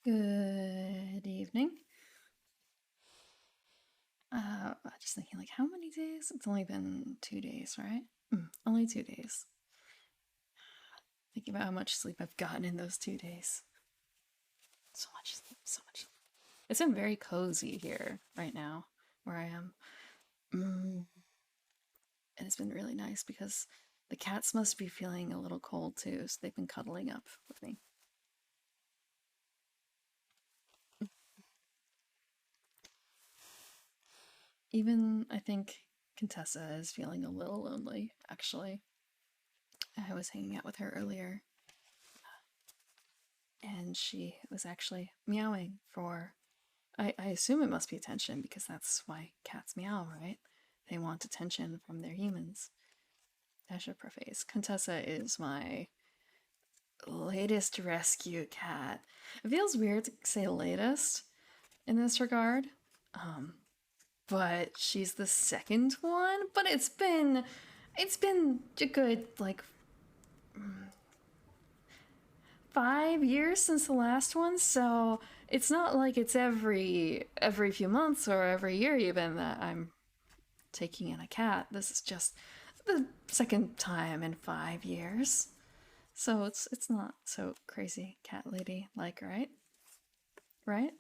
Good evening. Just thinking, like, how many days? It's only been 2 days, right? Only 2 days. Thinking about how much sleep I've gotten in those 2 days. So much sleep, so much sleep. It's been very cozy here right now, where I am. Mm. And it's been really nice because the cats must be feeling a little cold too, so they've been cuddling up with me. Even, I think, Contessa is feeling a little lonely, actually. I was hanging out with her earlier, and she was actually meowing for. I assume it must be attention because that's why cats meow, right? They want attention from their humans. I should preface. Contessa is my latest rescue cat. It feels weird to say latest in this regard, but she's the second one. But it's been a good like 5 years since the last one, so it's not like it's every few months or every year even that I'm taking in a cat. This is just the second time in 5 years. So it's not so crazy cat lady like, right? Right?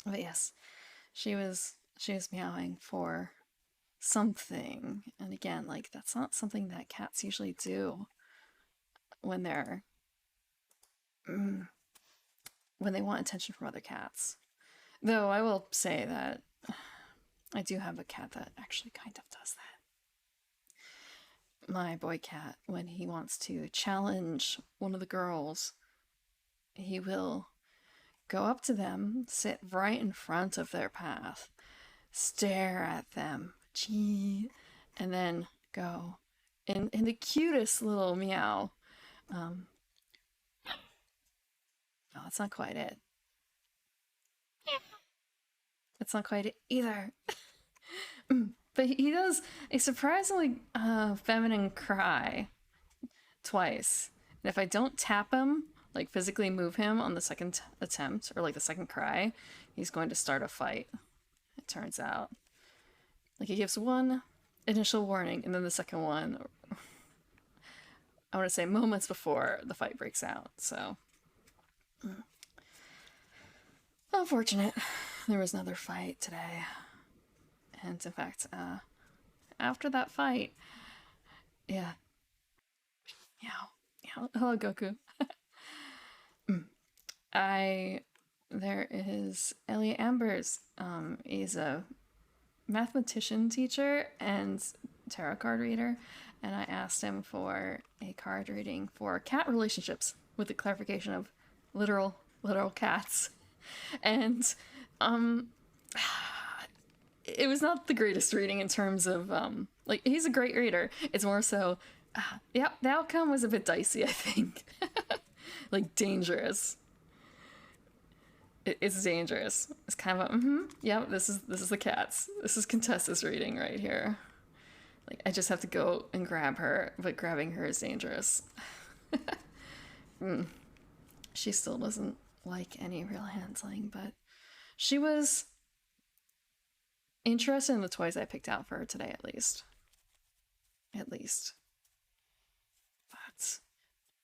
But yes, she was meowing for something. And again, like that's not something that cats usually do when they're when they want attention from other cats. Though I will say that I do have a cat that actually kind of does that. My boy cat, when he wants to challenge one of the girls, he will go up to them, sit right in front of their path, stare at them, gee, and then go in the cutest little meow. Um, no, that's not quite it. That's not quite it either. But he does a surprisingly feminine cry twice. And if I don't tap him, like physically move him on the second attempt or like the second cry, he's going to start a fight. It turns out. Like he gives one initial warning and then the second one, I want to say moments before the fight breaks out. So, unfortunate. There was another fight today. And in fact, after that fight, yeah, meow, meow. Hello, Goku. I there is Elliot Ambers. He's a mathematician teacher and tarot card reader, and I asked him for a card reading for cat relationships with the clarification of literal cats, and it was not the greatest reading in terms of like he's a great reader. It's more so, yeah, the outcome was a bit dicey. I think, like dangerous. It's dangerous. It's kind of a yeah. This is the cats. This is Contessa's reading right here. Like I just have to go and grab her, but grabbing her is dangerous. She still doesn't like any real handling, but she was interested in the toys I picked out for her today, at least. At least. But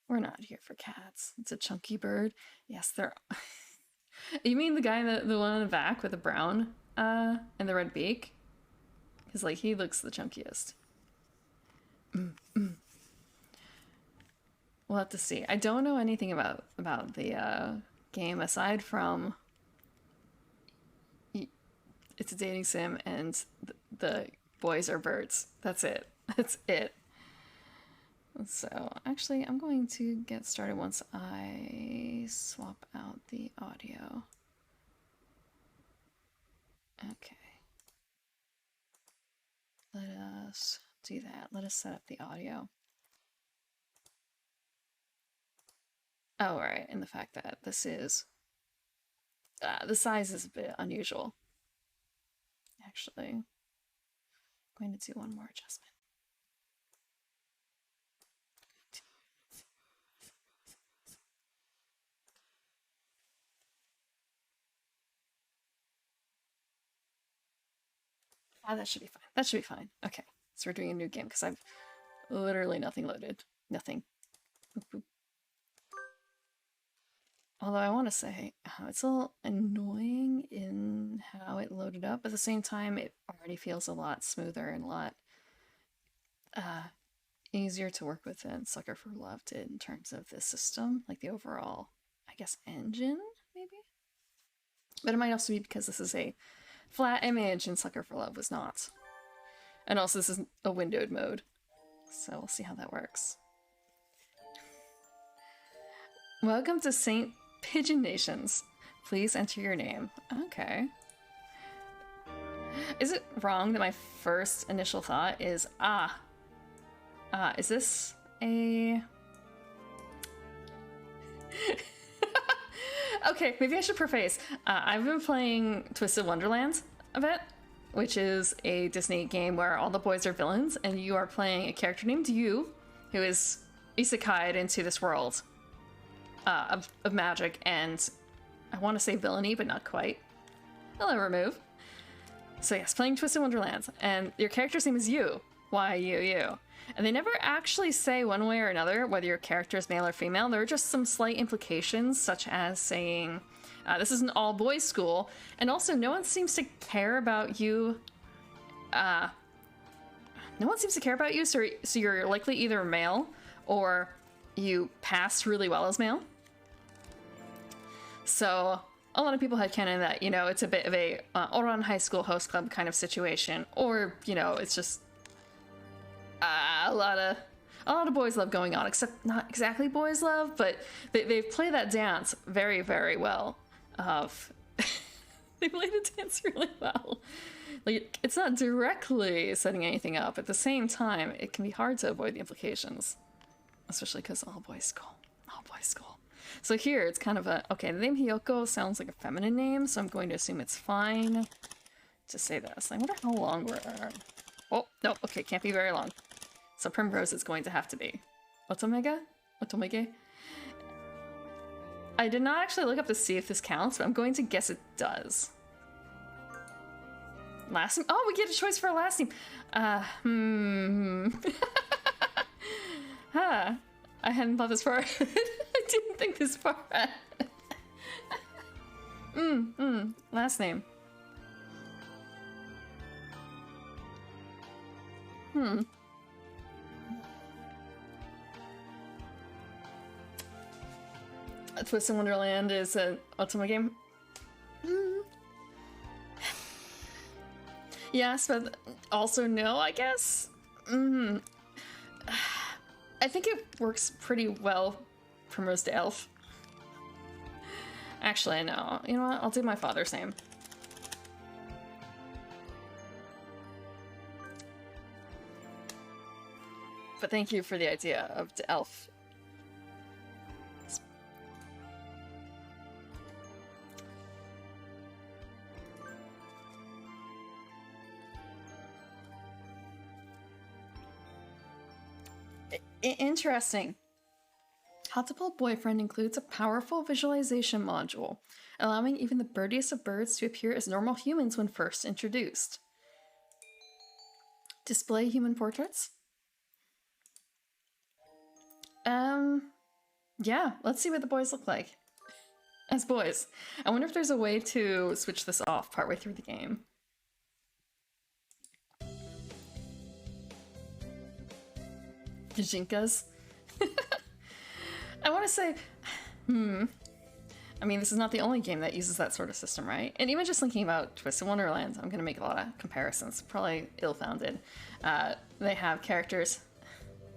we're not here for cats. It's a chunky bird. Yes, they're. You mean the guy, the one in the back with the brown and the red beak? Because like he looks the chunkiest. We'll have to see. I don't know anything about the game aside from it's a dating sim and the boys are birds. That's it. That's it. So actually, I'm going to get started once I swap out the audio. Okay. Let us do that. Let us set up the audio. Oh, right. And the fact that this is the size is a bit unusual. Actually, I'm going to do one more adjustment. Ah, that should be fine. That should be fine. Okay, so we're doing a new game because I've literally nothing loaded. Nothing. Boop, boop. Although I want to say, it's a little annoying in how it loaded up. At the same time, it already feels a lot smoother and a lot easier to work with than Sucker for Love did in terms of the system, like the overall, I guess, engine, maybe? But it might also be because this is a flat image and Sucker for Love was not. And also this is a windowed mode, so we'll see how that works. Welcome to St. Pigeon Nations. Please enter your name. Okay. Is it wrong that my first initial thought is, is this a... Okay, maybe I should preface. I've been playing Twisted Wonderland a bit, which is a Disney game where all the boys are villains, and you are playing a character named Yu, who is isekai'd into this world of magic, and I want to say villainy, but not quite. Hello, Remove. So yes, playing Twisted Wonderland, and your character's name is Yu. Y-U-U. And they never actually say one way or another whether your character is male or female. There are just some slight implications, such as saying, this is an all-boys school, and also no one seems to care about you. No one seems to care about you, so you're likely either male or you passed really well as male. So a lot of people had canon that, you know, it's a bit of a Oran High School host club kind of situation, or, you know, it's just a lot of boys love going on, except not exactly boys love, but they play that dance very, very well. They play the dance really well. Like, it's not directly setting anything up. At the same time, it can be hard to avoid the implications, especially because all boys school. So here, it's kind of okay, the name Hiyoko sounds like a feminine name, so I'm going to assume it's fine to say this. I wonder how long we're... Oh, no, okay, can't be very long. So Primrose is going to have to be. Otomega? Otomege? I did not actually look up to see if this counts, but I'm going to guess it does. Last name? Oh, we get a choice for a last name. I hadn't thought this far. I didn't think this far. Last name. Twisted Wonderland is an Ultima game. Yes, but also no, I guess. I think it works pretty well Primrose to Elf. Actually, no. You know what? I'll do my father's name. But thank you for the idea of the elf. Interesting. Hatoful Boyfriend includes a powerful visualization module, allowing even the birdiest of birds to appear as normal humans when first introduced. Display human portraits? Yeah, let's see what the boys look like. As boys. I wonder if there's a way to switch this off partway through the game. Jinkas. I want to say, I mean, this is not the only game that uses that sort of system, right? And even just thinking about Twisted Wonderland, I'm going to make a lot of comparisons, probably ill-founded. They have characters...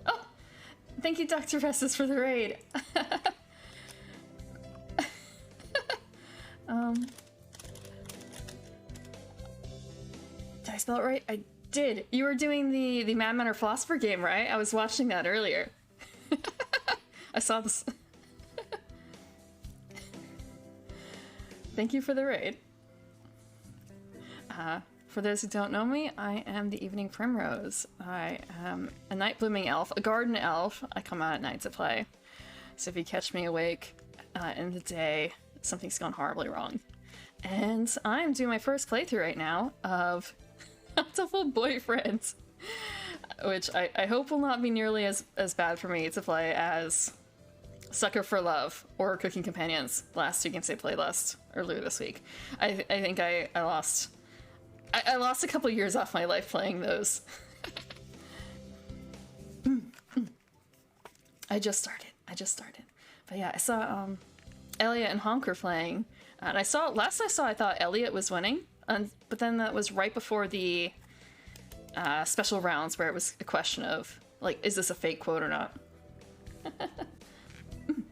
Oh! Thank you, Dr. Festus, for the raid! Did I spell it right? I did. You were doing the Madman or Philosopher game, right? I was watching that earlier. I saw this. Thank you for the raid. For those who don't know me, I am the Evening Primrose. I am a night blooming elf, a garden elf. I come out at night to play. So if you catch me awake in the day, something's gone horribly wrong. And I'm doing my first playthrough right now of Hatoful Boyfriend. Which I hope will not be nearly as bad for me to play as Sucker for Love or Cooking Companions, last You Can Say playlist earlier this week. I think I lost a couple years off my life playing those. I just started. But yeah, I saw Elliot and Honk were playing, and I thought Elliot was winning, but then that was right before the special rounds where it was a question of, like, is this a fake quote or not?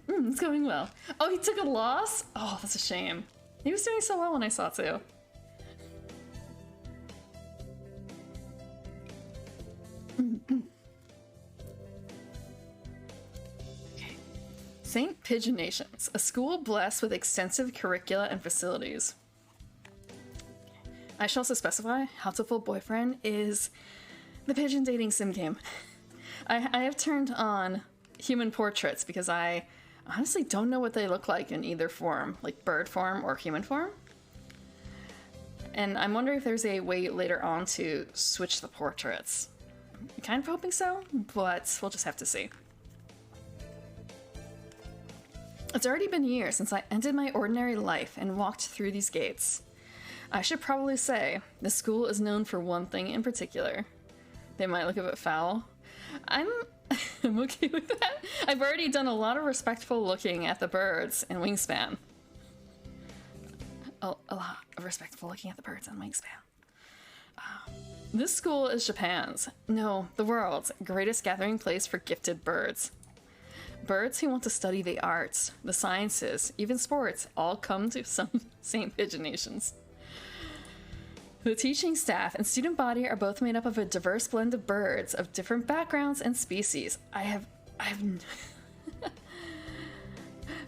It's going well. Oh, he took a loss? Oh, that's a shame. He was doing so well when I saw too. Okay. St. Pigeon Nations, a school blessed with extensive curricula and facilities. I shall also specify, Hatoful Boyfriend is the pigeon dating sim game. I have turned on human portraits because I honestly don't know what they look like in either form, like bird form or human form. And I'm wondering if there's a way later on to switch the portraits. I'm kind of hoping so, but we'll just have to see. It's already been years since I ended my ordinary life and walked through these gates. I should probably say, the school is known for one thing in particular. They might look a bit foul. I'm okay with that. I've already done a lot of respectful looking at the birds and Wingspan. A lot of respectful looking at the birds and Wingspan. This school is Japan's, no, the world's greatest gathering place for gifted birds. Birds who want to study the arts, the sciences, even sports, all come to some St. Pigeon Nations. The teaching staff and student body are both made up of a diverse blend of birds of different backgrounds and species. I have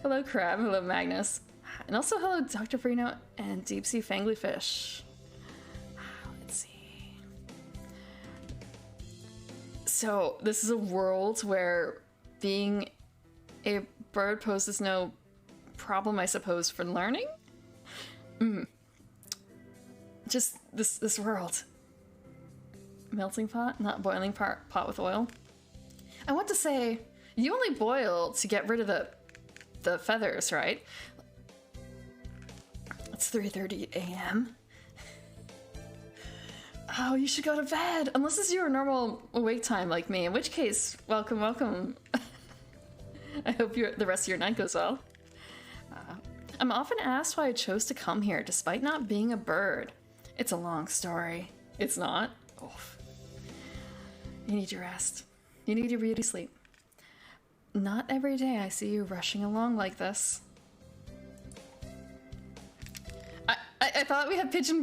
Hello Crab, hello Magnus. And also hello Dr. Freno and Deep Sea Fangly Fish. Let's see. So this is a world where being a bird poses no problem, I suppose, for learning? Just this world. Melting pot, not boiling pot with oil. I want to say, you only boil to get rid of the feathers, right? It's 3:30 a.m. Oh, you should go to bed. Unless it's your normal awake time like me, in which case, welcome, welcome. I hope the rest of your night goes well. I'm often asked why I chose to come here despite not being a bird. It's a long story. It's not? Oof. You need your rest. You need your beauty sleep. Not every day I see you rushing along like this. I thought we had pigeon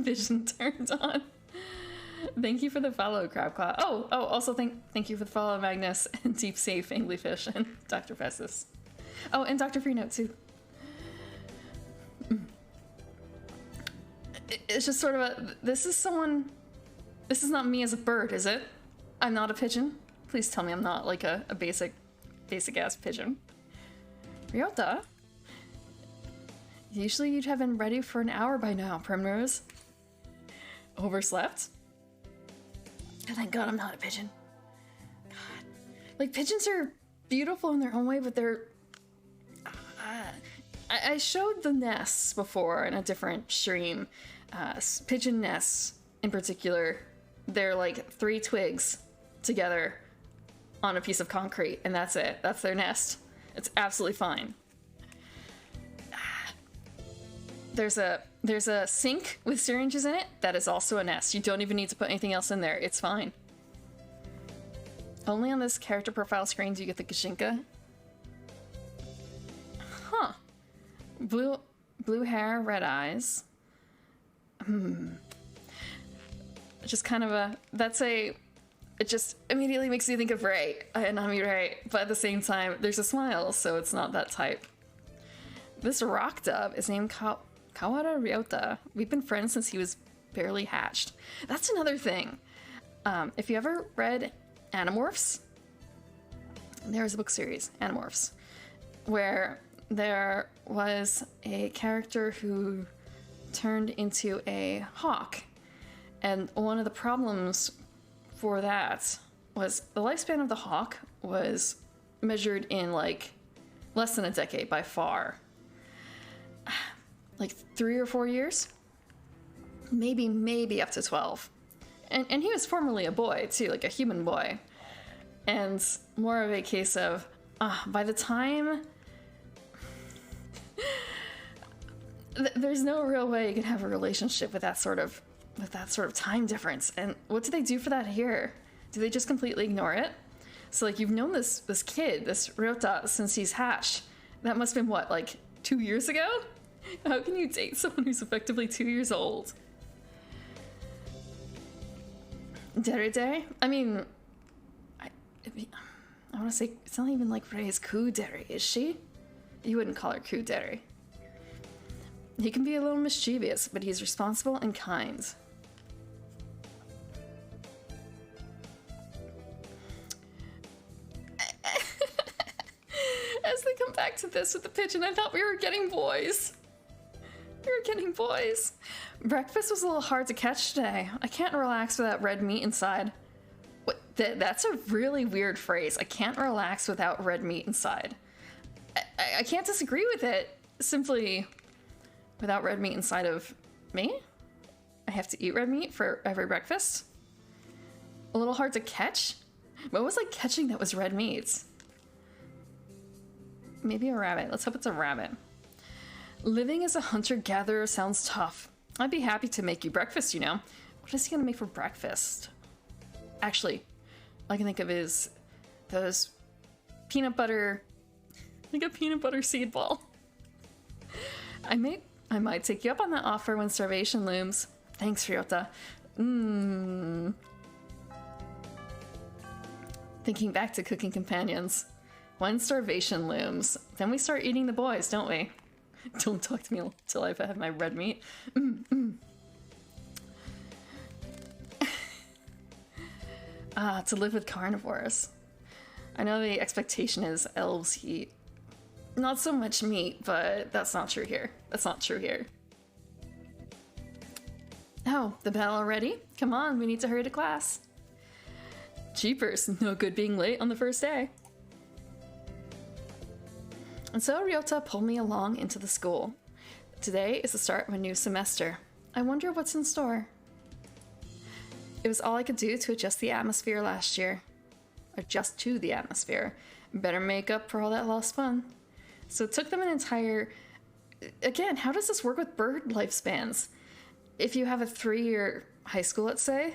vision turned on. Thank you for the follow, Crabclaw. Oh, also thank you for the follow, Magnus, and Deep Sea Fanglyfish, and Dr. Festus. Oh, and Dr. Freenote, too. It's just sort of this is not me as a bird, is it? I'm not a pigeon? Please tell me I'm not like a basic ass pigeon. Ryota? Usually you'd have been ready for an hour by now, Primrose. Overslept? Oh, thank God I'm not a pigeon. God. Like, pigeons are beautiful in their own way, but they're... I showed the nests before in a different stream. Pigeon nests, in particular, they're like 3 twigs together on a piece of concrete, and that's it. That's their nest. It's absolutely fine. There's a sink with syringes in it. That is also a nest. You don't even need to put anything else in there. It's fine. Only on this character profile screen do you get the Gashinka. Huh. Blue hair, red eyes. Just kind of it just immediately makes you think of Ray, and Nami Ray, but at the same time, there's a smile, so it's not that type. This rock dove is named Kawara Ryota. We've been friends since he was barely hatched. That's another thing. If you ever read Animorphs, there's a book series, Animorphs, where there was a character who turned into a hawk, And one of the problems for that was the lifespan of the hawk was measured in like less than a decade by far. Like 3 or 4 years? Maybe up to 12. And he was formerly a boy too, like a human boy. And more of a case of, by the time... there's no real way you can have a relationship with that sort of time difference. And what do they do for that here? Do they just completely ignore it? So like you've known this kid, this Ryota, since he's hatched. That must have been what, like 2 years ago? How can you date someone who's effectively 2 years old? Dere? I mean, I want to say, it's not even like Rei's Kudere, is she? You wouldn't call her Kudere. He can be a little mischievous, but he's responsible and kind. As they come back to this with the pigeon, I thought we were getting boys. We were getting boys. Breakfast was a little hard to catch today. I can't relax without red meat inside. What? That's a really weird phrase. I can't relax without red meat inside. I can't disagree with it. Simply, without red meat inside of me? I have to eat red meat for every breakfast? A little hard to catch? What was like catching that was red meat? Maybe a rabbit. Let's hope it's a rabbit. Living as a hunter-gatherer sounds tough. I'd be happy to make you breakfast, you know. What is he gonna make for breakfast? Actually, all I can think of is those peanut butter, like a peanut butter seed ball. I might take you up on that offer when starvation looms. Thanks, Ryota. Thinking back to cooking companions. When starvation looms, then we start eating the boys, don't we? Don't talk to me till I've had my red meat. To live with carnivores. I know the expectation is elves eat not so much meat, but that's not true here. That's not true here. Oh, the bell already? Come on, we need to hurry to class. Jeepers, no good being late on the first day. And so Ryota pulled me along into the school. Today is the start of a new semester. I wonder what's in store. It was all I could do to adjust the atmosphere last year. Adjust to the atmosphere. Better make up for all that lost fun. So it took them an entire... Again, how does this work with bird lifespans? If you have a 3-year high school, let's say,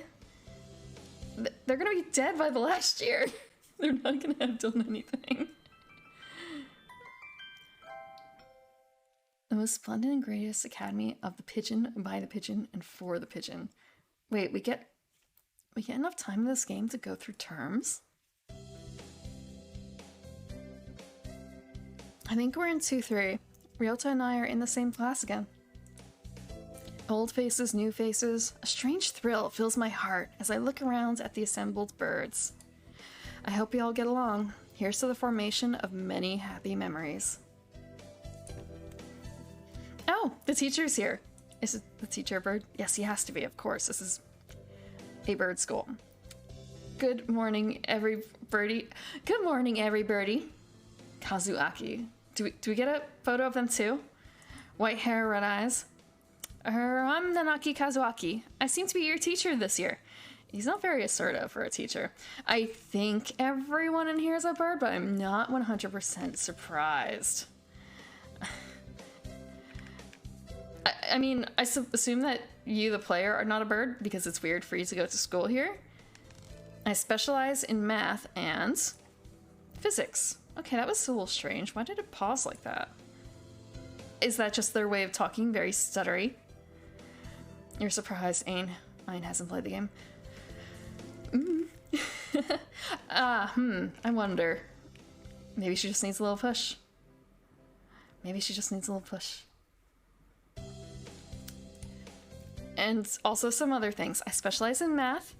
they're gonna be dead by the last year. They're not gonna have done anything. The most splendid and greatest academy of the pigeon, by the pigeon, and for the pigeon. Wait, we get enough time in this game to go through terms? I think we're in 2-3. Ryota and I are in the same class again. Old faces, new faces. A strange thrill fills my heart as I look around at the assembled birds. I hope you all get along. Here's to the formation of many happy memories. Oh, the teacher's here. Is it the teacher a bird? Yes, he has to be, of course. This is a bird school. Good morning, every birdie. Good morning, every birdie. Kazuaki. Do we get a photo of them too? White hair, red eyes. I'm Nanaki Kazuaki. I seem to be your teacher this year. He's not very assertive for a teacher. I think everyone in here is a bird, but I'm not 100% surprised. I mean, I assume that you, the player, are not a bird because it's weird for you to go to school here. I specialize in math and physics. Okay, that was a little strange. Why did it pause like that? Is that just their way of talking? Very stuttery? You're surprised Ain hasn't played the game. I wonder. Maybe she just needs a little push. Maybe she just needs a little push. And also some other things. I specialize in math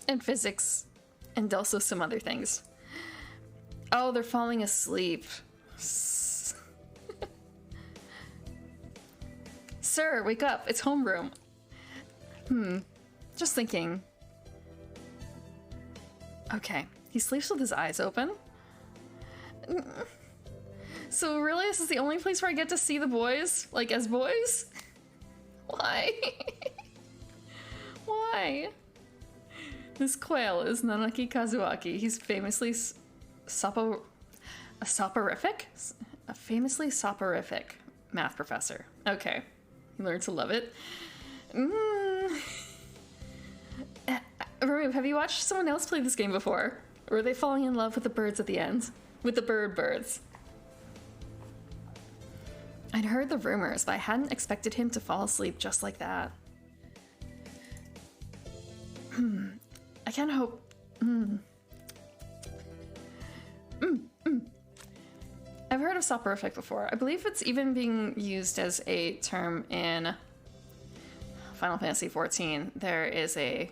and physics and also some other things. Oh, they're falling asleep. Sir, wake up. It's homeroom. Just thinking. Okay, he sleeps with his eyes open. So really, this is the only place where I get to see the boys? Like, as boys? Why? Why? This quail is Nanaki Kazuaki. He's famously a famously soporific math professor. Okay, you learned to love it. Remove, have you watched someone else play this game before? Or are they falling in love with the birds at the end? With the birds. I'd heard the rumors, but I hadn't expected him to fall asleep just like that. I can't hope... I've heard of soporific before. I believe it's even being used as a term in Final Fantasy XIV. There is a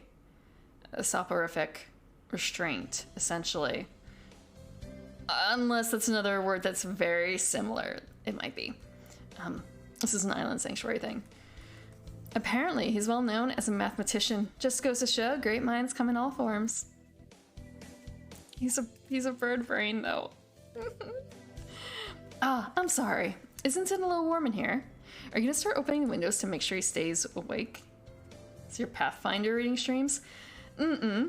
soporific restraint, essentially. Unless that's another word that's very similar. It might be. This is an island sanctuary thing. Apparently, he's well known as a mathematician. Just goes to show, great minds come in all forms. He's a bird brain, though. I'm sorry. Isn't it a little warm in here? Are you gonna start opening the windows to make sure he stays awake? Is your Pathfinder reading streams? I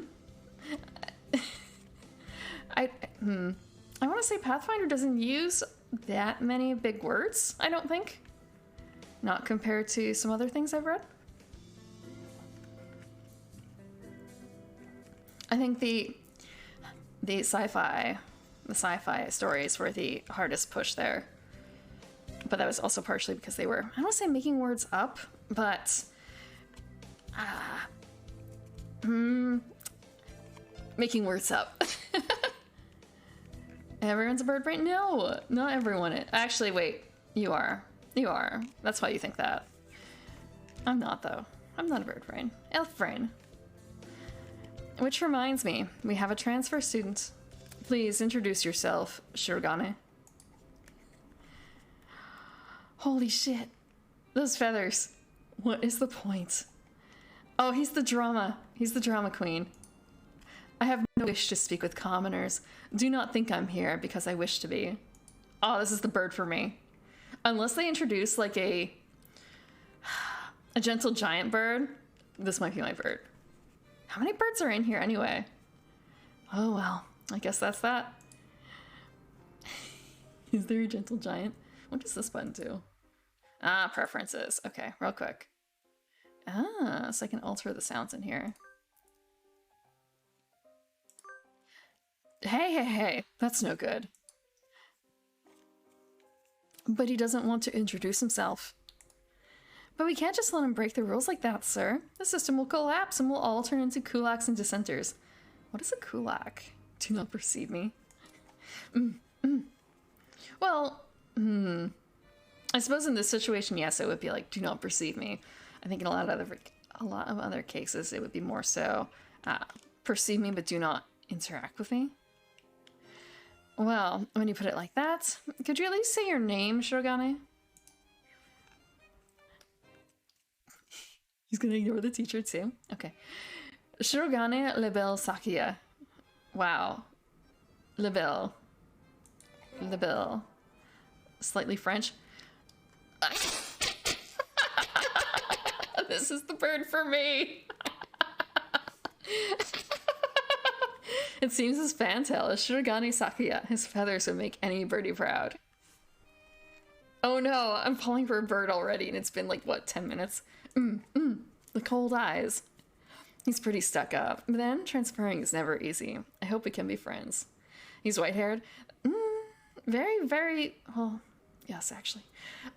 want to say Pathfinder doesn't use that many big words, I don't think. Not compared to some other things I've read. I think the sci-fi stories were the hardest push there. But that was also partially because they were, I don't want to say making words up, but making words up. Everyone's a bird brain? No, not everyone is. Actually, wait, you are. You are. That's why you think that. I'm not, though. I'm not a bird brain. Elf brain. Which reminds me, we have a transfer student. Please introduce yourself, Shirogane. Holy shit. Those feathers. What is the point? Oh, he's the drama. He's the drama queen. I have no wish to speak with commoners. Do not think I'm here because I wish to be. Oh, this is the bird for me. Unless they introduce like a gentle giant bird, this might be my bird. How many birds are in here anyway? Oh well, I guess that's that. Is there a gentle giant? What does this button do? Preferences. Okay, real quick. So I can alter the sounds in here. Hey, that's no good. But he doesn't want to introduce himself. But we can't just let him break the rules like that, sir. The system will collapse and we'll all turn into kulaks and dissenters. What is a kulak? Do not perceive me. Well, I suppose in this situation, yes, it would be like, do not perceive me. I think in a lot of other cases, it would be more so, perceive me, but do not interact with me. Well, when you put it like that, could you at least say your name, Shirogane? He's gonna ignore the teacher too. Okay. Shirogane Lebel Sakia. Wow. Lebel. Slightly French. This is the bird for me. It seems his fantail is Shirogane Sakuya. His feathers would make any birdie proud. Oh no, I'm falling for a bird already and it's been like, what, 10 minutes? The cold eyes. He's pretty stuck up. But then, transferring is never easy. I hope we can be friends. He's white-haired. Very, very... Well, yes, actually.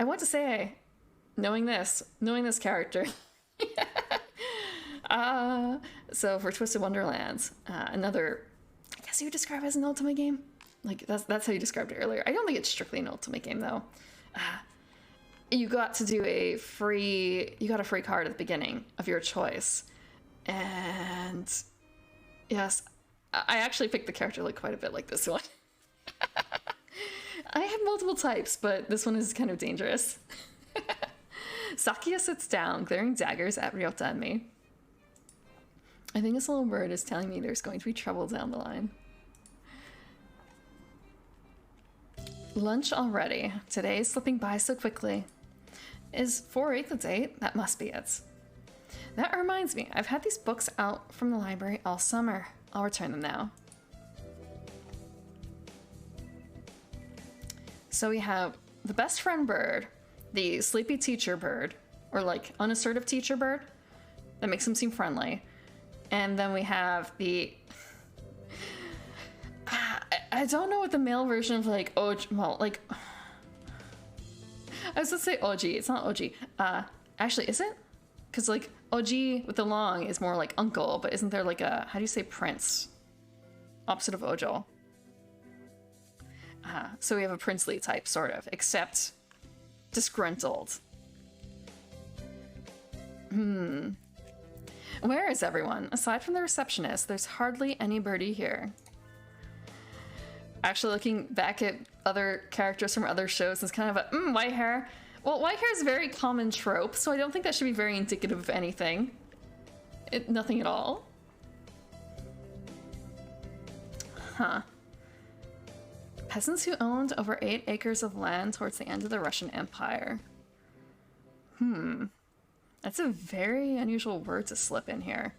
I want to say, knowing this character... So for Twisted Wonderlands, another... I guess you would describe it as an Ultimate game? Like, that's how you described it earlier. I don't think it's strictly an Ultimate game, though. You got to do a free... You got a free card at the beginning of your choice. And... Yes, I actually picked the character like quite a bit like this one. I have multiple types, but this one is kind of dangerous. Sakia sits down, glaring daggers at Ryota and me. I think this little bird is telling me there's going to be trouble down the line. Lunch already. Today is slipping by so quickly. Is 4/8 the date? That must be it. That reminds me, I've had these books out from the library all summer. I'll return them now. So we have the best friend bird, the sleepy teacher bird, or like unassertive teacher bird. That makes him seem friendly. And then we have the... I don't know what the male version of like, well, like... I was gonna say OG, it's not OG. Actually, is it? Because like OG with the long is more like uncle, but isn't there like a, how do you say prince? Opposite of Ojo. So we have a princely type, sort of, except disgruntled. Where is everyone? Aside from the receptionist, there's hardly any birdie here. Actually, looking back at other characters from other shows, it's kind of a, white hair. Well, white hair is a very common trope, so I don't think that should be very indicative of anything. Nothing at all. Huh. Peasants who owned over 8 acres of land towards the end of the Russian Empire. That's a very unusual word to slip in here.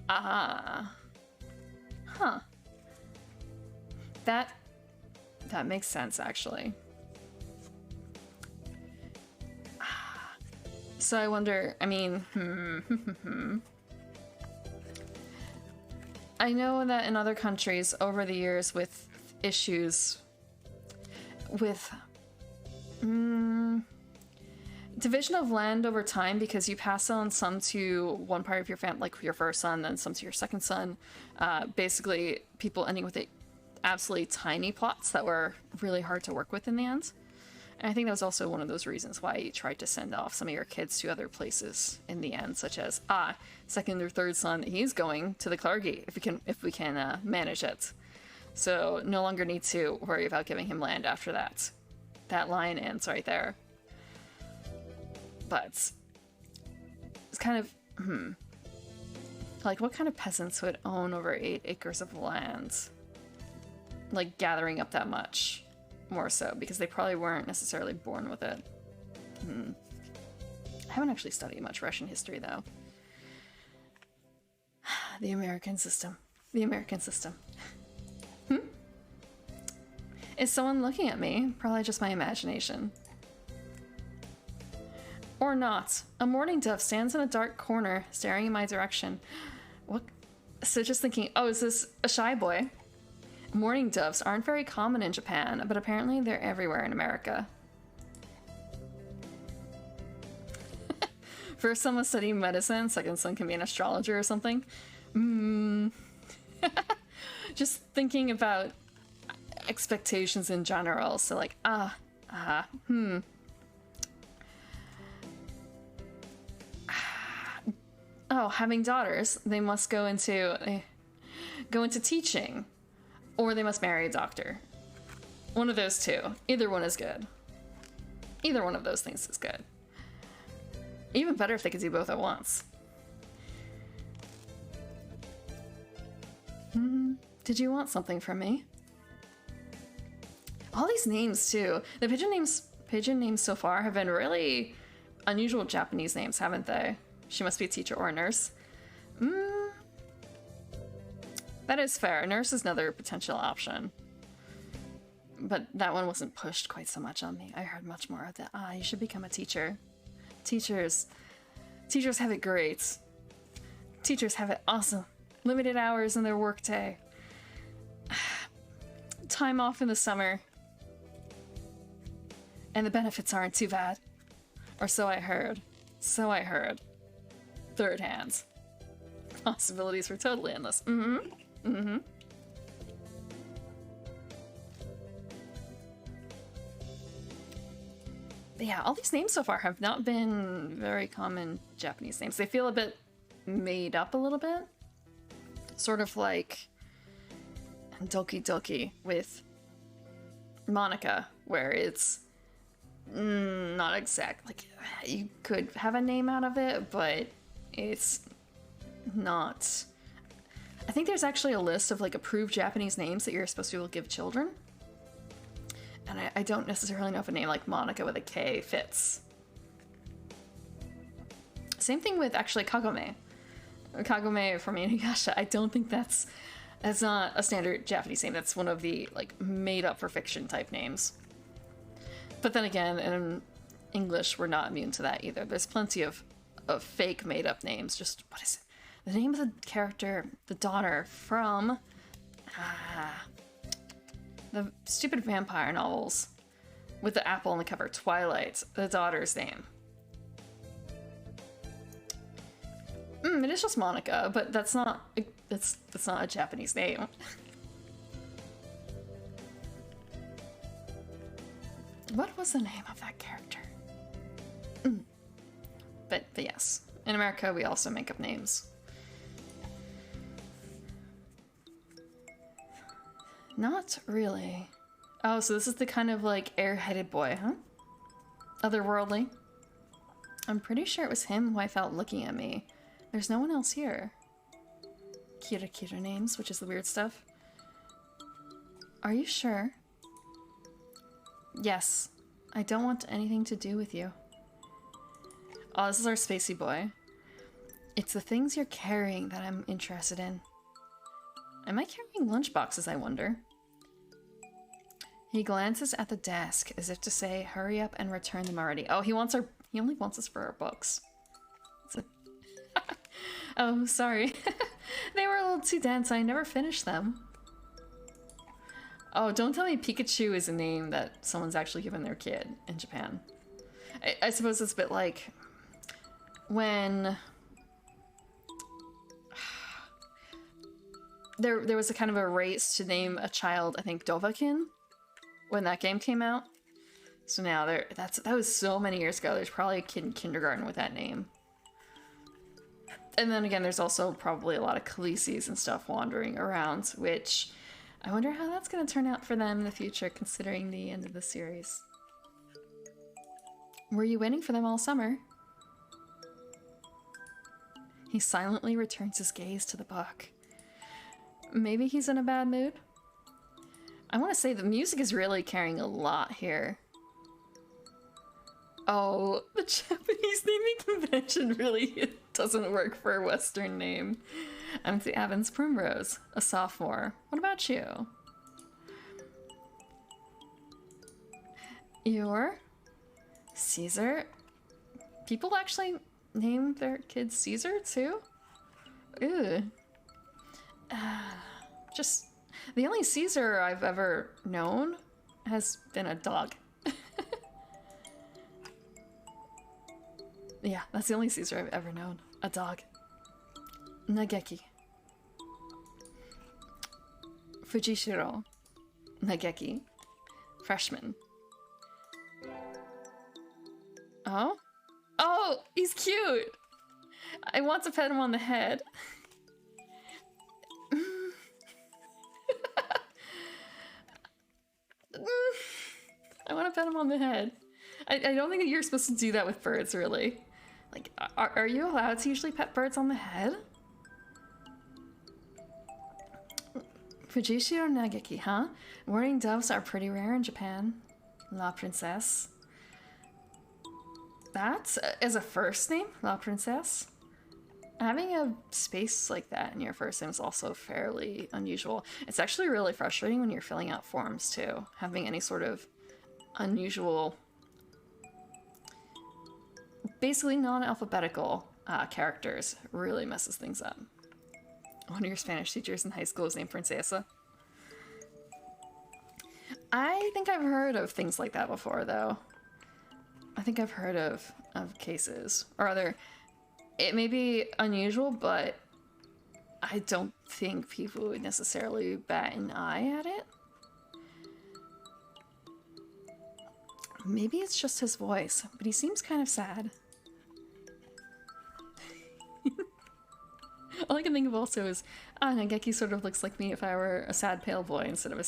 Ah. Huh. That makes sense, actually. So I wonder, I mean, I know that in other countries over the years with issues with division of land over time, because you pass on some to one part of your family, like your first son, then some to your second son. Basically, people ending with absolutely tiny plots that were really hard to work with in the end. And I think that was also one of those reasons why you tried to send off some of your kids to other places in the end, such as, second or third son, he's going to the clergy if we can manage it. So no longer need to worry about giving him land after that. That line ends right there. But it's kind of, like, what kind of peasants would own over 8 acres of land? Like, gathering up that much, more so, because they probably weren't necessarily born with it. I haven't actually studied much Russian history, though. The American system. The American system. Is someone looking at me? Probably just my imagination. Or not. A mourning dove stands in a dark corner, staring in my direction. What? So just thinking, oh, is this a shy boy? Mourning doves aren't very common in Japan, but apparently they're everywhere in America. First son was studying medicine, second son can be an astrologer or something. Just thinking about expectations in general, so like, Oh, having daughters, they must go into teaching, or they must marry a doctor. One of those two. Either one is good. Either one of those things is good. Even better if they could do both at once. Did you want something from me? All these names too. The pigeon names so far have been really unusual Japanese names, haven't they? She must be a teacher or a nurse. That is fair. A nurse is another potential option. But that one wasn't pushed quite so much on me. I heard much more of that. You should become a teacher. Teachers have it great. Teachers have it awesome. Limited hours in their workday. Time off in the summer. And the benefits aren't too bad. Or so I heard. So I heard. Third hand. Possibilities were totally endless. But yeah, all these names so far have not been very common Japanese names. They feel a bit made up a little bit. Sort of like Doki Doki with Monica, where it's Not exact. Like, you could have a name out of it, but it's not. I think there's actually a list of like approved Japanese names that you're supposed to be able to give children. And I don't necessarily know if a name like Monica with a K fits. Same thing with actually Kagome. Kagome from Inuyasha. I don't think that's not a standard Japanese name. That's one of the like made up for fiction type names. But then again, in English, we're not immune to that either. There's plenty of fake made up names. Just, what is it? The name of the character, the daughter from the stupid vampire novels with the apple on the cover, Twilight, the daughter's name. It is just Monica, but that's not a Japanese name. What was the name of that character? But yes, in America we also make up names. Not really. Oh, so this is the kind of like air-headed boy, huh? Otherworldly. I'm pretty sure it was him who I felt looking at me. There's no one else here. Kira names, which is the weird stuff. Are you sure? Yes. I don't want anything to do with you. Oh, this is our spacey boy. It's the things you're carrying that I'm interested in. Am I carrying lunchboxes, I wonder? He glances at the desk as if to say, hurry up and return them already. Oh, he only wants us for our books. Oh, sorry. They were a little too dense. I never finished them. Oh, don't tell me Pikachu is a name that someone's actually given their kid in Japan. I suppose it's a bit like when there was a kind of a race to name a child, I think Dovahkiin, when that game came out. So now that was so many years ago. There's probably a kid in kindergarten with that name. And then again, there's also probably a lot of Khaleesi's and stuff wandering around, which I wonder how that's going to turn out for them in the future, considering the end of the series. Were you waiting for them all summer? He silently returns his gaze to the book. Maybe he's in a bad mood? I want to say the music is really carrying a lot here. Oh, the Japanese naming convention really doesn't work for a Western name. I'm the Evans Primrose, a sophomore. What about you? You're Caesar? People actually name their kids Caesar too? Ew. Just the only Caesar I've ever known has been a dog. Yeah, that's the only Caesar I've ever known. A dog. Nageki. Fujishiro. Nageki. Freshman. Oh? Oh, he's cute! I want to pet him on the head. I want to pet him on the head. I don't think that you're supposed to do that with birds, really. Like, are you allowed to usually pet birds on the head? Fujishiro Nageki, huh? Mourning doves are pretty rare in Japan. La Princesse. That as a first name? La Princesse? Having a space like that in your first name is also fairly unusual. It's actually really frustrating when you're filling out forms, too. Having any sort of unusual, basically non-alphabetical characters really messes things up. One of your Spanish teachers in high school was named Princesa. I think I've heard of things like that before, though. I think I've heard of cases. Or other. It may be unusual, but I don't think people would necessarily bat an eye at it. Maybe it's just his voice, but he seems kind of sad. All I can think of also is, Nageki sort of looks like me if I were a sad pale boy instead of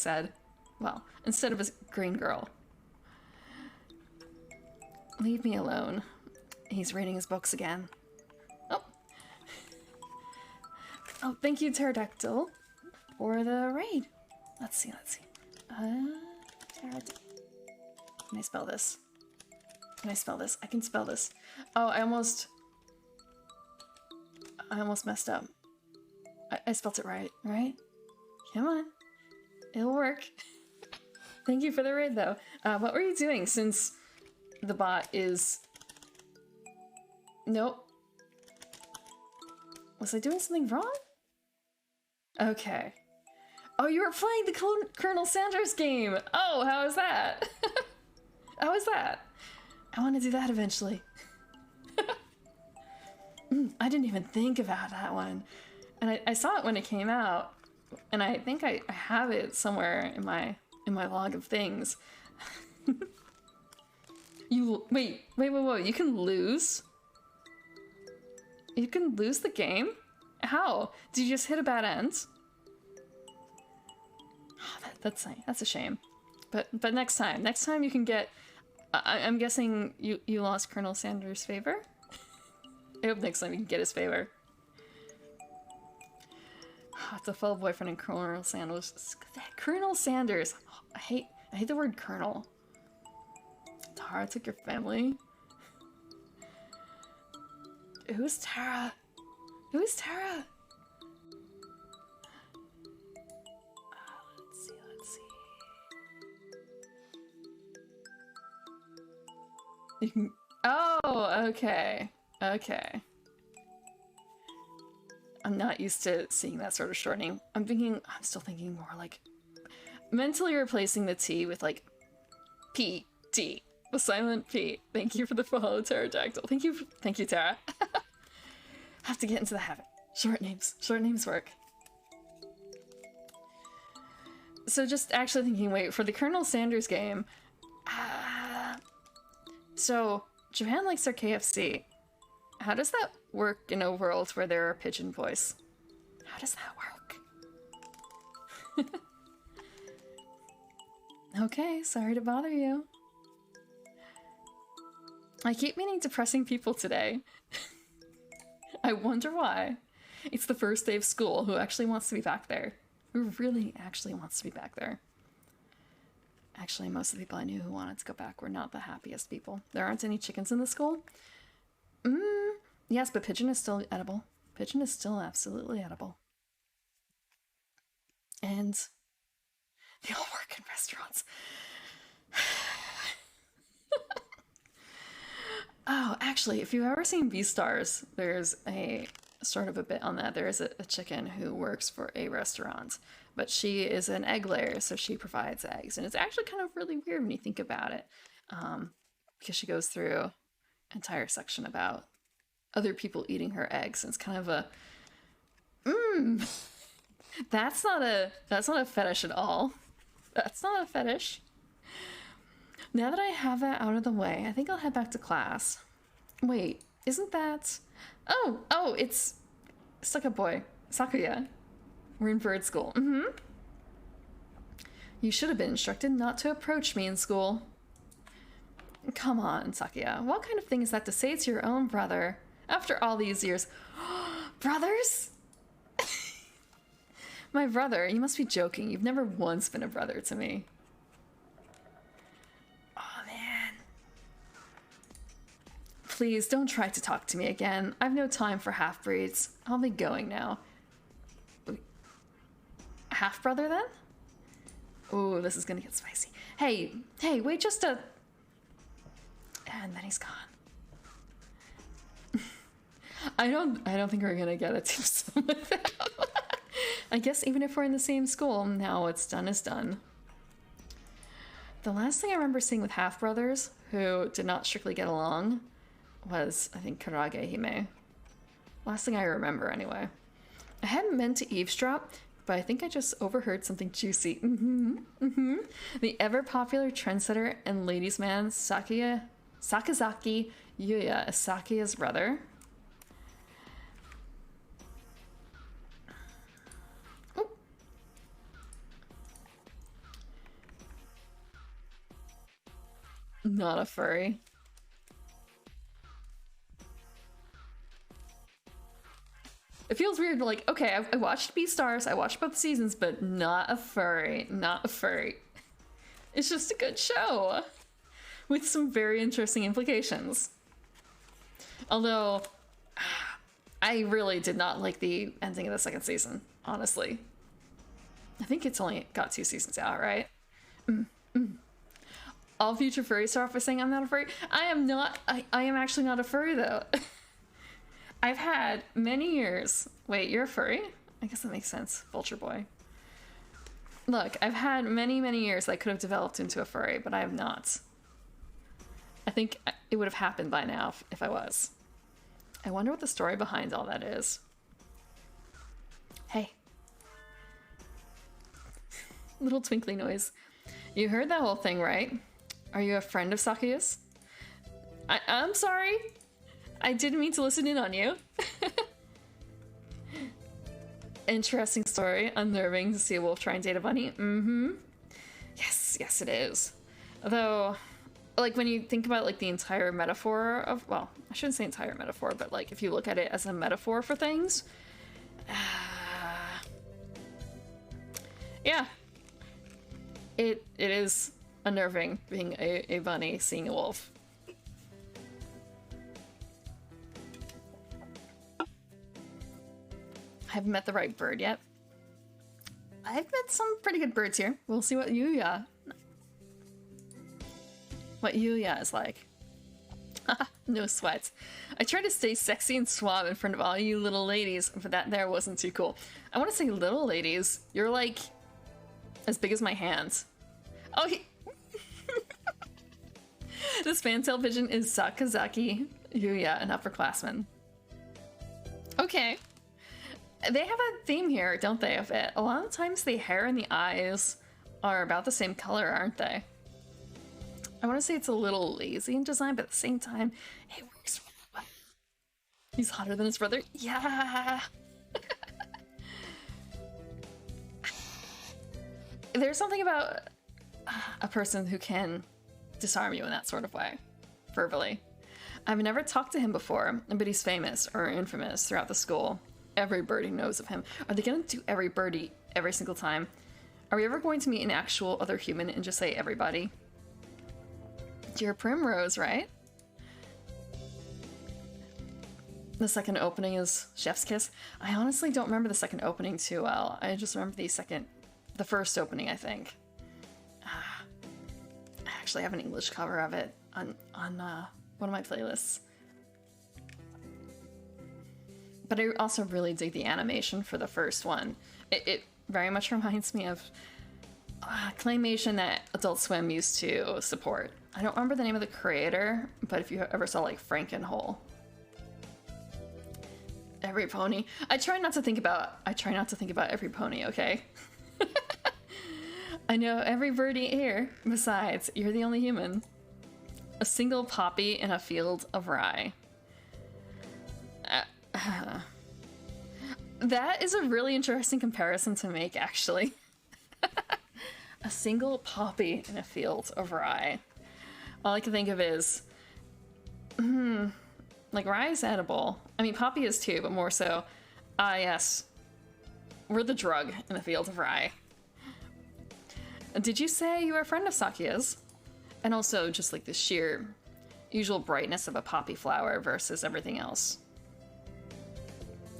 a green girl. Leave me alone. He's reading his books again. Oh. Oh, thank you, Pterodactyl, for the raid. Let's see. Pterodactyl. Can I spell this? Can I spell this? I can spell this. Oh, I almost messed up. I spelled it right? Come on. It'll work. Thank you for the raid, though. What were you doing since the bot is... Nope. Was I doing something wrong? Okay. Oh, you were playing the Colonel Sanders game! Oh, how was that? How was that? I want to do that eventually. I didn't even think about that one. And I saw it when it came out, and I think I have it somewhere in my log of things. Wait, you can lose? You can lose the game? How? Did you just hit a bad end? Oh, that's a shame. But next time you can get... I'm guessing you lost Colonel Sanders' favor? I hope next time you can get his favor. Hatoful Boyfriend and Colonel Sanders. Colonel Sanders. Oh, I hate the word Colonel. Tara took your family. Who's Tara? Who's Tara? Let's see. You can... Oh, okay. Okay. I'm not used to seeing that sort of shortening. I'm still thinking more like mentally replacing the T with like P-T. The silent P. Thank you for the follow, Pterodactyl. Thank you, Tara. Have to get into the habit. Short names work. So just actually thinking, wait, for the Colonel Sanders game, so Japan likes their KFC. How does that work in a world where there are pigeon boys? How does that work? Okay, sorry to bother you. I keep meaning depressing people today. I wonder why. It's the first day of school. Who actually wants to be back there? Who really actually wants to be back there? Actually, most of the people I knew who wanted to go back were not the happiest people. There aren't any chickens in the school? Yes, but pigeon is still edible. Pigeon is still absolutely edible. And they all work in restaurants. Oh, actually, if you've ever seen Beastars, there's a sort of a bit on that. There is a chicken who works for a restaurant, but she is an egg layer, so she provides eggs. And it's actually kind of really weird when you think about it, because she goes through an entire section about other people eating her eggs, and it's kind of a that's not a fetish at all. That's not a fetish. Now that I have that out of the way, I think I'll head back to class. Wait, isn't that... Oh, it's Sucker Boy, Sakuya. We're in bird school. You should have been instructed not to approach me in school. Come on, Sakuya. What kind of thing is that to say to your own brother? After all these years... Brothers? My brother? You must be joking. You've never once been a brother to me. Oh, man. Please, don't try to talk to me again. I've no time for half-breeds. I'll be going now. Half-brother, then? Ooh, this is gonna get spicy. Hey, wait just a... And then he's gone. I don't think we're gonna get a twosome with him. I guess even if we're in the same school, now what's done is done. The last thing I remember seeing with half-brothers who did not strictly get along was, I think, Karage Hime. Last thing I remember, anyway. I hadn't meant to eavesdrop, but I think I just overheard something juicy. The ever-popular trendsetter and ladies' man Sakazaki Yuya is Sakuya's brother. Not a furry. feels weird, like, okay, I watched Beastars, I watched both seasons, but not a furry, not a furry. It's just a good show with some very interesting implications. Although, I really did not like the ending of the second season, honestly. I think it's only got 2 seasons out, right? All future furries start off by saying I'm not a furry. I am not, I am actually not a furry though. I've had many years. Wait, you're a furry? I guess that makes sense, Vulture Boy. Look, I've had many, many years that I could have developed into a furry, but I have not. I think it would have happened by now if I was. I wonder what the story behind all that is. Hey. Little twinkly noise. You heard that whole thing, right? Are you a friend of Sakuya's? I'm sorry. I didn't mean to listen in on you. Interesting story. Unnerving to see a wolf try and date a bunny. Mm-hmm. Yes it is. Although, like, when you think about, like, the entire metaphor of, well, I shouldn't say entire metaphor, but, like, if you look at it as a metaphor for things, yeah. It is unnerving being a bunny seeing a wolf. I haven't met the right bird yet. I've met some pretty good birds here. We'll see what Yuya is like. No sweat. I try to stay sexy and suave in front of all you little ladies, but that there wasn't too cool. I want to say little ladies. You're like as big as my hands. Oh, this fantail pigeon is Sakazaki Yuya, an upperclassman. Okay. They have a theme here, don't they, of it? A lot of times the hair and the eyes are about the same color, aren't they? I want to say it's a little lazy in design, but at the same time, it works really well. He's hotter than his brother. Yeah! There's something about a person who can disarm you in that sort of way, verbally. I've never talked to him before, but he's famous or infamous throughout the school. Every birdie knows of him. Are they gonna do every birdie every single time? Are we ever going to meet an actual other human and just say everybody? Dear Primrose, right? The second opening is Chef's Kiss. I honestly don't remember the second opening too well. I just remember the first opening, I think. I actually have an English cover of it on one of my playlists. But I also really dig the animation for the first one. It very much reminds me of claymation that Adult Swim used to support. I don't remember the name of the creator, but if you ever saw like Frankenhole. Every pony. I try not to think about every pony, okay? I know every birdie here. Besides, you're the only human. A single poppy in a field of rye. That is a really interesting comparison to make, actually. A single poppy in a field of rye. All I can think of is, like, rye is edible. I mean, poppy is too, but more so, yes, we're the drug in the field of rye. Did you say you were a friend of Sakuya's? And also just like the sheer usual brightness of a poppy flower versus everything else.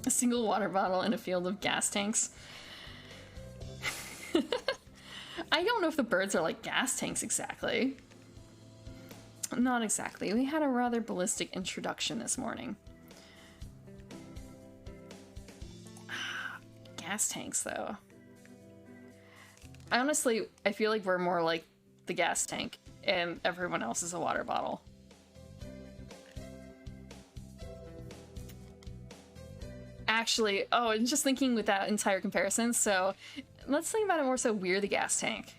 A single water bottle in a field of gas tanks. I don't know if the birds are like gas tanks exactly. Not exactly. We had a rather ballistic introduction this morning. Gas tanks, though. I feel like we're more like the gas tank and everyone else is a water bottle. Actually, and just thinking with that entire comparison, so let's think about it more so we're the gas tank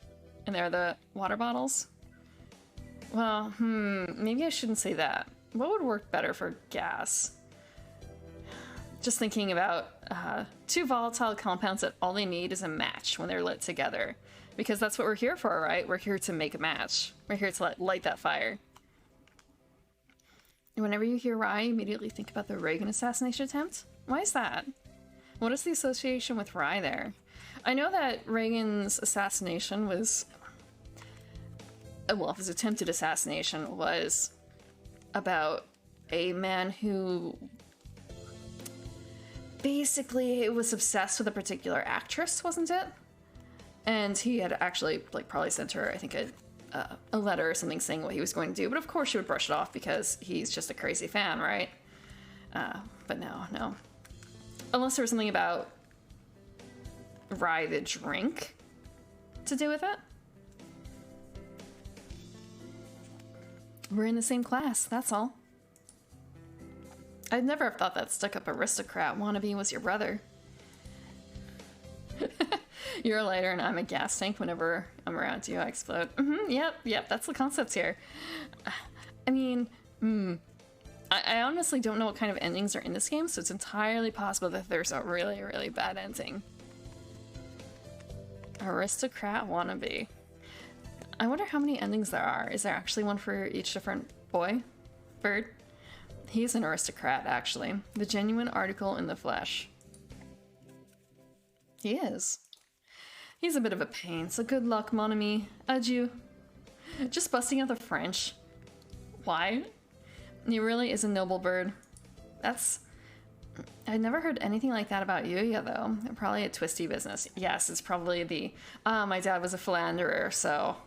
and they're the water bottles. Well, maybe I shouldn't say that. What would work better for gas? Just thinking about two volatile compounds that all they need is a match when they're lit together. Because that's what we're here for, right? We're here to make a match. We're here to light that fire. And whenever you hear rye, you immediately think about the Reagan assassination attempt. Why is that? What is the association with Rye there? I know that Reagan's assassination was... Well, his attempted assassination was about a man who basically was obsessed with a particular actress, wasn't it? And he had actually, like, probably sent her, I think, a letter or something saying what he was going to do. But of course she would brush it off because he's just a crazy fan, right? But no. Unless there was something about Rye the drink to do with it. We're in the same class, that's all. I'd never have thought that stuck-up aristocrat wannabe was your brother. You're a lighter and I'm a gas tank. Whenever I'm around you, I explode. Yep, that's the concept here. I mean, I honestly don't know what kind of endings are in this game, so it's entirely possible that there's a really, really bad ending. Aristocrat wannabe. I wonder how many endings there are. Is there actually one for each different bird? He's an aristocrat, actually. The genuine article in the flesh. He is. He's a bit of a pain, so good luck, mon ami. Adieu. Just busting out the French. Why? He really is a noble bird. I'd never heard anything like that about Yuya, though. Probably a twisty business. Yes, it's probably the, my dad was a philanderer, so...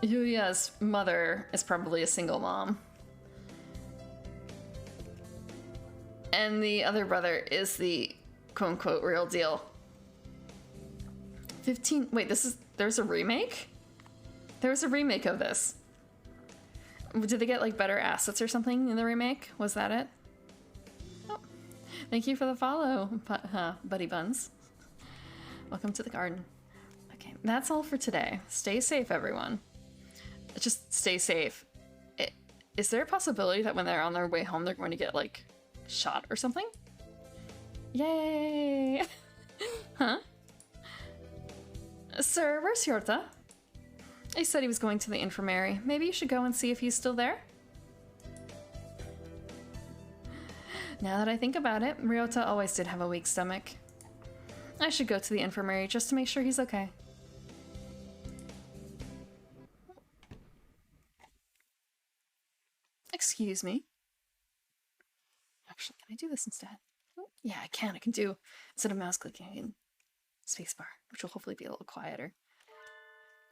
Yuya's mother is probably a single mom. And the other brother is the quote-unquote real deal. 15... Wait, there's a remake? There's a remake of this. Did they get, like, better assets or something in the remake? Was that it? Oh. Thank you for the follow, Buddy Buns. Welcome to the garden. Okay, that's all for today. Stay safe, everyone. Just stay safe. Is there a possibility that when they're on their way home, they're going to get, like, shot or something? Yay! Huh? Sir, where's Yorta? He said he was going to the infirmary. Maybe you should go and see if he's still there? Now that I think about it, Ryota always did have a weak stomach. I should go to the infirmary just to make sure he's okay. Excuse me. Actually, can I do this instead? Oh, yeah, I can. I can do, instead of mouse clicking in spacebar, which will hopefully be a little quieter.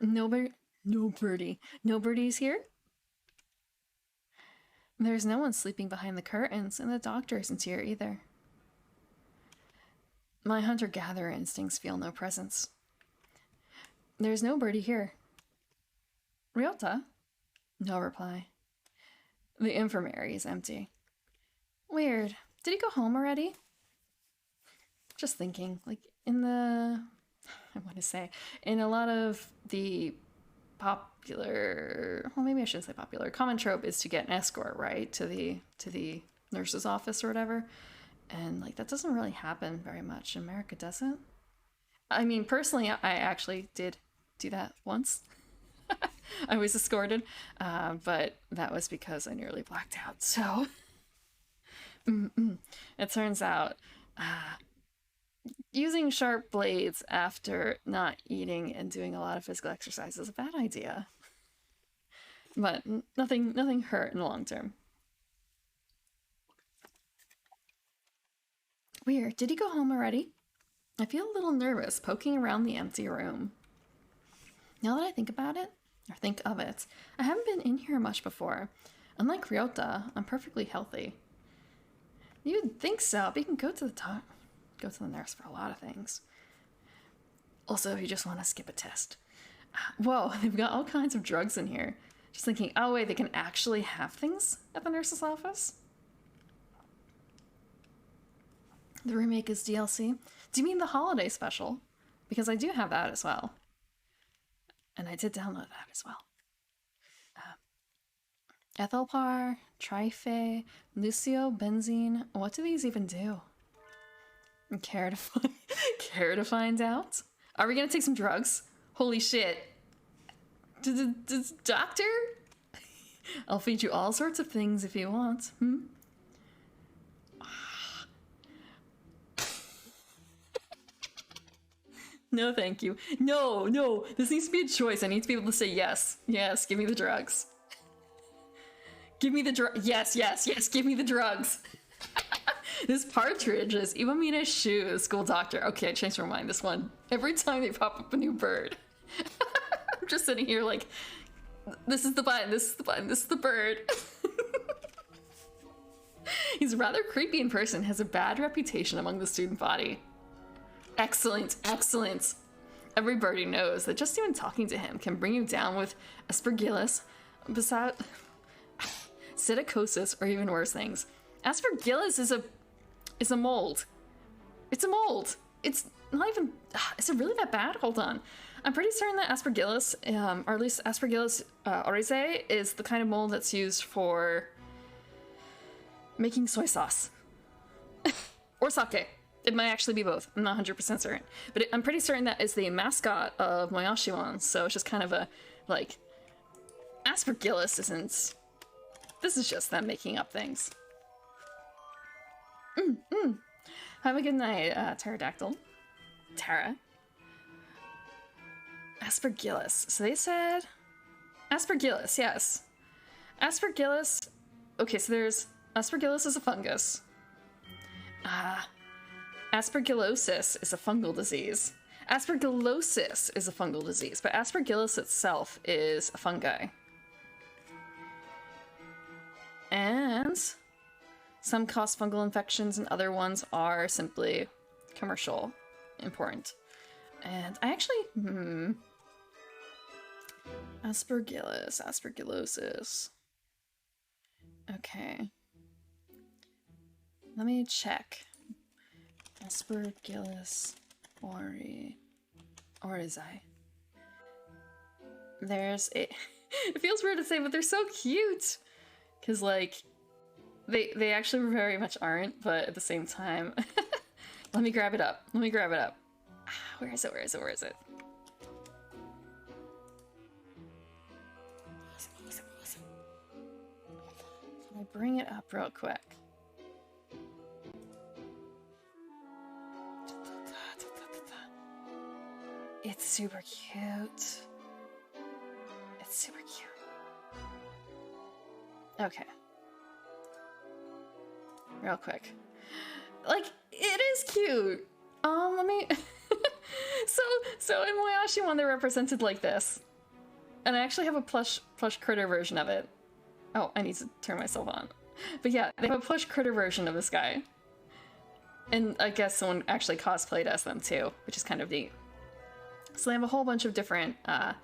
No birdie's here? There's no one sleeping behind the curtains, and the doctor isn't here either. My hunter-gatherer instincts feel no presence. There's no birdie here. Ryota? No reply. The infirmary is empty. Weird. Did he go home already? Just thinking, like, in a lot of the popular, well, maybe I shouldn't say popular, common trope is to get an escort, right, to the nurse's office or whatever, and, like, that doesn't really happen very much in America, does it? I mean, personally, I actually did do that once. I was escorted, but that was because I nearly blacked out, so... It turns out, using sharp blades after not eating and doing a lot of physical exercise is a bad idea. But nothing hurt in the long term. Weird. Did he go home already? I feel a little nervous poking around the empty room. Now that I think about it, or think of it, I haven't been in here much before. Unlike Ryota, I'm perfectly healthy. You'd think so, but you can go to the nurse for a lot of things. Also, if you just want to skip a test. Whoa, they've got all kinds of drugs in here. Just thinking, oh wait, they can actually have things at the nurse's office? The remake is DLC. Do you mean the holiday special? Because I do have that as well. And I did download that as well. Ethelpar, Trife, Lucio, Benzene. What do these even do? Care to find out? Are we gonna take some drugs? Holy shit. Doctor? I'll feed you all sorts of things if you want. No, thank you. No, no. This needs to be a choice. I need to be able to say yes. Yes, give me the drugs. Give me the drug. Yes, yes, yes, give me the drugs. This partridge is Iwamina's shoe, school doctor. Okay, I changed my mind. This one. Every time they pop up a new bird. I'm just sitting here like, this is the button, this is the button, this is the bird. He's rather creepy in person, has a bad reputation among the student body. Excellent, excellent. Everybody knows that just even talking to him can bring you down with aspergillus, psittacosis, or even worse things. Aspergillus is a mold. It's a mold. It's not even. Is it really that bad? Hold on. I'm pretty certain that aspergillus, or at least aspergillus oryzae, is the kind of mold that's used for making soy sauce or sake. It might actually be both. I'm not 100% certain, but I'm pretty certain that is the mascot of Moyashiwan. So it's just kind of a like aspergillus isn't. This is just them making up things. Have a good night, pterodactyl. Tara. Aspergillus. So they said aspergillus, yes. Aspergillus. Okay, so there's aspergillus is a fungus. Aspergillosis is a fungal disease. Aspergillosis is a fungal disease, but aspergillus itself is a fungi. And some cause fungal infections and other ones are simply commercial important. And I actually, aspergillosis. Okay. Let me check. Aspergillus oryzae. There's a... It feels weird to say, but they're so cute! Because, like, they actually very much aren't, but at the same time... Let me grab it up. Let me grab it up. Where is it? Where is it? Where is it? Can I bring it up real quick? It's super cute. It's super cute. Okay. Real quick. Like, it is cute. Let me... so in Moyashiwan they're represented like this. And I actually have a plush critter version of it. Oh, I need to turn myself on. But yeah, they have a plush critter version of this guy. And I guess someone actually cosplayed as them too, which is kind of neat. So they have a whole bunch of different, not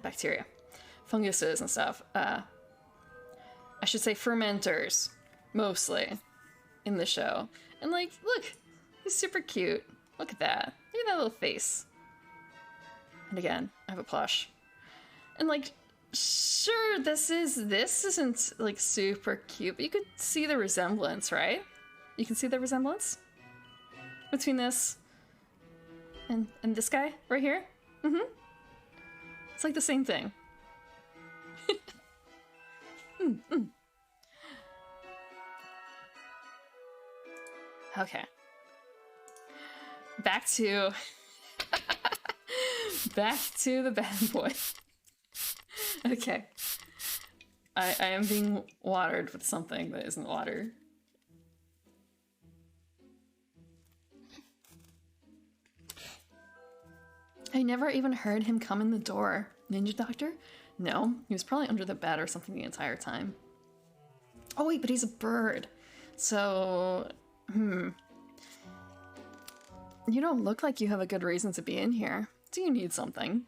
bacteria, funguses and stuff. I should say fermenters, mostly, in the show. And like, look, he's super cute. Look at that. Look at that little face. And again, I have a plush. And like, sure, this isn't like super cute, but you could see the resemblance, right? You can see the resemblance between this and this guy right here. It's like the same thing. Okay. Back to the bad boy. Okay. I am being watered with something that isn't water. I never even heard him come in the door. Ninja Doctor? No, he was probably under the bed or something the entire time. Oh wait, but he's a bird. So, You don't look like you have a good reason to be in here. Do you need something?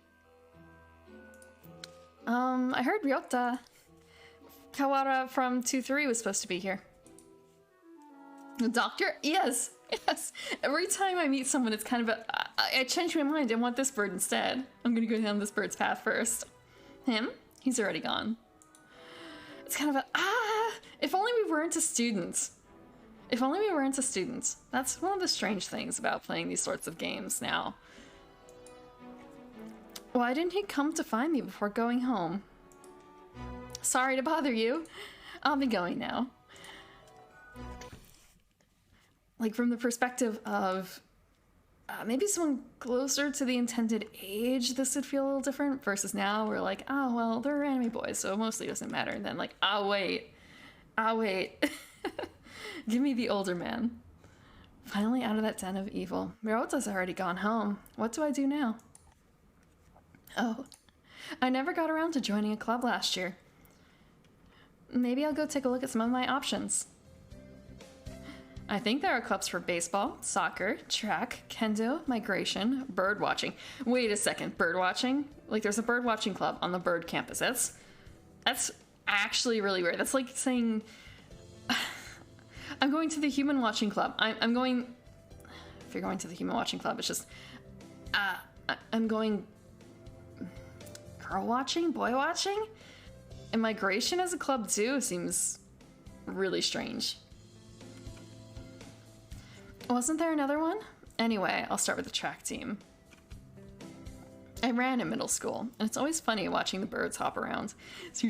I heard Ryota Kawara from 2-3 was supposed to be here. The doctor? Yes, yes. Every time I meet someone, it's kind of a... I change my mind. I want this bird instead. I'm gonna go down this bird's path first. Him? He's already gone. It's kind of a... If only we weren't a student. If only we weren't a student. That's one of the strange things about playing these sorts of games now. Why didn't he come to find me before going home? Sorry to bother you. I'll be going now. Like, from the perspective of maybe someone closer to the intended age, this would feel a little different. Versus now, we're like, oh, well, they're anime boys, so it mostly doesn't matter. And then like, oh, wait. Give me the older man. Finally out of that den of evil. Mirota's already gone home. What do I do now? Oh, I never got around to joining a club last year. Maybe I'll go take a look at some of my options. I think there are clubs for baseball, soccer, track, kendo, migration, bird watching. Wait a second, bird watching? Like there's a bird watching club on the bird campus. That's actually really weird. That's like saying I'm going to the human watching club. I'm going. If you're going to the human watching club, it's just I'm going girl watching, boy watching, and migration as a club too seems really strange. Wasn't there another one? Anyway, I'll start with the track team. I ran in middle school, and it's always funny watching the birds hop around. So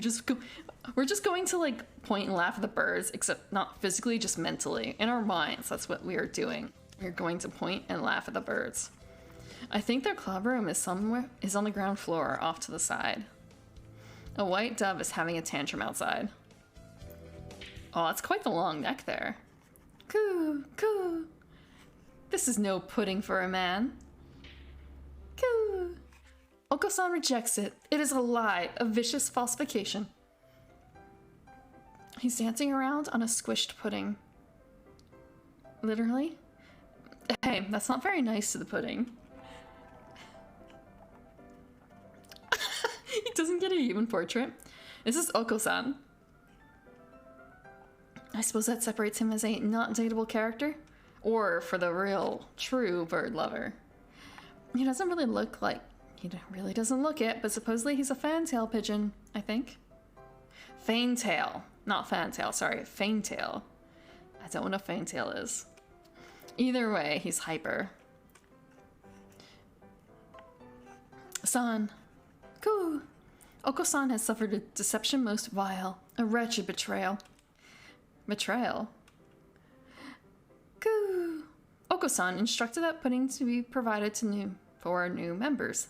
we're just going to like point and laugh at the birds, except not physically, just mentally. In our minds, that's what we are doing. We're going to point and laugh at the birds. I think their club room is on the ground floor, off to the side. A white dove is having a tantrum outside. Oh, that's quite the long neck there. Coo, coo. This is no pudding for a man. Coo. Oko-san rejects it. It is a lie, a vicious falsification. He's dancing around on a squished pudding. Literally? Hey, that's not very nice to the pudding. He doesn't get a human portrait. This is Oko-san. I suppose that separates him as a not dateable character? Or for the real, true bird lover. He doesn't really look like... He really doesn't look it, but supposedly he's a fantail pigeon, I think. Fantail. Not fantail, sorry. Fantail. I don't know what a fantail is. Either way, he's hyper. San. Coo. Oko-san has suffered a deception most vile. A wretched betrayal. Betrayal? Coo. Oko-san instructed that pudding to be provided for new members.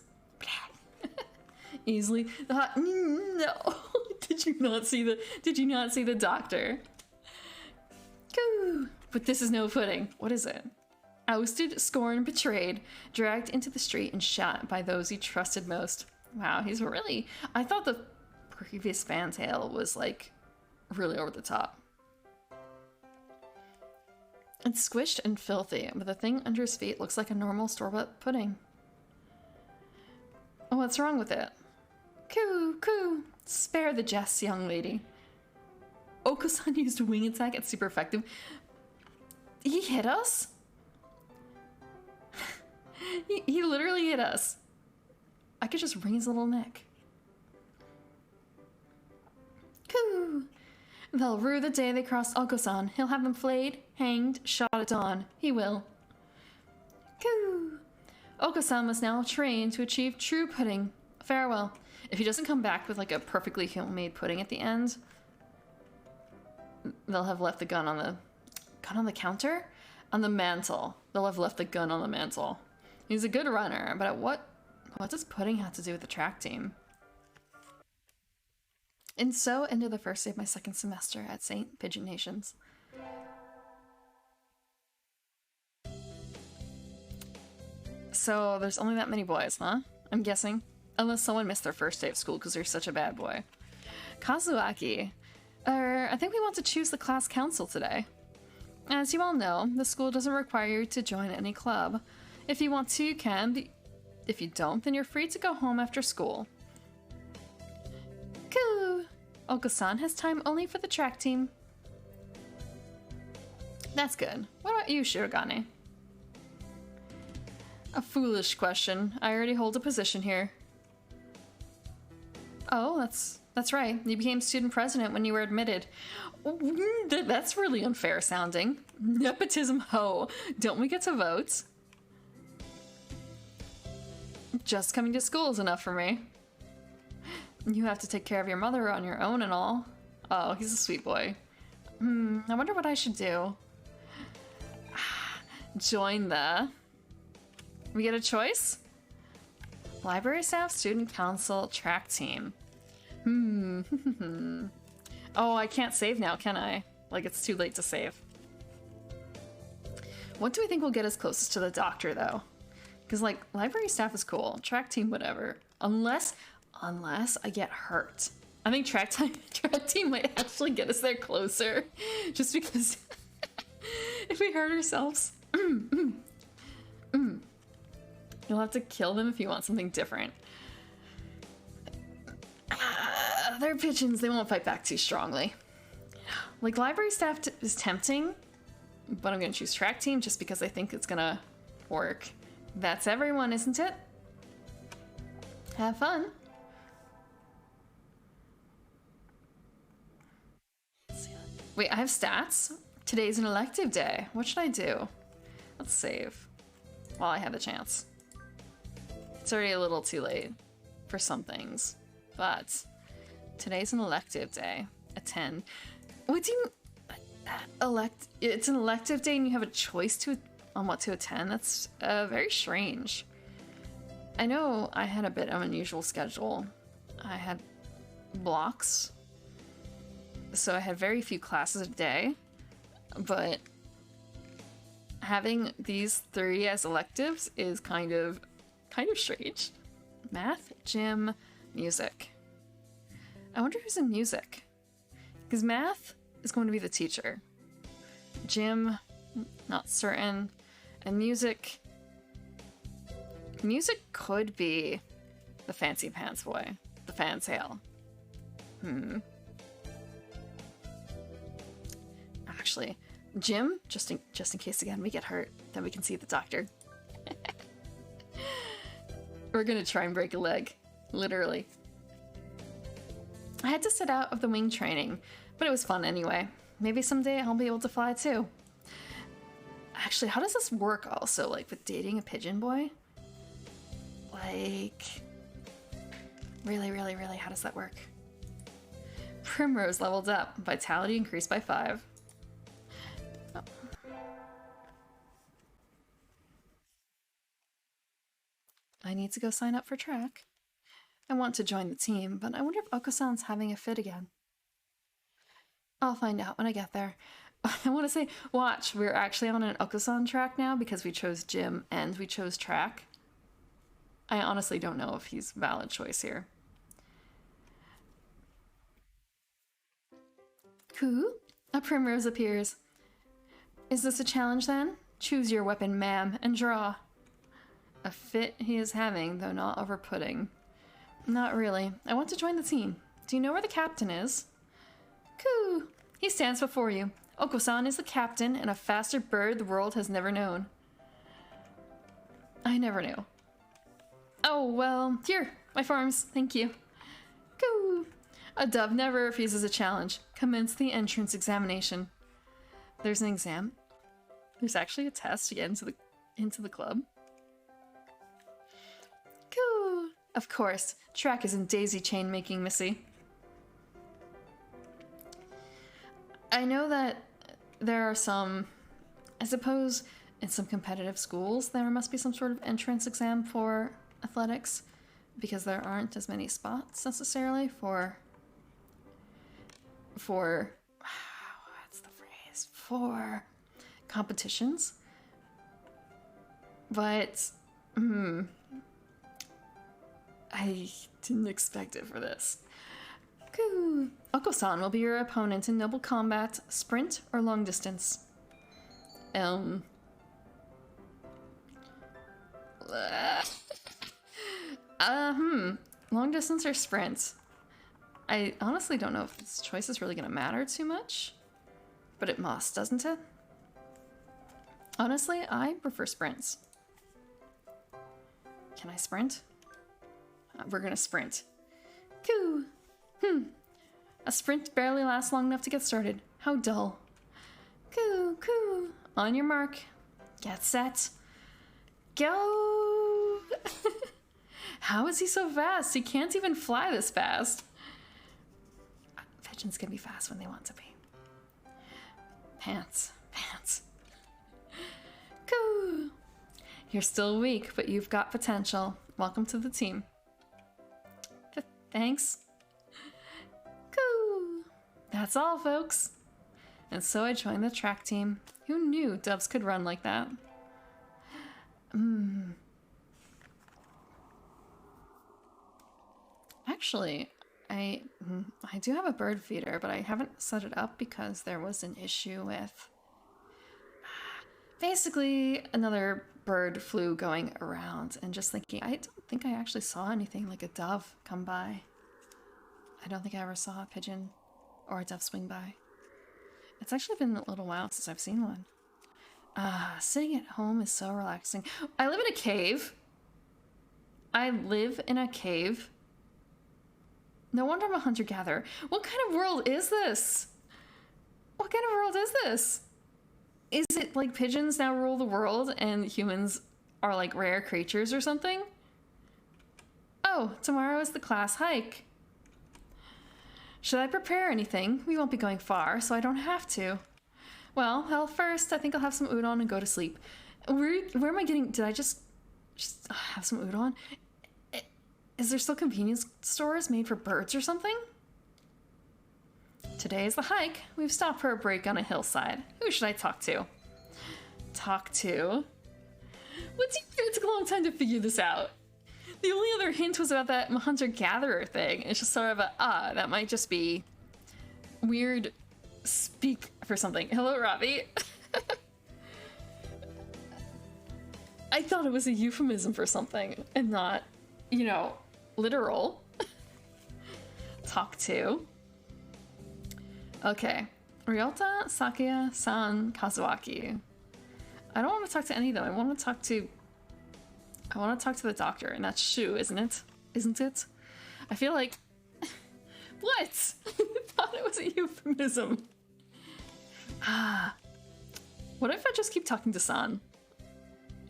Easily. No. Did you not see the doctor? Coo. But this is no pudding. What is it? Ousted, scorned, betrayed, dragged into the street and shot by those he trusted most. Wow, he's really... I thought the previous fantail was like really over the top. It's squished and filthy, but the thing under his feet looks like a normal store-bought pudding. Oh, what's wrong with it? Coo, coo. Spare the jests, young lady. Oko-san used a wing attack. It's super effective. He hit us? he literally hit us. I could just wring his little neck. Coo. They'll rue the day they cross Oko-san. He'll have them flayed, hanged, shot at dawn. He will. Coo. Oko-san must now train to achieve true pudding. Farewell. If he doesn't come back with like a perfectly homemade pudding at the end, they'll have left the gun on the counter? On the mantle. They'll have left the gun on the mantle. He's a good runner, but what does pudding have to do with the track team? And so ended the first day of my second semester at St. Pigeon Nations. So there's only that many boys, huh? I'm guessing. Unless someone missed their first day of school because they're such a bad boy. Kazuaki. I think we want to choose the class council today. As you all know, the school doesn't require you to join any club. If you want to, you can. If you don't, then you're free to go home after school. Cool. Oko-san has time only for the track team. That's good. What about you, Shirogane? A foolish question. I already hold a position here. Oh, that's right. You became student president when you were admitted. That's really unfair sounding. Nepotism ho. Don't we get to vote? Just coming to school is enough for me. You have to take care of your mother on your own and all. Oh, he's a sweet boy. I wonder what I should do. Join the... We get a choice? Library staff, student council, track team. Oh, I can't save now, can I? Like, it's too late to save. What do we think will get us closest to the doctor, though? Because, like, library staff is cool. Track team, whatever. Unless I get hurt. I think track team might actually get us there closer. Just because if we hurt ourselves. You'll have to kill them if you want something different. They're pigeons. They won't fight back too strongly. Like, library staff is tempting, but I'm going to choose track team just because I think it's going to work. That's everyone, isn't it? Have fun. Wait, I have stats? Today's an elective day. What should I do? Let's save while I have the chance. It's already a little too late for some things, but today's an elective day at 10. What do you it's an elective day and you have a choice on what to attend? That's very strange. I know I had a bit of an unusual schedule. I had blocks, so I had very few classes a day, but having these 3 as electives is kind of strange. Math, gym, music. I wonder who's in music. Because math is going to be the teacher. Gym, not certain. And music could be the fancy pants boy. The fantail. Actually, gym, just in case again we get hurt, then we can see the doctor. We're gonna try and break a leg. Literally. I had to sit out of the wing training, but it was fun anyway. Maybe someday I'll be able to fly too. Actually, how does this work also, like with dating a pigeon boy? Like, really, how does that work? Primrose leveled up. Vitality increased by 5. Oh. I need to go sign up for track. I want to join the team, but I wonder if Oko-san's having a fit again. I'll find out when I get there. I want to say, watch, we're actually on an Oko-san track now because we chose gym and we chose track. I honestly don't know if he's a valid choice here. Who? A primrose appears. Is this a challenge then? Choose your weapon, ma'am, and draw. A fit he is having, though not over-putting. Not really. I want to join the team. Do you know where the captain is? Coo! He stands before you. Oko-san is the captain and a faster bird the world has never known. I never knew. Oh, well, here, my farms, thank you. Coo! A dove never refuses a challenge. Commence the entrance examination. There's an exam. There's actually a test to get into the club. Coo! Of course, track isn't daisy chain making, Missy. I know that there are some, I suppose, in some competitive schools, there must be some sort of entrance exam for athletics, because there aren't as many spots necessarily for what's the phrase? For competitions. But, I didn't expect it for this. Coo. Oko-san will be your opponent in noble combat, sprint or long distance. Long distance or sprint? I honestly don't know if this choice is really gonna matter too much, but it must, doesn't it? Honestly, I prefer sprints. Can I sprint? We're gonna sprint. Coo! A sprint barely lasts long enough to get started. How dull. Coo, coo. On your mark. Get set. Go! How is he so fast? He can't even fly this fast. Pigeons can be fast when they want to be. Pants. Coo! You're still weak, but you've got potential. Welcome to the team. Thanks. Coo! That's all, folks. And so I joined the track team. Who knew doves could run like that? Actually, I do have a bird feeder, but I haven't set it up because there was an issue with basically another bird flu going around, and just thinking, I don't think I actually saw anything like a dove come by. I don't think I ever saw a pigeon or a dove swing by. It's actually been a little while since I've seen one. Sitting at home is so relaxing. I live in a cave. I live in a cave. No wonder I'm a hunter-gatherer. What kind of world is this? What kind of world is this? Is it like pigeons now rule the world and humans are like rare creatures or something? Oh, tomorrow is the class hike. Should I prepare anything? We won't be going far, so I don't have to. Well, first, I think I'll have some udon and go to sleep. Where am I getting... Did I just have some udon? Is there still convenience stores made for birds or something? Today is the hike. We've stopped for a break on a hillside. Who should I talk to? Talk to? What do you think? It took a long time to figure this out. The only other hint was about that hunter-gatherer thing. It's just sort of a, that might just be weird speak for something. Hello, Robbie. I thought it was a euphemism for something and not, you know, literal. Talk to. Okay. Ryota, Sakuya, San, Kazuaki. I don't want to talk to any of them. I want to talk to the doctor, and that's Shu, isn't it? Isn't it? I feel like... What? I thought it was a euphemism. What if I just keep talking to San?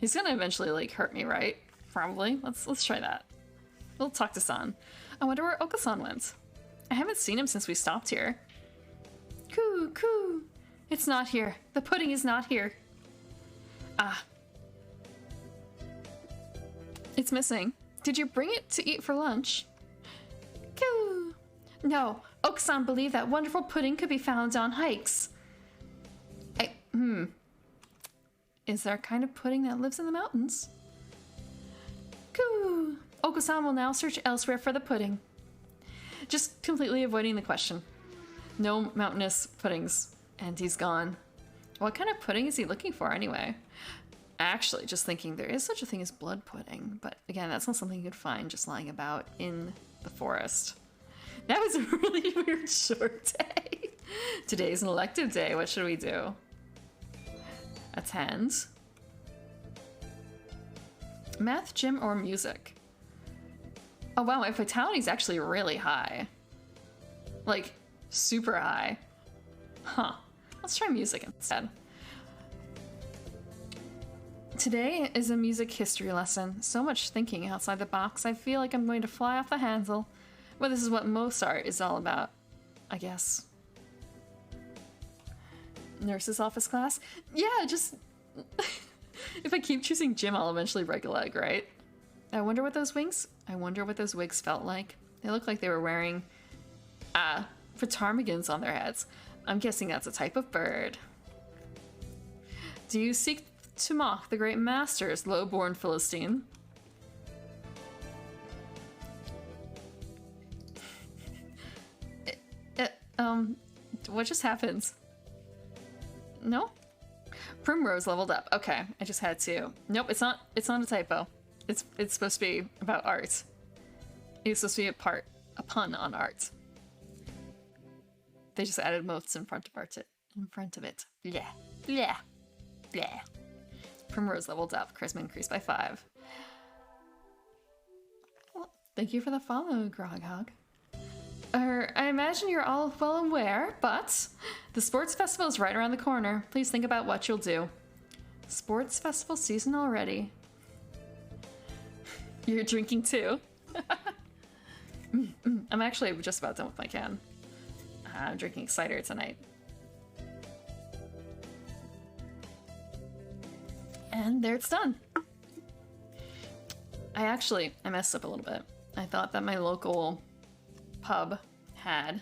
He's gonna eventually, like, hurt me, right? Probably. Let's try that. We'll talk to San. I wonder where Oka-san went. I haven't seen him since we stopped here. Coo. It's not here. The pudding is not here. It's missing. Did you bring it to eat for lunch? Coo. No, Oka-san believed that wonderful pudding could be found on hikes. Is there a kind of pudding that lives in the mountains? Coo. Oka-san will now search elsewhere for the pudding. Just completely avoiding the question. No mountainous puddings, and he's gone. What kind of pudding is he looking for anyway? Actually, just thinking there is such a thing as blood pudding, but again, that's not something you could find just lying about in the forest. That was a really weird short day. Today's an elective day. What should we do? Attend. Math, gym, or music? Oh wow, my vitality is actually really high. Like, super high. Huh. Let's try music instead. Today is a music history lesson. So much thinking outside the box, I feel like I'm going to fly off the handle. Well, this is what Mozart is all about, I guess. Nurse's office class? Yeah, just... If I keep choosing gym, I'll eventually break a leg, right? I wonder what those wigs felt like. They look like they were wearing, ptarmigans on their heads. I'm guessing that's a type of bird. Do you seek to mock the great masters, low-born Philistine? What just happened? No? Primrose leveled up. Okay, I just had to. Nope, it's not a typo. It's supposed to be about art. It's supposed to be a pun on art. They just added motes in front of it. Yeah. Yeah. Yeah. Primrose leveled up. Charisma increased by 5. Well, thank you for the follow, Groghog. I imagine you're all well aware, but the sports festival is right around the corner. Please think about what you'll do. Sports festival season already. You're drinking too? I'm actually just about done with my can. I'm drinking cider tonight. And there it's done. I messed up a little bit. I thought that my local pub had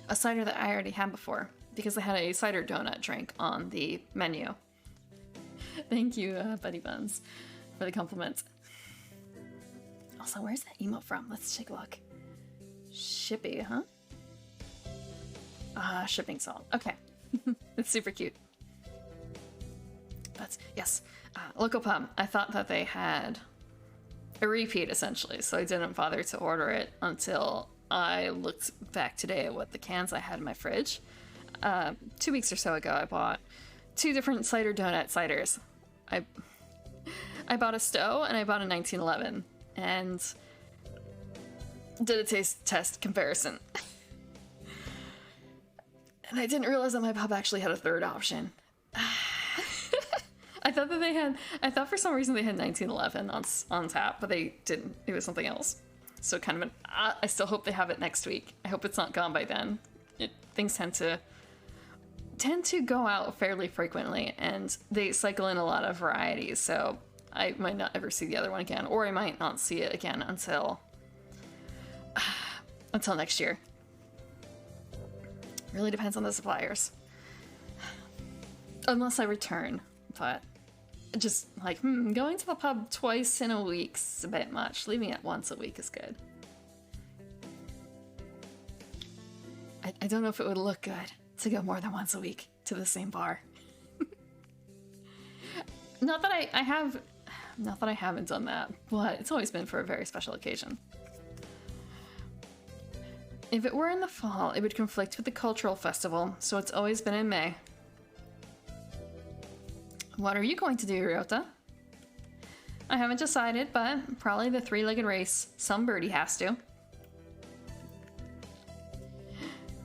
a cider that I already had before because they had a cider donut drink on the menu. Thank you, Buddy Buns, for the compliment. Also, where's that emote from? Let's take a look. Shippy, huh? Shipping salt. Okay. It's super cute. But yes, local pub. I thought that they had a repeat essentially, so I didn't bother to order it until I looked back today at what the cans I had in my fridge. 2 weeks or so ago, I bought 2 different cider donut ciders. I bought a Stowe and I bought a 1911 and did a taste test comparison. And I didn't realize that my pub actually had a third option. I thought for some reason they had 1911 on tap, but they didn't. It was something else. So kind of I still hope they have it next week. I hope it's not gone by then. Things tend to go out fairly frequently, and they cycle in a lot of varieties, so I might not ever see the other one again, or I might not see it again until next year. Really depends on the suppliers. Unless I return, but just like, going to the pub twice in a week's a bit much. Leaving it once a week is good. I don't know if it would look good to go more than once a week to the same bar. Not that I haven't done that, but it's always been for a very special occasion. If it were in the fall, it would conflict with the cultural festival, so it's always been in May. What are you going to do, Ryota? I haven't decided, but probably the 3-legged race. Some birdie has to.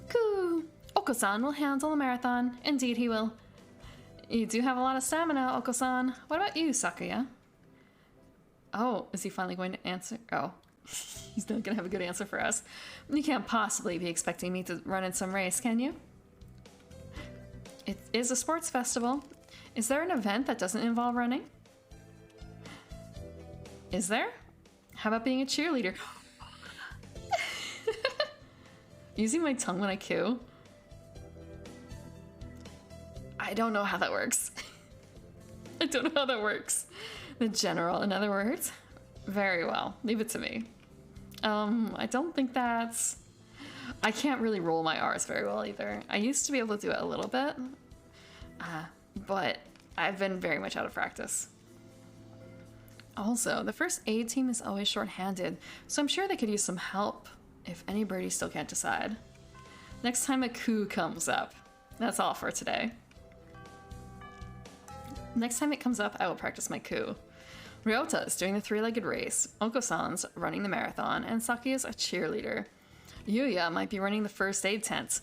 Coo! Oko-san will handle the marathon. Indeed he will. You do have a lot of stamina, Oko-san. What about you, Sakuya? Oh, is he finally going to answer? Oh, he's not going to have a good answer for us. You can't possibly be expecting me to run in some race, can you? It is a sports festival. Is there an event that doesn't involve running? Is there? How about being a cheerleader? Using my tongue when I coo? I don't know how that works. I don't know how that works. The general, in other words. Very well. Leave it to me. I don't think that's... I can't really roll my R's very well either. I used to be able to do it a little bit. But I've been very much out of practice. Also, the first aid team is always short-handed, so I'm sure they could use some help if any birdie still can't decide. Next time a coup comes up. That's all for today. Next time it comes up, I will practice my coup. Ryota's doing the 3-legged race, Oko-san's running the marathon, and Sakuya's a cheerleader. Yuya might be running the first aid tent.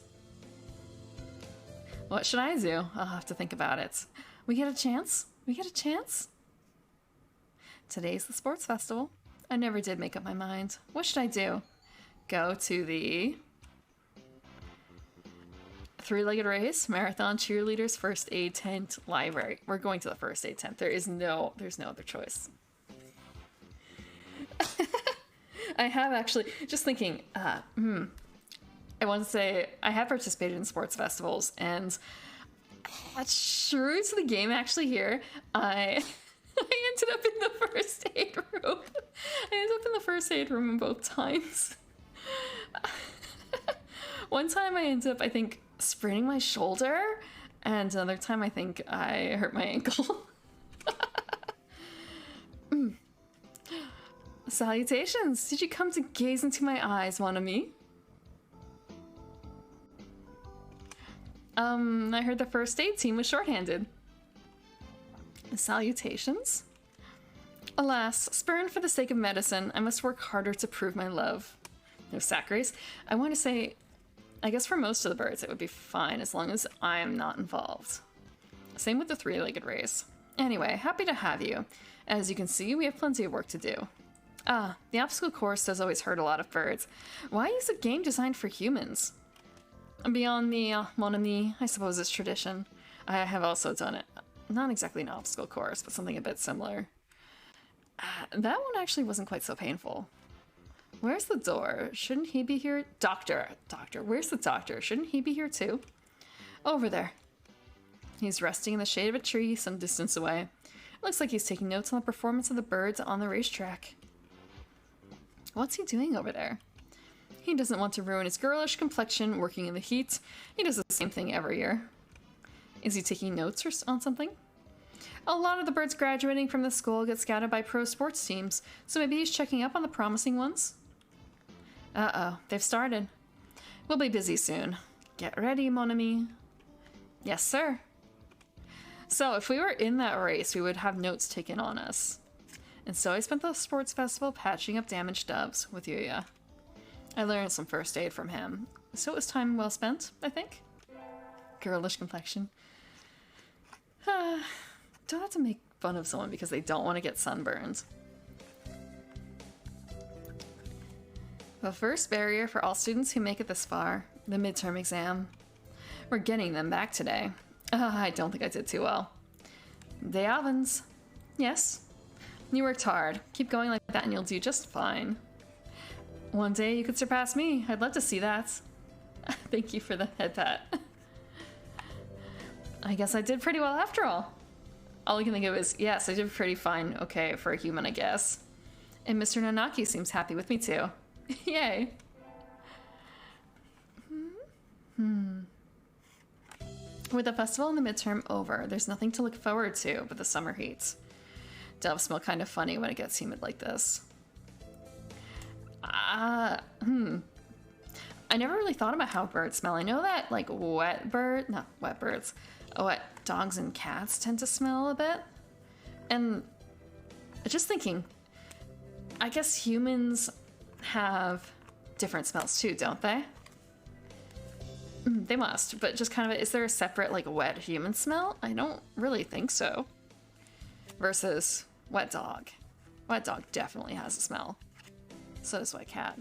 What should I do? I'll have to think about it. We get a chance? We get a chance? Today's the sports festival. I never did make up my mind. What should I do? Go to the 3-legged race, marathon, cheerleaders, first aid tent, library. We're going to the first aid tent. There's no other choice. I have actually, just thinking, I want to say I have participated in sports festivals, and true to the game actually here, I ended up in the first aid room. I ended up in the first aid room both times. One time I ended up, I think, spraining my shoulder, and another time I think I hurt my ankle. Salutations! Did you come to gaze into my eyes, mon ami? I heard the first aid team was shorthanded. Salutations? Alas, spurned for the sake of medicine, I must work harder to prove my love. No sack race. I want to say, I guess for most of the birds it would be fine as long as I'm not involved. Same with the 3-legged race. Anyway, happy to have you. As you can see, we have plenty of work to do. The obstacle course does always hurt a lot of birds. Why use a game designed for humans? Beyond me, mon ami, I suppose it's tradition. I have also done it. Not exactly an obstacle course, but something a bit similar. That one actually wasn't quite so painful. Where's the door? Shouldn't he be here? Doctor, where's the doctor? Shouldn't he be here too? Over there. He's resting in the shade of a tree some distance away. It looks like he's taking notes on the performance of the birds on the racetrack. What's he doing over there? He doesn't want to ruin his girlish complexion working in the heat. He does the same thing every year. Is he taking notes on something? A lot of the birds graduating from the school get scouted by pro sports teams, so maybe he's checking up on the promising ones? Uh-oh, they've started. We'll be busy soon. Get ready, mon ami. Yes, sir. So if we were in that race, we would have notes taken on us. And so I spent the sports festival patching up damaged doves with Yuya. I learned some first aid from him, so it was time well spent, I think. Girlish complexion. Don't have to make fun of someone because they don't want to get sunburned. The first barrier for all students who make it this far, the midterm exam. We're getting them back today. I don't think I did too well. De Avens. Yes. You worked hard. Keep going like that and you'll do just fine. One day you could surpass me. I'd love to see that. Thank you for the head pat. I guess I did pretty well after all. All I can think of is, yes, I did pretty fine. Okay, for a human, I guess. And Mr. Nanaki seems happy with me too. Yay. With the festival and the midterm over, there's nothing to look forward to but the summer heat. Doves smell kind of funny when it gets humid like this. I never really thought about how birds smell. I know that like wet dogs and cats tend to smell a bit. And just thinking, I guess humans have different smells too, don't they? They must, but just kind of, is there a separate like wet human smell? I don't really think so. Versus wet dog. Wet dog definitely has a smell. So does wet cat.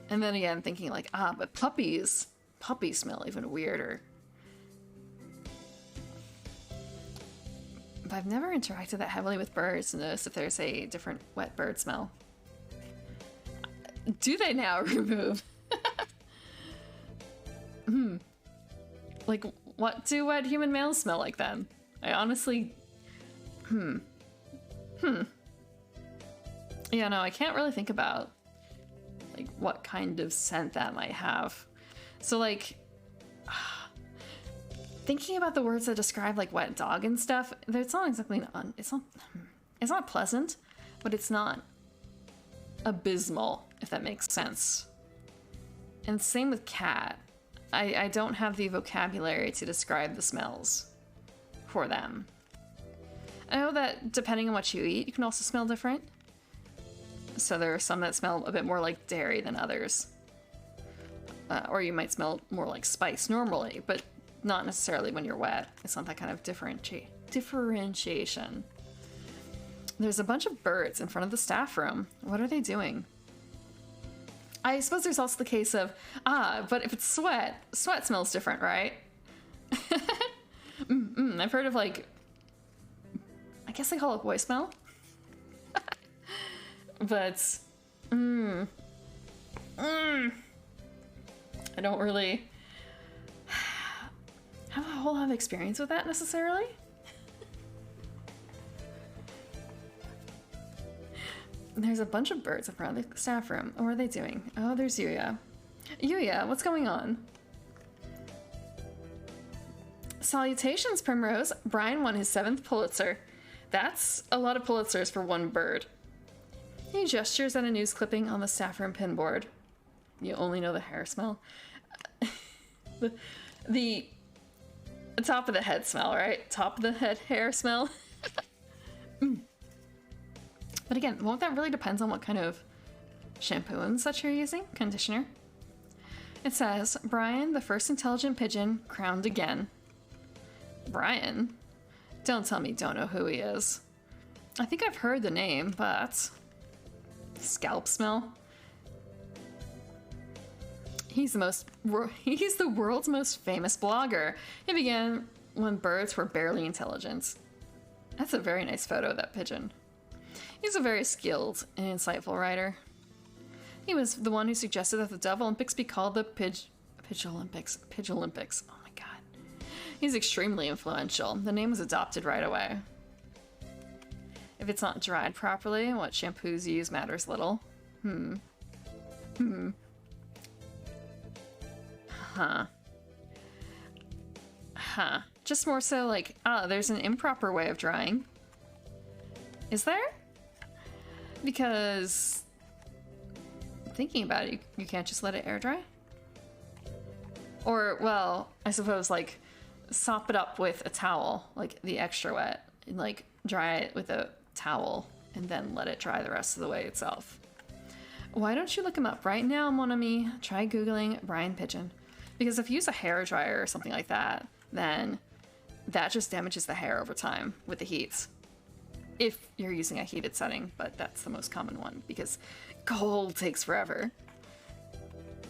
And then again, thinking like, but puppies smell even weirder. But I've never interacted that heavily with birds to notice if there's a different wet bird smell. Do they now remove? Like, what do wet human males smell like then? I honestly... Yeah, no, I can't really think about, like, what kind of scent that might have. So, like, thinking about the words that describe, like, wet dog and stuff, it's not exactly... It's not pleasant, but it's not abysmal, if that makes sense. And same with cat. I don't have the vocabulary to describe the smells for them. I know that depending on what you eat, you can also smell different. So there are some that smell a bit more like dairy than others. Or you might smell more like spice normally, but not necessarily when you're wet. It's not that kind of differentiation. There's a bunch of birds in front of the staff room. What are they doing? I suppose there's also the case of, but if it's sweat smells different, right? I've heard of like, I guess they call it boy smell. But, I don't really have a whole lot of experience with that necessarily. There's a bunch of birds in front of the staff room. What are they doing? Oh, there's Yuya. Yuya, what's going on? Salutations, Primrose. Brian won his 7th Pulitzer. That's a lot of Pulitzers for one bird. He gestures at a news clipping on the staff room pinboard. You only know the hair smell. the top of the head smell, right? Top of the head hair smell. But again, won't that really depends on what kind of shampoo and such you're using? Conditioner. It says, Brian, the first intelligent pigeon, crowned again. Brian? Don't tell me you don't know who he is. I think I've heard the name, but... Scalp smell? He's the world's most famous blogger. He began when birds were barely intelligent. That's a very nice photo of that pigeon. He's a very skilled and insightful writer. He was the one who suggested that the Dove Olympics be called the Pidge Olympics. Pidge Olympics. Oh my god. He's extremely influential. The name was adopted right away. If it's not dried properly, what shampoos you use matters little. Just more so like, there's an improper way of drying. Is there? Because thinking about it, you can't just let it air dry? Or, well, I suppose like sop it up with a towel, like the extra wet, and like dry it with a towel and then let it dry the rest of the way itself. Why don't you look him up right now, mon ami? Try Googling Brian Pigeon. Because if you use a hair dryer or something like that, then that just damages the hair over time with the heat. If you're using a heated setting, but that's the most common one because cold takes forever.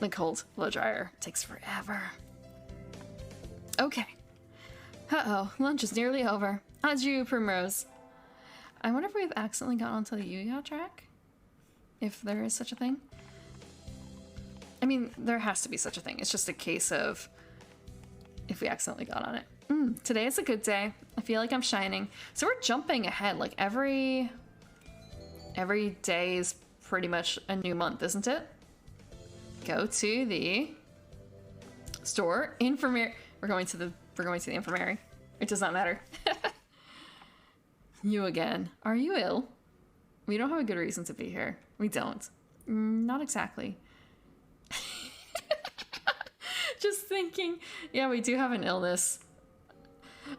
The cold blow dryer takes forever. Okay. Uh-oh, lunch is nearly over. Adieu, Primrose. I wonder if we've accidentally got onto the Yuya track? If there is such a thing. I mean, there has to be such a thing. It's just a case of if we accidentally got on it. Today is a good day. I feel like I'm shining. So we're jumping ahead. Like every day is pretty much a new month, isn't it? Go to the store. Infirmary. We're going to the infirmary. It does not matter. You again. Are you ill? We don't have a good reason to be here. We don't. Not exactly. Just thinking. Yeah, we do have an illness.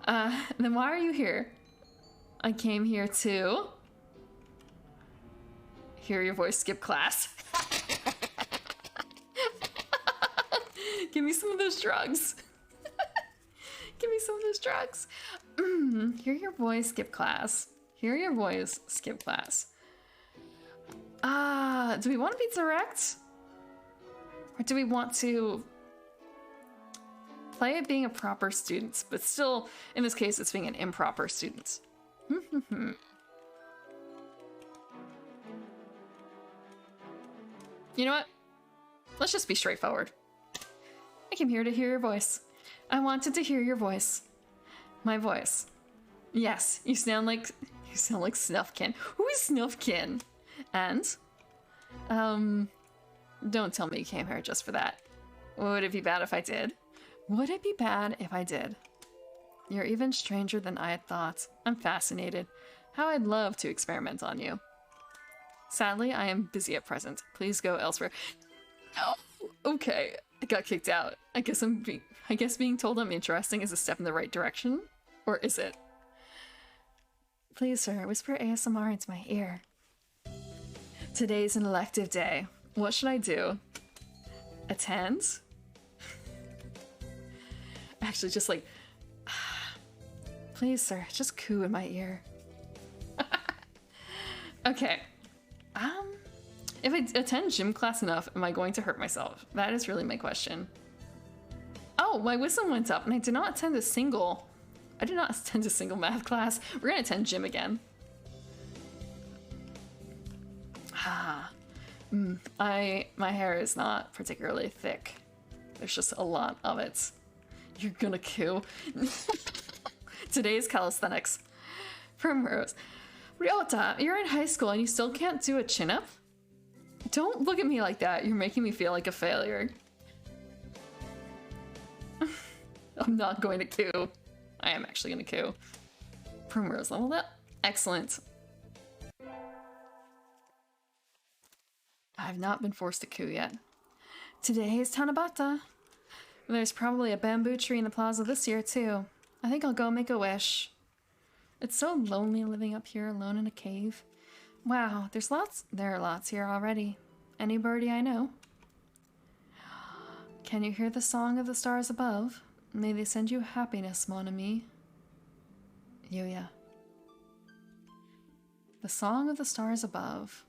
Then why are you here? I came here to hear your voice skip class. Give me some of those drugs. Give me some of those drugs. Hear your voice skip class. Hear your voice skip class. Do we want to be direct? Or do we want to play it being a proper student, but still, in this case, it's being an improper student? You know what? Let's just be straightforward. I came here to hear your voice. I wanted to hear your voice. My voice. Yes, you sound like Snuffkin. Who is Snuffkin? And, don't tell me you came here just for that. Would it be bad if I did? Would it be bad if I did? You're even stranger than I had thought. I'm fascinated. How I'd love to experiment on you. Sadly, I am busy at present. Please go elsewhere. Oh, okay. I got kicked out. I guess being told I'm interesting is a step in the right direction? Or is it? Please, sir, whisper ASMR into my ear. Today's an elective day. What should I do? Attend? Actually, just like... Please, sir, just coo in my ear. Okay. If I attend gym class enough, am I going to hurt myself? That is really my question. Oh, my wisdom went up, and I did not attend a single math class. We're gonna attend gym again. My hair is not particularly thick. There's just a lot of it. You're gonna coo. Today's calisthenics. Primrose. Ryota, you're in high school and you still can't do a chin-up? Don't look at me like that. You're making me feel like a failure. I'm not going to coo. I am actually going to coo. Primrose leveled up. Excellent. I've not been forced to coo yet. Today is Tanabata. There's probably a bamboo tree in the plaza this year, too. I think I'll go make a wish. It's so lonely living up here alone in a cave. Wow, there are lots here already. Any birdie I know. Can you hear the song of the stars above? May they send you happiness, mon ami. Yuya. The song of the stars above.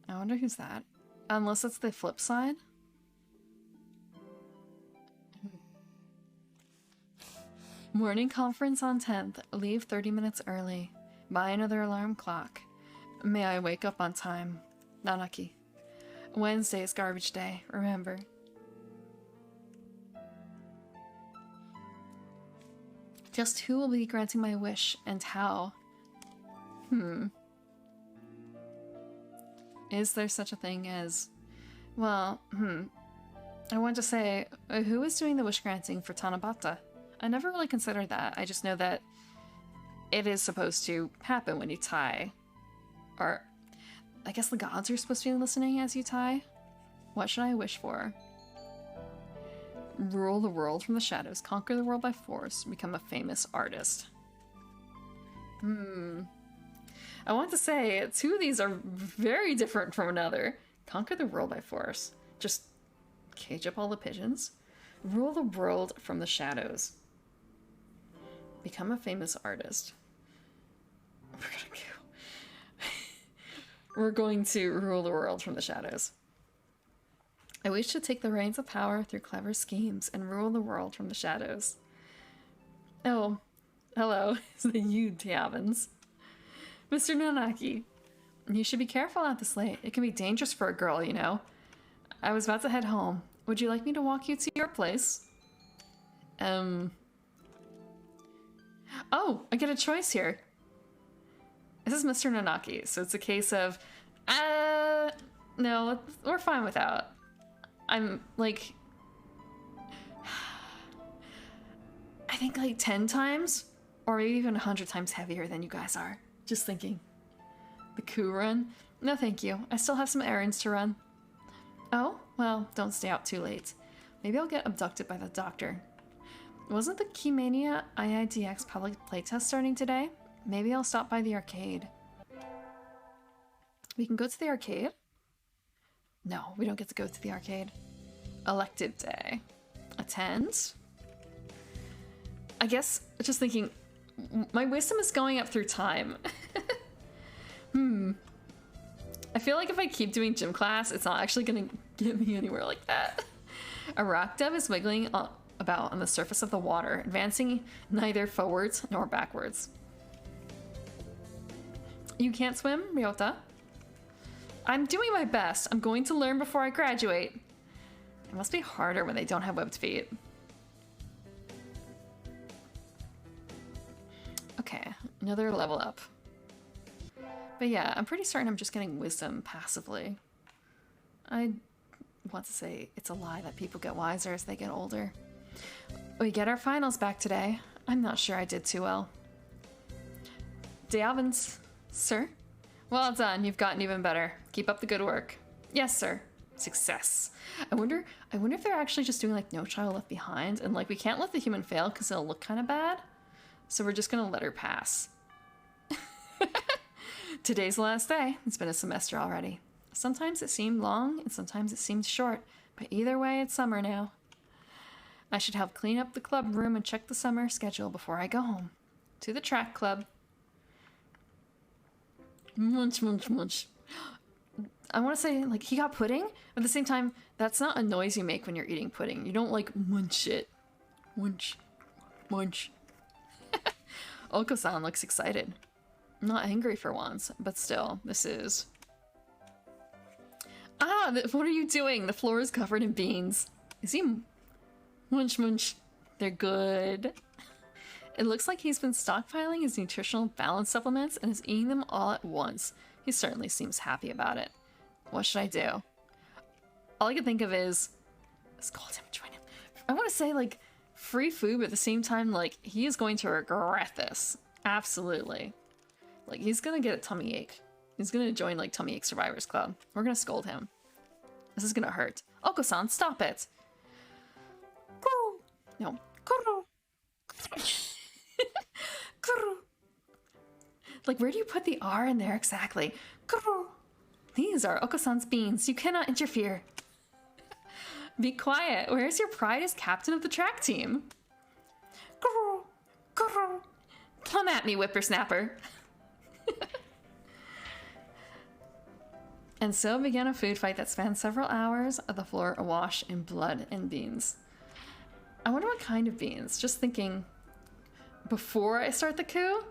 I wonder who's that. Unless it's the flip side. Morning conference on 10th. Leave 30 minutes early. Buy another alarm clock. May I wake up on time. Nanaki. Wednesday is garbage day, remember. Just who will be granting my wish and how? Is there such a thing as... Well, I want to say, who is doing the wish granting for Tanabata? I never really considered that. I just know that it is supposed to happen when you tie. Or, I guess the gods are supposed to be listening as you tie? What should I wish for? Rule the world from the shadows, conquer the world by force, become a famous artist. I want to say, two of these are very different from another. Conquer the world by force. Just cage up all the pigeons. Rule the world from the shadows. Become a famous artist. We're going to rule the world from the shadows. I wish to take the reins of power through clever schemes and rule the world from the shadows. Oh, hello. Is it you, Tiavins? Mr. Nanaki, you should be careful out this late. It can be dangerous for a girl, you know. I was about to head home. Would you like me to walk you to your place? Oh, I get a choice here. This is Mr. Nanaki, so it's a case of, no, we're fine without. I'm, like, I think like 10 times, or maybe even 100 times heavier than you guys are. Just thinking. The coup run? No thank you, I still have some errands to run. Oh, well, don't stay out too late. Maybe I'll get abducted by the doctor. Wasn't the Keymania IIDX public playtest starting today? Maybe I'll stop by the arcade. We can go to the arcade? No, we don't get to go to the arcade. Elective day. Attend? I guess, just thinking, my wisdom is going up through time. I feel like if I keep doing gym class, it's not actually gonna get me anywhere like that. A rock dove is wiggling about on the surface of the water, advancing neither forwards nor backwards. You can't swim, Ryota? I'm doing my best. I'm going to learn before I graduate. It must be harder when they don't have webbed feet. Okay, another level up. But yeah, I'm pretty certain I'm just getting wisdom passively. I want to say it's a lie that people get wiser as they get older. We get our finals back today. I'm not sure I did too well. Diavins, sir? Well done, you've gotten even better. Keep up the good work. Yes, sir. Success. I wonder if they're actually just doing like No Child Left Behind, and like we can't let the human fail because it'll look kind of bad. So we're just gonna let her pass. Today's the last day. It's been a semester already. Sometimes it seemed long and sometimes it seemed short, but either way it's summer now. I should help clean up the club room and check the summer schedule before I go home. To the track club. Munch, munch, munch. I want to say, like, he got pudding, but at the same time, that's not a noise you make when you're eating pudding. You don't, like, munch it. Munch. Munch. Oko-san looks excited. Not angry for once, but still, this is... Ah, what are you doing? The floor is covered in beans. Is he... Munch, munch. They're good. It looks like he's been stockpiling his nutritional balance supplements and is eating them all at once. He certainly seems happy about it. What should I do? All I can think of is... Scold him, join him. I want to say, like, free food, but at the same time, like, he is going to regret this. Absolutely. Like, he's gonna get a tummy ache. He's gonna join, like, Tummy Ache Survivors Club. We're gonna scold him. This is gonna hurt. Oko-san, stop it! No. Like, where do you put the R in there exactly? These are Oko-san's beans. You cannot interfere. Be quiet. Where's your pride as captain of the track team? Come at me, whippersnapper. And so began a food fight that spanned several hours, the floor awash in blood and beans. I wonder what kind of beans. Just thinking, before I start the coup?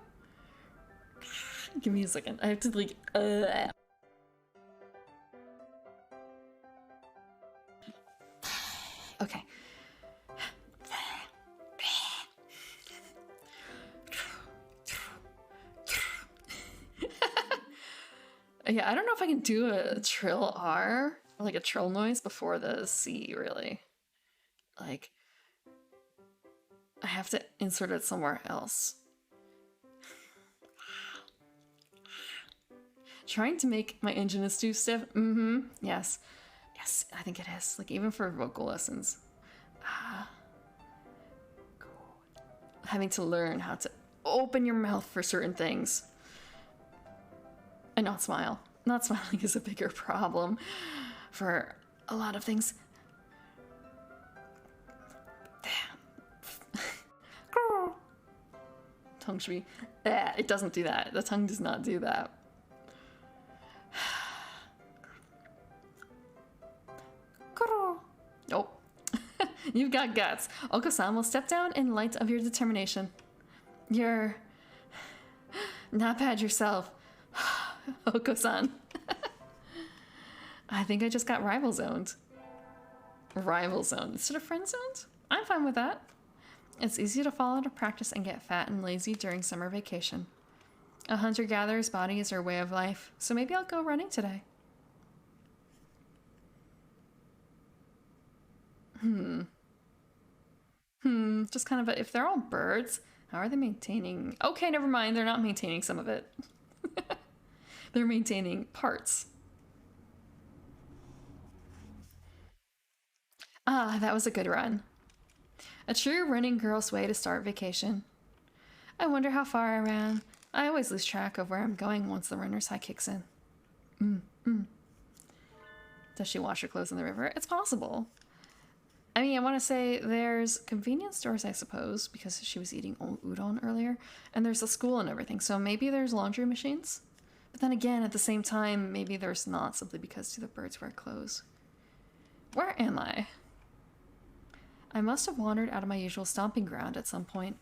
Give me a second. I have to like. Okay. Yeah, I don't know if I can do a trill R, or like a trill noise before the C, really. Like, I have to insert it somewhere else. Trying to make my engine too stiff. Yes. Yes, I think it is. Like, even for vocal lessons. Having to learn how to open your mouth for certain things. And not smile. Not smiling is a bigger problem for a lot of things. Damn. Tongue should be... it doesn't do that. The tongue does not do that. Nope. You've got guts. Oko-san will step down in light of your determination. You're not bad yourself. Oko-san. I think I just got rival zoned. Rival zoned instead of friend zoned? I'm fine with that. It's easy to fall out of practice and get fat and lazy during summer vacation. A hunter-gatherer's body is her way of life, so maybe I'll go running today. Just kind of if they're all birds, how are they maintaining? Okay, never mind. They're not maintaining some of it. They're maintaining parts. Ah, that was a good run. A true running girl's way to start vacation. I wonder how far I ran. I always lose track of where I'm going once the runner's high kicks in. Does she wash her clothes in the river? It's possible. I mean, I want to say there's convenience stores, I suppose, because she was eating udon earlier, and there's a school and everything, so maybe there's laundry machines? But then again, at the same time, maybe there's not, simply because do the birds wear clothes? Where am I? I must have wandered out of my usual stomping ground at some point.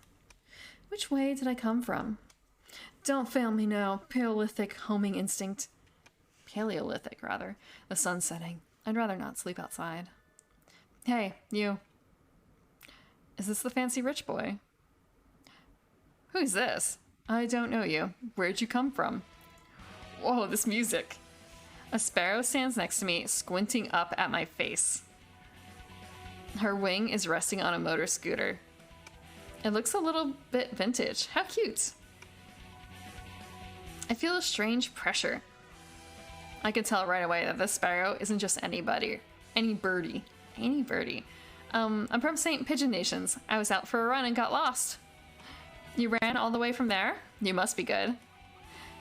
Which way did I come from? Don't fail me now, Paleolithic homing instinct. Paleolithic, rather. The sun's setting. I'd rather not sleep outside. Hey, you. Is this the fancy rich boy? Who's this? I don't know you. Where'd you come from? Whoa, this music. A sparrow stands next to me, squinting up at my face. Her wing is resting on a motor scooter. It looks a little bit vintage. How cute. I feel a strange pressure. I can tell right away that this sparrow isn't just anybody. Any birdie. I'm from St. Pigeon Nations. I was out for a run and got lost. You ran all the way from there? You must be good.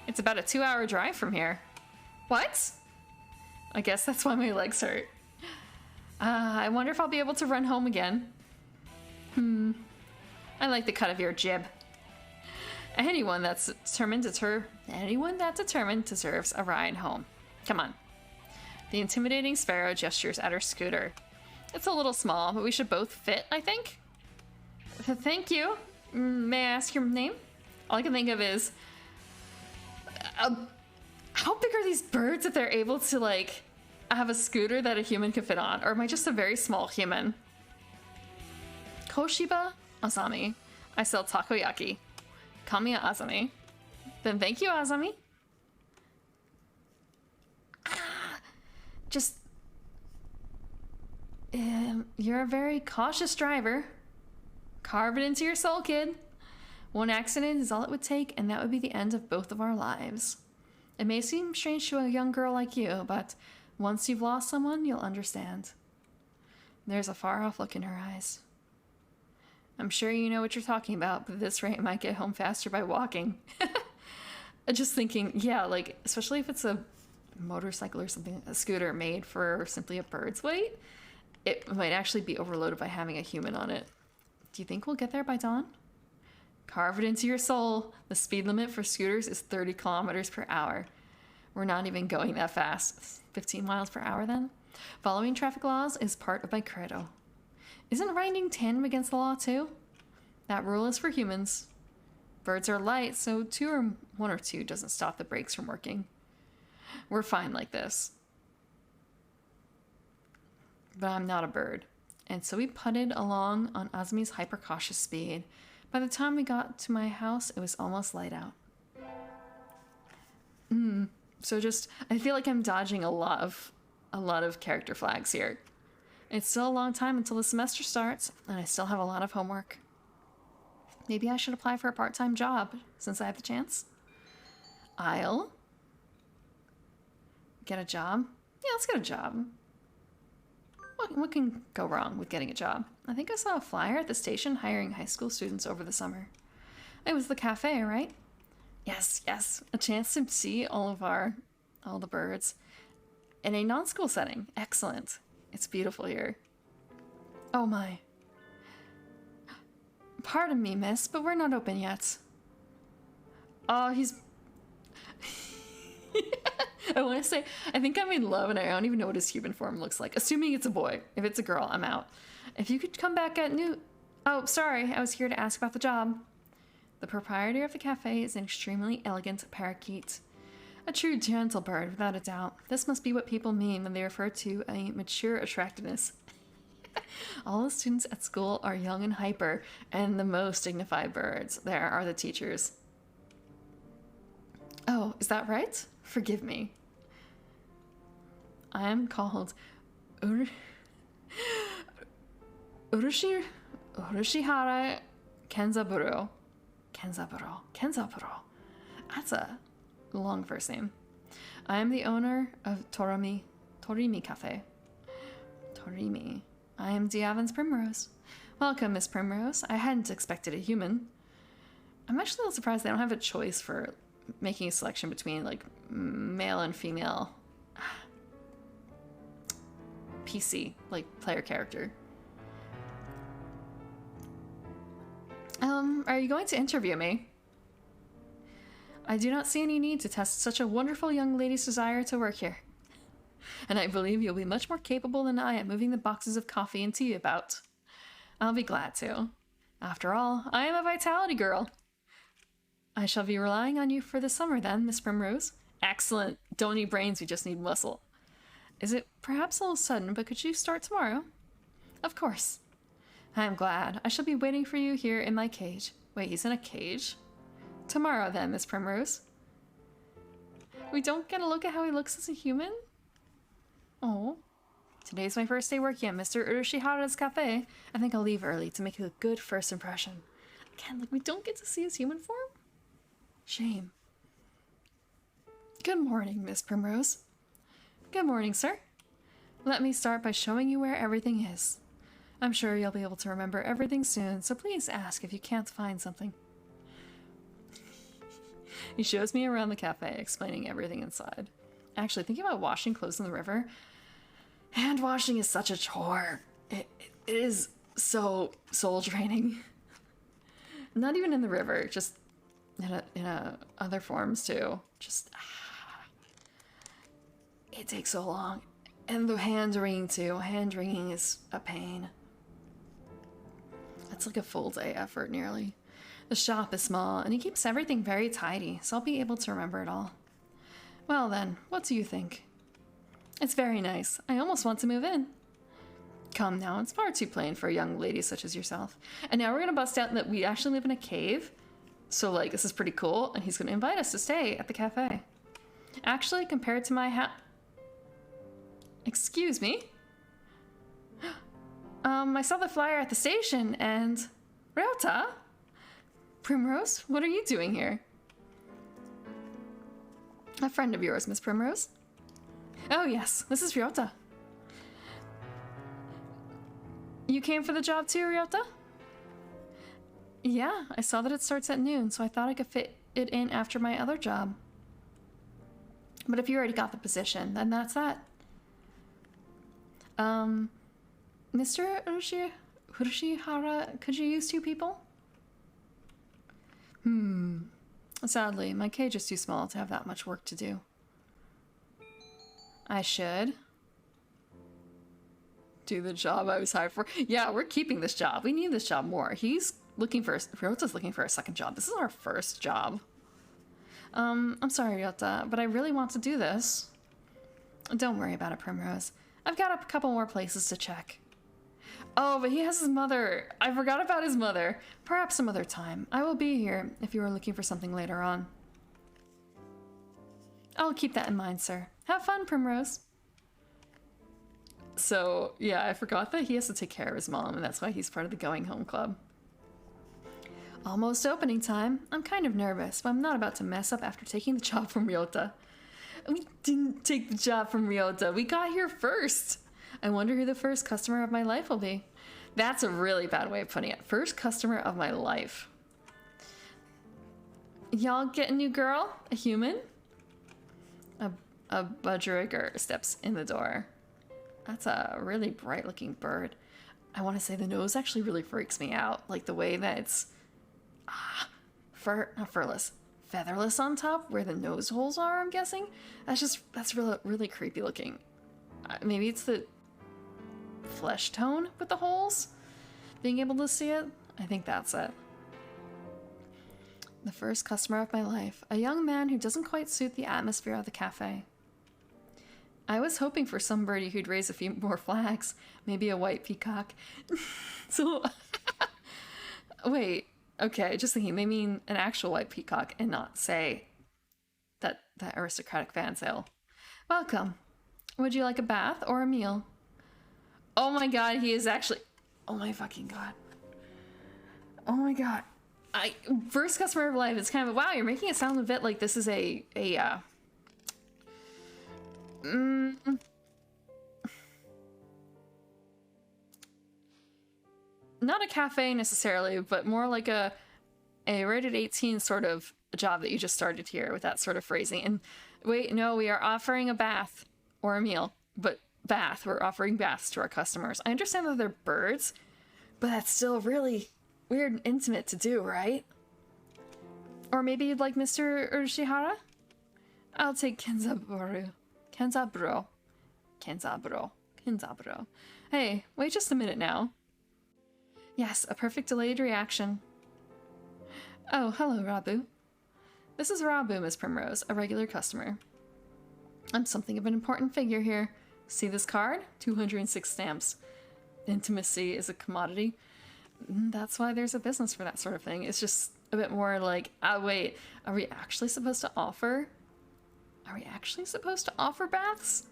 It's about a 2-hour drive from here. What? I guess that's why my legs hurt. I wonder if I'll be able to run home again. I like the cut of your jib. Anyone that's determined deserves a ride home. Come on. The intimidating sparrow gestures at her scooter. It's a little small, but we should both fit, I think. Thank you. May I ask your name? All I can think of is... how big are these birds that they're able to, like, have a scooter that a human can fit on? Or am I just a very small human? Koshiba Azami. I sell takoyaki. Kamiya Azami. Then thank you, Azami. Just... you're a very cautious driver. Carve it into your soul, kid. One accident is all it would take, and that would be the end of both of our lives. It may seem strange to a young girl like you, but once you've lost someone, you'll understand. There's a far-off look in her eyes. I'm sure you know what you're talking about, but at this rate, I might get home faster by walking. Just thinking, yeah, like, especially if it's a motorcycle or something, a scooter made for simply a bird's weight, it might actually be overloaded by having a human on it. Do you think we'll get there by dawn? Carve it into your soul. The speed limit for scooters is 30 kilometers per hour. We're not even going that fast. 15 miles per hour then? Following traffic laws is part of my credo. Isn't riding tandem against the law too? That rule is for humans. Birds are light, so one or two doesn't stop the brakes from working. We're fine like this. But I'm not a bird. And so we putted along on Azmi's hyper-cautious speed. By the time we got to my house, it was almost light out. So I feel like I'm dodging a lot of character flags here. It's still a long time until the semester starts, and I still have a lot of homework. Maybe I should apply for a part-time job, since I have the chance. I'll get a job? Yeah, let's get a job. What can go wrong with getting a job? I think I saw a flyer at the station hiring high school students over the summer. It was the cafe, right? Yes. A chance to see all the birds in a non-school setting. Excellent. It's beautiful here. Oh my. Pardon me, miss, but we're not open yet. Oh, he's... I want to say, I think I'm in love and I don't even know what his human form looks like. Assuming it's a boy. If it's a girl, I'm out. If you could come back at noon... Oh, sorry, I was here to ask about the job. The proprietor of the cafe is an extremely elegant parakeet. A true gentle bird, without a doubt. This must be what people mean when they refer to a mature attractiveness. All the students at school are young and hyper, and the most dignified birds there are the teachers. Oh, is that right? Forgive me. I am called Urashihara Kenzaburo. Kenzaburo. That's a long first name. I am the owner of Torimi Cafe. Torimi. I am Diavin's Primrose. Welcome, Miss Primrose. I hadn't expected a human. I'm actually a little surprised they don't have a choice for making a selection between, like, male and female PC, like, player character. Are you going to interview me? I do not see any need to test such a wonderful young lady's desire to work here. And I believe you'll be much more capable than I at moving the boxes of coffee and tea about. I'll be glad to. After all, I am a vitality girl. I shall be relying on you for the summer then, Miss Primrose. Excellent. Don't need brains, we just need muscle. Is it perhaps a little sudden, but could you start tomorrow? Of course. I am glad. I shall be waiting for you here in my cage. Wait, he's in a cage? Tomorrow then, Miss Primrose. We don't get a look at how he looks as a human? Oh. Today's my first day working at Mr. Urashihara's cafe. I think I'll leave early to make a good first impression. Again, like, we don't get to see his human form? Shame. Good morning, Miss Primrose. Good morning, sir. Let me start by showing you where everything is. I'm sure you'll be able to remember everything soon, so please ask if you can't find something. He shows me around the cafe, explaining everything inside. Actually, thinking about washing clothes in the river, hand washing is such a chore. It is so soul draining. Not even in the river, just in other forms too. Just it takes so long, and the hand wringing too. Hand wringing is a pain. It's like a full day effort nearly. The shop is small, and he keeps everything very tidy, so I'll be able to remember it all. Well then, what do you think? It's very nice. I almost want to move in. Come now, it's far too plain for a young lady such as yourself. And now we're gonna bust out that we actually live in a cave. So, like, this is pretty cool, and he's gonna invite us to stay at the cafe. Actually, compared to my Excuse me? I saw the flyer at the station, and... Ryota? Primrose, what are you doing here? A friend of yours, Miss Primrose. Oh yes, this is Ryota. You came for the job too, Ryota? Yeah, I saw that it starts at noon, so I thought I could fit it in after my other job. But if you already got the position, then that's that. Mr. Urashihara, could you use two people? Sadly, my cage is too small to have that much work to do. I should do the job I was hired for. Yeah, we're keeping this job. We need this job more. He's Ryota's looking for a second job. This is our first job. I'm sorry, Ryota, but I really want to do this. Don't worry about it, Primrose. I've got a couple more places to check. Oh, but he has his mother. I forgot about his mother. Perhaps some other time. I will be here if you are looking for something later on. I'll keep that in mind, sir. Have fun, Primrose. So, yeah, I forgot that he has to take care of his mom, and that's why he's part of the Going Home Club. Almost opening time. I'm kind of nervous, but I'm not about to mess up after taking the job from Ryota. We didn't take the job from Ryota. We got here first. I wonder who the first customer of my life will be. That's a really bad way of putting it. First customer of my life. Y'all get a new girl? A human? A budgerigar steps in the door. That's a really bright looking bird. I want to say the nose actually really freaks me out. Like the way that it's not furless, featherless on top where the nose holes are, I'm guessing. That's really, really creepy looking. Maybe it's the flesh tone with the holes, being able to see it. I think that's it. The first customer of my life, a young man who doesn't quite suit the atmosphere of the cafe. I was hoping for some birdie who'd raise a few more flags, maybe a white peacock. So, wait, okay, just thinking, they mean an actual white peacock and not, say, that aristocratic fan sale. Welcome. Would you like a bath or a meal? Oh my god, he is actually... Oh my fucking god. Oh my god. First customer of life, it's kind of, wow, you're making it sound a bit like this is not a cafe necessarily, but more like a rated 18 sort of job that you just started here with that sort of phrasing. And wait, no, we are offering a bath or a meal, but bath, we're offering baths to our customers. I understand that they're birds, but that's still really weird and intimate to do, right? Or maybe you'd like Mr. Urshihara? I'll take Kenzaburo. Hey, wait just a minute now. Yes, a perfect delayed reaction. Oh, hello, Rabu. This is Rabu, Miss Primrose, a regular customer. I'm something of an important figure here. See this card? 206 stamps. Intimacy is a commodity. That's why there's a business for that sort of thing. It's just a bit more like, wait, are we actually supposed to offer? Are we actually supposed to offer baths?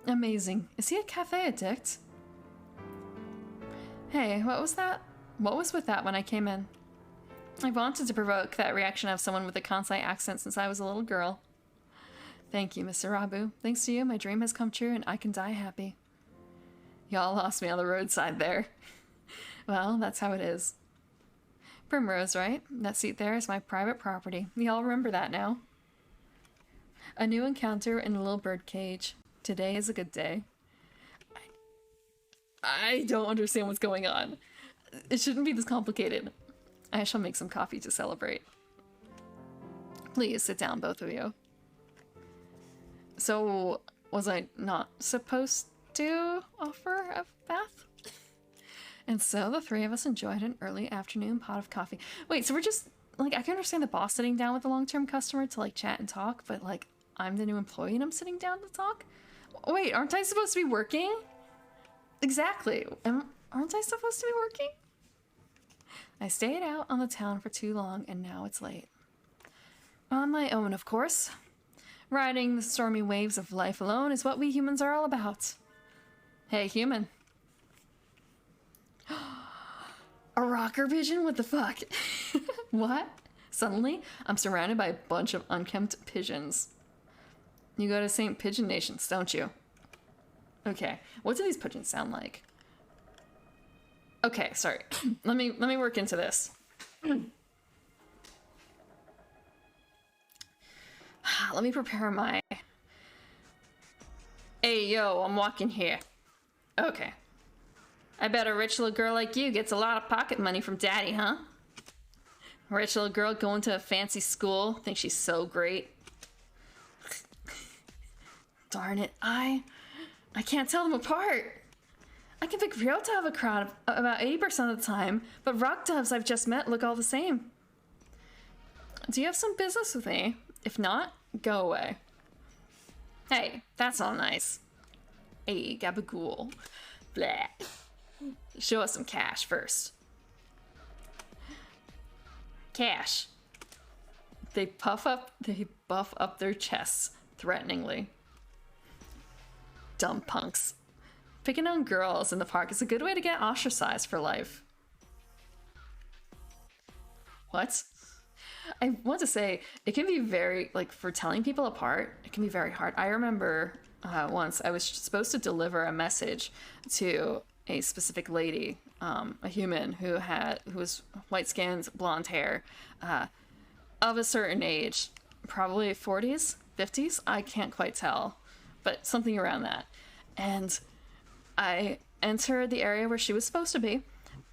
Amazing. Is he a cafe addict? Hey, what was that? What was with that when I came in? I wanted to provoke that reaction of someone with a Kansai accent since I was a little girl. Thank you, Mr. Rabu. Thanks to you, my dream has come true and I can die happy. Y'all lost me on the roadside there. Well, that's how it is. Primrose, right? That seat there is my private property. Y'all remember that now. A new encounter in a little bird cage. Today is a good day. I don't understand what's going on. It shouldn't be this complicated. I shall make some coffee to celebrate. Please sit down, both of you. So, was I not supposed to offer a bath? And so the three of us enjoyed an early afternoon pot of coffee. Wait, so we're just, like, I can understand the boss sitting down with the long-term customer to, like, chat and talk, but, like, I'm the new employee and I'm sitting down to talk? Wait, aren't I supposed to be working? Exactly. Aren't I supposed to be working? I stayed out on the town for too long and now it's late. On my own, of course. Riding the stormy waves of life alone is what we humans are all about. Hey, human. A rocker pigeon? What the fuck? What? Suddenly, I'm surrounded by a bunch of unkempt pigeons. You go to St. Pigeon Nations, don't you? Okay, what do these pigeons sound like? Okay, sorry. let me work into this. Let me prepare my... Hey, yo, I'm walking here. Okay. I bet a rich little girl like you gets a lot of pocket money from daddy, huh? A rich little girl going to a fancy school, thinks she's so great. Darn it, I can't tell them apart. I can pick Ryota of a crowd about 80% of the time, but rock doves I've just met look all the same. Do you have some business with me? If not, go away. Hey, that's not nice. Hey, gabagool. Blah. Show us some cash first. Cash. They buff up their chests threateningly. Dumb punks. Picking on girls in the park is a good way to get ostracized for life. What? I want to say, it can be very, like, for telling people apart, it can be very hard. I remember once I was supposed to deliver a message to a specific lady, a human who was white-skinned, blonde hair, of a certain age, probably 40s, 50s, I can't quite tell, but something around that. And I entered the area where she was supposed to be,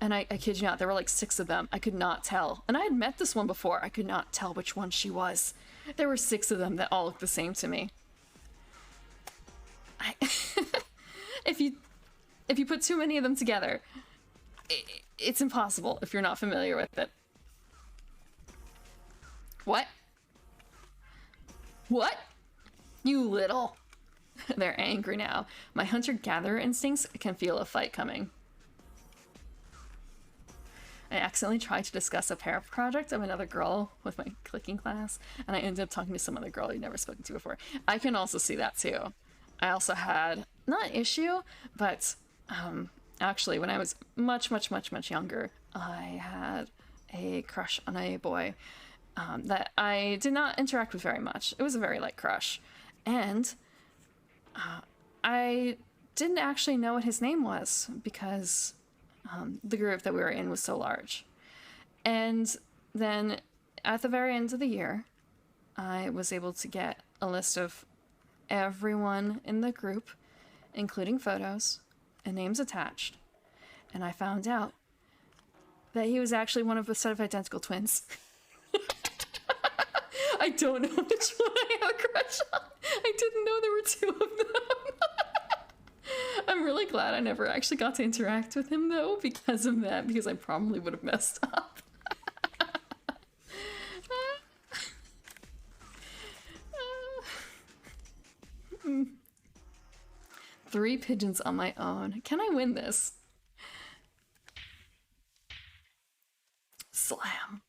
and I kid you not, there were like 6 of them. I could not tell. And I had met this one before. I could not tell which one she was. There were 6 of them that all looked the same to me. If you put too many of them together, it's impossible if you're not familiar with it. What? What? You little. They're angry now. My hunter-gatherer instincts can feel a fight coming. I accidentally tried to discuss a pair project of another girl with my clicking class, and I ended up talking to some other girl you'd never spoken to before. I can also see that too. I also had, not an issue, but actually when I was much younger, I had a crush on a boy that I did not interact with very much. It was a very light crush. And I didn't actually know what his name was because the group that we were in was so large. And then at the very end of the year, I was able to get a list of everyone in the group, including photos and names attached. And I found out that he was actually one of a set of identical twins. I don't know which one I have a crush on. I didn't know there were 2 of them. I'm really glad I never actually got to interact with him, though, because of that, because I probably would have messed up. 3 pigeons on my own. Can I win this? Slam.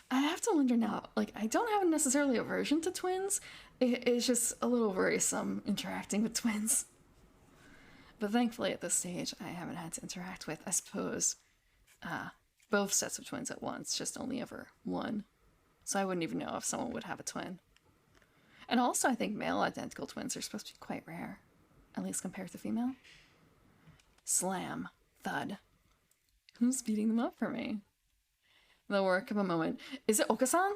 I have to wonder now, like, I don't have necessarily aversion to twins. It's just a little worrisome interacting with twins. But thankfully at this stage, I haven't had to interact with, I suppose, both sets of twins at once, just only ever one. So I wouldn't even know if someone would have a twin. And also I think male identical twins are supposed to be quite rare, at least compared to female. Slam. Thud. Who's beating them up for me? The work of a moment. Is it Okasan?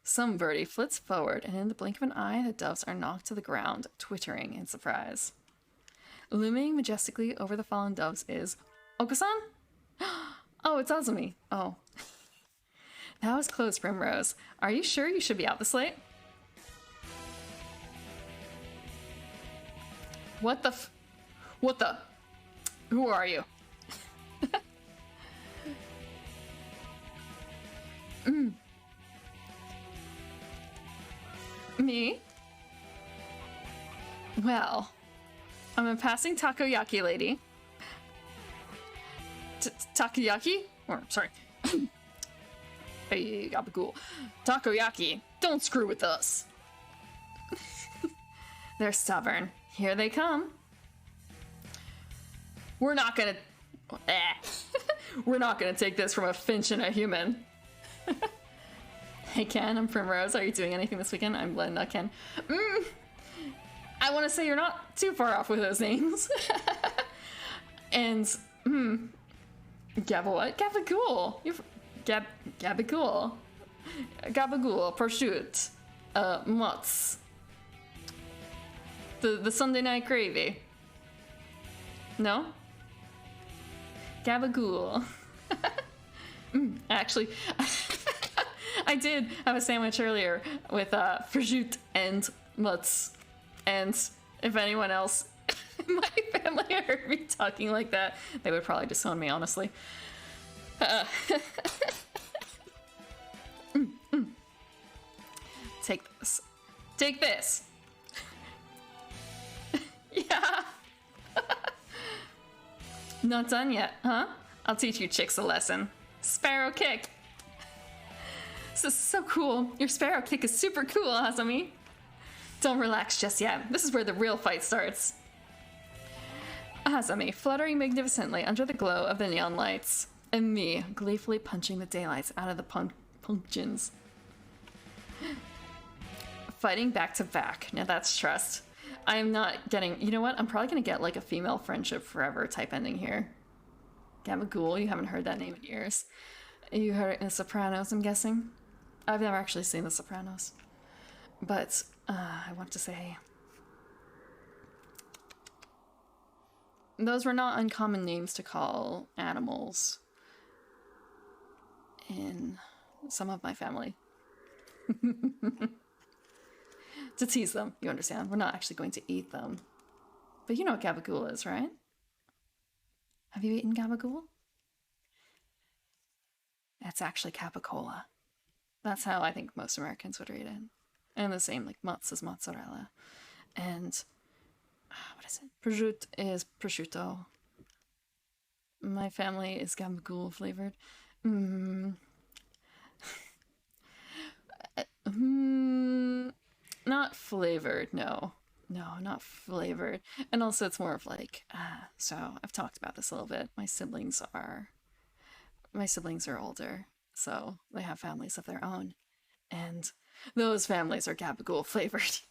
Some birdie flits forward, and in the blink of an eye, the doves are knocked to the ground, twittering in surprise. Looming majestically over the fallen doves is Okasan? Oh, it's Azumi. Oh. That was close, Primrose. Are you sure you should be out this late? What the What the? Who are you? Me? Well, I'm a passing takoyaki lady. Takoyaki? Or, sorry. Hey, gabagool. Takoyaki, don't screw with us. They're stubborn. Here they come. We're not gonna take this from a finch and a human. Hey Ken, I'm Primrose. Are you doing anything this weekend? I'm Glenn, not Ken. I want to say you're not too far off with those names. And, what? Gabagool. Gabagool. Gabagool, prosciutto. Mutz. The Sunday night gravy. No? Gabagool. Actually, I did have a sandwich earlier with prosciutto and mutz. And if anyone else My family heard me talking like that, they would probably disown me, honestly. Uh, Take this. Take this! Yeah! Not done yet, huh? I'll teach you chicks a lesson. Sparrow kick! This is so cool. Your sparrow kick is super cool, Azami. Don't relax just yet. This is where the real fight starts. Azami, fluttering magnificently under the glow of the neon lights. And me, gleefully punching the daylights out of the pumpkins. Fighting back to back. Now that's trust. I am not getting... You know what? I'm probably going to get like a female friendship forever type ending here. Gabagool, you haven't heard that name in years. You heard it in The Sopranos, I'm guessing. I've never actually seen The Sopranos. But I want to say... Those were not uncommon names to call animals in some of my family. To tease them, you understand. We're not actually going to eat them. But you know what gabagool is, right? Have you eaten gabagool? That's actually capicola. That's how I think most Americans would read it. And the same, like mozz is mozzarella. And what is it? Prosciutto is prosciutto. My family is gabagool flavored. Not flavored, no. No, not flavored. And also it's more of like, so I've talked about this a little bit. My siblings are older, so they have families of their own. And those families are gabagool flavored.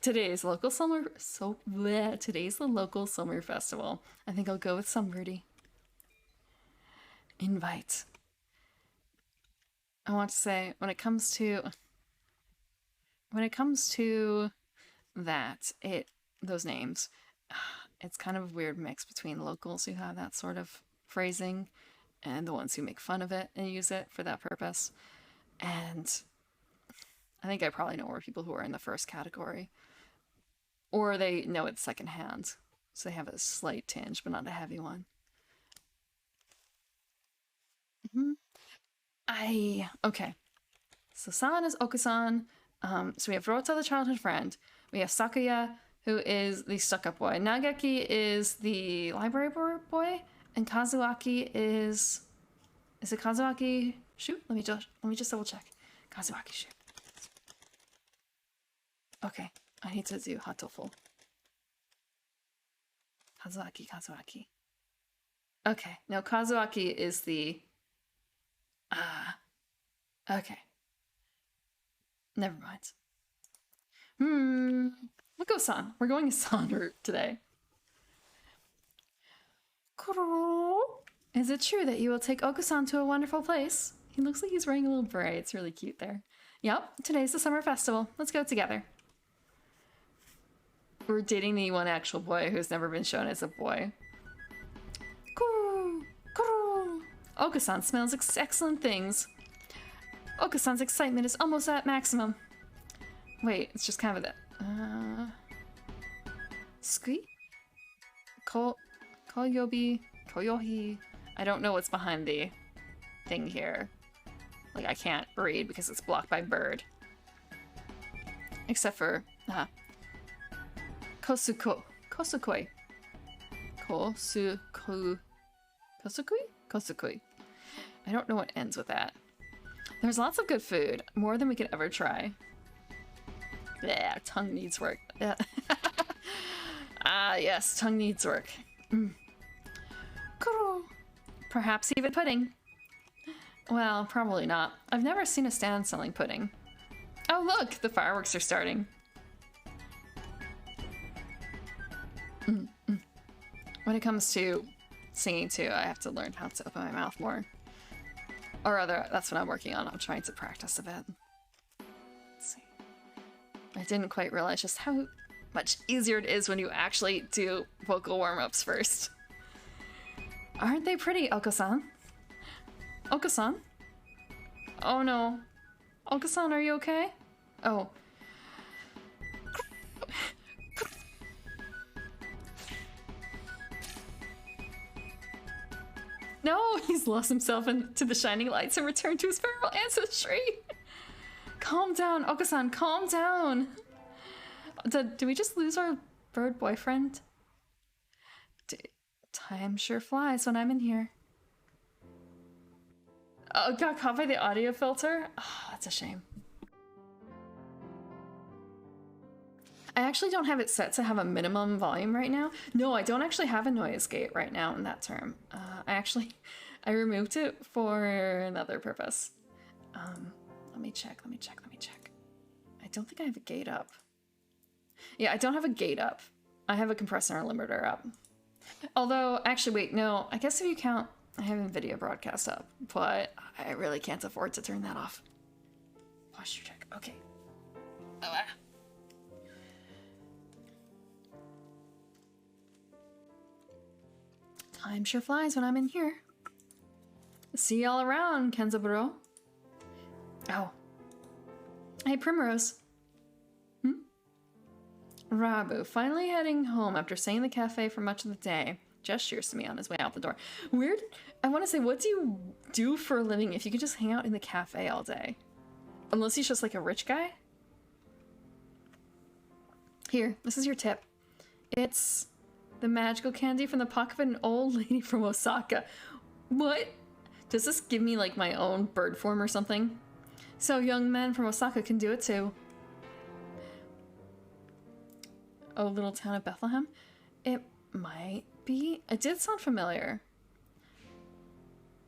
Today's the local summer festival. I think I'll go with Summerty. Invite. I want to say when it comes to that, those names, it's kind of a weird mix between locals who have that sort of phrasing and the ones who make fun of it and use it for that purpose. And I think I probably know more people who are in the first category, or they know it secondhand, so they have a slight tinge but not a heavy one. Okay, so San is Okusan. So we have Rota, the childhood friend. We have Sakuya, who is the stuck-up boy. Nagaki is the library boy, and Kazuaki is it Kazuaki? Shoot, let me just double check. Kazuaki shoot. Okay, I need to do Hatoful. Kazuaki. Okay, now Kazuaki is the okay. Never mind. Mako-san. We're going a San route today. Is it true that you will take Oku-san to a wonderful place? He looks like he's wearing a little beret. It's really cute there. Yep, today's the summer festival. Let's go together. We're dating the one actual boy who's never been shown as a boy. Oku-san smells excellent things. Oku-san's excitement is almost at maximum. Wait, it's just kind of that. Squeak? Koyohi. I don't know what's behind the thing here. Like, I can't read because it's blocked by bird. Except for, Kosukoi. Kosukoi. I don't know what ends with that. There's lots of good food, more than we could ever try. Yeah, tongue needs work. Yes, tongue needs work. Perhaps even pudding. Well, probably not. I've never seen a stand selling pudding. Oh look, the fireworks are starting. When it comes to singing too, I have to learn how to open my mouth more. Or rather, that's what I'm working on. I'm trying to practice a bit. Let's see. I didn't quite realize just how much easier it is when you actually do vocal warm-ups first. Aren't they pretty, Oko-san? Oko-san? Oh no. Oko-san, are you okay? Oh. No, he's lost himself into the shining lights and returned to his feral ancestry. Calm down, Okasan, calm down. Did we just lose our bird boyfriend? Time sure flies when I'm in here. Oh, got caught by the audio filter? Oh, that's a shame. I actually don't have it set to have a minimum volume right now. No, I don't actually have a noise gate right now in that term. I removed it for another purpose. Let me check. I don't think I have a gate up. Yeah, I don't have a gate up. I have a compressor and limiter up. Although, actually, wait, no. I guess if you count, I have NVIDIA broadcast up, but I really can't afford to turn that off. Posture check. Okay. Time sure flies when I'm in here. See y'all around, Kenzaburo. Oh. Hey, Primrose. Rabu, finally heading home after staying in the cafe for much of the day, gestures to me on his way out the door. Weird. I want to say, what do you do for a living if you can just hang out in the cafe all day? Unless he's just like a rich guy? Here, this is your tip. It's the magical candy from the pocket of an old lady from Osaka. What? Does this give me like my own bird form or something? So young men from Osaka can do it too. Oh, little town of Bethlehem? It might be. It did sound familiar.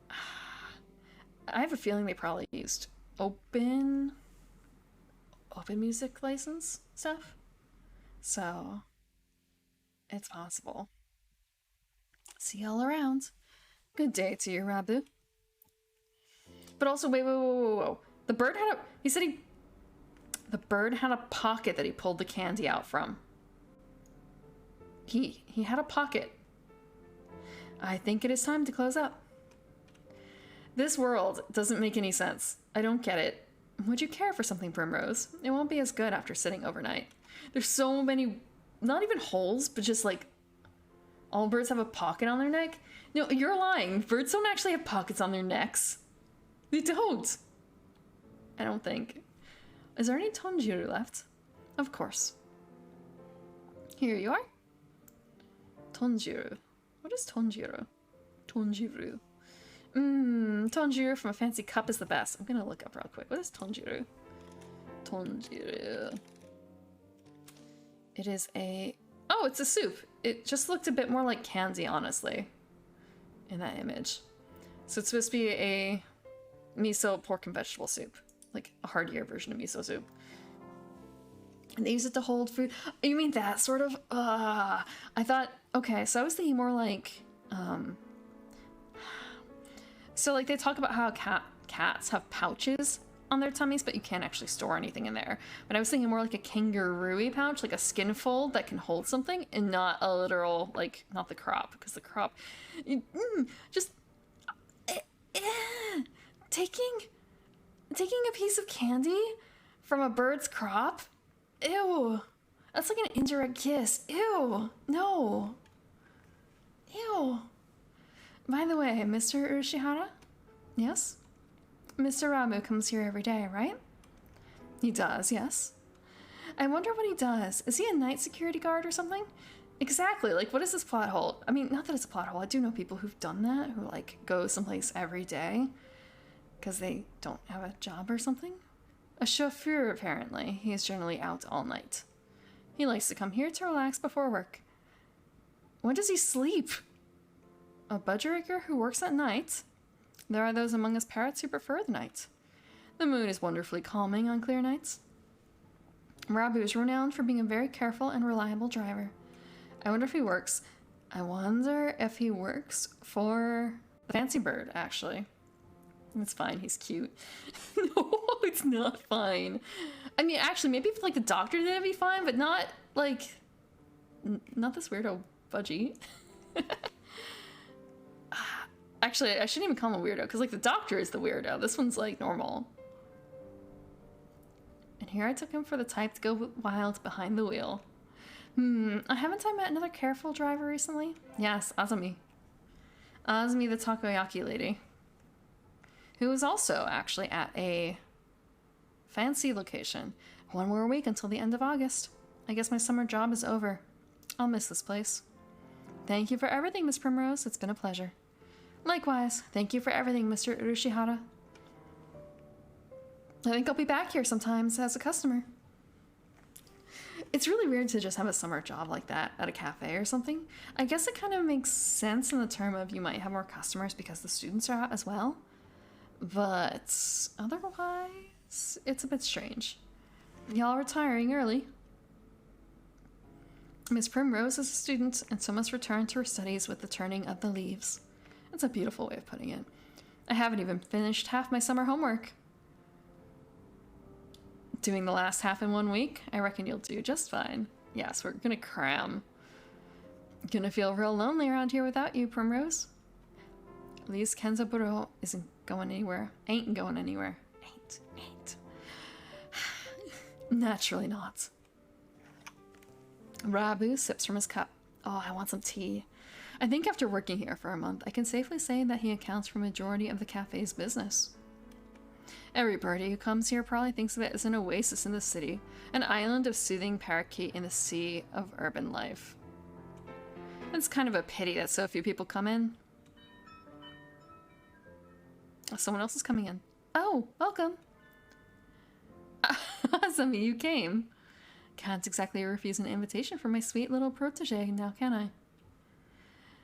I have a feeling they probably used open music license stuff. So it's possible. See y'all around. Good day to you, Rabu. But also, wait. The bird had a... He said he... The bird had a pocket that he pulled the candy out from. He had a pocket. I think it is time to close up. This world doesn't make any sense. I don't get it. Would you care for something, Primrose? It won't be as good after sitting overnight. There's so many, not even holes, but just like all birds have a pocket on their neck. No, you're lying. Birds don't actually have pockets on their necks. They don't. I don't think. Is there any Tonjiru left? Of course. Here you are. Tonjiru. What is Tonjiru? Tonjiru. Tonjiru from a fancy cup is the best. I'm gonna look up real quick. What is Tonjiru? Tonjiru. It is a... Oh, it's a soup. It just looked a bit more like candy, honestly, in that image. So it's supposed to be a miso pork and vegetable soup. Like a heartier version of miso soup. And they use it to hold food. You mean that sort of? I thought... Okay, so I was thinking more like... So like they talk about how cats have pouches on their tummies, but you can't actually store anything in there. But I was thinking more like a kangaroo-y pouch, like a skin fold that can hold something, and not a literal, like, not the crop, because the crop... just... Taking a piece of candy from a bird's crop? Ew. That's like an indirect kiss. Ew. No. Ew. By the way, Mr. Urashihara? Yes? Mr. Ramu comes here every day, right? He does, yes. I wonder what he does. Is he a night security guard or something? Exactly. Like, what is this plot hole? I mean, not that it's a plot hole. I do know people who've done that, who, like, go someplace every day because they don't have a job or something. A chauffeur, apparently. He is generally out all night. He likes to come here to relax before work. When does he sleep? A budgerigar who works at night? There are those among us parrots who prefer the night. The moon is wonderfully calming on clear nights. Rabu is renowned for being a very careful and reliable driver. I wonder if he works for the fancy bird, actually. It's fine, he's cute. No, it's not fine. I mean, actually, maybe if, like, the doctor did, it'd be fine, but not, like... not this weirdo budgie. Actually, I shouldn't even call him a weirdo, because, like, the doctor is the weirdo. This one's, like, normal. And here I took him for the type to go wild behind the wheel. Haven't I met another careful driver recently? Yes, Azami. Azumi, the takoyaki lady, who is also actually at a fancy location. 1 more week until the end of August. I guess my summer job is over. I'll miss this place. Thank you for everything, Miss Primrose. It's been a pleasure. Likewise. Thank you for everything, Mr. Urushihara. I think I'll be back here sometimes as a customer. It's really weird to just have a summer job like that at a cafe or something. I guess it kind of makes sense in the term of you might have more customers because the students are out as well. But otherwise, it's a bit strange. Y'all retiring early. Miss Primrose is a student and so must return to her studies with the turning of the leaves. That's a beautiful way of putting it. I haven't even finished half my summer homework. Doing the last half in 1 week? I reckon you'll do just fine. Yes, we're gonna cram. Gonna feel real lonely around here without you, Primrose. At least Kenzaburo isn't going anywhere. Ain't going anywhere. Ain't. Naturally not. Rabu sips from his cup. Oh, I want some tea. I think after working here for a month, I can safely say that he accounts for a majority of the cafe's business. Everybody who comes here probably thinks of it as an oasis in the city, an island of soothing parakeet in the sea of urban life. It's kind of a pity that so few people come in. Someone else is coming in. Oh, welcome. Azumi, you came. Can't exactly refuse an invitation from my sweet little protege, now can I?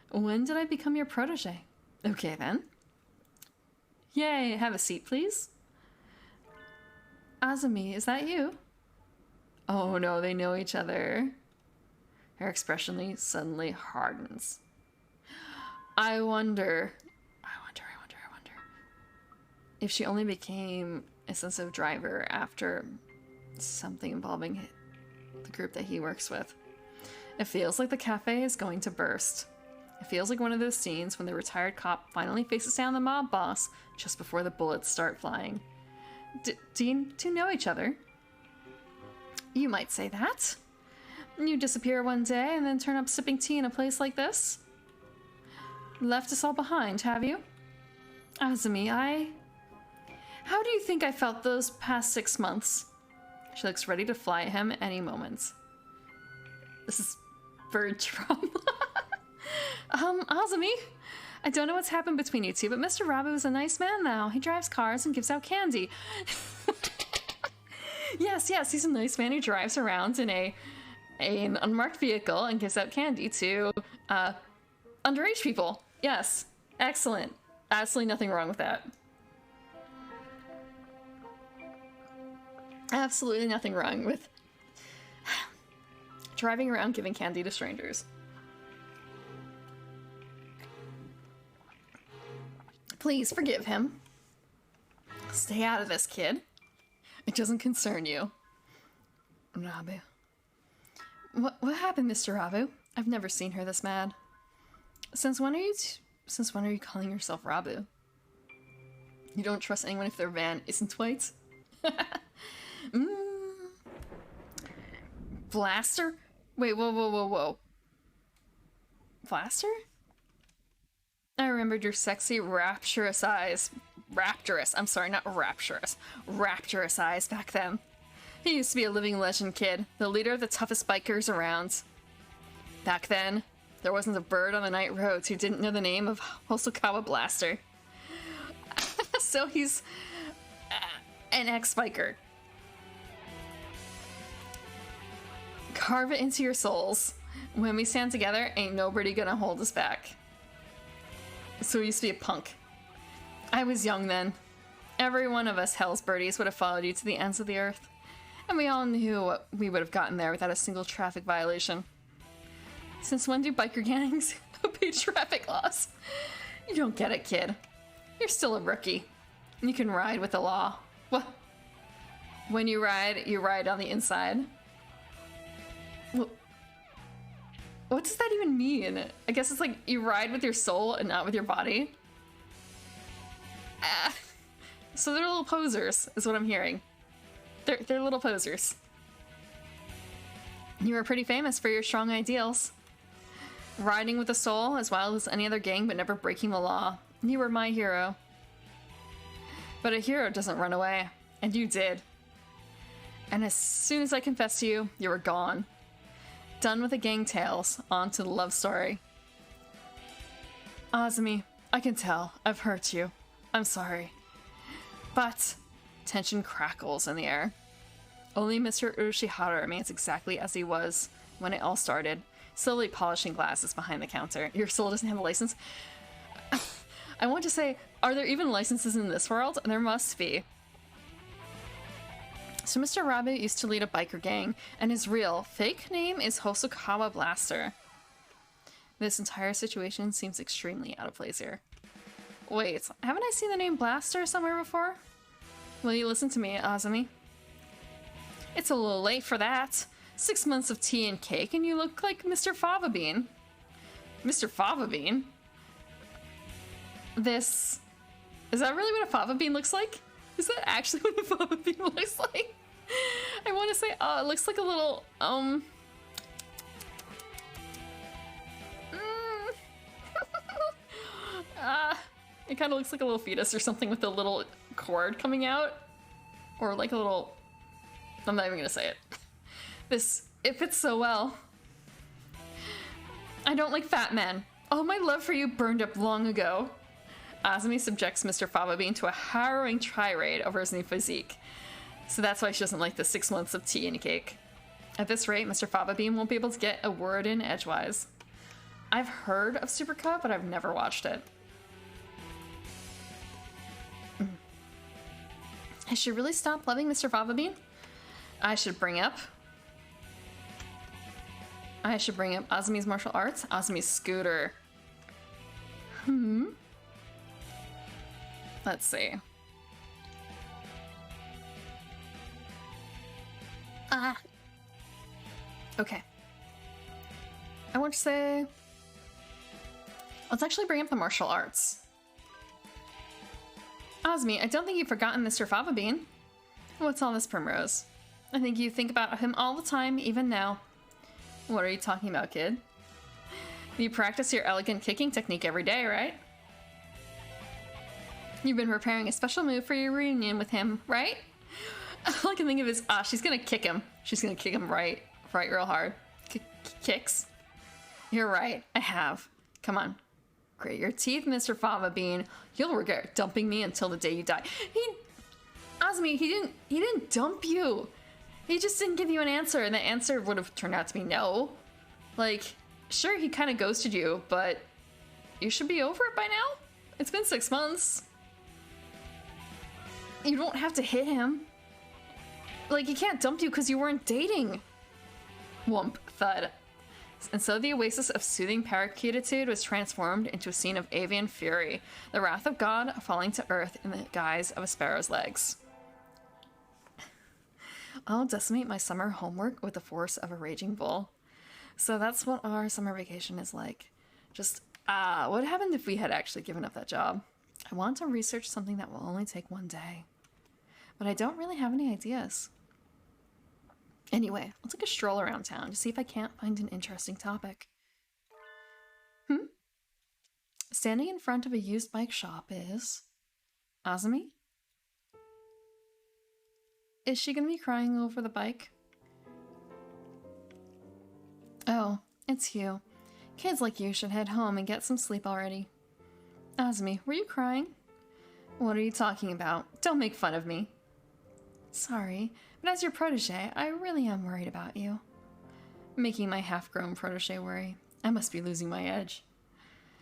When did I become your protege? Okay then. Yay, have a seat, please. Azumi, is that you? Oh no, they know each other. Her expression suddenly hardens. I wonder if she only became a sensitive driver after something involving the group that he works with. It feels like the cafe is going to burst. It feels like one of those scenes when the retired cop finally faces down the mob boss just before the bullets start flying. Do you two know each other? You might say that. You disappear one day and then turn up sipping tea in a place like this? Left us all behind, have you? Azumi, how do you think I felt those past 6 months? She looks ready to fly at him any moment. This is bird trauma. Azumi, I don't know what's happened between you two, but Mr. Rabu is a nice man now. He drives cars and gives out candy. Yes, he's a nice man who drives around in an unmarked vehicle and gives out candy to underage people. Yes, excellent. Absolutely nothing wrong with that. Absolutely nothing wrong with driving around giving candy to strangers. Please forgive him. Stay out of this, kid. It doesn't concern you. Rabu. What happened, Mr. Rabu? I've never seen her this mad. Since when are you calling yourself Rabu? You don't trust anyone if their van isn't white? Blaster? Wait, whoa. Blaster? I remembered your sexy, rapturous eyes. I'm sorry, not rapturous. Rapturous eyes back then. He used to be a living legend, kid. The leader of the toughest bikers around. Back then, there wasn't a bird on the night roads who didn't know the name of Hosokawa Blaster. So he's an ex-biker. Carve it into your souls. When we stand together, ain't nobody gonna hold us back. So he used to be a punk. I was young then. Every one of us Hell's Birdies would have followed you to the ends of the earth. And we all knew we would have gotten there without a single traffic violation. Since when do biker gangs obey traffic laws? You don't get it, kid. You're still a rookie. You can ride with the law. What? When you ride on the inside. What does that even mean? I guess it's like you ride with your soul and not with your body. So they're little posers, is what I'm hearing. They're little posers. You were pretty famous for your strong ideals. riding with the soul as wild as any other gang, but never breaking the law. You were my hero. But a hero doesn't run away, and you did. And as soon as I confessed to you, you were gone. Done with the gang tales, on to the love story. Azumi, I can tell. I've hurt you. I'm sorry. But tension crackles in the air. Only Mr. Urushihara remains exactly as he was when it all started, slowly polishing glasses behind the counter. Your soul doesn't have a license? I want to say, are there even licenses in this world? There must be. So Mr. Rabbit used to lead a biker gang, and his real, fake name is Hosokawa Blaster. This entire situation seems extremely out of place here. Wait, haven't I seen the name Blaster somewhere before? Will you listen to me, Azumi? It's a little late for that. 6 months of tea and cake, and you look like Mr. Fava Bean. Mr. Fava Bean? This... Is that really what a fava bean looks like? Is that actually what a fava bean looks like? I want to say, it looks like a little, it kind of looks like a little fetus or something with a little cord coming out. Or like a little... I'm not even gonna say it. It fits so well. I don't like fat men. All my love for you burned up long ago. Azumi subjects Mr. Fava Bean to a harrowing tirade over his new physique. So that's why she doesn't like the 6 months of tea and cake. At this rate, Mr. Fava Bean won't be able to get a word in edgewise. I've heard of Supercut, but I've never watched it. I should really stop loving Mr. Fava Bean? I should bring up Azumi's martial arts, Azumi's scooter. Let's see. Okay. I want to say... Let's actually bring up the martial arts. Azumi, I don't think you've forgotten Mr. Fava Bean. What's all this, Primrose? I think you think about him all the time, even now. What are you talking about, kid? You practice your elegant kicking technique every day, right? You've been preparing a special move for your reunion with him, right? All I can think of is, she's gonna kick him. She's gonna kick him right real hard. Kicks. You're right, I have. Come on. Grit your teeth, Mr. Fava Bean. You'll regret dumping me until the day you die. Azumi, he didn't dump you. He just didn't give you an answer, and the answer would have turned out to be no. Like, sure, he kind of ghosted you, but you should be over it by now. It's been 6 months. You don't have to hit him. Like, he can't dump you because you weren't dating. Whomp, thud. And so the oasis of soothing parakeetitude was transformed into a scene of avian fury, the wrath of God falling to earth in the guise of a sparrow's legs. I'll decimate my summer homework with the force of a raging bull. So that's what our summer vacation is like. Just, what happened if we had actually given up that job? I want to research something that will only take 1 day. But I don't really have any ideas. Anyway, I'll take a stroll around town to see if I can't find an interesting topic. Standing in front of a used bike shop is... Azumi? Is she gonna be crying over the bike? Oh, it's you. Kids like you should head home and get some sleep already. Azumi, were you crying? What are you talking about? Don't make fun of me. Sorry, but as your protege, I really am worried about you. Making my half-grown protege worry. I must be losing my edge.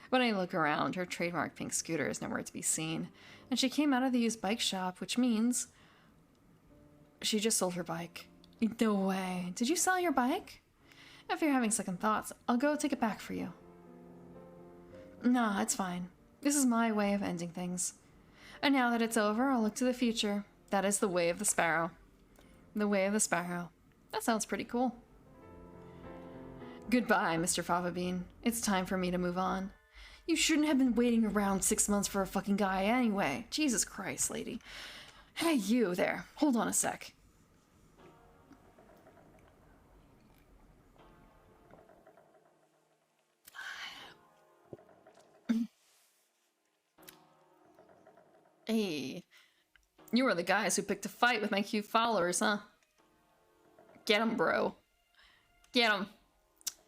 When I look around, her trademark pink scooter is nowhere to be seen, and she came out of the used bike shop, which means... she just sold her bike. No way. Did you sell your bike? If you're having second thoughts, I'll go take it back for you. Nah, it's fine. This is my way of ending things. And now that it's over, I'll look to the future. That is the way of the sparrow. The way of the sparrow. That sounds pretty cool. Goodbye, Mr. Fava Bean. It's time for me to move on. You shouldn't have been waiting around 6 months for a fucking guy anyway. Jesus Christ, lady. Hey, you there. Hold on a sec. Hey, you were the guys who picked a fight with my cute followers, huh? Get 'em, bro. Get 'em.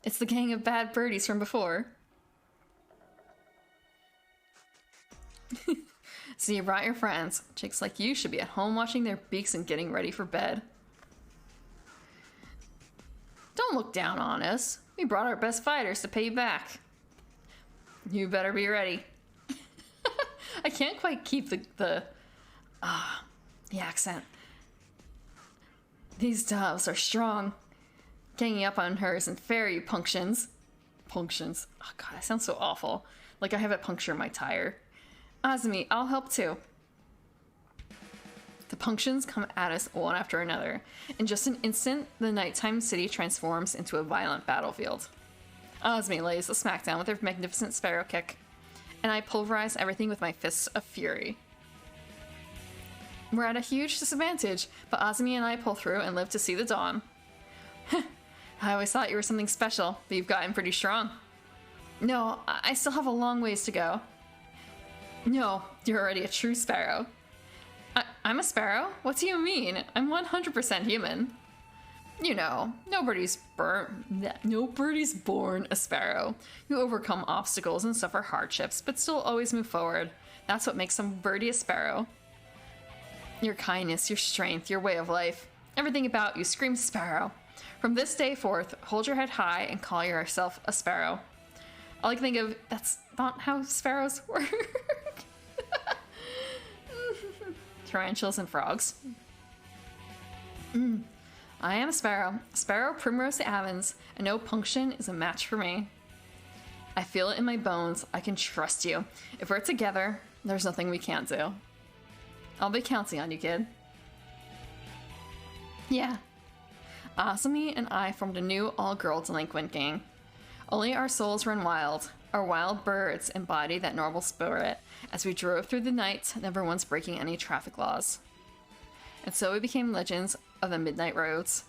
It's the gang of bad birdies from before. So you brought your friends. Chicks like you should be at home watching their beaks and getting ready for bed. Don't look down on us. We brought our best fighters to pay you back. You better be ready. I can't quite keep the accent. These doves are strong. Ganging up on her isn't fair, you punctions. Punctions. Oh god, that sounds so awful. Like I have a puncture in my tire. Azumi, I'll help too. The punctions come at us one after another. In just an instant, the nighttime city transforms into a violent battlefield. Azumi lays a smackdown with her magnificent sparrow kick, and I pulverize everything with my fists of fury. We're at a huge disadvantage, but Azumi and I pull through and live to see the dawn. I always thought you were something special, but you've gotten pretty strong. No, I still have a long ways to go. No, you're already a true sparrow. I'm a sparrow? What do you mean? I'm 100% human. You know, nobody's born a sparrow. You overcome obstacles and suffer hardships, but still always move forward. That's what makes some birdie a sparrow. Your kindness, your strength, your way of life. Everything about you screams sparrow. From this day forth, hold your head high and call yourself a sparrow. All I can think of, that's not how sparrows work. Tarantulas and frogs. I am a sparrow. Sparrow Primrose Avens, and no punction is a match for me. I feel it in my bones. I can trust you. If we're together, there's nothing we can't do. I'll be counting on you, kid. Yeah. Asami and I formed a new all-girl delinquent gang. Only our souls run wild. Our wild birds embody that normal spirit as we drove through the night, never once breaking any traffic laws. And so we became legends of the midnight roads.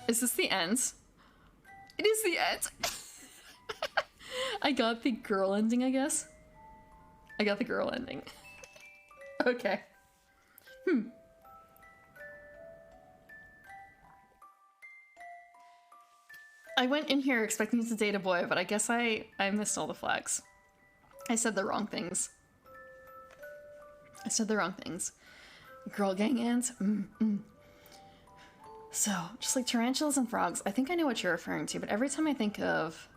Is this the end? It is the end! I got the girl ending, I guess. I got the girl ending. Okay. I went in here expecting to date a boy, but I guess I missed all the flags. I said the wrong things. Girl gang ends. So, just like tarantulas and frogs, I think I know what you're referring to, but every time I think of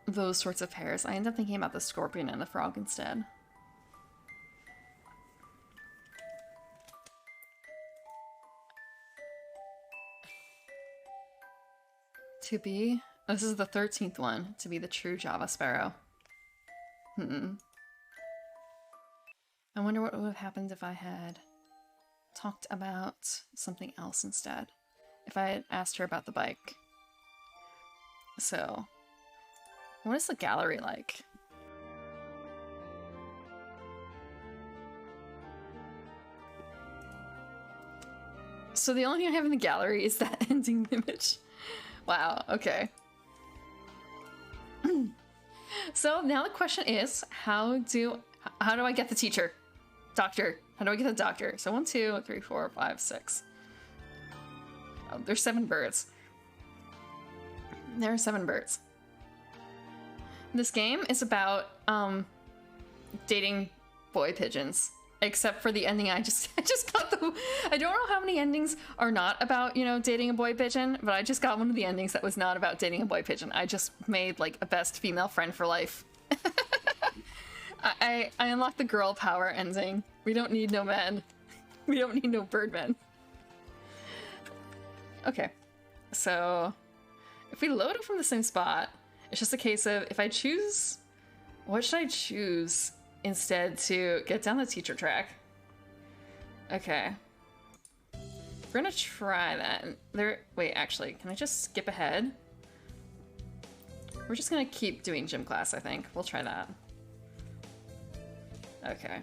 those sorts of pairs, I end up thinking about the scorpion and the frog instead. To be... Oh, this is the 13th one. To be the true Java Sparrow. I wonder what would have happened if I had talked about something else instead. If I had asked her about the bike. So, what is the gallery like? So the only thing I have in the gallery is that ending image. Wow, okay. So now the question is, how do I get the teacher? Doctor. How do I get the doctor? So 1, 2, 3, 4, 5, 6. Oh, there's 7 birds. There are 7 birds. This game is about dating boy pigeons. Except for the ending, I just got the... I don't know how many endings are not about, you know, dating a boy pigeon, but I just got one of the endings that was not about dating a boy pigeon. I just made, like, a best female friend for life. I unlocked the girl power ending. We don't need no men. We don't need no birdmen. Okay. So, if we load it from the same spot, it's just a case of, if I choose... What should I choose instead to get down the teacher track? Okay. We're gonna try that. Wait, actually, can I just skip ahead? We're just gonna keep doing gym class, I think. We'll try that. Okay.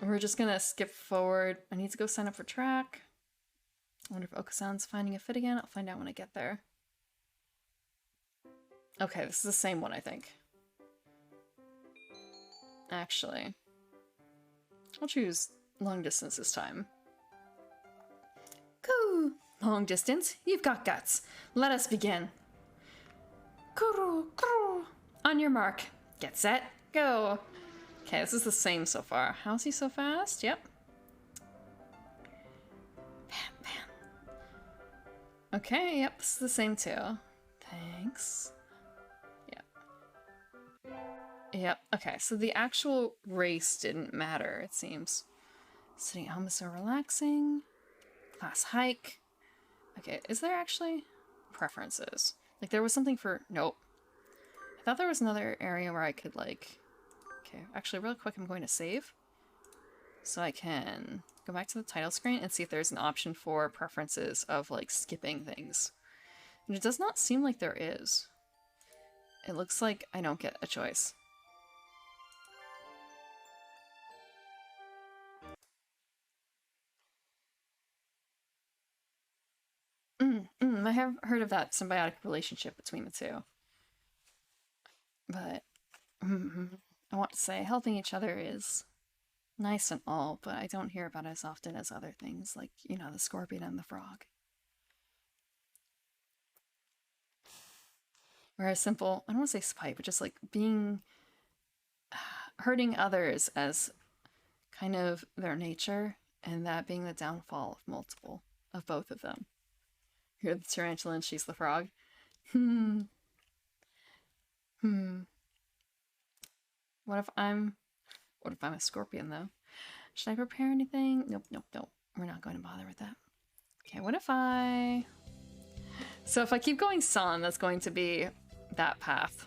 We're just gonna skip forward. I need to go sign up for track. I wonder if Okasan's finding a fit again. I'll find out when I get there. Okay, this is the same one, I think. Actually, I'll choose long distance this time. Coo! Long distance, you've got guts. Let us begin. Kuru, kuru. On your mark. Get set, go. Okay, this is the same so far. How is he so fast? Yep. Bam, bam. Okay, yep, this is the same too. Thanks. Yep. Yep, okay, so the actual race didn't matter, it seems. Sitting at home is so relaxing. Class hike. Okay, is there actually preferences? Like, there was something for... Nope. I thought there was another area where I could, like... Okay, actually, real quick, I'm going to save. So I can go back to the title screen and see if there's an option for preferences of, like, skipping things. And it does not seem like there is. It looks like I don't get a choice. I have heard of that symbiotic relationship between the two. But I want to say helping each other is nice and all, but I don't hear about it as often as other things, like, you know, the scorpion and the frog. Whereas simple, I don't want to say spite, but just like being hurting others as kind of their nature, and that being the downfall of both of them. You're the tarantula and she's the frog. What if I'm a scorpion though? Should I prepare anything? Nope, nope, nope. We're not going to bother with that. Okay, what if I... So if I keep going sun, that's going to be that path.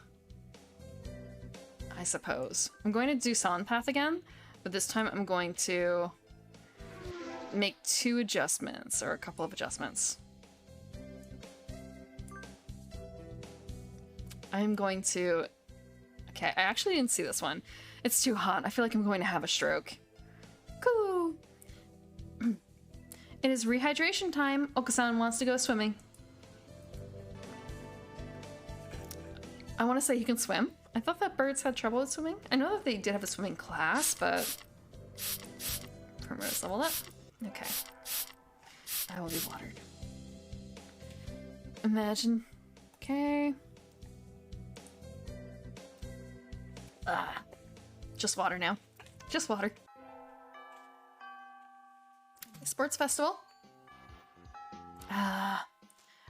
I suppose. I'm going to do sun path again, but this time I'm going to make 2 adjustments, or a couple of adjustments. I'm going to... Okay, I actually didn't see this one. It's too hot. I feel like I'm going to have a stroke. Cool. It is rehydration time. Okasan wants to go swimming. I want to say he can swim. I thought that birds had trouble with swimming. I know that they did have a swimming class, but... Primrose leveled up. Okay. I will be watered. Imagine. Okay. Just water now. Just water. Sports festival? I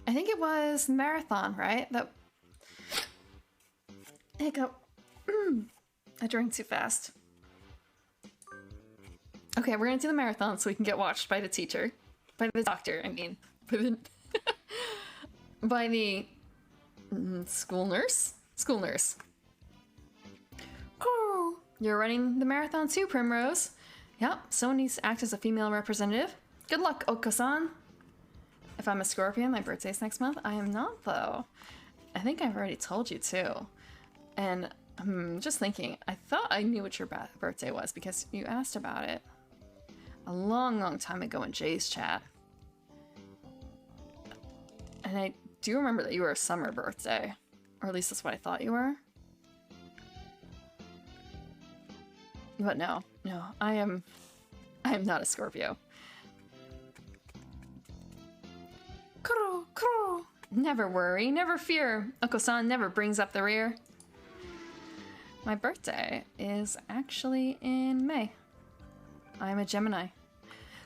think it was marathon, right? That... Hiccup. I drank too fast. Okay, we're gonna do the marathon so we can get watched by the teacher. By the doctor, I mean. By the... school nurse? School nurse. Oh, you're running the marathon too, Primrose. Yep, someone needs to act as a female representative. Good luck, Okasan. If I'm a scorpion, my birthday's next month. I am not, though. I think I've already told you, too. And I'm just thinking, I thought I knew what your birthday was because you asked about it a long, long time ago in Jay's chat. And I do remember that you were a summer birthday. Or at least that's what I thought you were. But no, I am not a Scorpio. Kuro, kuro. Never worry, never fear. Oko-san never brings up the rear. My birthday is actually in May. I'm a Gemini.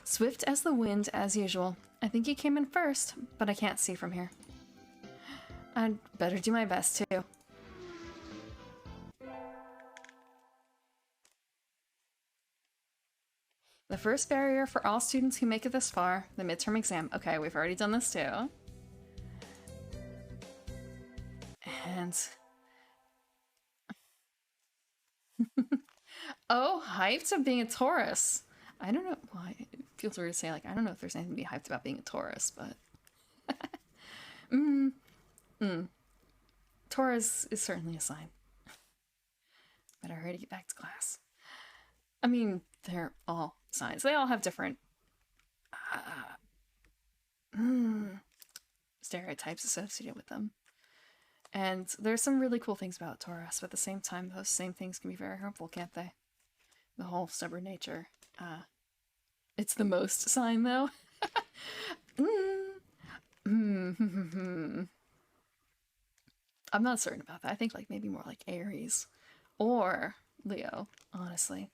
Swift as the wind as usual. I think you came in first, but I can't see from here. I'd better do my best too. The first barrier for all students who make it this far, the midterm exam. Okay, we've already done this too. And... oh, hyped of being a Taurus. I don't know why it feels weird to say, like, I don't know if there's anything to be hyped about being a Taurus, but... Taurus is certainly a sign. Better hurry to get back to class. I mean, they're all signs. They all have different stereotypes associated with them. And there's some really cool things about Taurus, but at the same time, those same things can be very harmful, can't they? The whole stubborn nature. It's the most sign, though. I'm not certain about that. I think like maybe more like Aries or Leo, honestly.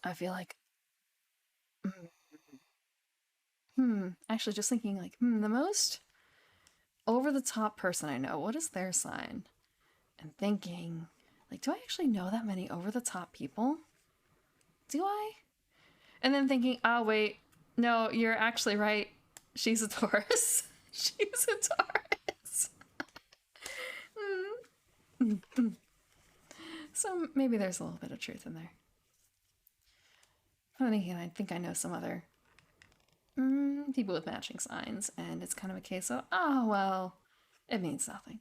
I feel like actually just thinking like the most over the top person I know, what is their sign? And thinking like, do I actually know that many over the top people? Do I? And then thinking, oh wait, no, you're actually right. She's a Taurus. She's a Taurus. So maybe there's a little bit of truth in there. But then again, I think I know some other people with matching signs, and it's kind of a case of, oh well, it means nothing.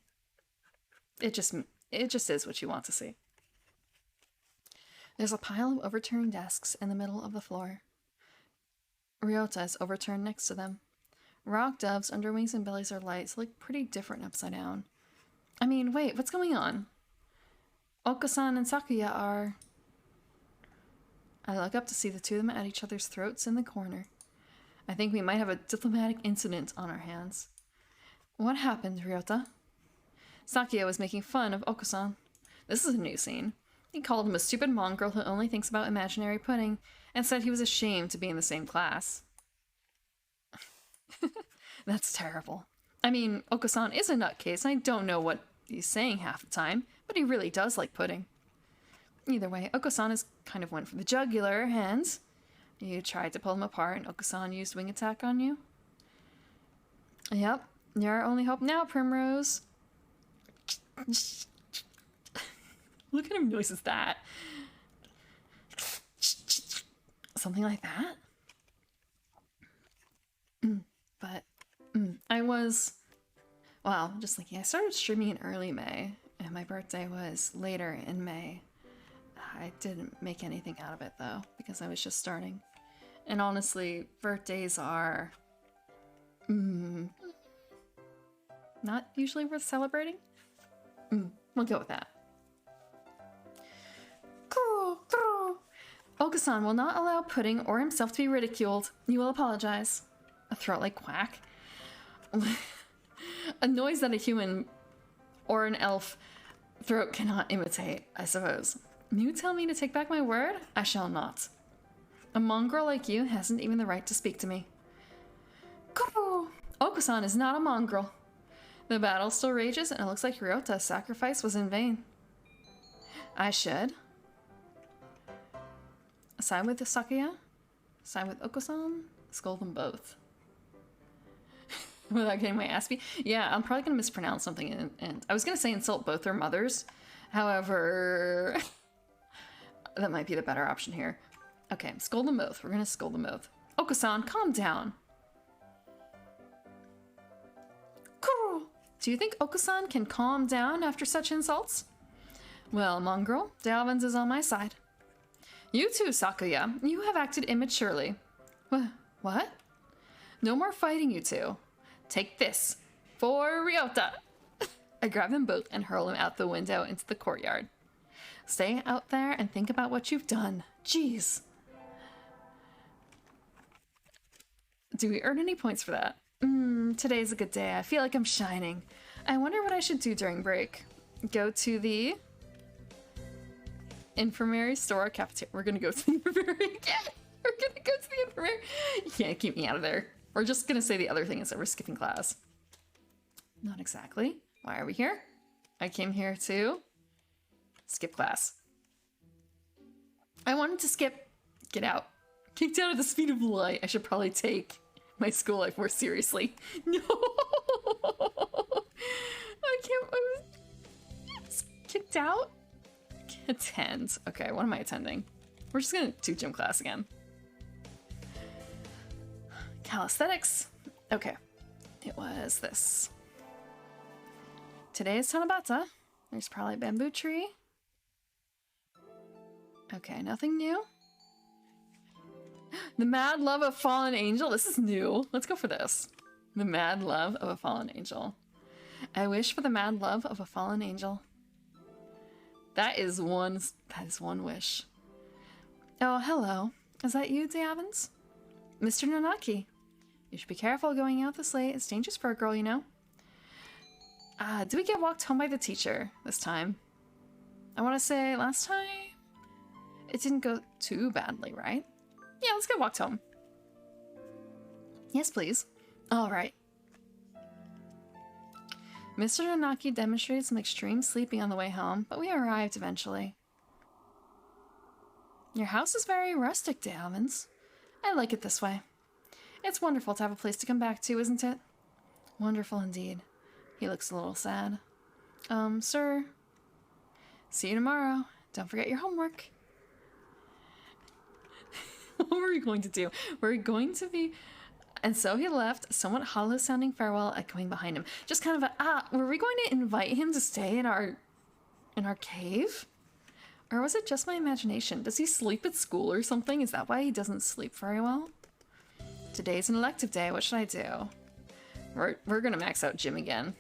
It just is what you want to see. There's a pile of overturned desks in the middle of the floor. Ryota is overturned next to them. Rock doves, underwings, and bellies are light, so look pretty different upside down. I mean, wait, what's going on? Okasan and Sakuya are... I look up to see the two of them at each other's throats in the corner. I think we might have a diplomatic incident on our hands. What happened, Ryota? Sakuya was making fun of Okasan. This is a new scene. He called him a stupid mongrel who only thinks about imaginary pudding, and said he was ashamed to be in the same class. That's terrible. I mean, Okasan is a nutcase, and I don't know what he's saying half the time, but he really does like pudding. Either way, Okasan is kind of went for the jugular, and you tried to pull him apart, and Okasan used wing attack on you. Yep, you're our only hope now, Primrose. What kind of noise is that? Something like that? But I was... Wow, just thinking, I started streaming in early May, and my birthday was later in May. I didn't make anything out of it, though, because I was just starting. And honestly, birthdays are... not usually worth celebrating? We'll go with that. Okasan will not allow Pudding or himself to be ridiculed. You will apologize. A throat like quack. A noise that a human or an elf throat cannot imitate, I suppose. You tell me to take back my word? I shall not. A mongrel like you hasn't even the right to speak to me. Okasan is not a mongrel. The battle still rages, and it looks like Ryota's sacrifice was in vain. I should side with Sakuya, side with Okasan, scold them both. Without getting my ass beat. Yeah, I'm probably gonna mispronounce something, and I was gonna say insult both their mothers. However, that might be the better option here. Okay, scold them both. We're gonna scold them both. Okasan, calm down. Do you think Okasan can calm down after such insults? Well, mongrel, Dalvins is on my side. You too, Sakuya. You have acted immaturely. What? No more fighting, you two. Take this. For Ryota. I grab them both and hurl them out the window into the courtyard. Stay out there and think about what you've done. Jeez. Do we earn any points for that? Today's a good day. I feel like I'm shining. I wonder what I should do during break. Go to the infirmary store cafeteria. We're gonna go to the infirmary again. We're gonna go to the infirmary. You can't keep me out of there. We're just gonna say the other thing is that we're skipping class. Not exactly. Why are we here? I came here to skip class. I wanted to skip. Get out. Kicked out at the speed of light. I should probably take my school life more seriously. No! I can't. I was kicked out? Attend. Okay, what am I attending? We're just gonna do gym class again. Calisthenics. Okay. It was this. Today is Tanabata. There's probably a bamboo tree. Okay, nothing new. The Mad Love of Fallen Angel. This is new. Let's go for this. The Mad Love of a Fallen Angel. I wish for the mad love of a fallen angel. That is one wish. Oh, hello. Is that you, D'Avins? Mr. Nanaki. You should be careful going out this late. It's dangerous for a girl, you know. Did we get walked home by the teacher this time? I want to say last time it didn't go too badly, right? Yeah, let's get walked home. Yes, please. All right. Mr. Nanaki demonstrated some extreme sleeping on the way home, but we arrived eventually. Your house is very rustic, D'Avins. I like it this way. It's wonderful to have a place to come back to, isn't it? Wonderful indeed. He looks a little sad. Sir. See you tomorrow. Don't forget your homework. What were we going to do? We're going to be... And so he left, somewhat hollow-sounding farewell echoing behind him. Just kind of were we going to invite him to stay in our cave? Or was it just my imagination? Does he sleep at school or something? Is that why he doesn't sleep very well? Today's an elective day. What should I do? We're gonna max out gym again.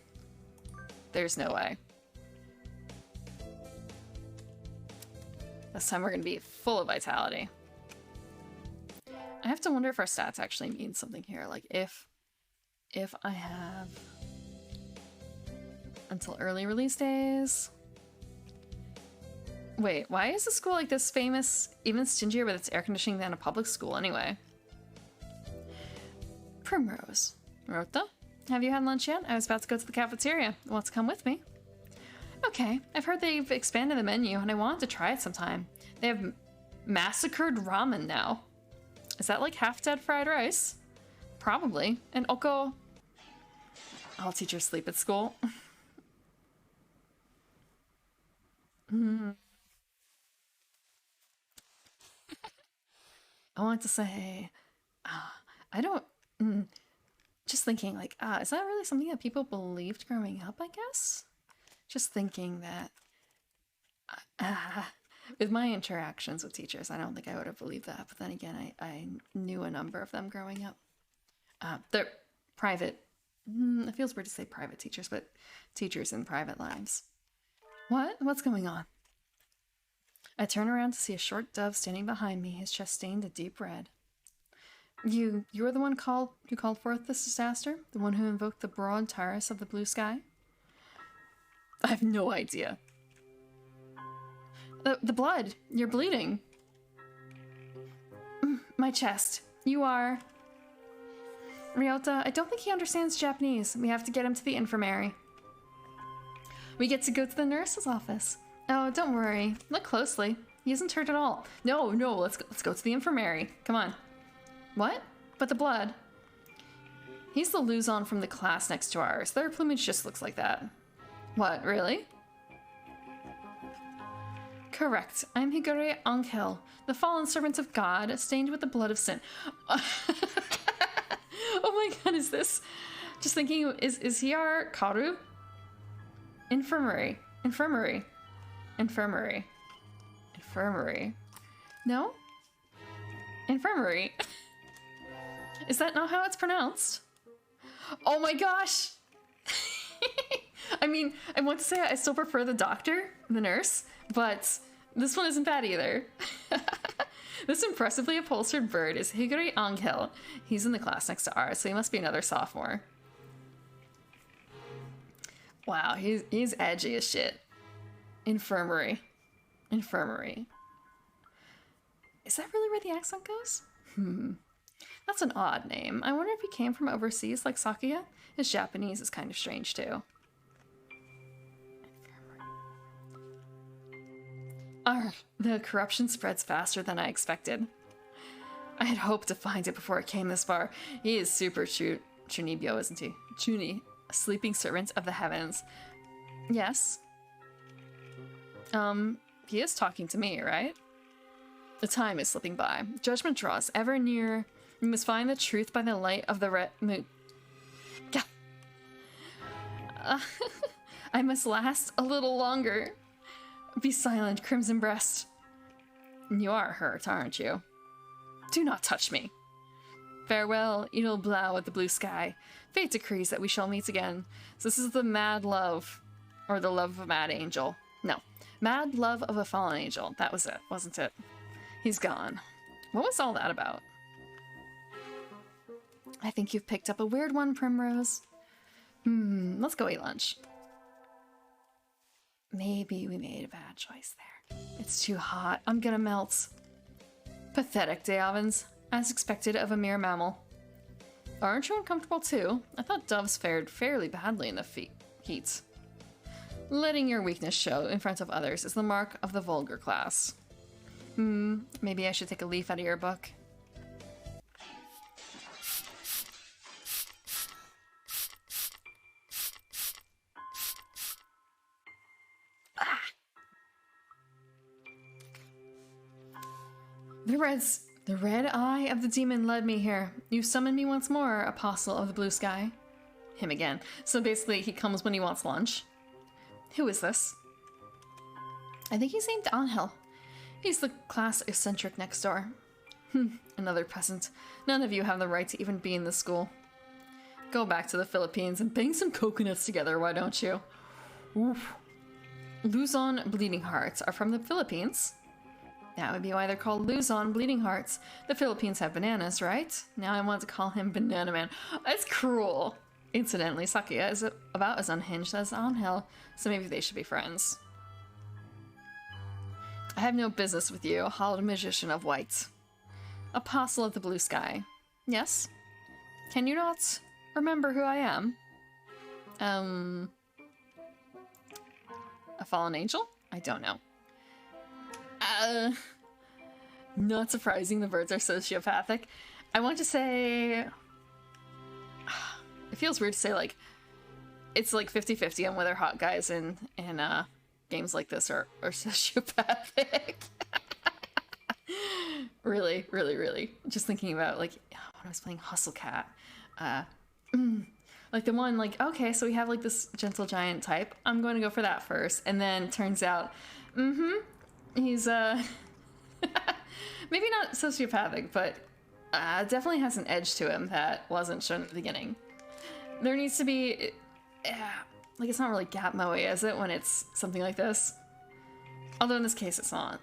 There's no way. This time we're gonna be full of vitality. I have to wonder if our stats actually mean something here. Like if I have until early release days. Wait, why is a school like this famous, even stingier with its air conditioning than a public school anyway? Primrose. Rota, have you had lunch yet? I was about to go to the cafeteria. Want to come with me? Okay, I've heard they've expanded the menu and I wanted to try it sometime. They have massacred ramen now. Is that like half-dead fried rice? Probably. And Oko... All teachers sleep at school. I want to say... I don't... just thinking, like, is that really something that people believed growing up, I guess? Just thinking that... with my interactions with teachers, I don't think I would have believed that. But then again, I knew a number of them growing up. They're private. It feels weird to say private teachers, but teachers in private lives. What? What's going on? I turn around to see a short dove standing behind me, his chest stained a deep red. You were the one who called forth this disaster? The one who invoked the broad terrace of the blue sky? I have no idea. The blood. You're bleeding. My chest. You are... Ryota, I don't think he understands Japanese. We have to get him to the infirmary. We get to go to the nurse's office. Oh, don't worry. Look closely. He isn't hurt at all. No, let's go to the infirmary. Come on. What? But the blood. He's the Luzon from the class next to ours. Their plumage just looks like that. What, really? Correct. I'm Higure Angel, the fallen servant of God, stained with the blood of sin. Oh my god, is this... Just thinking, is he our Karu? Infirmary. No? Infirmary. Is that not how it's pronounced? Oh my gosh! I mean, I want to say I still prefer the doctor, the nurse, but this one isn't bad either. This impressively upholstered bird is Higure Angel. He's in the class next to ours, so he must be another sophomore. Wow, he's edgy as shit. Infirmary. Is that really where the accent goes? That's an odd name. I wonder if he came from overseas like Sakuya? His Japanese is kind of strange too. The corruption spreads faster than I expected. I had hoped to find it before it came this far. He is super Chunibyo, isn't he? Chuni, a sleeping servant of the heavens. Yes. He is talking to me, right? The time is slipping by. Judgment draws ever nearer. We must find the truth by the light of the red moon. I must last a little longer. Be silent, Crimson Breast. You are hurt, aren't you? Do not touch me. Farewell, Edel Blau at the blue sky. Fate decrees that we shall meet again. So this is the mad love, or the love of a mad angel. No, mad love of a fallen angel. That was it, wasn't it? He's gone. What was all that about? I think you've picked up a weird one, Primrose. Let's go eat lunch. Maybe we made a bad choice there. It's too hot. I'm gonna melt. Pathetic, Deavins. As expected of a mere mammal. Aren't you uncomfortable too? I thought doves fared fairly badly in the heat. Letting your weakness show in front of others is the mark of the vulgar class. Maybe I should take a leaf out of your book. The red eye of the demon led me here. You summoned me once more, apostle of the blue sky. Him again. So basically he comes when he wants lunch. Who is this? I think he's named Angel. He's the class eccentric next door. Another peasant. None of you have the right to even be in this school. Go back to the Philippines and bang some coconuts together, why don't you? Oof. Luzon Bleeding Hearts are from the Philippines. That would be why they're called Luzon Bleeding Hearts. The Philippines have bananas, right? Now I want to call him Banana Man. That's cruel. Incidentally, Sakia is about as unhinged as Angel, so maybe they should be friends. I have no business with you, hallowed magician of white. Apostle of the blue sky. Yes? Can you not remember who I am? A fallen angel? I don't know. Not surprising the birds are sociopathic. I want to say... It feels weird to say, like, it's like 50-50 on whether hot guys in games like this are sociopathic. Really, really, really. Just thinking about, like, when I was playing Hustle Cat. Like, the one, like, okay, so we have, like, this gentle giant type. I'm going to go for that first. And then turns out, he's, maybe not sociopathic, but definitely has an edge to him that wasn't shown at the beginning. There needs to be, like, it's not really Gap Moe, is it, when it's something like this? Although in this case it's not.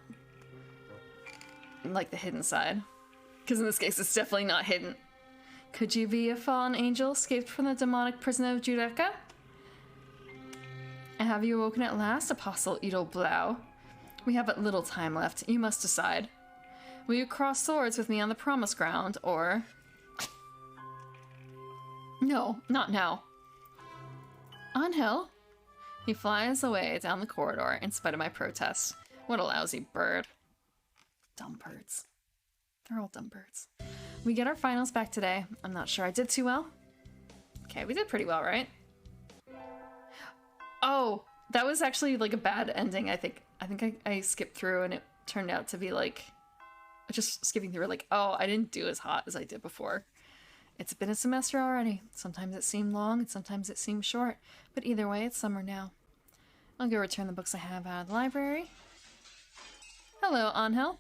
Like the hidden side. Because in this case it's definitely not hidden. Could you be a fallen angel escaped from the demonic prison of Judecca? Have you awoken at last, Apostle Edel Blau? We have but little time left. You must decide. Will you cross swords with me on the promised ground, or... No, not now. Angel? He flies away down the corridor in spite of my protests. What a lousy bird. Dumb birds. They're all dumb birds. We get our finals back today. I'm not sure I did too well. Okay, we did pretty well, right? Oh, that was actually like a bad ending, I think. I think I skipped through and it turned out to be like... Just skipping through like, oh, I didn't do as hot as I did before. It's been a semester already. Sometimes it seemed long and sometimes it seemed short. But either way, it's summer now. I'll go return the books I have out of the library. Hello, Angel.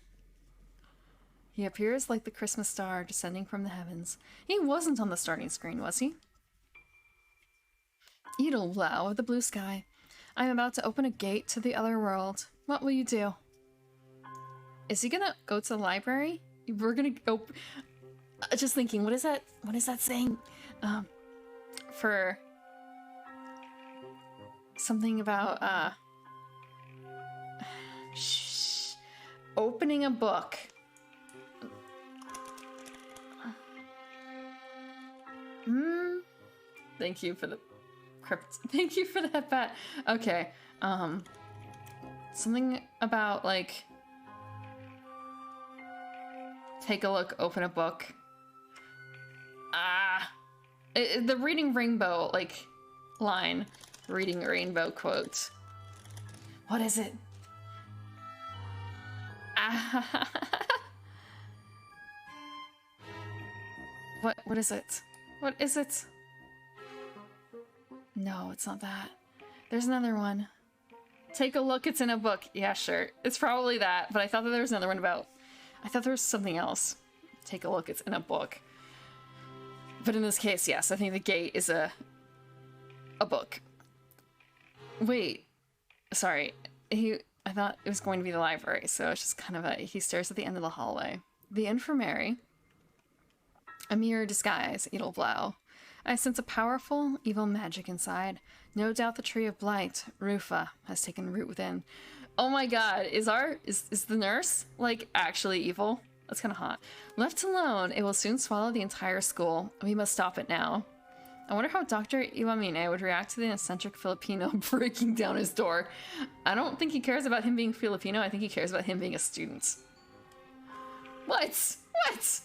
He appears like the Christmas star descending from the heavens. He wasn't on the starting screen, was he? Edel Blau of the blue sky. I'm about to open a gate to the other world. What will you do? Is he gonna go to the library? We're gonna go... Just thinking, what is that saying? For... Something about, shh. Opening a book. Thank you for the crypt. Thank you for that bat. Okay. Something about, like... Take a look, open a book. The reading rainbow, like, line. Reading rainbow quote. What is it? What is it? What is it? No, it's not that. There's another one. Take a look, it's in a book. Yeah, sure. It's probably that, but I thought that there was another one about... I thought there was something else. Take a look, it's in a book. But in this case, yes, I think the gate is a book. Wait, sorry. I thought it was going to be the library, so it's just kind of he stares at the end of the hallway. The infirmary. A mere disguise, Edelblau. I sense a powerful, evil magic inside. No doubt the tree of blight, Rufa, has taken root within. Oh my god, is the nurse, like, actually evil? That's kind of hot. Left alone, it will soon swallow the entire school. We must stop it now. I wonder how Dr. Iwamine would react to the eccentric Filipino breaking down his door. I don't think he cares about him being Filipino. I think he cares about him being a student. What? What?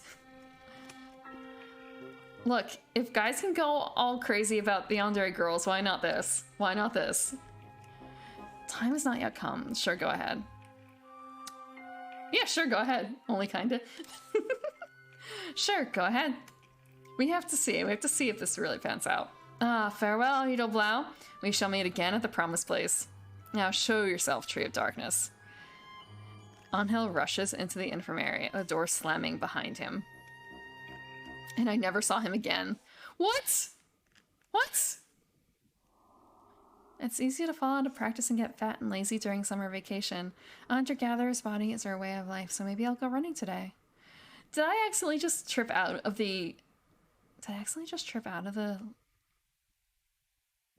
Look, if guys can go all crazy about the yandere girls, why not this? Why not this? Time has not yet come. Sure, go ahead. Yeah, sure, go ahead. Only kinda. Sure, go ahead. We have to see. We have to see if this really pans out. Ah, farewell, Edelblau. We shall meet again at the promised place. Now show yourself, Tree of Darkness. Angel rushes into the infirmary, the door slamming behind him. And I never saw him again. What? What? It's easy to fall out of practice and get fat and lazy during summer vacation. A hunter-gatherer's body is our way of life, so maybe I'll go running today. Did I accidentally just trip out of the... Did I accidentally just trip out of the...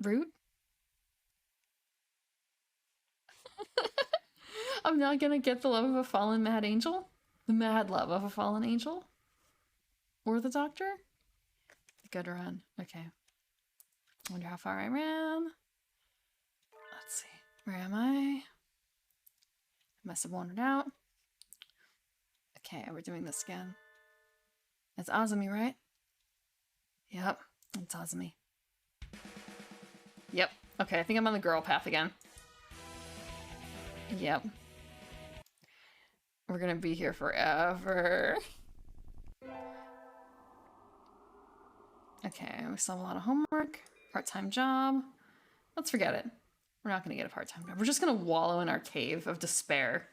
route? I'm not gonna get the love of a fallen mad angel? The mad love of a fallen angel? Or the doctor? Good run. Okay. Wonder how far I ran. Let's see. Where am I? Must have wandered out. Okay, we're doing this again. It's Azumi, right? Yep, it's Azumi. Yep. Okay, I think I'm on the girl path again. Yep. We're gonna be here forever. Okay, we still have a lot of homework. Part-time job. Let's forget it. We're not gonna get a part-time job. We're just gonna wallow in our cave of despair.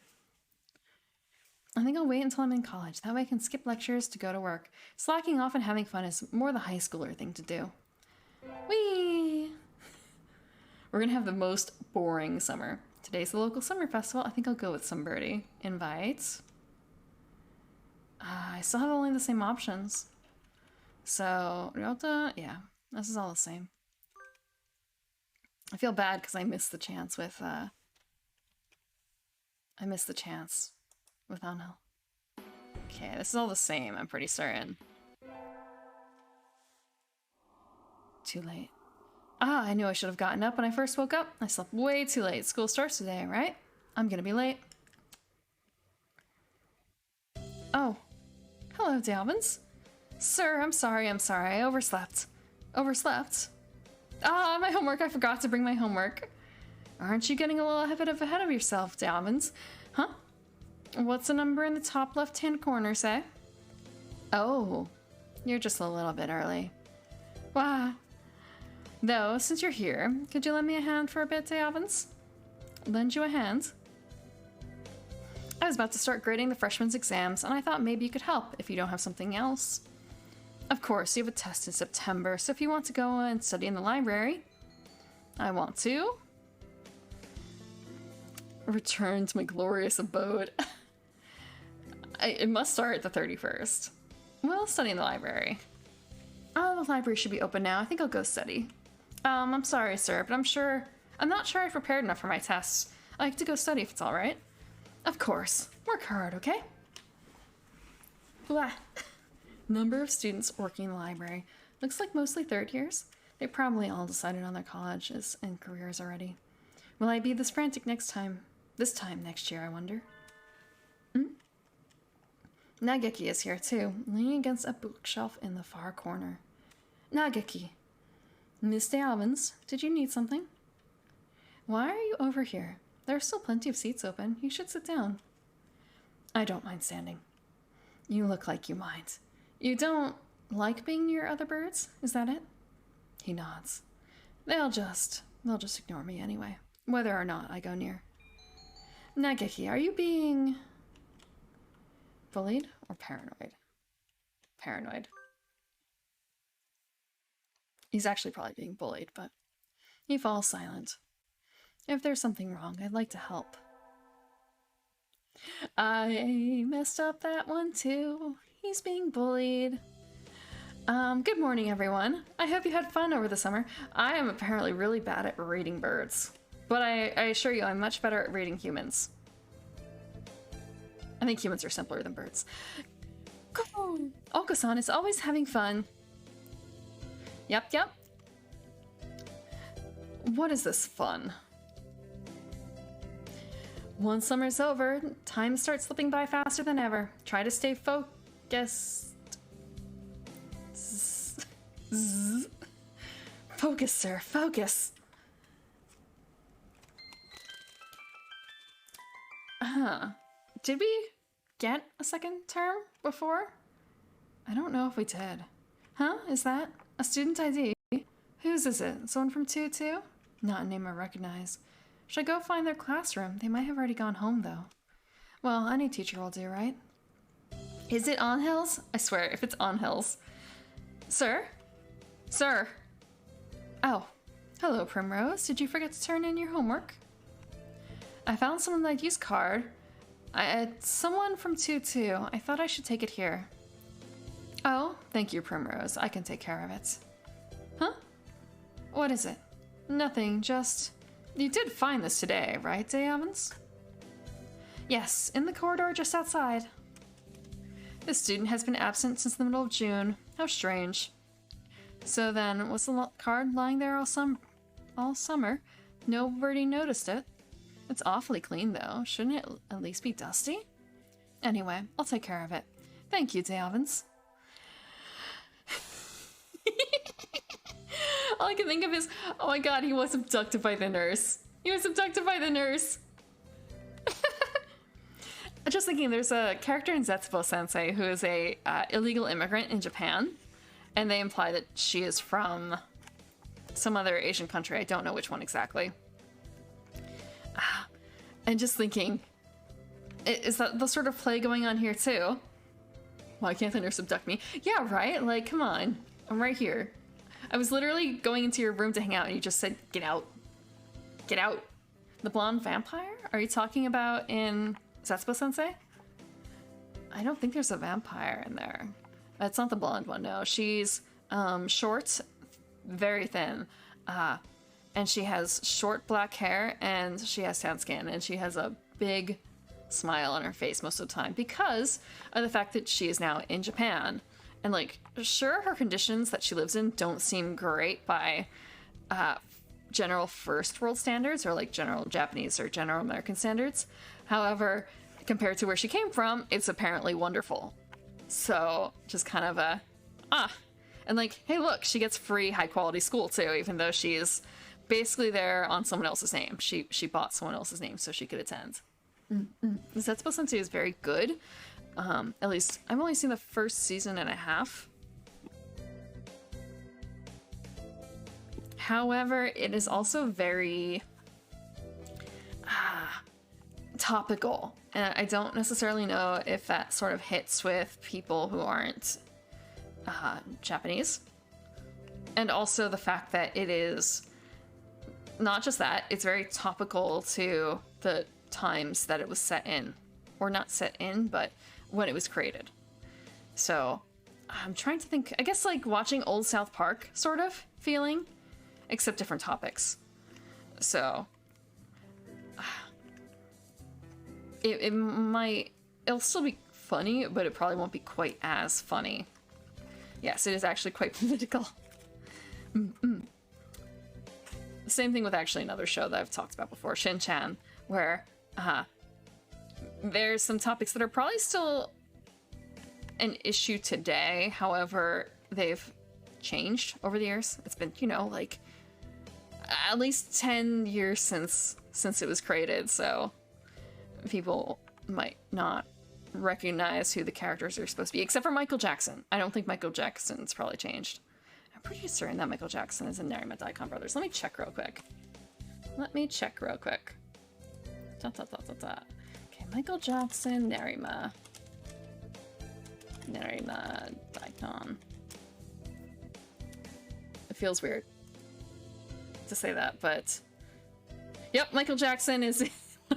I think I'll wait until I'm in college. That way I can skip lectures to go to work. Slacking off and having fun is more the high schooler thing to do. Whee! We're gonna have the most boring summer. Today's the local summer festival. I think I'll go with some birdie. Invite. I still have only the same options. So, Ryota, yeah, this is all the same. I feel bad because I missed the chance with, Angel. Okay, this is all the same, I'm pretty certain. Too late. Ah, I knew I should have gotten up when I first woke up. I slept way too late. School starts today, right? I'm gonna be late. Oh. Hello, Dalvins. Sir, I'm sorry. I overslept. Overslept? Ah, my homework. I forgot to bring my homework. Aren't you getting a little ahead of yourself, Dalvins? Huh? What's the number in the top left-hand corner say? Oh, you're just a little bit early. Wow. Though, since you're here, could you lend me a hand for a bit, Dalvins? Lend you a hand? I was about to start grading the freshmen's exams, and I thought maybe you could help if you don't have something else. Of course, you have a test in September, so if you want to go and study in the library, I want to. Return to my glorious abode. It must start the 31st. We'll study in the library. Oh, the library should be open now. I think I'll go study. I'm sorry, sir, but I'm not sure I've prepared enough for my tests. I like to go study if it's all right. Of course. Work hard, okay? Blah. Number of students working in the library. Looks like mostly third years. They probably all decided on their colleges and careers already. Will I be this frantic next time? This time next year, I wonder. Nageki is here too, leaning against a bookshelf in the far corner. Nageki. Miss Dalvins, did you need something? Why are you over here? There are still plenty of seats open. You should sit down. I don't mind standing. You look like you mind. You don't like being near other birds? Is that it? He nods. They'll just ignore me anyway, whether or not I go near. Nageki, are you being bullied or paranoid? Paranoid. He's actually probably being bullied, but he falls silent. If there's something wrong, I'd like to help. I messed up that one too. He's being bullied. Good morning, everyone. I hope you had fun over the summer. I am apparently really bad at reading birds, but I assure you I'm much better at reading humans. I think humans are simpler than birds. Oko-san is always having fun. Yep. What is this fun? Once summer's over, time starts slipping by faster than ever. Try to stay focused. Focus, sir, focus. Did we get a second term before? I don't know if we did. Huh? Is that a student ID? Whose is it? Someone from 2-2? Not a name I recognize. Should I go find their classroom? They might have already gone home, though. Well, any teacher will do, right? Is it on Hills? I swear, if it's on Hills. Sir? Sir? Oh. Hello, Primrose. Did you forget to turn in your homework? I found someone ID's card. Someone from 2-2. I thought I should take it here. Oh, thank you, Primrose. I can take care of it. Huh? What is it? Nothing, just... You did find this today, right, Day Evans? Yes, in the corridor just outside. This student has been absent since the middle of June. How strange. So then, was the card lying there all summer? Nobody noticed it. It's awfully clean, though. Shouldn't it at least be dusty? Anyway, I'll take care of it. Thank you, Day Evans. All I can think of is, oh my god, he was abducted by the nurse. He was abducted by the nurse. Just thinking, there's a character in Zetsubo Sensei who is a illegal immigrant in Japan, and they imply that she is from some other Asian country. I don't know which one exactly. And just thinking, is that the sort of play going on here too? Why can't the nurse abduct me? Yeah, right? Like, come on. I'm right here. I was literally going into your room to hang out and you just said, get out. Get out. The blonde vampire? Are you talking about in Zetsubo Sensei? I don't think there's a vampire in there. It's not the blonde one, no. She's short, very thin, and she has short black hair and she has tan skin and she has a big smile on her face most of the time because of the fact that she is now in Japan. And, like, sure, her conditions that she lives in don't seem great by general first world standards or, like, general Japanese or general American standards. However, compared to where she came from, it's apparently wonderful. So, just kind of a, And, like, hey, look, she gets free high-quality school, too, even though she's basically there on someone else's name. She bought someone else's name so she could attend. Zetsubo Sensei is very good. At least, I've only seen the first season and a half. However, it is also very topical. And I don't necessarily know if that sort of hits with people who aren't Japanese. And also the fact that it is not just that, it's very topical to the times that it was set in. Or not set in, but when it was created. So, I'm trying to think, I guess like watching Old South Park sort of feeling, except different topics. So, it'll still be funny, but it probably won't be quite as funny. Yes, it is actually quite political. Same thing with actually another show that I've talked about before, Shin-Chan, where, there's some topics that are probably still an issue today. However, they've changed over the years. It's been, you know, like at least 10 years since it was created. So people might not recognize who the characters are supposed to be, except for Michael Jackson. I don't think Michael Jackson's probably changed. I'm pretty certain that Michael Jackson is in Narima Daikon Brothers. Let me check real quick. Okay, Michael Jackson, Narima Daikon. feels weird to say that, but yep, Michael Jackson is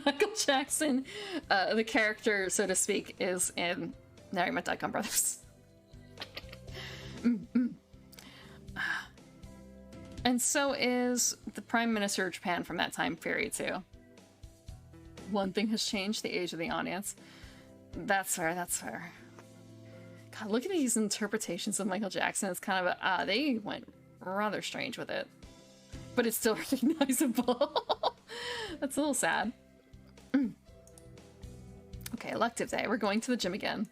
Michael Jackson, the character, so to speak, is in Now You Met Daikon Brothers. And so is the Prime Minister of Japan from that time period too. One thing has changed: the age of the audience. That's fair, that's fair. God, look at these interpretations of Michael Jackson. It's kind of they went rather strange with it. But it's still recognizable. That's a little sad. Okay, elective day. We're going to the gym again.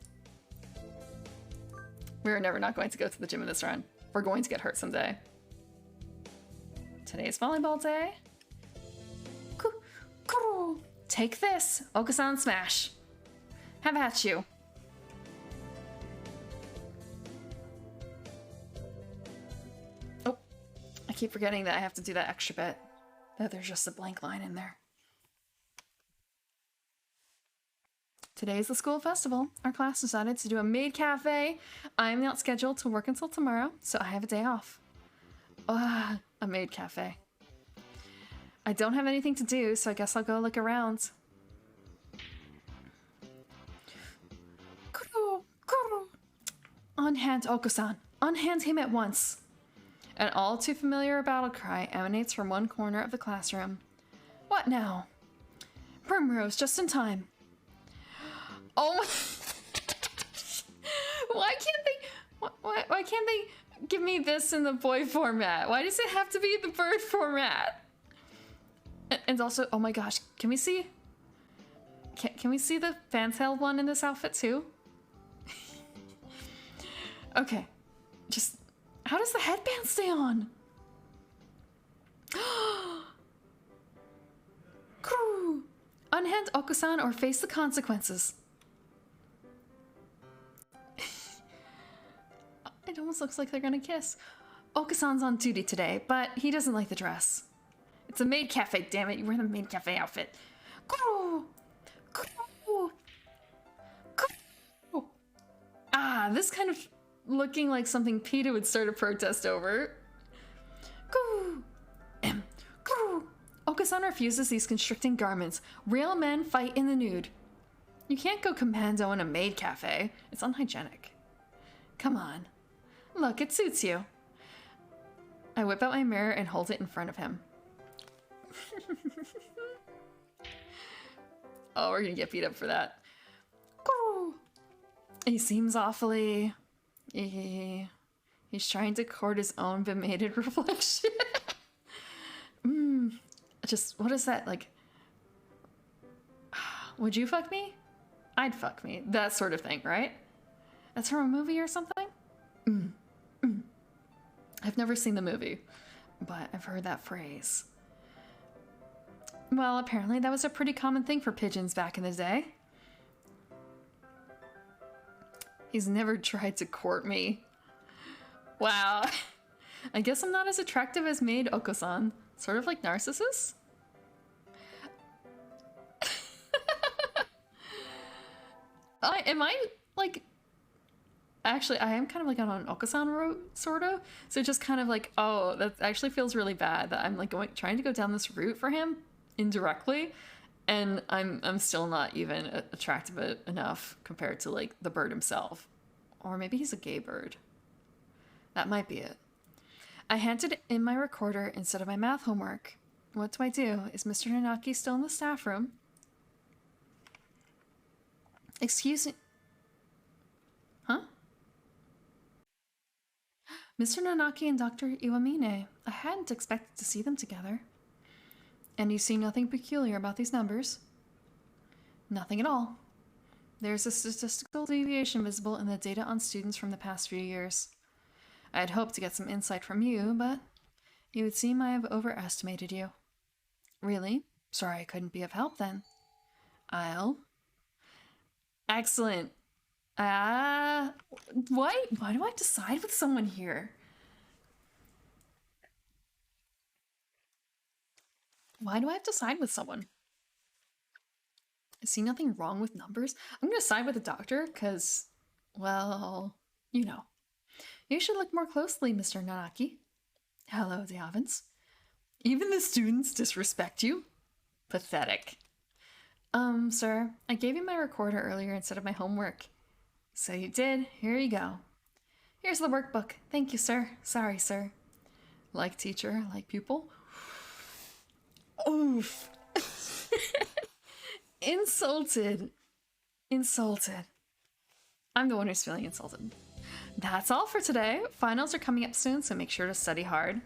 We're never not going to go to the gym in this run. We're going to get hurt someday. Today's volleyball day. Take this, Okasan Smash. Have at you. Oh, I keep forgetting that I have to do that extra bit. That there's just a blank line in there. Today's the school festival. Our class decided to do a maid cafe. I'm not scheduled to work until tomorrow, so I have a day off. A maid cafe. I don't have anything to do, so I guess I'll go look around. Unhand Okusan. Unhand him at once. An all too familiar battle cry emanates from one corner of the classroom. What now? Primrose, just in time. Oh my... Why can't they give me this in the boy format? Why does it have to be the bird format? And also, oh my gosh, can we see... Can we see the fantail one in this outfit too? Okay, just... How does the headband stay on? Unhand Okusan or face the consequences. It almost looks like they're gonna kiss. Okusan's on duty today, but he doesn't like the dress. It's a maid cafe, damn it. You wear the maid cafe outfit. This kind of looking like something PETA would start a protest over. Okusan refuses these constricting garments. Real men fight in the nude. You can't go commando in a maid cafe. It's unhygienic. Come on. Look, it suits you. I whip out my mirror and hold it in front of him. Oh, we're gonna get beat up for that. He seems awfully... He's trying to court his own bemated reflection. Just, what is that, like... Would you fuck me? I'd fuck me. That sort of thing, right? That's from a movie or something? I've never seen the movie, but I've heard that phrase. Well, apparently that was a pretty common thing for pigeons back in the day. He's never tried to court me. Wow. I guess I'm not as attractive as Maid Oko-san. Sort of like Narcissus? Am I, like... Actually, I am kind of like on an Oko-san route, sort of. So just kind of like, oh, that actually feels really bad that I'm like trying to go down this route for him indirectly, and I'm still not even attractive enough compared to like the bird himself. Or maybe he's a gay bird. That might be it. I handed in my recorder instead of my math homework. What do I do? Is Mr. Nanaki still in the staff room? Excuse me. Huh? Mr. Nanaki and Dr. Iwamine. I hadn't expected to see them together. And you see nothing peculiar about these numbers? Nothing at all. There's a statistical deviation visible in the data on students from the past few years. I had hoped to get some insight from you, but it would seem I have overestimated you. Really? Sorry I couldn't be of help then. I'll... Excellent. Why do I decide with someone here? Why do I have to side with someone? I see nothing wrong with numbers. I'm gonna side with the doctor because, well, you know. You should look more closely, Mr. Nanaki. Hello, Diavins. Even the students disrespect you? Pathetic. Sir, I gave you my recorder earlier instead of my homework. So you did. Here you go. Here's the workbook. Thank you, sir. Sorry, sir. Like teacher, like pupil. Oof. Insulted. Insulted. I'm the one who's feeling insulted. That's all for today. Finals are coming up soon, so make sure to study hard.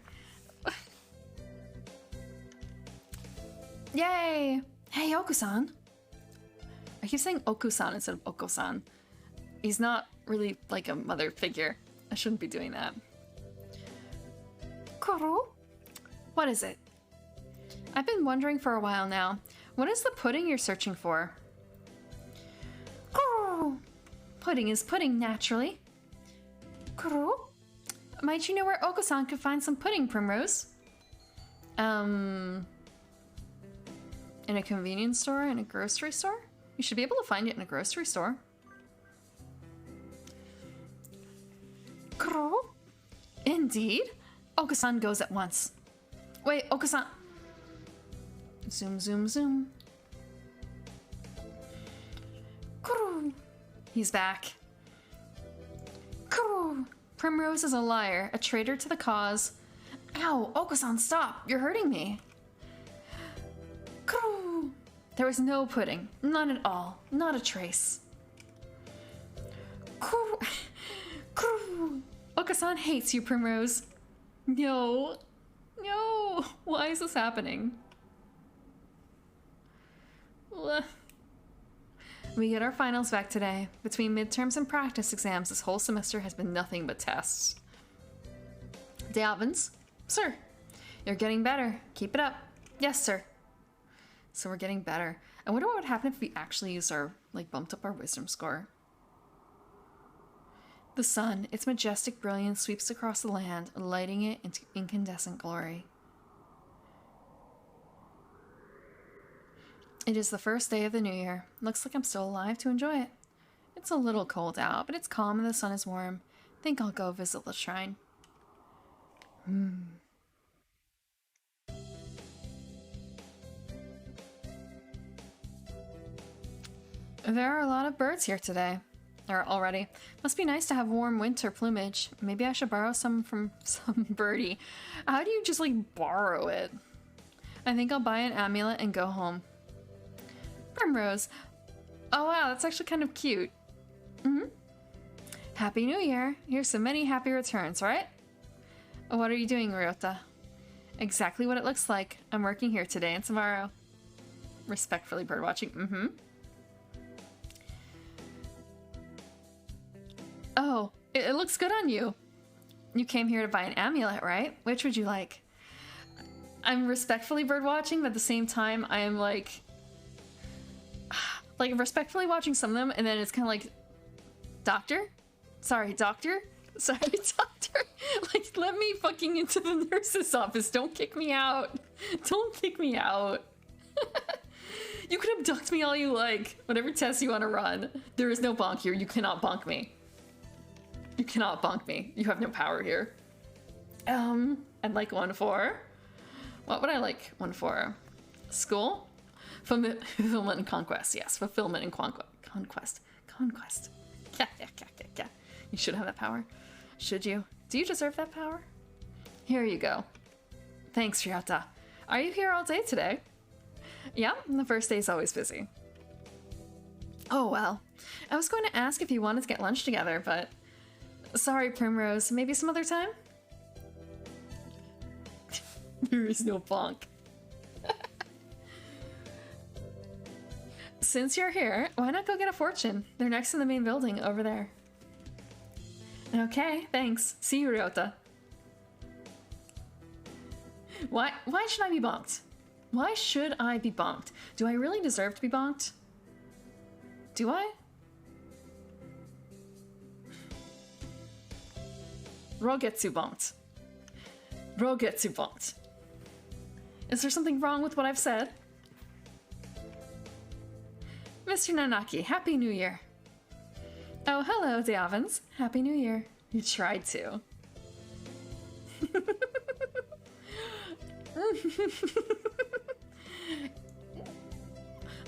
Yay! Hey, Oku-san. I keep saying Oku-san instead of Oko-san. He's not really like a mother figure. I shouldn't be doing that. Koro? What is it? I've been wondering for a while now. What is the pudding you're searching for? Koro! Pudding is pudding, naturally. Koro? Might you know where Oko-san could find some pudding, Primrose? In a convenience store, in a grocery store? You should be able to find it in a grocery store. Koro? Indeed. Oko-san goes at once. Wait, Oko-san. Zoom, zoom, zoom. Koro. He's back. Koro. Primrose is a liar, a traitor to the cause. Ow, Oko-san, stop. You're hurting me. Koro. There was no pudding. None at all. Not a trace. Koro. Koro. Oko-san hates you, Primrose. No. No. Why is this happening? We get our finals back today. Between midterms and practice exams, this whole semester has been nothing but tests. Diavins? Sir. You're getting better. Keep it up. Yes, sir. So we're getting better. I wonder what would happen if we actually used our, bumped up our wisdom score. The sun, its majestic brilliance sweeps across the land, lighting it into incandescent glory. It is the first day of the new year. Looks like I'm still alive to enjoy it. It's a little cold out, but it's calm and the sun is warm. Think I'll go visit the shrine. There are a lot of birds here today. Or already. Must be nice to have warm winter plumage. Maybe I should borrow some from some birdie. How do you just borrow it? I think I'll buy an amulet and go home. Primrose. Oh wow, that's actually kind of cute. Happy New Year. Here's so many happy returns, right? What are you doing, Ryota? Exactly what it looks like. I'm working here today and tomorrow. Respectfully birdwatching. Oh, it looks good on you. You came here to buy an amulet, right? Which would you like? I'm respectfully birdwatching, but at the same time, I am respectfully watching some of them, and then it's kind of like, doctor? Sorry, doctor? Sorry, doctor. Let me fucking into the nurse's office. Don't kick me out. Don't kick me out. You can abduct me all you like. Whatever test you want to run. There is no bonk here. You cannot bonk me. You cannot bonk me. You have no power here. I'd like one for... What would I like one for? School? Fulfillment and conquest. Yes, fulfillment and conquest. Conquest. Yeah. You should have that power. Should you? Do you deserve that power? Here you go. Thanks, Ryota. Are you here all day today? Yeah, the first day's always busy. Oh, well. I was going to ask if you wanted to get lunch together, but... Sorry, Primrose. Maybe some other time? There is no bonk. Since you're here, why not go get a fortune? They're next to the main building over there. Okay, thanks. See you, Ryota. Why should I be bonked? Why should I be bonked? Do I really deserve to be bonked? Do I? Rogetsu bonked. Rogetsu bonked. Is there something wrong with what I've said? Mr. Nanaki, Happy New Year. Oh, hello, Diavins. Happy New Year. You tried to.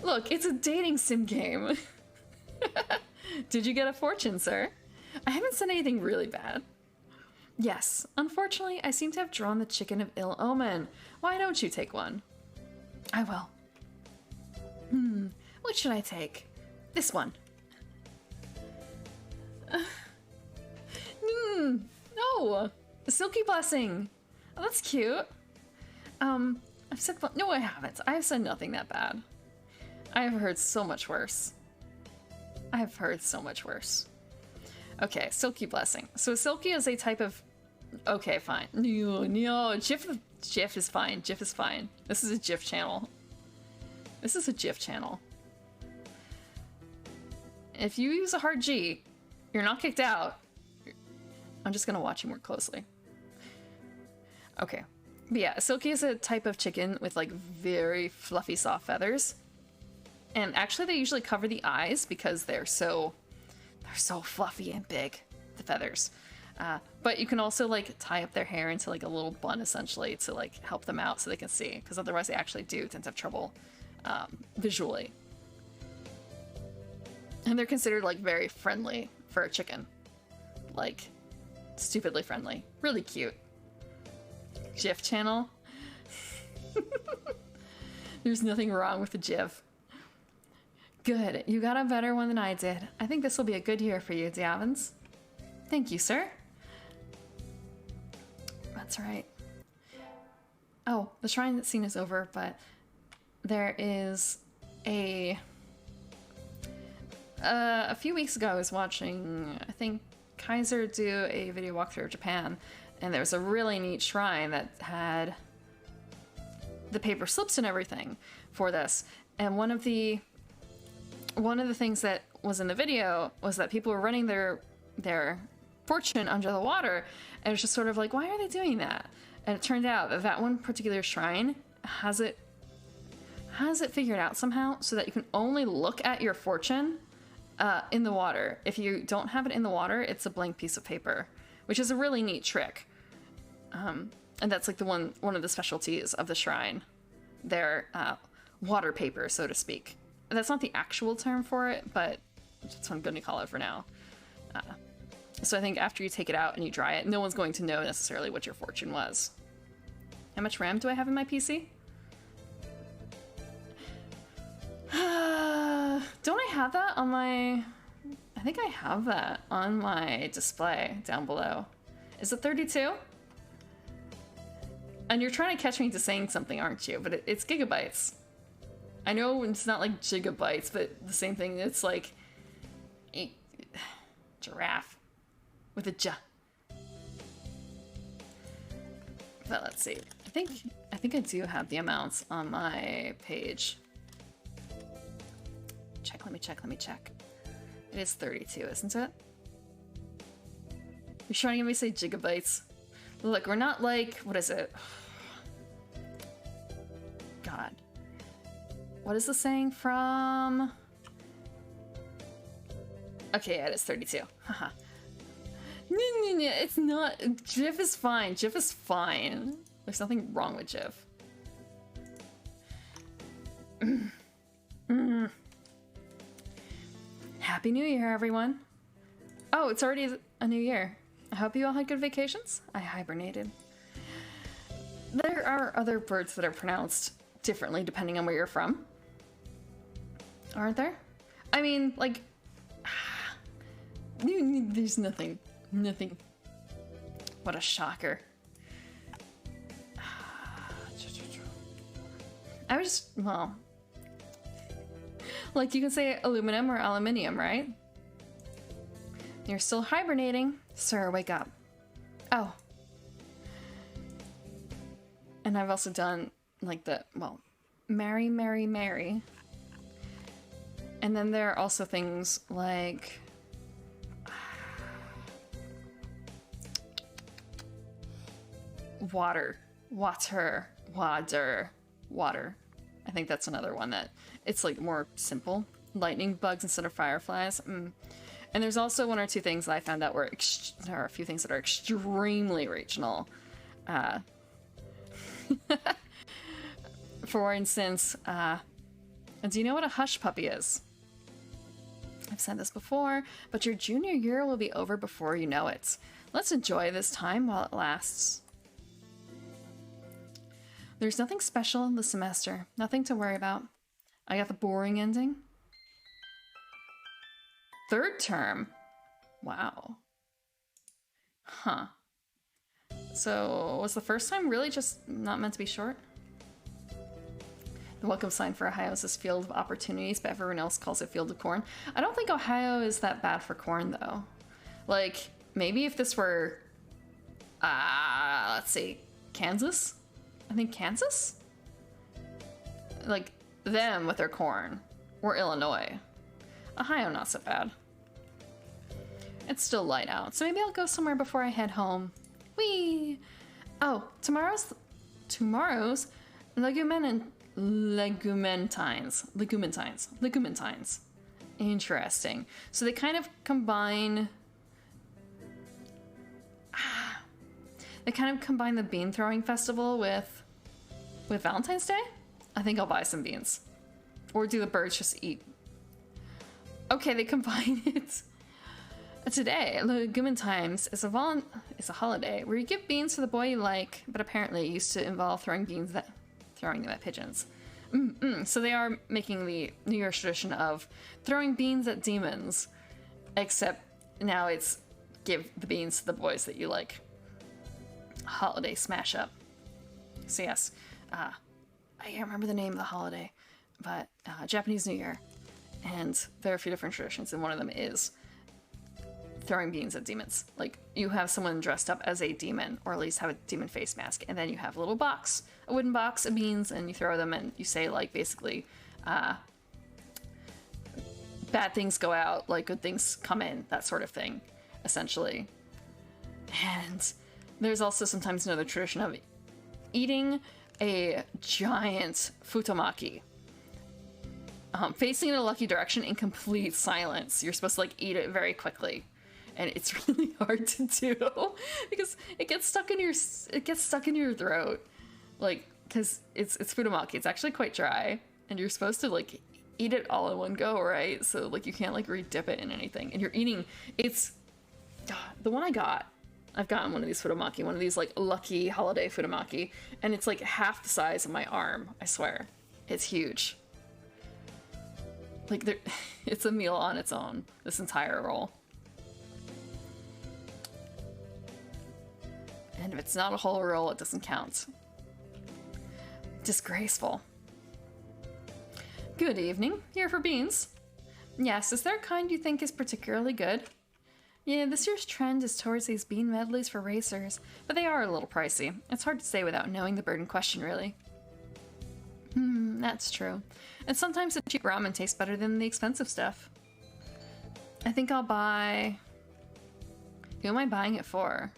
Look, it's a dating sim game. Did you get a fortune, sir? I haven't said anything really bad. Yes, unfortunately, I seem to have drawn the chicken of ill omen. Why don't you take one? I will. What should I take? This one. No! A silky blessing! Oh, that's cute. I've said... No, I haven't. I have said nothing that bad. I have heard so much worse. I have heard so much worse. Okay, silky blessing. So silky is a type of... Okay, fine. No, GIF is fine. GIF is fine. This is a GIF channel. This is a GIF channel. If you use a hard G, you're not kicked out. I'm just gonna watch you more closely. Okay. But yeah, silky is a type of chicken with like very fluffy, soft feathers. And actually they usually cover the eyes because they're so fluffy and big, the feathers. But you can also like tie up their hair into like a little bun essentially to like help them out so they can see, because otherwise they actually do tend to have trouble visually. And they're considered like very friendly for a chicken. Like stupidly friendly. Really cute. GIF channel. There's nothing wrong with the GIF. Good. You got a better one than I did. I think this will be a good year for you, D'Avins. Thank you, sir. That's right. Oh, the shrine scene is over, but there is a few weeks ago I was watching, I think, Kaiser do a video walkthrough of Japan, and there was a really neat shrine that had the paper slips and everything for this. And one of the things that was in the video was that people were running their fortune under the water, and it was just sort of like, why are they doing that? And it turned out that that one particular shrine has it figured out somehow so that you can only look at your fortune in the water. If you don't have it in the water, it's a blank piece of paper, which is a really neat trick. And that's like one of the specialties of the shrine. Their water paper, so to speak. And that's not the actual term for it, but that's what I'm going to call it for now. So I think after you take it out and you dry it, no one's going to know necessarily what your fortune was. How much RAM do I have in my PC? Don't I have that on my... I think I have that on my display down below. Is it 32? And you're trying to catch me into saying something, aren't you? But it's gigabytes. I know it's not like gigabytes, but the same thing. It's like a giraffe with a j. But let's see. I think I do have the amounts on my page. Let me check. It is 32, isn't it? You're trying to get me to say gigabytes. Look, we're not like, what is it? God. What is the saying from? Okay, yeah, it is 32. Haha. No, it's not. GIF is fine. GIF is fine. There's nothing wrong with GIF. Happy New Year, everyone. Oh, it's already a new year. I hope you all had good vacations. I hibernated. There are other birds that are pronounced differently depending on where you're from. Aren't there? I mean, like... There's nothing. Nothing. What a shocker. I was, well... Like, you can say aluminum or aluminium, right? You're still hibernating. Sir, wake up. Oh. And I've also done, like, the, well, Mary, Mary, Mary. And then there are also things like... water. Water. Water. Water. I think that's another one that it's like more simple. Lightning bugs instead of fireflies. And there's also one or two things that I found out were there are a few things that are extremely regional. For instance, do you know what a hush puppy is? I've said this before, but your junior year will be over before you know it. Let's enjoy this time while it lasts. There's nothing special in the semester, nothing to worry about. I got the boring ending. Third term? Wow. Huh. So, was the first time really just not meant to be short? The welcome sign for Ohio is this field of opportunities, but everyone else calls it field of corn. I don't think Ohio is that bad for corn, though. Like, maybe if this were, let's see, Kansas? I think Kansas? Like, them with their corn. Or Illinois. Ohio, not so bad. It's still light out, so maybe I'll go somewhere before I head home. Whee! Oh, tomorrow's legumentines. Interesting. So they kind of combine... They kind of combine the bean throwing festival with Valentine's Day? I think I'll buy some beans. Or do the birds just eat? Okay, they combine it. Today, Legumentines is a holiday where you give beans to the boy you like, but apparently it used to involve throwing them at pigeons. So they are making the New Year's tradition of throwing beans at demons, except now it's give the beans to the boys that you like. Holiday smash up. So yes, I can't remember the name of the holiday, but Japanese New Year, and there are a few different traditions, and one of them is throwing beans at demons. Like, you have someone dressed up as a demon, or at least have a demon face mask, and then you have a little box, a wooden box of beans, and you throw them, and you say, like, basically, bad things go out, like, good things come in, that sort of thing, essentially. And there's also sometimes another tradition of eating a giant futomaki. Facing in a lucky direction in complete silence. You're supposed to, like, eat it very quickly. And it's really hard to do because it gets stuck in your throat, like, because it's futomaki. It's actually quite dry, and you're supposed to, like, eat it all in one go, right? So, like, you can't, like, re-dip it in anything, and you're eating. It's the one I've gotten one of these futomaki, one of these, like, lucky holiday futomaki, and it's like half the size of my arm. I swear, it's huge. Like, it's a meal on its own, this entire roll. And if it's not a whole roll, it doesn't count. Disgraceful. Good evening. Here for beans. Yes, is there a kind you think is particularly good? Yeah, this year's trend is towards these bean medleys for racers, but they are a little pricey. It's hard to say without knowing the bird in question, really. That's true. And sometimes the cheap ramen tastes better than the expensive stuff. I think I'll buy... Who am I buying it for?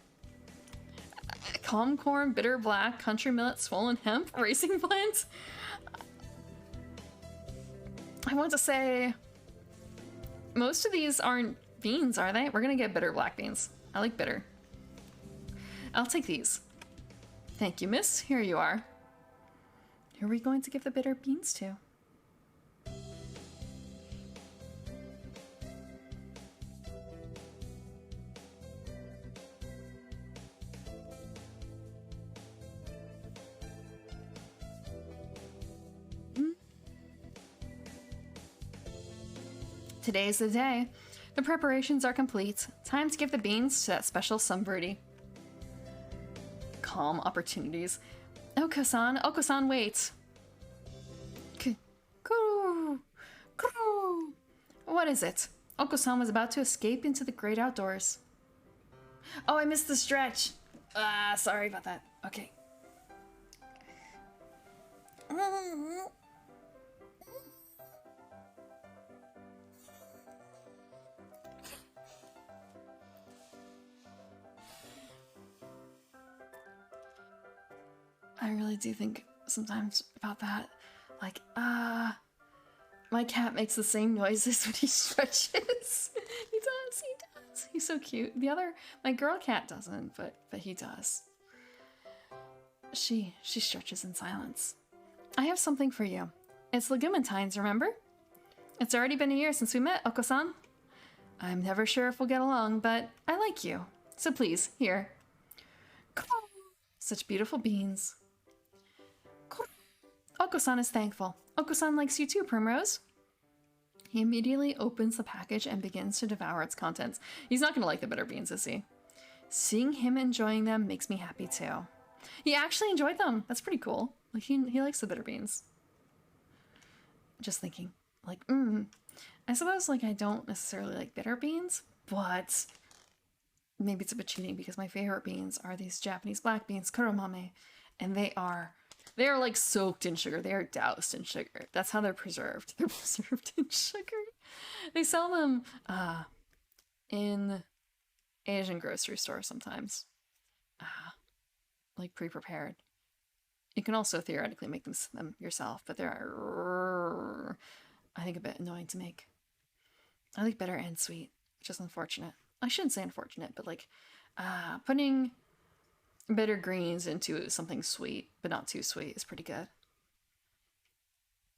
Calm corn, bitter black, country millet, swollen hemp, racing blend? I want to say... Most of these aren't beans, are they? We're gonna get bitter black beans. I like bitter. I'll take these. Thank you, miss. Here you are. Who are we going to give the bitter beans to? Today's the day. The preparations are complete. Time to give the beans to that special sunbirdie. Calm opportunities. Oko-san, wait. What is it? Oko-san was about to escape into the great outdoors. Oh, I missed the stretch. Sorry about that. Okay. I really do think sometimes about that. Like, my cat makes the same noises when he stretches. He does. He's so cute. My girl cat doesn't, but he does. She stretches in silence. I have something for you. It's Legumentine's, remember? It's already been a year since we met, Oko-san. I'm never sure if we'll get along, but I like you. So please, here. Such beautiful beans. Oko-san is thankful. Oko-san likes you too, Primrose. He immediately opens the package and begins to devour its contents. He's not going to like the bitter beans, is he? Seeing him enjoying them makes me happy too. He actually enjoyed them. That's pretty cool. Like he likes the bitter beans. Just thinking, like, I suppose like I don't necessarily like bitter beans, but maybe it's a bit cheating because my favorite beans are these Japanese black beans, kuromame, and they are like soaked in sugar. They are doused in sugar. That's how they're preserved. They're preserved in sugar. They sell them in Asian grocery stores sometimes. Like pre-prepared. You can also theoretically make them yourself, but they're, I think, a bit annoying to make. I like bitter and sweet, which is unfortunate. I shouldn't say unfortunate, but like putting bitter greens into something sweet, but not too sweet, is pretty good.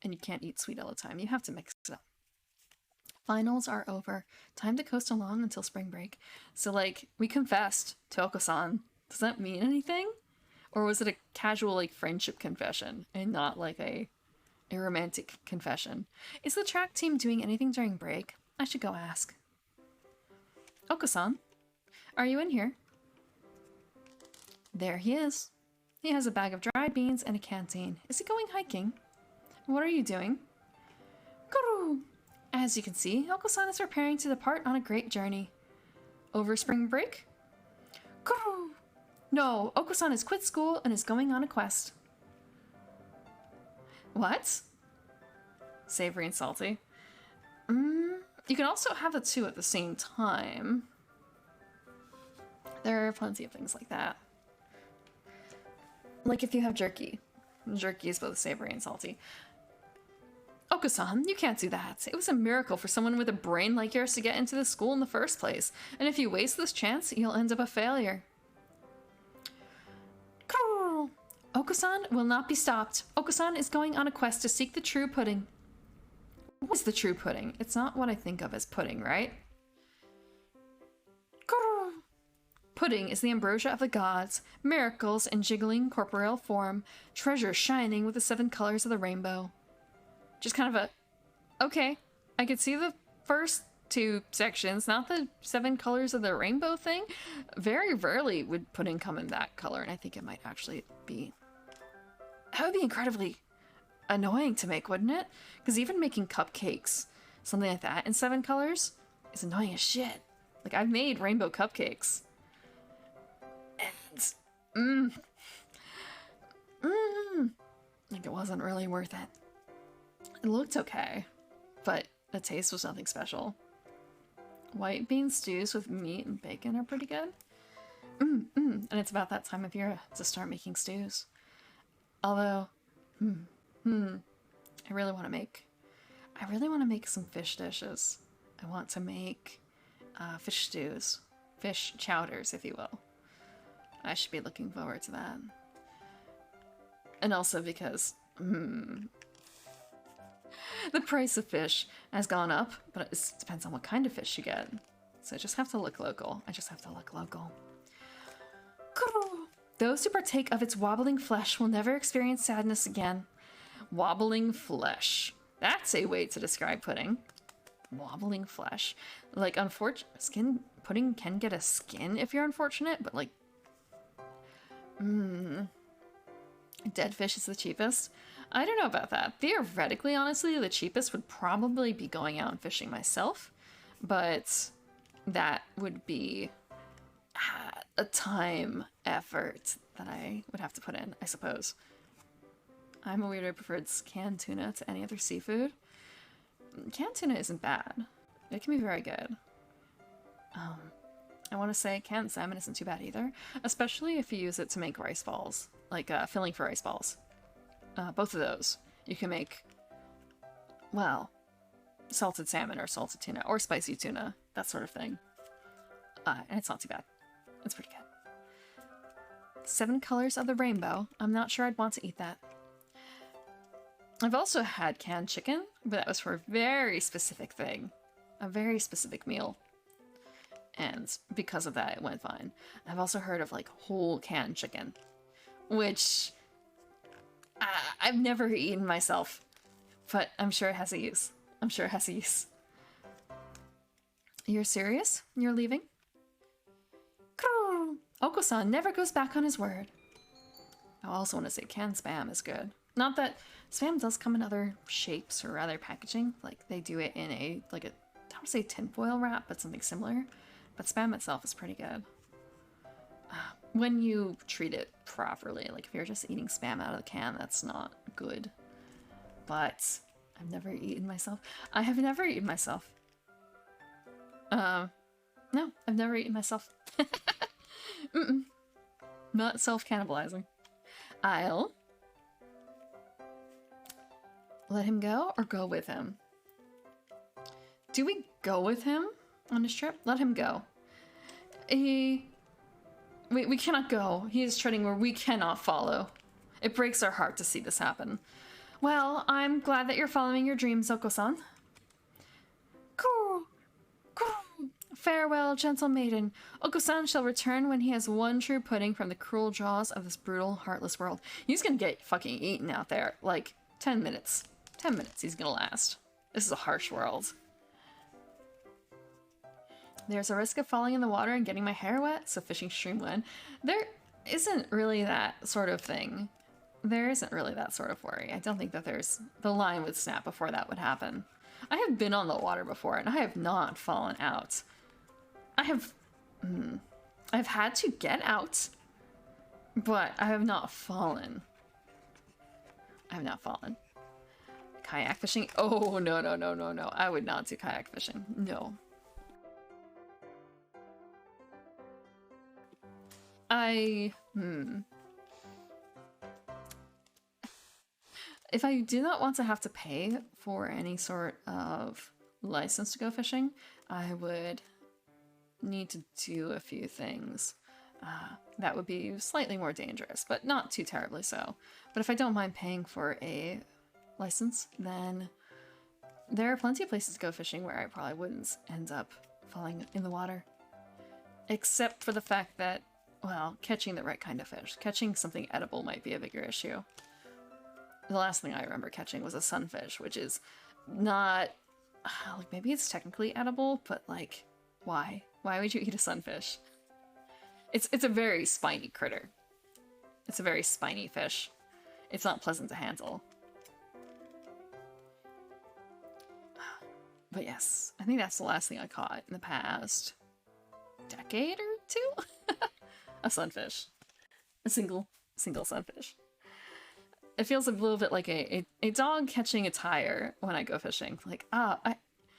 And you can't eat sweet all the time. You have to mix it up. Finals are over. Time to coast along until spring break. So, like, we confessed to Oko-san. Does that mean anything? Or was it a casual, like, friendship confession and not, like, a romantic confession? Is the track team doing anything during break? I should go ask. Oko-san, are you in here? There he is. He has a bag of dried beans and a canteen. Is he going hiking? What are you doing? Guru! As you can see, Oko-san is preparing to depart on a great journey. Over spring break? Guru! No, Oko-san has quit school and is going on a quest. What? Savory and salty. You can also have the two at the same time. There are plenty of things like that. Like if you have jerky. Jerky is both savory and salty. Oko-san, you can't do that. It was a miracle for someone with a brain like yours to get into the school in the first place. And if you waste this chance, you'll end up a failure. Oko-san will not be stopped. Oko-san is going on a quest to seek the true pudding. What is the true pudding? It's not what I think of as pudding, right? Pudding is the ambrosia of the gods, miracles in jiggling corporeal form, treasure shining with the 7 colors of the rainbow. Just kind of a, okay, I could see the first 2 sections, not the 7 colors of the rainbow thing. Very rarely would pudding come in that color, and I think it might actually be, that would be incredibly annoying to make, wouldn't it? Because even making cupcakes, something like that in 7 colors, is annoying as shit. Like, I've made rainbow cupcakes. And, like, it wasn't really worth it. It looked okay, but the taste was nothing special. White bean stews with meat and bacon are pretty good. And it's about that time of year to start making stews. Although, I really want to make some fish dishes. I want to make fish stews, fish chowders, if you will. I should be looking forward to that. And also because, the price of fish has gone up, but it depends on what kind of fish you get. So I just have to look local. Those who partake of its wobbling flesh will never experience sadness again. Wobbling flesh. That's a way to describe pudding. Wobbling flesh. Like, pudding can get a skin if you're unfortunate, but like, dead fish is the cheapest. I don't know about that. Theoretically, honestly, the cheapest would probably be going out and fishing myself, but that would be a time effort that I would have to put in, I suppose. I'm a weirdo who prefers canned tuna to any other seafood. Canned tuna isn't bad. It can be very good. I want to say canned salmon isn't too bad either, especially if you use it to make rice balls, like filling for rice balls. Both of those. You can make, well, salted salmon or salted tuna or spicy tuna, that sort of thing. And it's not too bad. It's pretty good. 7 colors of the rainbow. I'm not sure I'd want to eat that. I've also had canned chicken, but that was for a very specific thing. A very specific meal. And because of that, it went fine. I've also heard of like whole canned chicken, which I've never eaten myself, but I'm sure it has a use. I'm sure it has a use. You're serious? You're leaving? Oko-san never goes back on his word. I also want to say canned Spam is good. Not that Spam does come in other shapes or other packaging. Like they do it in a, like a, I would say tinfoil wrap, but something similar. But Spam itself is pretty good. When you treat it properly. Like if you're just eating Spam out of the can, that's not good. But I've never eaten myself. I have never eaten myself. No, I've never eaten myself. Not self-cannibalizing. I'll let him go or go with him? Do we go with him on his trip? Let him go. We cannot go. He is treading where we cannot follow. It breaks our heart to see this happen. Well, I'm glad that you're following your dreams, Oko-san. Farewell, gentle maiden. Oko-san shall return when he has won true pudding from the cruel jaws of this brutal, heartless world. He's gonna get fucking eaten out there. Like, 10 minutes. 10 minutes he's gonna last. This is a harsh world. There's a risk of falling in the water and getting my hair wet, so fishing stream win. There isn't really that sort of thing. There isn't really that sort of worry. I don't think that there's... The line would snap before that would happen. I have been on the water before, and I have not fallen out. I've had to get out, but I have not fallen. I have not fallen. Kayak fishing? Oh, no, no, no, no, no. I would not do kayak fishing. No. If I do not want to have to pay for any sort of license to go fishing, I would need to do a few things. That would be slightly more dangerous, but not too terribly so. But if I don't mind paying for a license, then there are plenty of places to go fishing where I probably wouldn't end up falling in the water. Except for the fact that, well, catching the right kind of fish. Catching something edible might be a bigger issue. The last thing I remember catching was a sunfish, which is not... like, maybe it's technically edible, but, like, why? Why would you eat a sunfish? It's a very spiny critter. It's a very spiny fish. It's not pleasant to handle. But yes, I think that's the last thing I caught in the past decade or two. A sunfish. A single sunfish. It feels a little bit like a dog catching a tire when I go fishing. Like,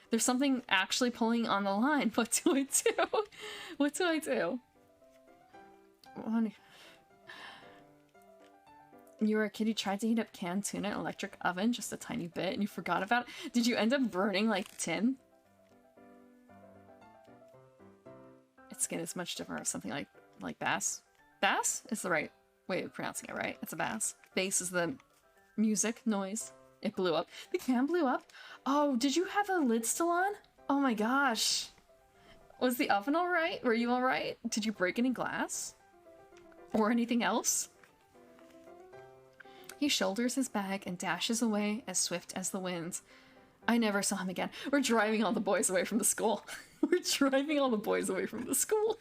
there's something actually pulling on the line. What do I do? What do I do? You were a kid who tried to heat up canned tuna in an electric oven just a tiny bit and you forgot about it? Did you end up burning like tin? Its skin is much different from something like bass. Bass is the right way of pronouncing it, right? It's a bass. Bass is the music noise. It blew up. The can blew up? Oh, did you have the lid still on? Oh my gosh. Was the oven alright? Were you alright? Did you break any glass? Or anything else? He shoulders his bag and dashes away as swift as the wind. I never saw him again. We're driving all the boys away from the school. We're driving all the boys away from the school.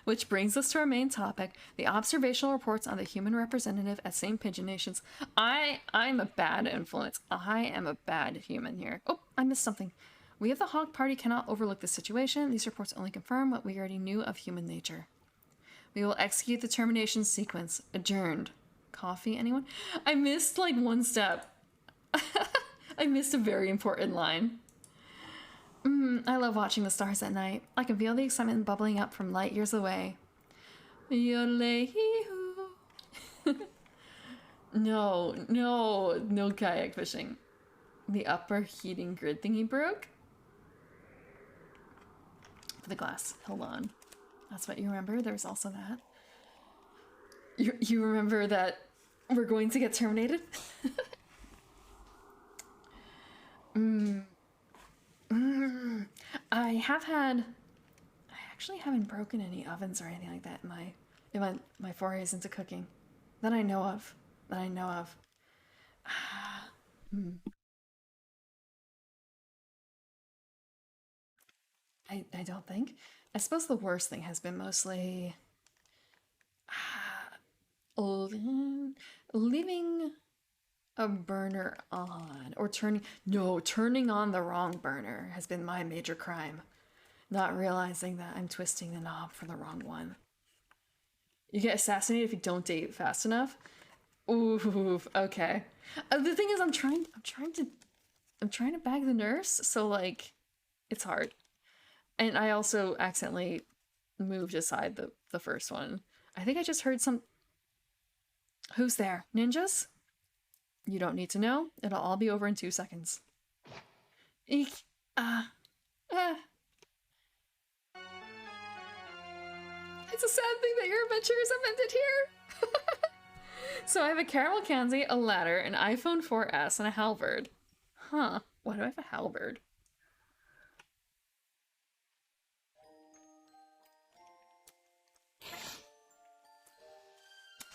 Which brings us to our main topic, the observational reports on the human representative at St. Pigeon Nations. I'm a bad influence. I am a bad human here. Oh, I missed something. We of the Hog Party cannot overlook the situation. These reports only confirm what we already knew of human nature. We will execute the termination sequence. Adjourned. Coffee, anyone? I missed, like, one step. I missed a very important line. I love watching the stars at night. I can feel the excitement bubbling up from light years away. No kayak fishing. The upper heating grid thingy broke? For the glass held on. That's what you remember? There was also that. You remember that we're going to get terminated? I have had. I actually haven't broken any ovens or anything like that in my forays into cooking, that I know of. That I know of. I don't think. I suppose the worst thing has been mostly leaving a burner on or turning on the wrong burner has been my major crime. Not realizing that I'm twisting the knob for the wrong one. You get assassinated if you don't date fast enough. Ooh, okay. The thing is, I'm trying to bag the nurse, so like, it's hard. And I also accidentally moved aside the first one. I think I just heard some. Who's there? Ninjas? You don't need to know. It'll all be over in 2 seconds. Eek. Ah. Ah. It's a sad thing that your adventures have ended here. So I have a caramel candy, a ladder, an iPhone 4S, and a halberd. Huh. Why do I have a halberd?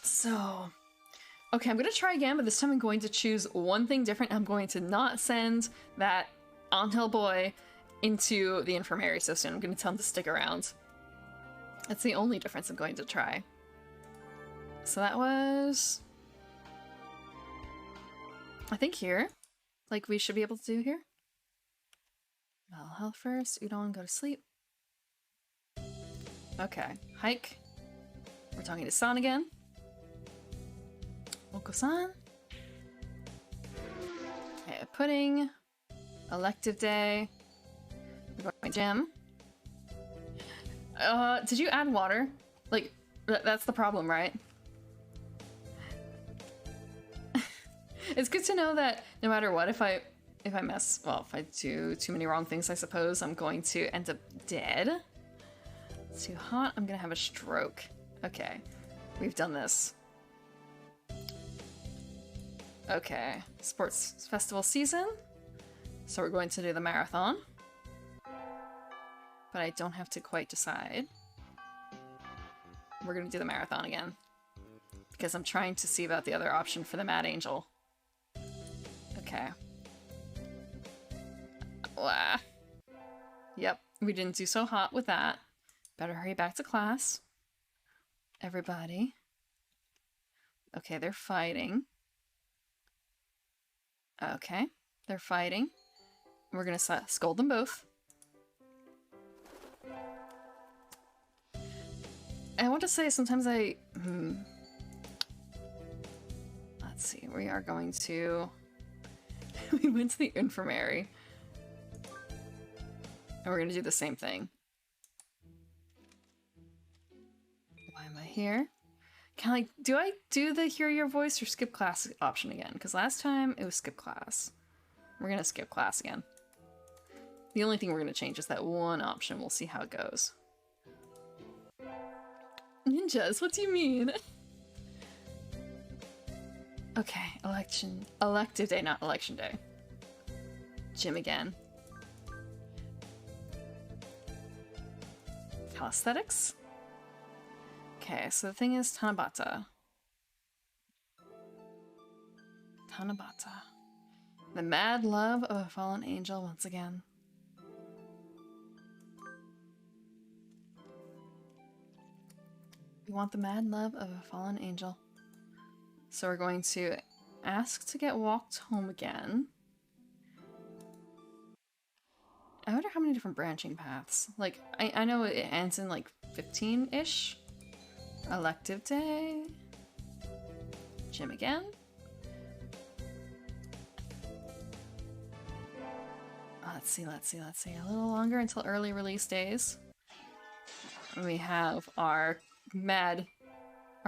So, okay, I'm gonna try again, but this time I'm going to choose one thing different. I'm going to not send that on-hill boy into the infirmary so soon. I'm gonna tell him to stick around. That's the only difference I'm going to try. So that was... I think here. Like, we should be able to do here. Well, health first, udon, go to sleep. Okay, hike. We're talking to San again. Oko-san. Okay, pudding. Elective day. We're going to my gym. Did you add water? Like, that's the problem, right? It's good to know that no matter what, if I mess, well, if I do too many wrong things, I suppose I'm going to end up dead. It's too hot, I'm gonna have a stroke. Okay, we've done this. Okay, sports festival season. So we're going to do the marathon. But I don't have to quite decide. We're gonna do the marathon again. Because I'm trying to see about the other option for the Mad Angel. Okay. Wah. Yep, we didn't do so hot with that. Better hurry back to class. Everybody. Okay, they're fighting. Okay, they're fighting. We're gonna scold them both. I want to say sometimes I... Let's see, we are going to... We went to the infirmary. And we're gonna do the same thing. Why am I here? Do I do the hear your voice or skip class option again? Because last time it was skip class. We're gonna skip class again. The only thing we're gonna change is that one option. We'll see how it goes. Ninjas, what do you mean? Okay, elective day, not election day. Gym again. Calisthenics? Okay, so the thing is Tanabata. Tanabata. The mad love of a fallen angel once again. We want the mad love of a fallen angel. So we're going to ask to get walked home again. I wonder how many different branching paths. Like, I know it ends in like 15-ish. Elective day. Gym again. Let's see. A little longer until early release days. We have our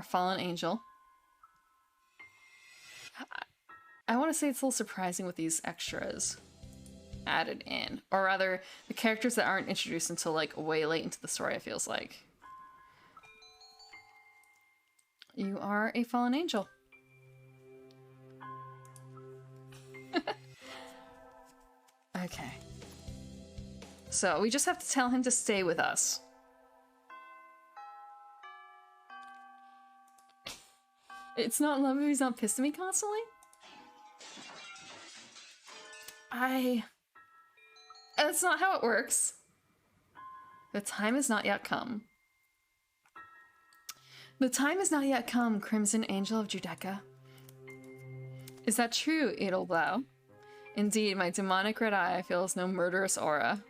fallen angel. I want to say it's a little surprising with these extras added in. Or rather, the characters that aren't introduced until like way late into the story, it feels like. You are a fallen angel. Okay. So we just have to tell him to stay with us. It's not love if he's not pissed at me constantly? That's not how it works. The time has not yet come. The time has not yet come, Crimson Angel of Judeca. Is that true, Edelblau? Indeed, my demonic red eye feels no murderous aura.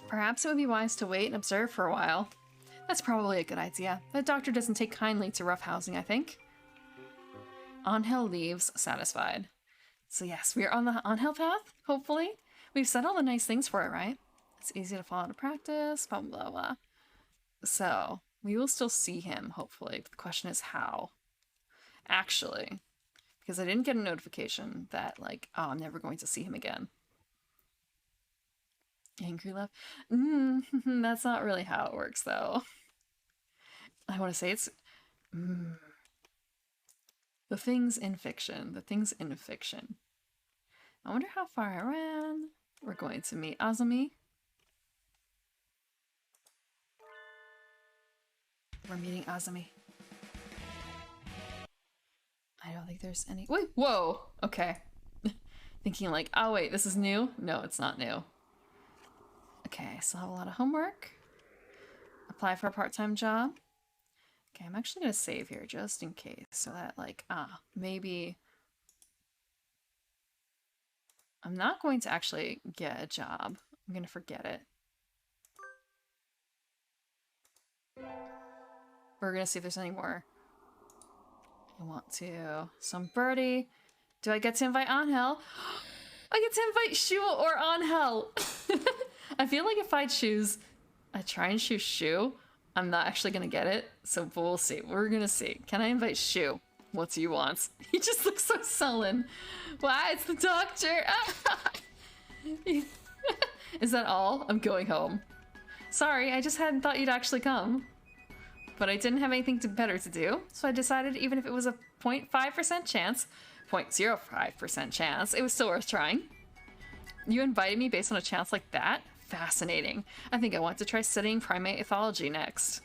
Perhaps it would be wise to wait and observe for a while. That's probably a good idea. The doctor doesn't take kindly to rough housing, I think. Angel leaves, satisfied. So yes, we are on the Angel path, hopefully. We've said all the nice things for it, right? It's easy to fall into practice, blah, blah, blah. So, we will still see him, hopefully. But the question is how. Actually, because I didn't get a notification that, like, oh, I'm never going to see him again. Angry love? That's not really how it works, though. I want to say it's... The things in fiction. The things in fiction. I wonder how far I ran. We're going to meet Azumi. We're meeting Azumi. I don't think there's any... Wait, whoa! Okay. Thinking like, oh wait, this is new? No, it's not new. Okay, I still have a lot of homework. Apply for a part-time job. Okay, I'm actually gonna save here just in case. So that like, maybe... I'm not going to actually get a job. I'm gonna forget it. We're gonna see if there's any more. I want to. Some birdie. Do I get to invite Angel? I get to invite Shu or Angel. I feel like if I try and choose Shu, I'm not actually gonna get it. So we'll see. We're gonna see. Can I invite Shu? What do you want? He just looks so sullen. Why? It's the doctor. Is that all? I'm going home. Sorry, I just hadn't thought you'd actually come. But I didn't have anything better to do, so I decided even if it was a 0.5% chance, 0.05% chance, it was still worth trying. You invited me based on a chance like that? Fascinating. I think I want to try studying primate ethology next.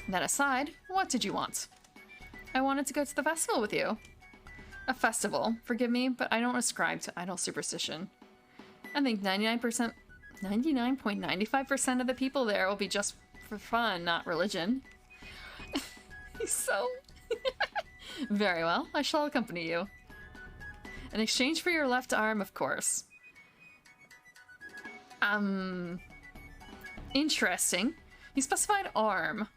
That aside, what did you want? I wanted to go to the festival with you. A festival. Forgive me, but I don't ascribe to idle superstition. I think 99.95% of the people there will be just for fun, not religion. He's so... Very well, I shall accompany you. In exchange for your left arm, of course. Interesting. You specified arm.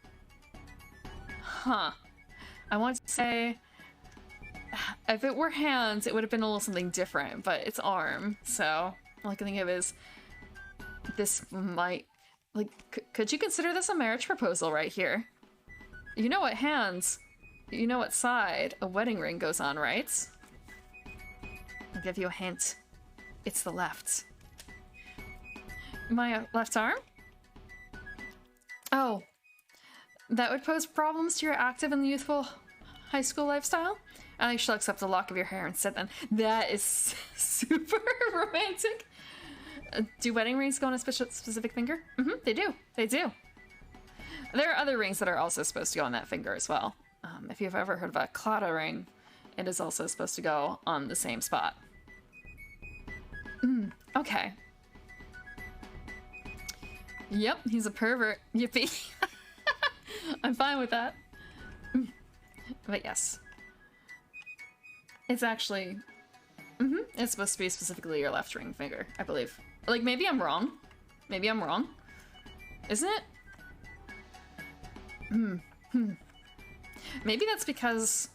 Huh. I want to say... If it were hands, it would have been a little something different, but it's arm, so... All I can think of is... This might... Like, could you consider this a marriage proposal right here? You know what hands, you know what side a wedding ring goes on, right? I'll give you a hint. It's the left. My left arm? Oh. That would pose problems to your active and youthful high school lifestyle? I shall accept a lock of your hair instead then. That is super romantic. Do wedding rings go on a specific finger? They do. They do. There are other rings that are also supposed to go on that finger as well. If you've ever heard of a claddagh ring, it is also supposed to go on the same spot. Okay. Yep, he's a pervert. Yippee. I'm fine with that. But yes. It's actually... It's supposed to be specifically your left ring finger, I believe. Like, maybe I'm wrong. Maybe I'm wrong. Isn't it? Maybe that's because...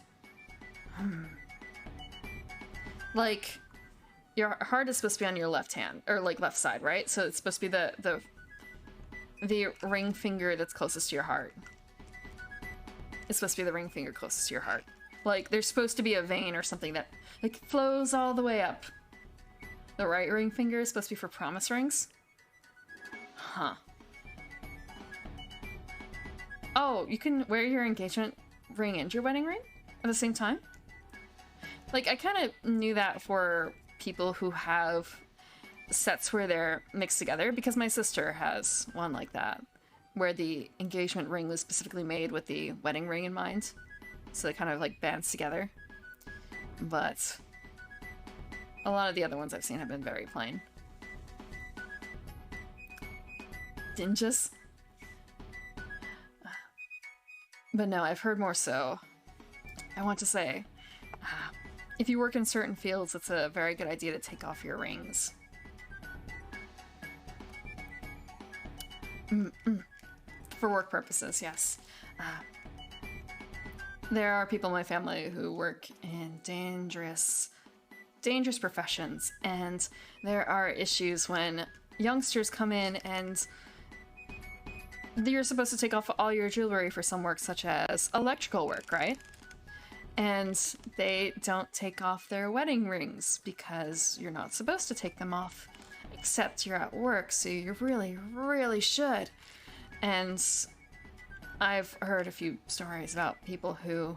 Like, your heart is supposed to be on your left hand, or like left side, right? So it's supposed to be the ring finger that's closest to your heart. It's supposed to be the ring finger closest to your heart. Like, there's supposed to be a vein or something that, like, flows all the way up. The right ring finger is supposed to be for promise rings? Huh. Oh, you can wear your engagement ring and your wedding ring at the same time? Like, I kind of knew that for people who have sets where they're mixed together, because my sister has one like that, where the engagement ring was specifically made with the wedding ring in mind. So they kind of like bands together. But a lot of the other ones I've seen have been very plain. Dinges? But no, I've heard more so. I want to say, if you work in certain fields, it's a very good idea to take off your rings. For work purposes, yes. There are people in my family who work in dangerous professions, and there are issues when youngsters come in and you're supposed to take off all your jewelry for some work, such as electrical work, right? And they don't take off their wedding rings because you're not supposed to take them off, except you're at work, so you really, really should. And I've heard a few stories about people who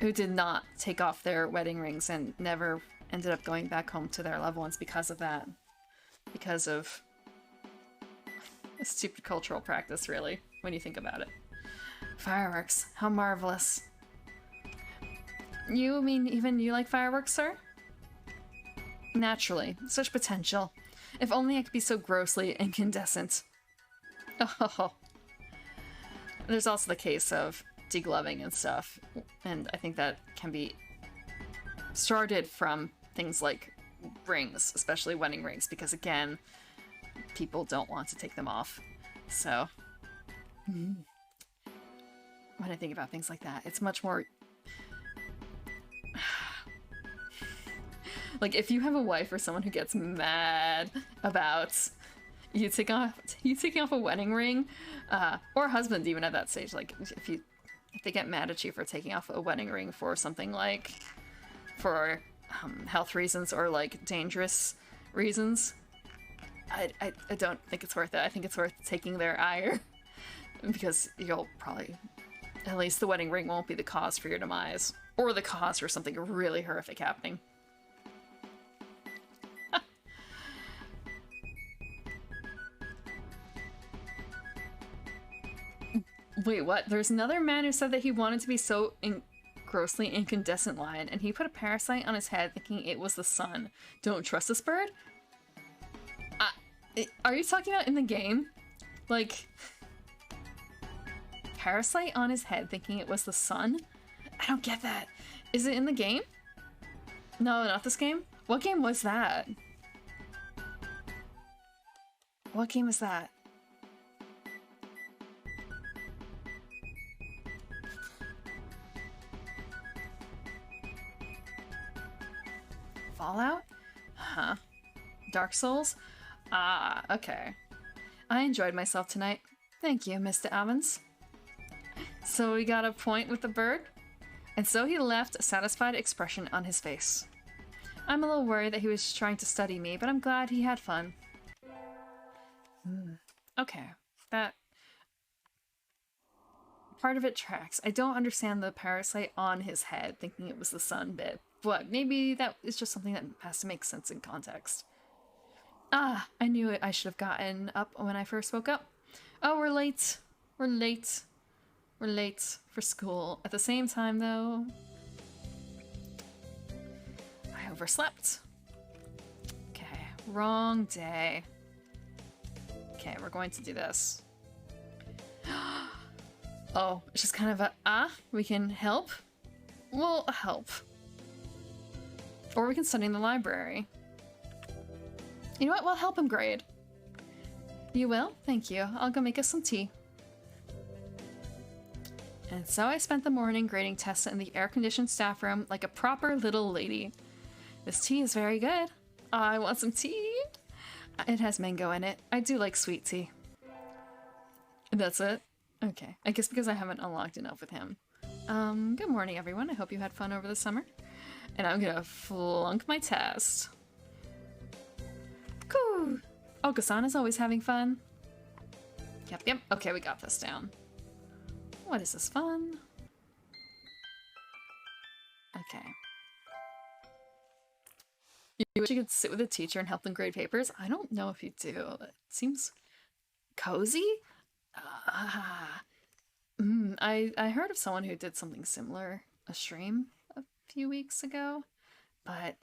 did not take off their wedding rings and never ended up going back home to their loved ones because of that. Because of a stupid cultural practice, really, when you think about it. Fireworks. How marvelous. You mean even you like fireworks, sir? Naturally. Such potential. If only I could be so grossly incandescent. Oh. There's also the case of degloving and stuff, and I think that can be started from things like rings, especially wedding rings, because again, people don't want to take them off. So, when I think about things like that, it's much more... like, if you have a wife or someone who gets mad about you taking off a wedding ring, or a husband even at that stage, like, if they get mad at you for taking off a wedding ring for something like, for health reasons or like dangerous reasons, I don't think it's worth it. I think it's worth taking their ire, because you'll probably, at least the wedding ring won't be the cause for your demise, or the cause for something really horrific happening. Wait, what? There's another man who said that he wanted to be so grossly incandescent lion, and he put a parasite on his head thinking it was the sun. Don't trust this bird? Are you talking about in the game? Like, parasite on his head thinking it was the sun? I don't get that. Is it in the game? No, not this game? What game was that? What game is that? Fallout? Huh. Dark Souls? Ah, okay. I enjoyed myself tonight. Thank you, Mr. Evans. So we got a point with the bird? And so he left, a satisfied expression on his face. I'm a little worried that he was trying to study me, but I'm glad he had fun. Okay, that... part of it tracks. I don't understand the parasite on his head thinking it was the sun bit, but maybe that is just something that has to make sense in context. Ah, I knew it. I should have gotten up when I first woke up. Oh, we're late. We're late. We're late for school. At the same time, though, I overslept. Okay, wrong day. Okay, we're going to do this. Oh, it's just kind of a, we can help? We'll help. Or we can study in the library. You know what? We'll help him grade. You will? Thank you. I'll go make us some tea. And so I spent the morning grading tests in the air-conditioned staff room like a proper little lady. This tea is very good. I want some tea. It has mango in it. I do like sweet tea. That's it? Okay. I guess because I haven't unlocked enough with him. Good morning, everyone. I hope you had fun over the summer. And I'm gonna flunk my test. Cool. Okasan is always having fun. Yep. Okay, we got this down. What is this, fun? Okay. You wish you could sit with a teacher and help them grade papers? I don't know if you do. It seems cozy? I heard of someone who did something similar, a stream a few weeks ago, but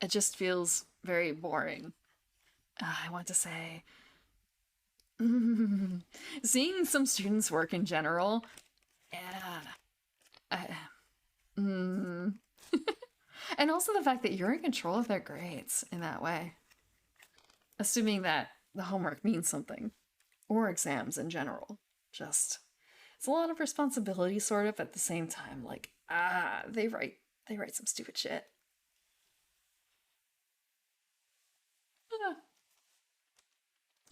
it just feels very boring. I want to say, seeing some students work in general, yeah. And also the fact that you're in control of their grades in that way. Assuming that the homework means something. Or exams in general. Just, it's a lot of responsibility sort of at the same time. Like, they write some stupid shit.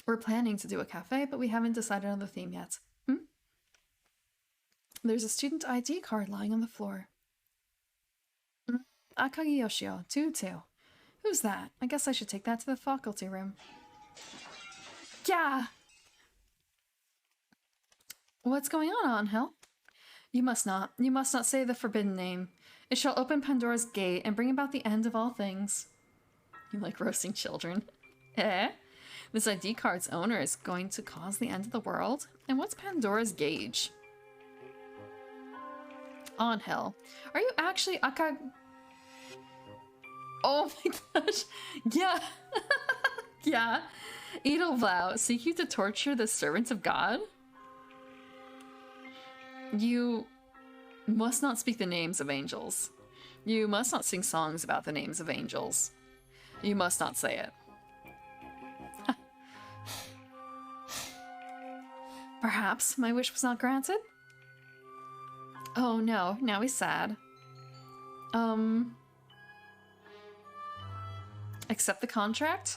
We're planning to do a cafe, but we haven't decided on the theme yet. There's a student ID card lying on the floor. Akagi Yoshio, 2-2. Who's that? I guess I should take that to the faculty room. Yeah! What's going on, Angel? You must not say the forbidden name. It shall open Pandora's gate and bring about the end of all things. You like roasting children. Eh? This ID card's owner is going to cause the end of the world? And what's Pandora's gauge? Angel, are you actually Akag... Oh my gosh. Yeah. Yeah. Edelblau, seek you to torture the servants of God? You must not speak the names of angels. You must not sing songs about the names of angels. You must not say it. Perhaps my wish was not granted? Oh no, now he's sad. Accept the contract?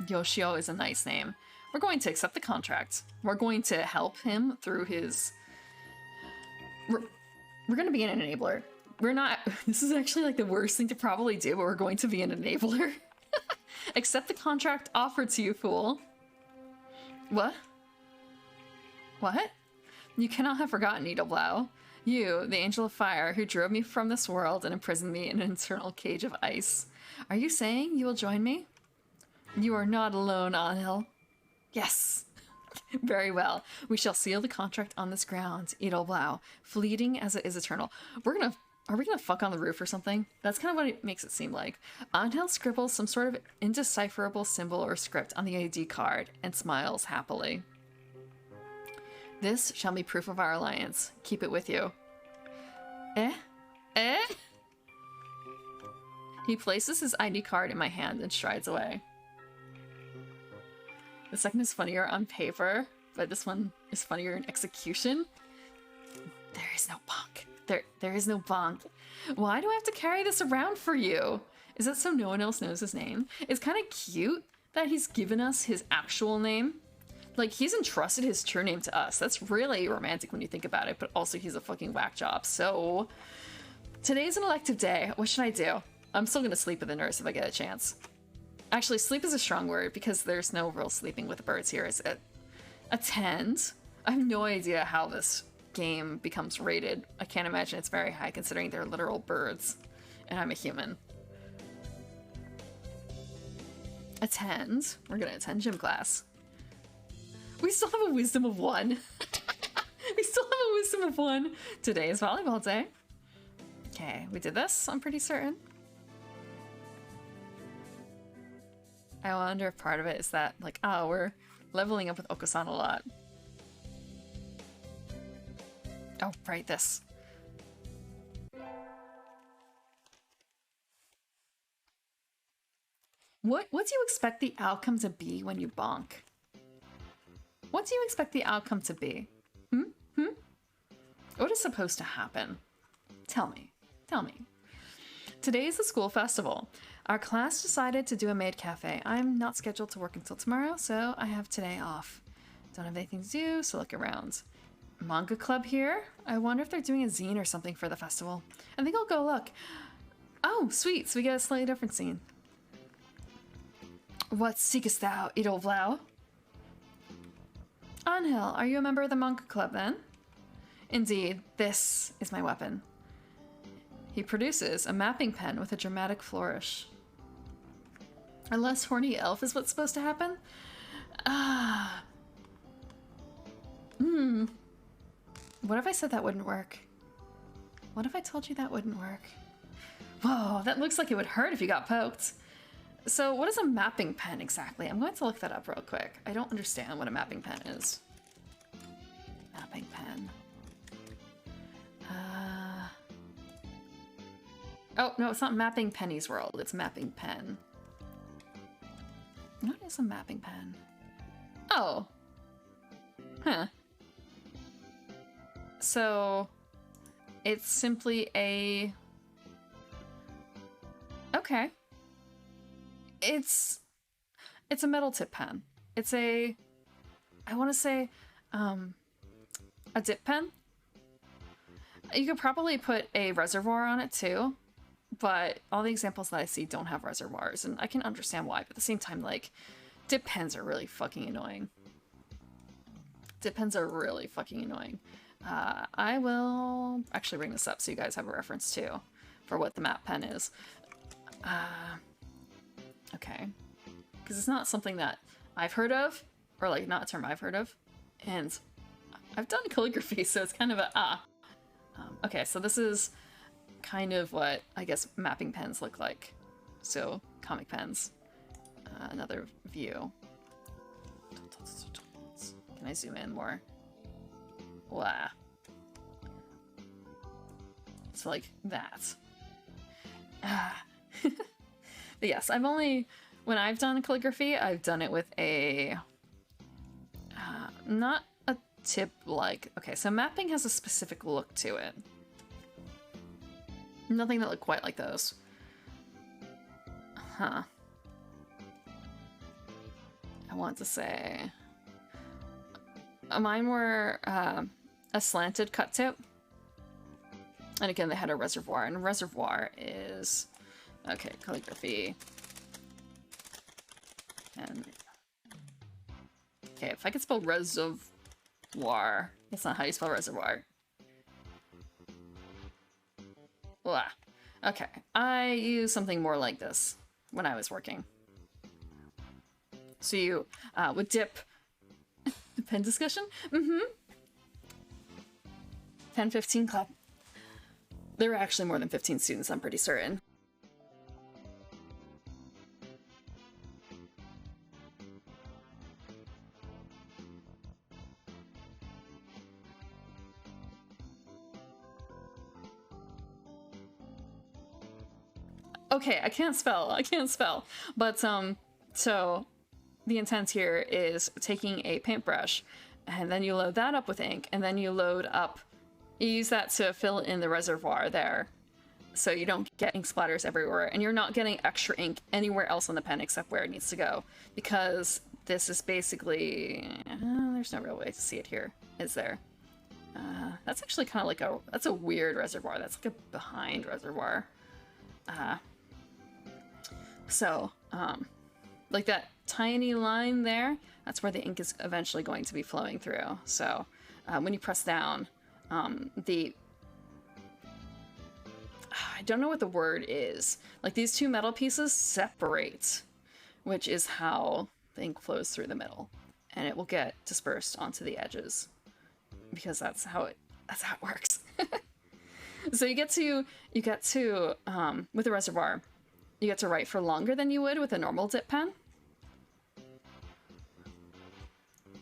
Yoshio is a nice name. We're going to accept the contract. We're going to help him through his... We're going to be an enabler. We're not... This is actually like the worst thing to probably do, but we're going to be an enabler. Accept the contract offered to you, fool. What? What? You cannot have forgotten, Edelblau. You, the angel of fire, who drove me from this world and imprisoned me in an eternal cage of ice. Are you saying you will join me? You are not alone, Angel. Yes. Very well. We shall seal the contract on this ground, Edelblau, fleeting as it is eternal. Are we gonna fuck on the roof or something? That's kind of what it makes it seem like. Angel scribbles some sort of indecipherable symbol or script on the ID card and smiles happily. This shall be proof of our alliance. Keep it with you. Eh? Eh? He places his ID card in my hand and strides away. The second is funnier on paper, but this one is funnier in execution. There is no bonk. There is no bonk. Why do I have to carry this around for you? Is it so no one else knows his name? It's kind of cute that he's given us his actual name. Like, he's entrusted his true name to us. That's really romantic when you think about it, but also he's a fucking whack job. So, today's an elective day. What should I do? I'm still gonna sleep with the nurse if I get a chance. Actually, sleep is a strong word because there's no real sleeping with the birds here, is it? Attend? I have no idea how this game becomes rated. I can't imagine it's very high considering they're literal birds. And I'm a human. Attend? We're gonna attend gym class. We still have a wisdom of 1. We still have a wisdom of 1. Today is volleyball day. Okay, we did this, I'm pretty certain. I wonder if part of it is that, like, oh, we're leveling up with Oko-san a lot. Oh, right, this. What do you expect the outcome to be when you bonk? What do you expect the outcome to be? What is supposed to happen? Tell me. Tell me. Today is the school festival. Our class decided to do a maid cafe. I'm not scheduled to work until tomorrow, so I have today off. Don't have anything to do, so look around. Manga club here? I wonder if they're doing a zine or something for the festival. I think I'll go look. Oh, sweet, so we get a slightly different scene. What seekest thou, Edelblau? Angel, are you a member of the manga club then? Indeed, this is my weapon. He produces a mapping pen with a dramatic flourish. A less horny elf is what's supposed to happen? Ah. What if I said that wouldn't work? What if I told you that wouldn't work? Whoa, that looks like it would hurt if you got poked. So what is a mapping pen exactly? I'm going to look that up real quick. I don't understand what a mapping pen is. Mapping pen. Oh, no, it's not Mapping Penny's World. It's Mapping Pen. What is a mapping pen? Oh. Huh. So, it's simply a... Okay. It's a metal tip pen. It's a... I want to say, a dip pen? You could probably put a reservoir on it too, but all the examples that I see don't have reservoirs, and I can understand why, but at the same time, like, dip pens are really fucking annoying. Dip pens are really fucking annoying. I will actually bring this up so you guys have a reference too for what the map pen is. Okay. Because it's not something that I've heard of, or like not a term I've heard of, and I've done calligraphy, so it's kind of a okay, so this is kind of what I guess mapping pens look like. So comic pens. Another view. Can I zoom in more? Wow. So like that. But yes, when I've done calligraphy, I've done it with a, not a tip like, okay, so mapping has a specific look to it. Nothing that look quite like those. Huh. I want to say, mine were a slanted cut tip. And again, they had a reservoir, and a reservoir is, okay, calligraphy. And, okay, if I could spell reservoir, that's not how you spell reservoir. Blah. Okay, I use something more like this when I was working. So you would dip the pen discussion? Mm-hmm. 10-15 club. There were actually more than 15 students, I'm pretty certain. Okay, I can't spell. But, so the intent here is taking a paintbrush, and then you load that up with ink, and then you use that to fill in the reservoir there, so you don't get ink splatters everywhere, and you're not getting extra ink anywhere else on the pen except where it needs to go, because this is basically, there's no real way to see it here, is there? That's actually kind of like that's a weird reservoir. That's like a behind reservoir. So, like that tiny line there, that's where the ink is eventually going to be flowing through. So, when you press down, I don't know what the word is. Like these two metal pieces separate, which is how the ink flows through the middle, and it will get dispersed onto the edges, because that's how it works. So you get to with a reservoir, you get to write for longer than you would with a normal dip pen.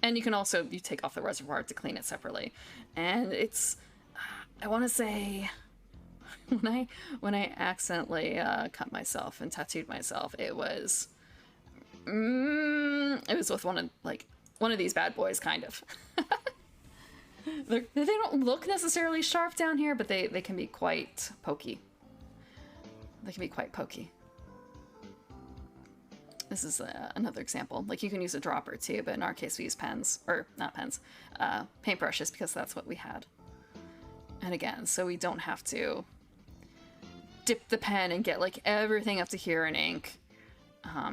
And you can also, you take off the reservoir to clean it separately. And it's, I want to say, when I accidentally cut myself and tattooed myself, it was with one of these bad boys, kind of. They don't look necessarily sharp down here, but they can be quite pokey. They can be quite pokey. This is another example. Like, you can use a dropper too, but in our case we use pens, or not pens, paintbrushes, because that's what we had. And again, so we don't have to dip the pen and get like everything up to here in ink,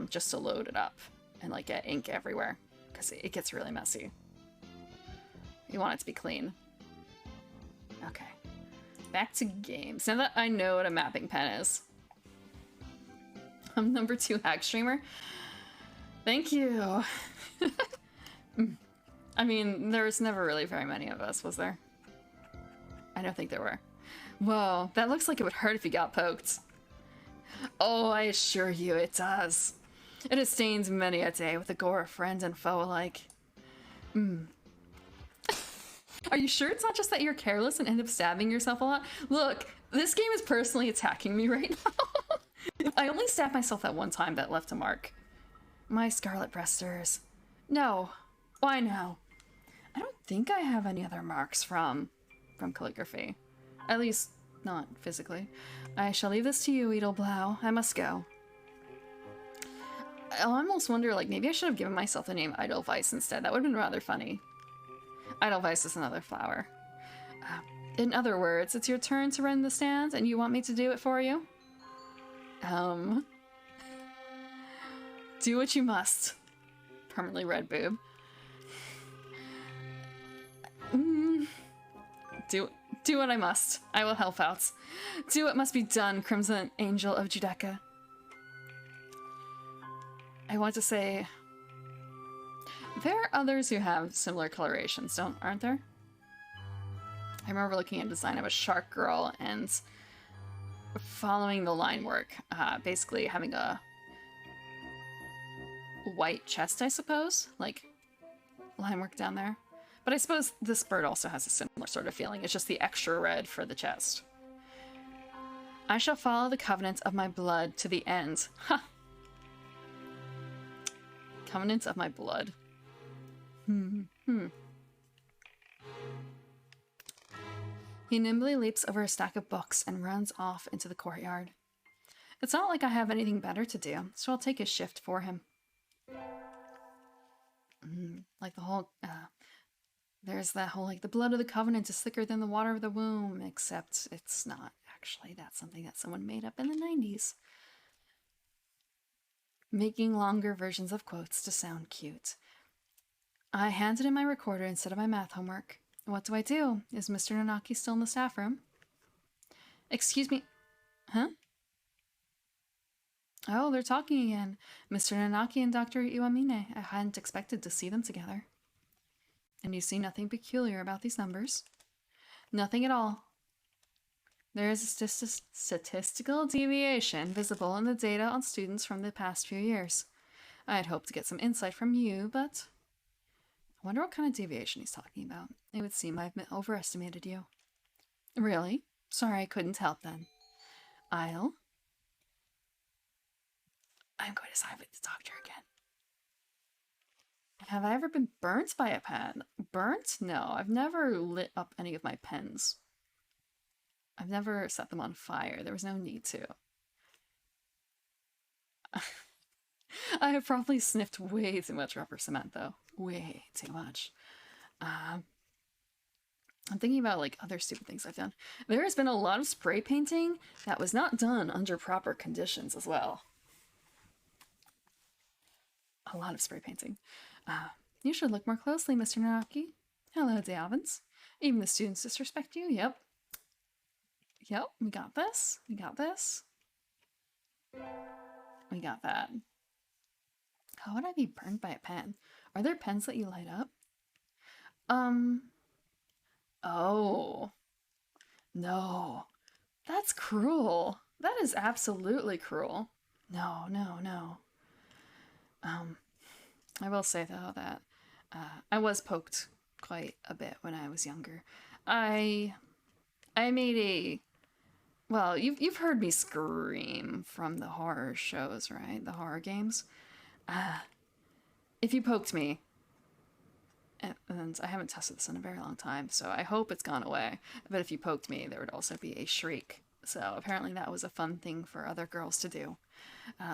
just to load it up and like get ink everywhere, because it gets really messy. You want it to be clean. Okay. Back to games. Now that I know what a mapping pen is. I'm number 2 hack streamer. Thank you. I mean, there was never really very many of us, was there? I don't think there were. Whoa, that looks like it would hurt if you got poked. Oh, I assure you it does. It has stained many a day with the gore of friend and foe alike. Are you sure it's not just that you're careless and end up stabbing yourself a lot? Look, this game is personally attacking me right now. I only stabbed myself that one time that left a mark. My scarlet breasters. No. Why no? I don't think I have any other marks from calligraphy. At least, not physically. I shall leave this to you, Edelblau. I must go. I almost wonder, like, maybe I should have given myself the name Edelweiss instead. That would have been rather funny. Edelweiss is another flower. In other words, it's your turn to run the stand, and you want me to do it for you? Do what you must. Permanently red boob. Do what I must. I will help out. Do what must be done, Crimson Angel of Judecca. I want to say... There are others who have similar colorations, aren't there? I remember looking at design of a shark girl and following the line work. Basically having a white chest, I suppose? Like, line work down there. But I suppose this bird also has a similar sort of feeling. It's just the extra red for the chest. I shall follow the covenant of my blood to the end. Ha! Covenant of my blood. He nimbly leaps over a stack of books and runs off into the courtyard. It's not like I have anything better to do, so I'll take his shift for him. Like the whole... there's that whole, like, the blood of the covenant is thicker than the water of the womb, except it's not, actually. That's something that someone made up in the 90s. Making longer versions of quotes to sound cute. I handed in my recorder instead of my math homework. What do I do? Is Mr. Nanaki still in the staff room? Excuse me. Huh? Oh, they're talking again. Mr. Nanaki and Dr. Iwamine. I hadn't expected to see them together. And you see nothing peculiar about these numbers? Nothing at all. There is a statistical deviation visible in the data on students from the past few years. I had hoped to get some insight from you, but... I wonder what kind of deviation he's talking about. It would seem I've overestimated you. Really? Sorry I couldn't help then. I'm going to side with the doctor again. Have I ever been burnt by a pen? Burnt? No, I've never lit up any of my pens. I've never set them on fire. There was no need to. I have probably sniffed way too much rubber cement, though. Way too much. I'm thinking about, like, other stupid things I've done. There has been a lot of spray painting that was not done under proper conditions as well. A lot of spray painting. You should look more closely, Mr. Naraki. Hello, D'Avins. Even the students disrespect you? Yep. Yep, we got this. We got this. We got that. How would I be burned by a pen? Are there pens that you light up? Oh. No. That's cruel. That is absolutely cruel. No, no, no. I will say, though, that I was poked quite a bit when I was younger. I made a... Well, you've heard me scream from the horror shows, right? The horror games. If you poked me, and I haven't tested this in a very long time, so I hope it's gone away, but if you poked me, there would also be a shriek. So apparently that was a fun thing for other girls to do.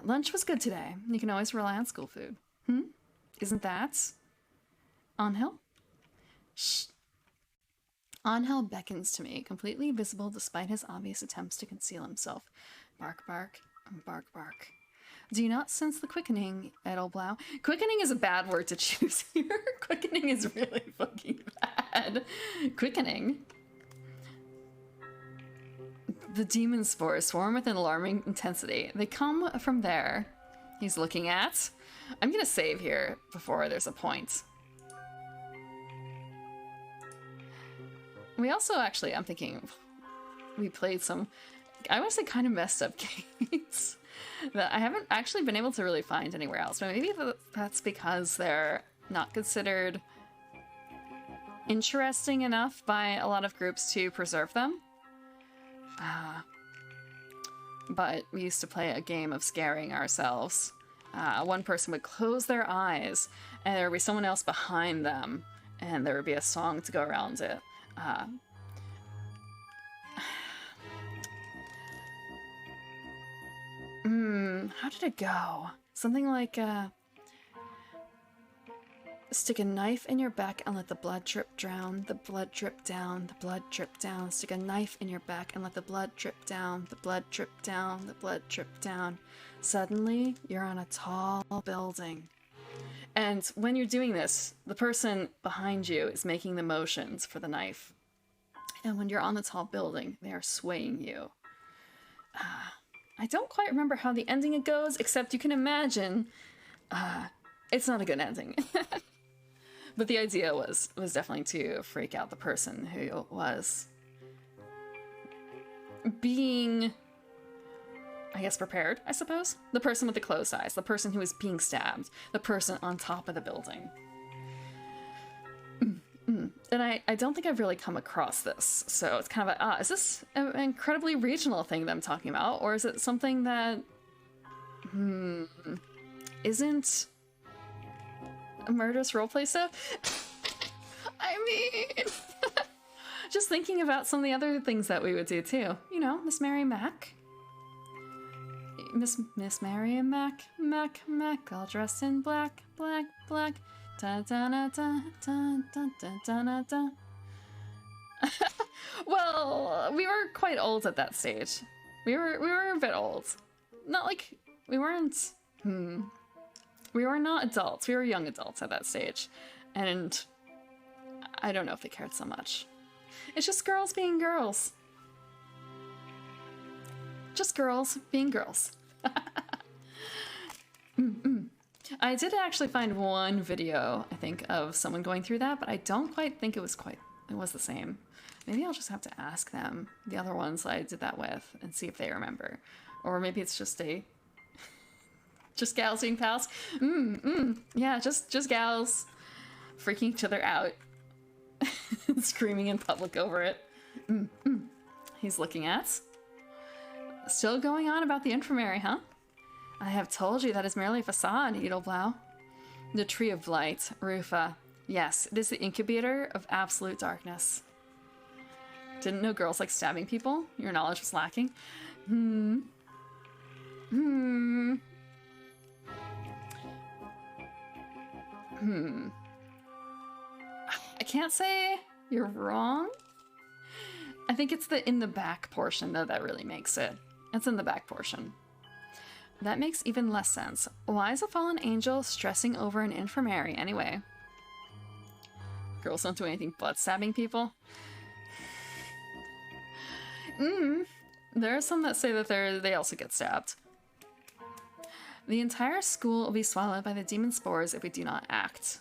Lunch was good today. You can always rely on school food. Isn't that? Angel? Shh. Angel beckons to me, completely visible despite his obvious attempts to conceal himself. Bark, bark, bark, bark. Do you not sense the quickening, Edelblau? Quickening is a bad word to choose here. Quickening is really fucking bad. Quickening? The demon spores swarm with an alarming intensity. They come from there. He's looking at. I'm gonna save here before there's a point. We also actually, I'm thinking, we played some, I want to say kind of messed up games that I haven't actually been able to really find anywhere else. But maybe that's because they're not considered interesting enough by a lot of groups to preserve them. But we used to play a game of scaring ourselves. One person would close their eyes and there would be someone else behind them and there would be a song to go around it. How did it go? Something like, stick a knife in your back and let the blood drip down, the blood drip down, the blood drip down. Stick a knife in your back and let the blood drip down, the blood drip down, the blood drip down. Suddenly, you're on a tall building. And when you're doing this, the person behind you is making the motions for the knife. And when you're on the tall building, they are swaying you. I don't quite remember how the ending it goes, except you can imagine it's not a good ending. But the idea was definitely to freak out the person who was being, I guess, prepared, I suppose? The person with the closed eyes, the person who was being stabbed, the person on top of the building. And I don't think I've really come across this, so it's kind of is this an incredibly regional thing that I'm talking about, or is it something that isn't a murderous roleplay stuff? I mean, just thinking about some of the other things that we would do too. You know, Miss Mary Mac. Miss Mary and Mac, all dressed in black, black, black. Da da da da da da da da da. Well, we were quite old at that stage. We were a bit old. Not like we weren't. We were not adults. We were young adults at that stage, and I don't know if they cared so much. It's just girls being girls. Just girls being girls. I did actually find one video, I think, of someone going through that, but I don't quite think it was the same. Maybe I'll just have to ask them, the other ones I did that with, and see if they remember. Or maybe it's just just gals being pals. Yeah, just gals freaking each other out. Screaming in public over it. He's looking at. Still going on about the infirmary, huh? I have told you that is merely a facade, Edelblau. The Tree of Light, Rufa. Yes, it is the incubator of absolute darkness. Didn't know girls like stabbing people? Your knowledge was lacking. I can't say you're wrong. I think it's the in the back portion, though, that really makes it. It's in the back portion. That makes even less sense. Why is a fallen angel stressing over an infirmary anyway? Girls don't do anything but stabbing people. There are some that say that they also get stabbed. The entire school will be swallowed by the demon spores if we do not act.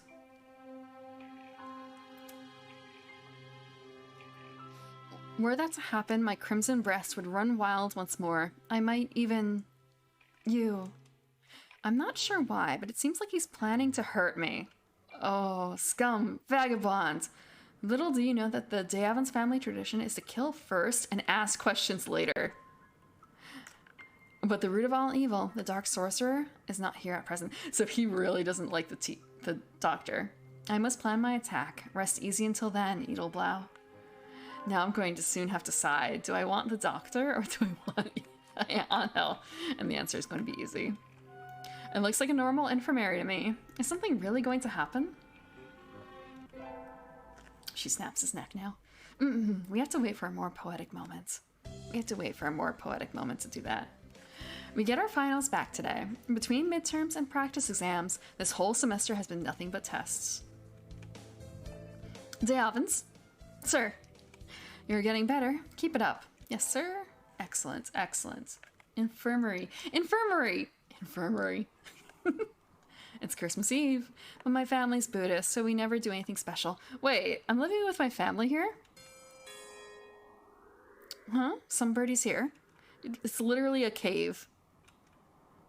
Were that to happen, my crimson breast would run wild once more. I might even... You. I'm not sure why, but it seems like he's planning to hurt me. Oh, scum, vagabond. Little do you know that the Deavans family tradition is to kill first and ask questions later. But the root of all evil, the dark sorcerer, is not here at present. So he really doesn't like the doctor. I must plan my attack. Rest easy until then, Edelblau. Now I'm going to soon have to decide. Do I want the doctor or do I want Angel? And the answer is going to be easy. It looks like a normal infirmary to me. Is something really going to happen? She snaps his neck now. We have to wait for a more poetic moment. We have to wait for a more poetic moment to do that. We get our finals back today. Between midterms and practice exams, this whole semester has been nothing but tests. Deavans? Sir. You're getting better. Keep it up. Yes, sir. Excellent, excellent. Infirmary. Infirmary! Infirmary. It's Christmas Eve, but my family's Buddhist, so we never do anything special. Wait, I'm living with my family here? Huh? Some birdie's here. It's literally a cave.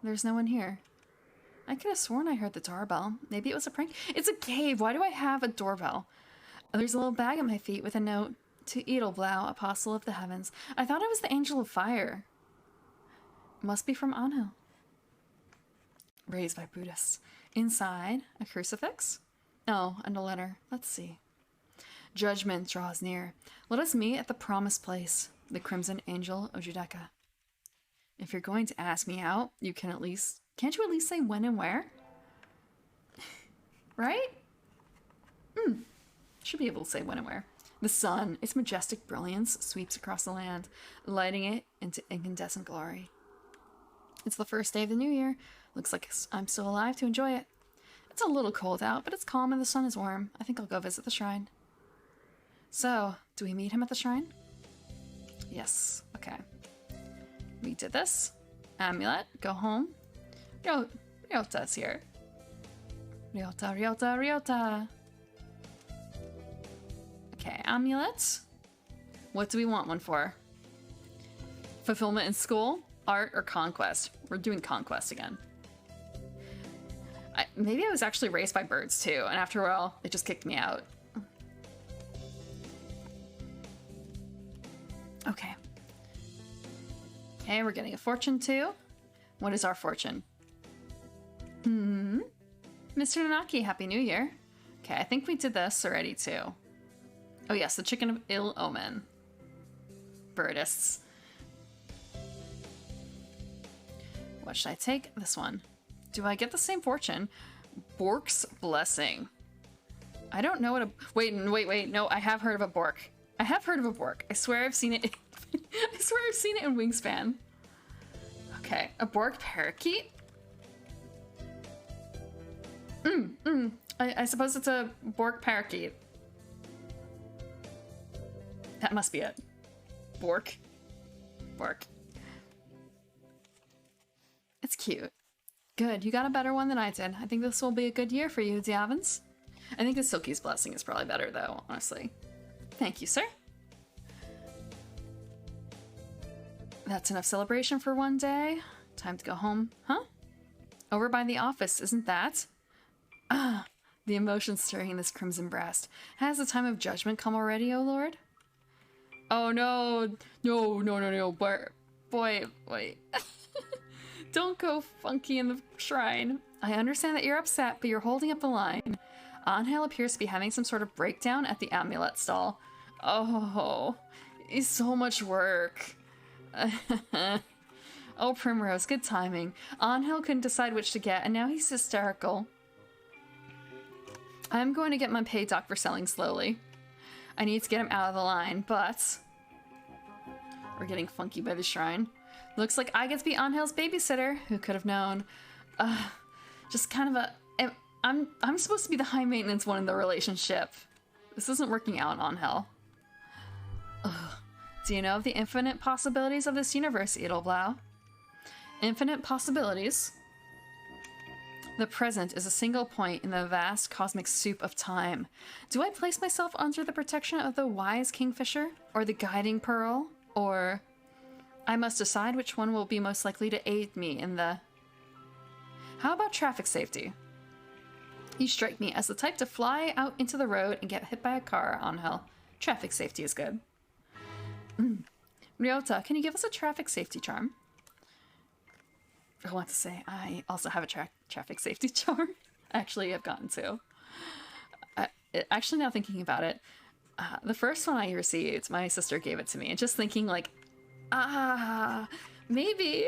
There's no one here. I could have sworn I heard the doorbell. Maybe it was a prank. It's a cave. Why do I have a doorbell? There's a little bag at my feet with a note. To Edelblau, Apostle of the Heavens. I thought it was the Angel of Fire. Must be from Anhel. Raised by Buddhists. Inside, a crucifix? Oh, and a letter. Let's see. Judgment draws near. Let us meet at the promised place, the Crimson Angel of Judaica. If you're going to ask me out, you can at least... Can't you at least say when and where? Right? Should be able to say when and where. The sun, its majestic brilliance, sweeps across the land, lighting it into incandescent glory. It's the first day of the new year. Looks like I'm still alive to enjoy it. It's a little cold out, but it's calm and the sun is warm. I think I'll go visit the shrine. So, do we meet him at the shrine? Yes. Okay. We did this. Amulet. Go home. Ryota's here. Ryota, Ryota, Ryota. Okay, amulet. What do we want one for? Fulfillment in school, art, or conquest? We're doing conquest again. Maybe I was actually raised by birds too, and after a while, it just kicked me out. Okay. Okay, we're getting a fortune too. What is our fortune? Mr. Nanaki, Happy New Year. Okay, I think we did this already too. Oh yes, the chicken of ill omen. Birdists. What should I take? This one. Do I get the same fortune? Bork's Blessing. I don't know what a... Wait. No, I have heard of a Bork. I have heard of a Bork. I swear I've seen it. I swear I've seen it in Wingspan. Okay, a Bork parakeet? I suppose it's a Bork parakeet. That must be it. Bork. It's cute. Good, you got a better one than I did. I think this will be a good year for you, Diavins. I think the Silky's Blessing is probably better though, honestly. Thank you, sir. That's enough celebration for one day. Time to go home. Huh? Over by the office, isn't that? Ah, the emotion stirring in this crimson breast. Has the time of judgment come already, O Lord? Oh no. No. Boy. Don't go funky in the shrine. I understand that you're upset, but you're holding up the line. Anhel appears to be having some sort of breakdown at the amulet stall. Oh, it's so much work. Oh, Primrose, good timing. Anhel couldn't decide which to get, and now he's hysterical. I'm going to get my pay doc for selling slowly. I need to get him out of the line, but... We're getting funky by the shrine. Looks like I get to be Anhel's babysitter. Who could have known? Just kind of a... I'm supposed to be the high maintenance one in the relationship. This isn't working out, Anhel. Ugh. Do you know of the infinite possibilities of this universe, Edelblau? Infinite possibilities? The present is a single point in the vast cosmic soup of time. Do I place myself under the protection of the wise kingfisher? Or the guiding pearl? Or... I must decide which one will be most likely to aid me in the... How about traffic safety? You strike me as the type to fly out into the road and get hit by a car, Anhel. Traffic safety is good. Ryota, can you give us a traffic safety charm? I want to say I also have a traffic safety charm. Actually, I've gotten two. Actually, now thinking about it, the first one I received, my sister gave it to me. And just thinking like, maybe.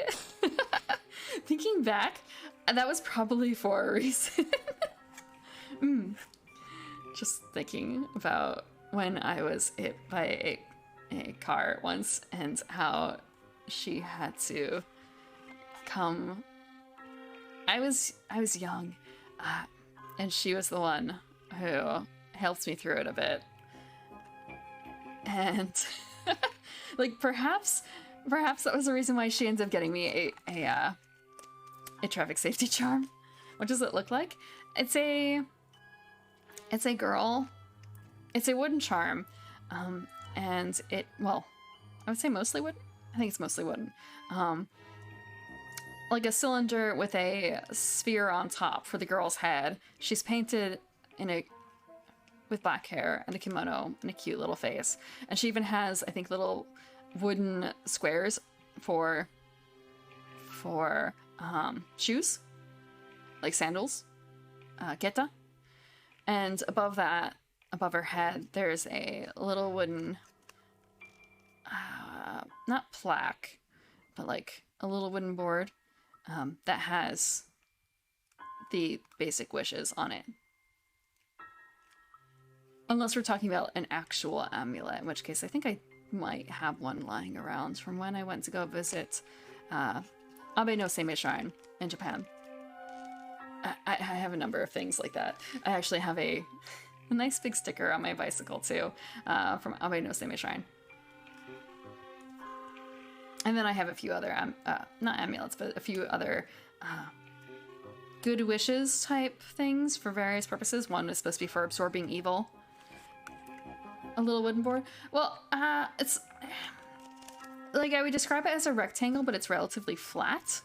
Thinking back, that was probably for a reason. Just thinking about when I was hit by a car once and how she had to come. I was young, and she was the one who helped me through it a bit. And like perhaps Perhaps that was the reason why she ended up getting me a traffic safety charm. What does it look like? It's a girl. It's a wooden charm. And it, well, I would say mostly wooden. I think it's mostly wooden. Like a cylinder with a sphere on top for the girl's head. She's painted with black hair and a kimono and a cute little face. And she even has, I think, little wooden squares for shoes, like sandals, geta. And above that, above her head, there's a little wooden, not plaque, but like a little wooden board that has the basic wishes on it. Unless we're talking about an actual amulet, in which case I think I might have one lying around from when I went to go visit Abe no Seimei Shrine in Japan. I have a number of things like that. I actually have a nice big sticker on my bicycle too, from Abe no Seimei Shrine. And then I have a few other, not amulets, but a few other good wishes type things for various purposes. One is supposed to be for absorbing evil. A little wooden board. Well, it's like I would describe it as a rectangle, but it's relatively flat.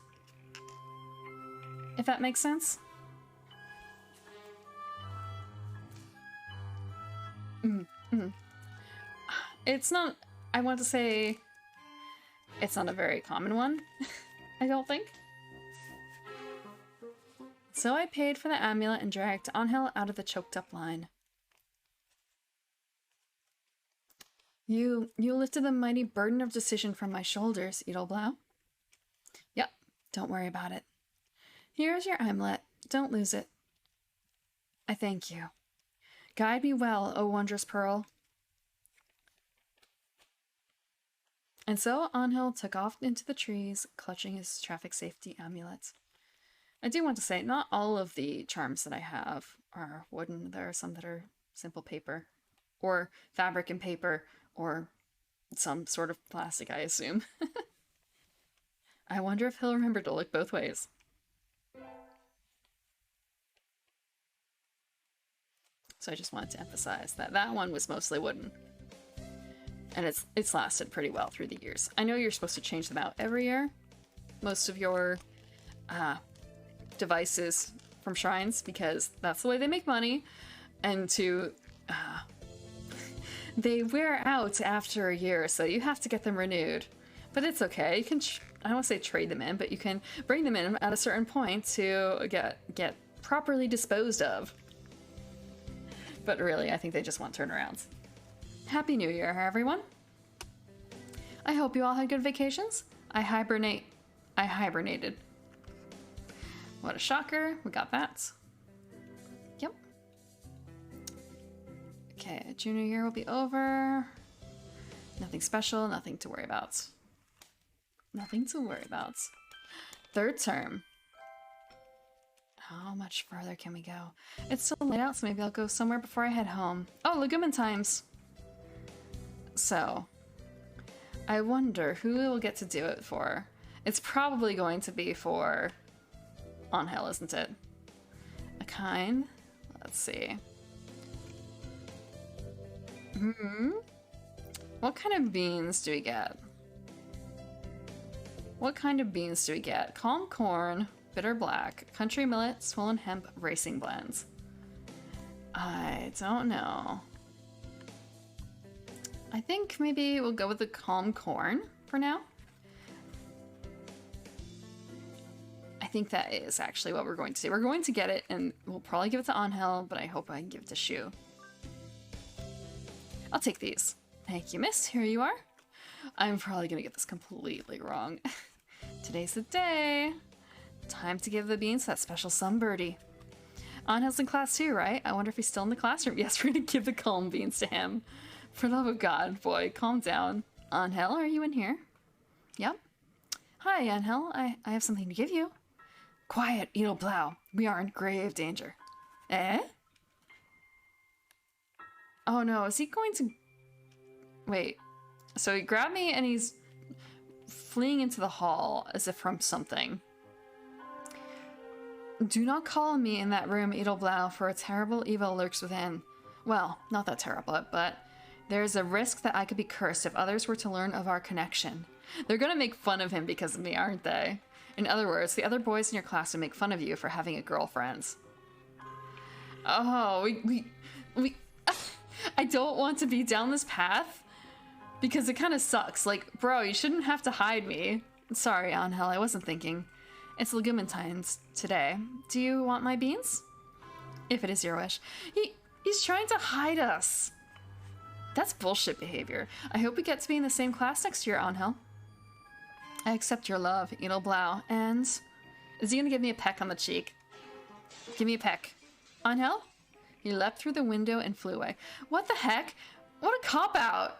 If that makes sense. It's not, I want to say, it's not a very common one, I don't think. So I paid for the amulet and dragged Angel out of the choked up line. You lifted the mighty burden of decision from my shoulders, Edelblau. Yep, don't worry about it. Here's your amulet. Don't lose it. I thank you. Guide me well, O wondrous pearl. And so Angel took off into the trees, clutching his traffic safety amulet. I do want to say, not all of the charms that I have are wooden. There are some that are simple paper, or fabric and paper, or some sort of plastic, I assume. I wonder if he'll remember to look both ways. So I just wanted to emphasize that that one was mostly wooden. And it's lasted pretty well through the years. I know you're supposed to change them out every year. Most of your devices from shrines, because that's the way they make money. And they wear out after a year, so you have to get them renewed. But it's okay. You can, I don't want to say trade them in, but you can bring them in at a certain point to get properly disposed of. But really, I think they just want turnarounds. Happy New Year, everyone. I hope you all had good vacations. I hibernated. What a shocker. We got that. Yep. Okay, junior year will be over. Nothing special, nothing to worry about. Nothing to worry about. Third term. How much further can we go? It's still late out, so maybe I'll go somewhere before I head home. Oh, legumin times! So, I wonder who will get to do it for. It's probably going to be for Angel, isn't it? A kind? Let's see. What kind of beans do we get? What kind of beans do we get? Calm corn, bitter black, country millet, swollen hemp, racing blends. I don't know. I think maybe we'll go with the calm corn for now. I think that is actually what we're going to do. We're going to get it, and we'll probably give it to Angel, but I hope I can give it to Shu. I'll take these. Thank you, miss. Here you are. I'm probably going to get this completely wrong. Today's the day. Time to give the beans to that special sunbirdie. Angel's in class too, right? I wonder if he's still in the classroom. Yes, we're going to give the calm beans to him. For love of God, boy, calm down. Angel, are you in here? Yep. Hi, Angel. I have something to give you. Quiet, Edelblau. We are in grave danger. Eh? Oh no, is he going to... Wait. So he grabbed me and he's fleeing into the hall as if from something. Do not call on me in that room, Edelblau, for a terrible evil lurks within. Well, not that terrible, but there is a risk that I could be cursed if others were to learn of our connection. They're gonna make fun of him because of me, aren't they? In other words, the other boys in your class would make fun of you for having a girlfriend. Oh, we I don't want to be down this path because it kind of sucks. Like, bro, you shouldn't have to hide me. Sorry, Angel, I wasn't thinking. It's Legumentine's today. Do you want my beans? If it is your wish. He's trying to hide us. That's bullshit behavior. I hope we get to be in the same class next year, Angel. I accept your love, Edelblau. And is he gonna give me a peck on the cheek? Give me a peck. Angel? He leapt through the window and flew away. What the heck? What a cop-out!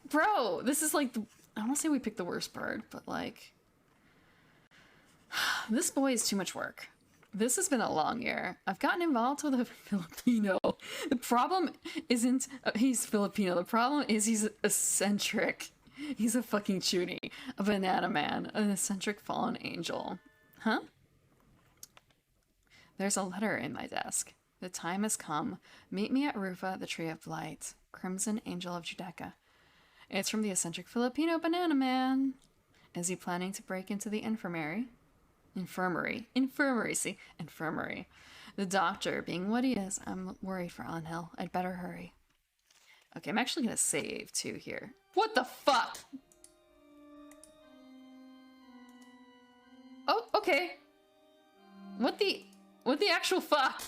Bro, this is like I don't want to say we picked the worst bird, but like... This boy is too much work. This has been a long year. I've gotten involved with a Filipino. The problem isn't he's Filipino. The problem is he's eccentric. He's a fucking chuny. A banana man. An eccentric fallen angel. Huh? There's a letter in my desk. The time has come. Meet me at Rufa, the Tree of Light. Crimson Angel of Judeca. It's from the eccentric Filipino banana man. Is he planning to break into the infirmary? Infirmary. See? Infirmary. The doctor, being what he is, I'm worried for Angel. I'd better hurry. Okay, I'm actually gonna save too here. What the fuck? Oh, okay. What the actual fuck?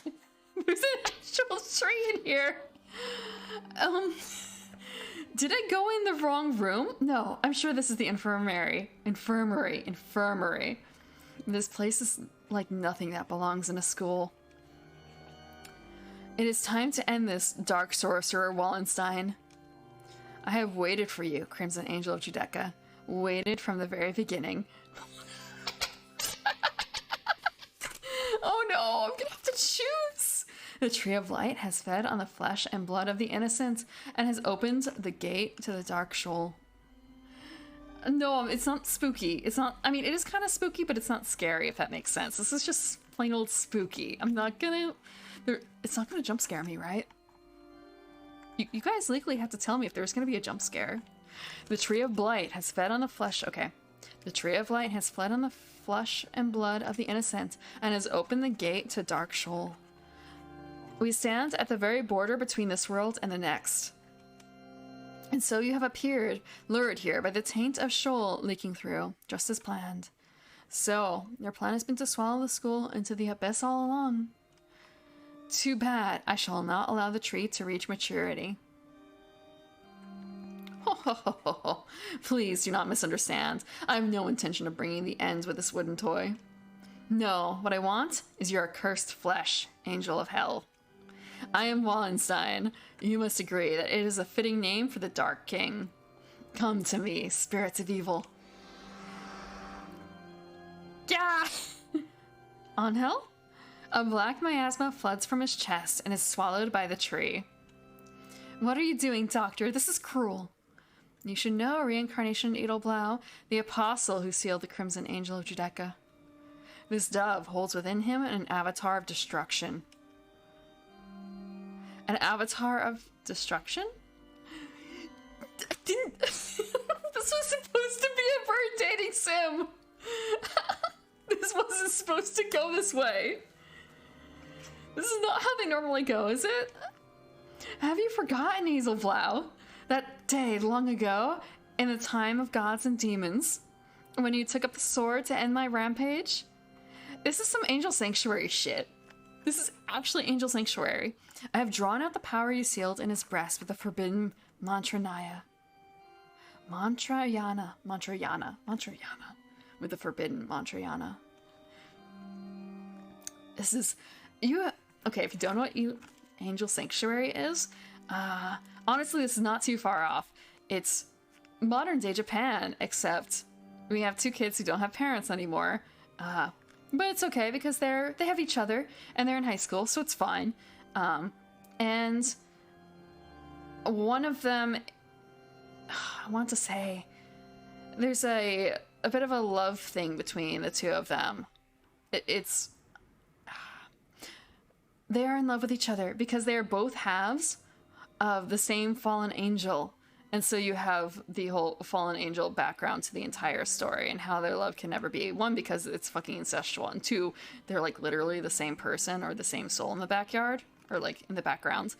There's an actual tree in here. Did I go in the wrong room? No, I'm sure this is the infirmary. Infirmary. This place is like nothing that belongs in a school. It is time to end this, dark sorcerer Wallenstein. I have waited for you, Crimson Angel of Judeca. Waited from the very beginning. Oh no, I'm gonna have to choose! The Tree of Light has fed on the flesh and blood of the innocent and has opened the gate to the dark shoal. No, it's not spooky. It's not, I mean, it is kind of spooky, but it's not scary, if that makes sense. This is just plain old spooky. I'm not gonna, it's not gonna jump scare me, right? You guys legally have to tell me if there's gonna be a jump scare. The Tree of Blight has fed on the flesh, okay. The Tree of Light has fed on the flesh and blood of the innocent and has opened the gate to Dark Shoal. We stand at the very border between this world and the next. And so you have appeared, lured here by the taint of Shoal leaking through, just as planned. So, your plan has been to swallow the school into the abyss all along. Too bad, I shall not allow the tree to reach maturity. Please do not misunderstand. I have no intention of bringing the end with this wooden toy. No, what I want is your accursed flesh, Angel of Hell. I am Wallenstein. You must agree that it is a fitting name for the Dark King. Come to me, spirits of evil. Gah! Angel? A black miasma floods from his chest and is swallowed by the tree. What are you doing, Doctor? This is cruel. You should know Reincarnation Edelblau, the apostle who sealed the Crimson Angel of Judeca. This dove holds within him an avatar of destruction. An avatar of destruction? I didn't... This was supposed to be a bird dating sim! This wasn't supposed to go this way. This is not how they normally go, is it? Have you forgotten, Edelblau? That day long ago, in the time of gods and demons, when you took up the sword to end my rampage? This is some Angel Sanctuary shit. This is actually Angel Sanctuary. I have drawn out the power you sealed in his breast with the forbidden Mantrayana. With the forbidden Mantrayana. This is... Okay, if you don't know what Angel Sanctuary is, honestly, this is not too far off. It's modern day Japan, except we have two kids who don't have parents anymore. But it's okay because they have each other and they're in high school, so it's fine. And one of them, I want to say, there's a bit of a love thing between the two of them. It's they are in love with each other because they are both halves of the same fallen angel. And so you have the whole fallen angel background to the entire story and how their love can never be. One, because it's fucking incestual. And two, they're like literally the same person or the same soul in the backyard or like in the background.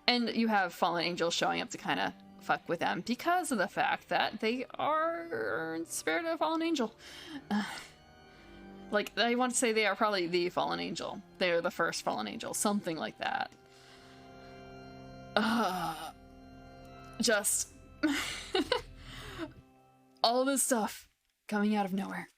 And you have fallen angels showing up to kind of fuck with them because of the fact that they are in the spirit of a fallen angel. Like, I want to say they are probably the fallen angel. They are the first fallen angel. Something like that. Just all this stuff coming out of nowhere.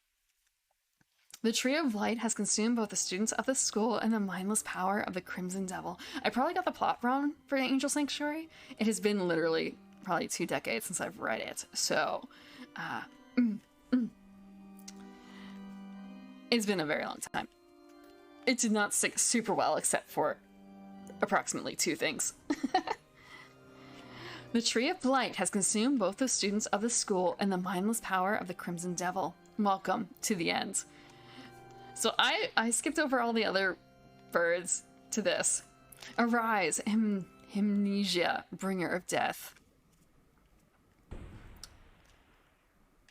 The Tree of Light has consumed both the students of the school and the mindless power of the Crimson Devil. I probably got the plot wrong for Angel Sanctuary. It has been literally probably 2 decades since I've read it. So, it's been a very long time. It did not stick super well except for approximately 2 things. The Tree of Light has consumed both the students of the school and the mindless power of the Crimson Devil. Welcome to the end. So I skipped over all the other birds to this. Arise, Hymnesia, bringer of death.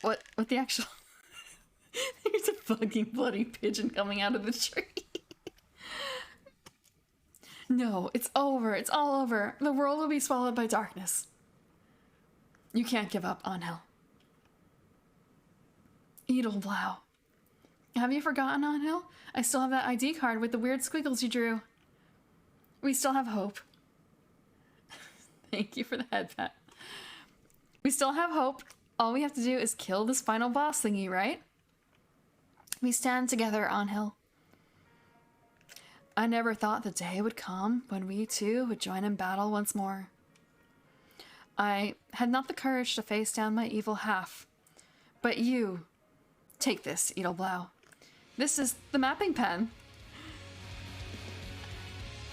What the actual... There's a fucking bloody pigeon coming out of the tree. No, it's over. It's all over. The world will be swallowed by darkness. You can't give up, Angel. Edelblau. Have you forgotten, Angel? I still have that ID card with the weird squiggles you drew. We still have hope. Thank you for the head pat. We still have hope. All we have to do is kill this final boss thingy, right? We stand together, Angel. I never thought the day would come when we two would join in battle once more. I had not the courage to face down my evil half. But you, take this, Edelblau. This is the mapping pen.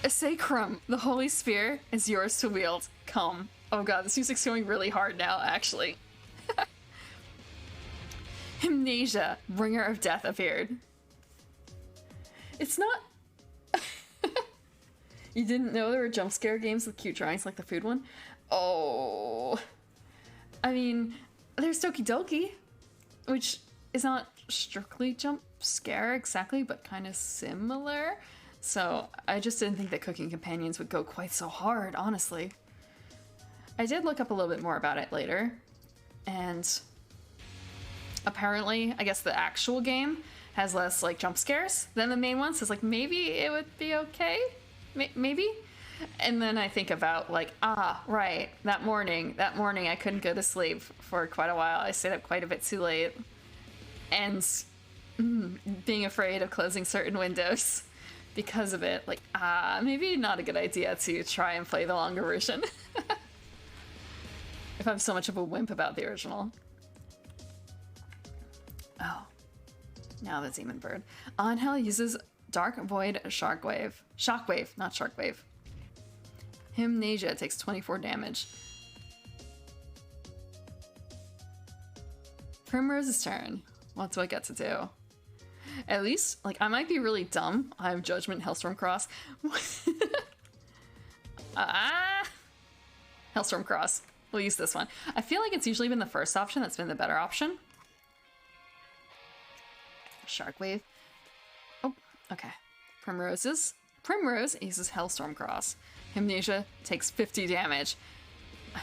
A sacrum, the holy spear, is yours to wield. Come. Oh god, this music's going really hard now, actually. Hymnesia, bringer of death, appeared. It's not... You didn't know there were jump scare games with cute drawings like the food one? Oh. I mean, there's Doki Doki, which is not strictly jump scare exactly, but kind of similar. So I just didn't think that Cooking Companions would go quite so hard, honestly. I did look up a little bit more about it later, and apparently, I guess the actual game has less like jump scares than the main one, so it's like maybe it would be okay? Maybe? And then I think about like, right, that morning I couldn't go to sleep for quite a while. I stayed up quite a bit too late. And being afraid of closing certain windows because of it. Like, maybe not a good idea to try and play the longer version. If I'm so much of a wimp about the original. Oh. Now the Demon Bird. Angel uses Dark Void Shockwave. Shockwave, not Sharkwave. Hymnesia takes 24 damage. Primrose's turn. What do I get to do? At least, like, I might be really dumb. I have Judgment, Hellstorm Cross. Hellstorm Cross. We'll use this one. I feel like it's usually been the first option that's been the better option. Sharkwave. Oh, okay. Primrose uses Hellstorm Cross. Hymnesia takes 50 damage.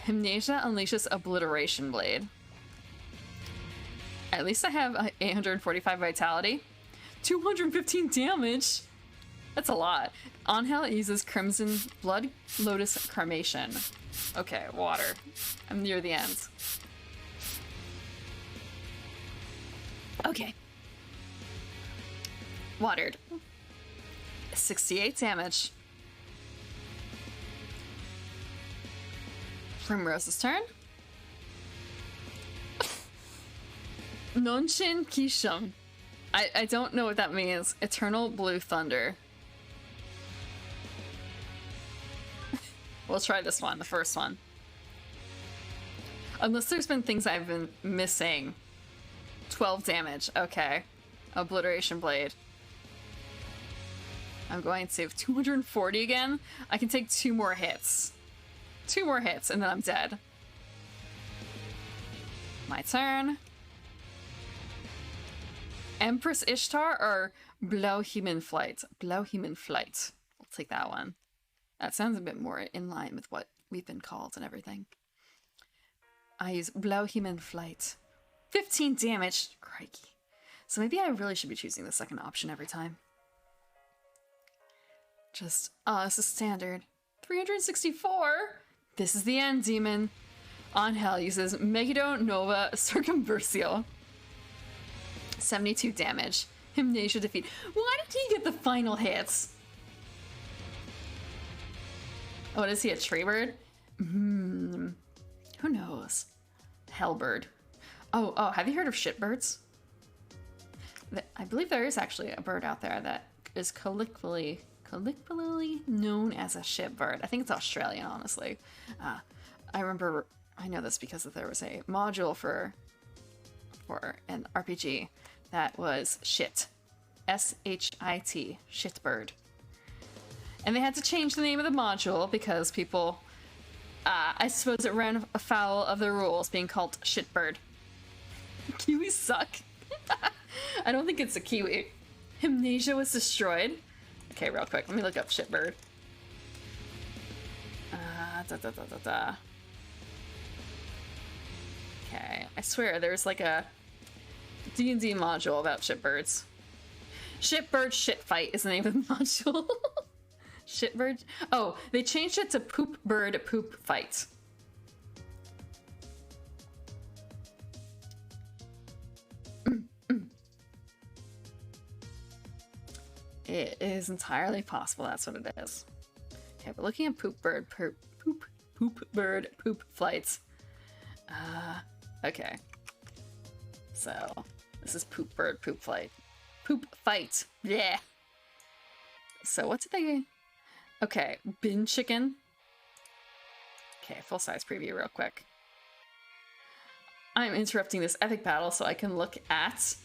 Hymnesia unleashes Obliteration Blade. At least I have 845 vitality. 215 damage! That's a lot. Angel uses Crimson Blood Lotus Carmation. Okay, water. I'm near the end. Okay. Watered. 68 damage. Primrose's turn. Nonshin Kishum. I don't know what that means. Eternal Blue Thunder. We'll try this one, the first one. Unless there's been things I've been missing. 12 damage. Okay. Obliteration Blade. I'm going to save 240 again. I can take 2 more hits. 2 more hits, and then I'm dead. My turn. Empress Ishtar or Blauhimen Flight? Blauhimen Flight. I'll take that one. That sounds a bit more in line with what we've been called and everything. I use Blauhimen Flight. 15 damage. Crikey. So maybe I really should be choosing the second option every time. Just, oh, this is standard. 364? This is the end, demon. Angel uses Megiddo Nova Circumversio. 72 damage. Hymnasia defeat. Why did he get the final hits? Oh, is he a tree bird? Who knows? Hellbird. Oh, have you heard of shitbirds? I believe there is actually a bird out there that is colloquially known as a shitbird. I think it's Australian, honestly. I know this because there was a module for an RPG that was shit. S-H-I-T. Shitbird. And they had to change the name of the module because people, I suppose it ran afoul of the rules being called shitbird. Kiwis suck. I don't think it's a kiwi. Hymnasia was destroyed. Okay, real quick, let me look up shitbird. Okay, I swear there's like a D&D module about shitbirds. Shitbird Shit Fight is the name of the module. Shitbird? Oh, they changed it to Poop Bird Poop Fight. It is entirely possible that's what it is. Okay, but looking at Poop Bird Poop Flights. Okay. So, this is Poop Bird Poop Flight. Poop Fight. Yeah. So, what's it they... Okay, Bin Chicken. Okay, full-size preview real quick. I'm interrupting this epic battle so I can look at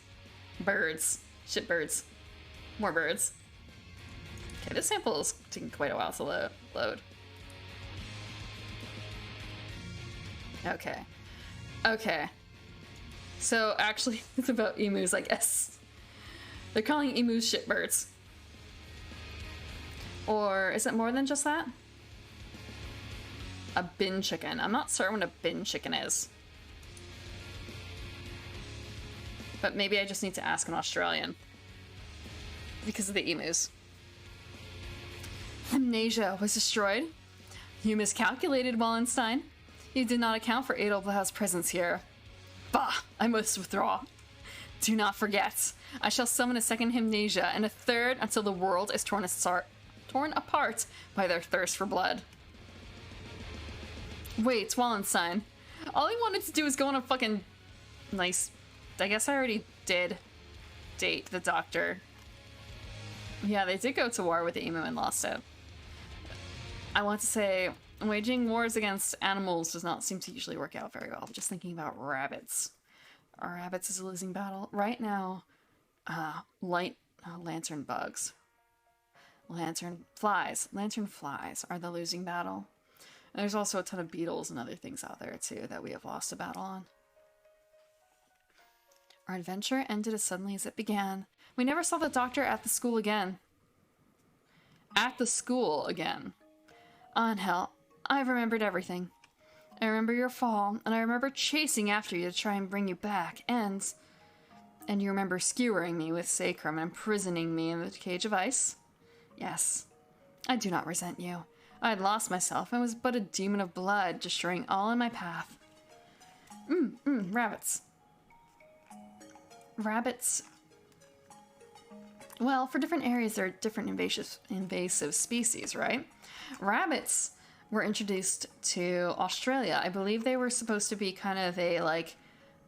birds. Shitbirds. More birds. Okay, this sample is taking quite a while to load. Okay. Okay. So, actually, it's about emus, I guess. They're calling emus shitbirds. Or is it more than just that? A bin chicken. I'm not certain what a bin chicken is. But maybe I just need to ask an Australian. Because of the emus. Amnesia was destroyed. You miscalculated, Wallenstein. You did not account for Adelblau's presence here. Bah! I must withdraw. Do not forget. I shall summon a second Hymnasia and a third until the world is torn apart by their thirst for blood. Wait, Wallenstein. All I wanted to do was go on a fucking nice... I guess I already did date the doctor. Yeah, they did go to war with the emu and lost it. I want to say, waging wars against animals does not seem to usually work out very well. I'm just thinking about rabbits. Rabbits is a losing battle. Right now, lantern bugs. Lantern flies are the losing battle. And there's also a ton of beetles and other things out there too that we have lost a battle on. Our adventure ended as suddenly as it began. We never saw the doctor at the school again. At the school again. Angel, I've remembered everything. I remember your fall, and I remember chasing after you to try and bring you back, and you remember skewering me with sacrum and imprisoning me in the cage of ice? Yes. I do not resent you. I had lost myself and was but a demon of blood, destroying all in my path. Rabbits. Rabbits... Well, for different areas, there are different invasive species, right? Rabbits were introduced to Australia. I believe they were supposed to be kind of a, like,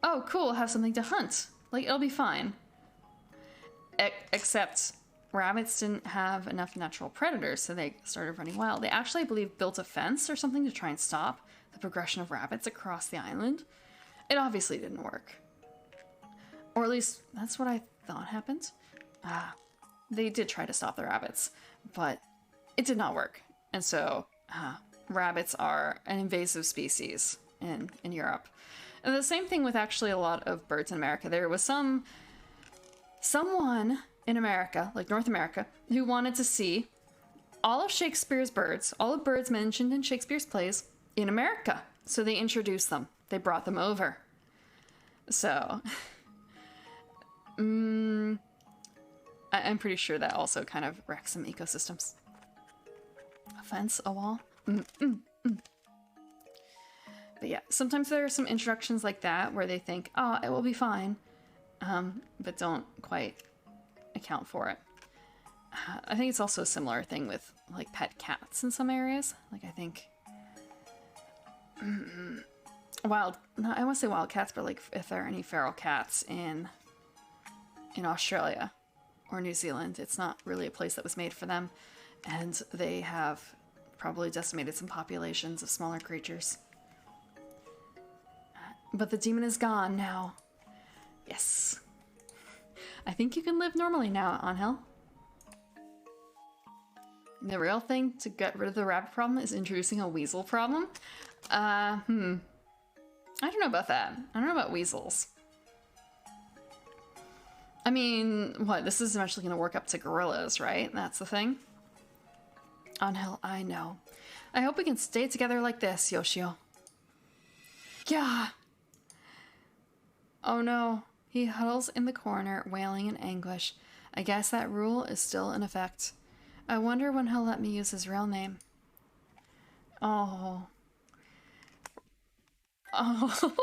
oh, cool, have something to hunt. Like, it'll be fine. Except rabbits didn't have enough natural predators, so they started running wild. They actually, I believe, built a fence or something to try and stop the progression of rabbits across the island. It obviously didn't work. Or at least that's what I thought happened. They did try to stop the rabbits, but it did not work. And so rabbits are an invasive species in Europe. And the same thing with actually a lot of birds in America. There was someone in America, like North America, who wanted to see all of Shakespeare's birds, all the birds mentioned in Shakespeare's plays, in America. So they introduced them. They brought them over. So, I'm pretty sure that also kind of wrecks some ecosystems. A fence, a wall. But yeah, sometimes there are some introductions like that where they think, oh, it will be fine, but don't quite account for it. I think it's also a similar thing with like pet cats in some areas. Like I think I want to say wild cats, but like if there are any feral cats in Australia or New Zealand, it's not really a place that was made for them, and they have probably decimated some populations of smaller creatures. But the demon is gone now. Yes. I think you can live normally now, Angel. The real thing to get rid of the rabbit problem is introducing a weasel problem. I don't know about that. I don't know about weasels. I mean, what? This is eventually going to work up to gorillas, right? That's the thing. Angel, I know. I hope we can stay together like this, Yoshio. Yeah. Oh no. He huddles in the corner, wailing in anguish. I guess that rule is still in effect. I wonder when he'll let me use his real name. Oh. Oh.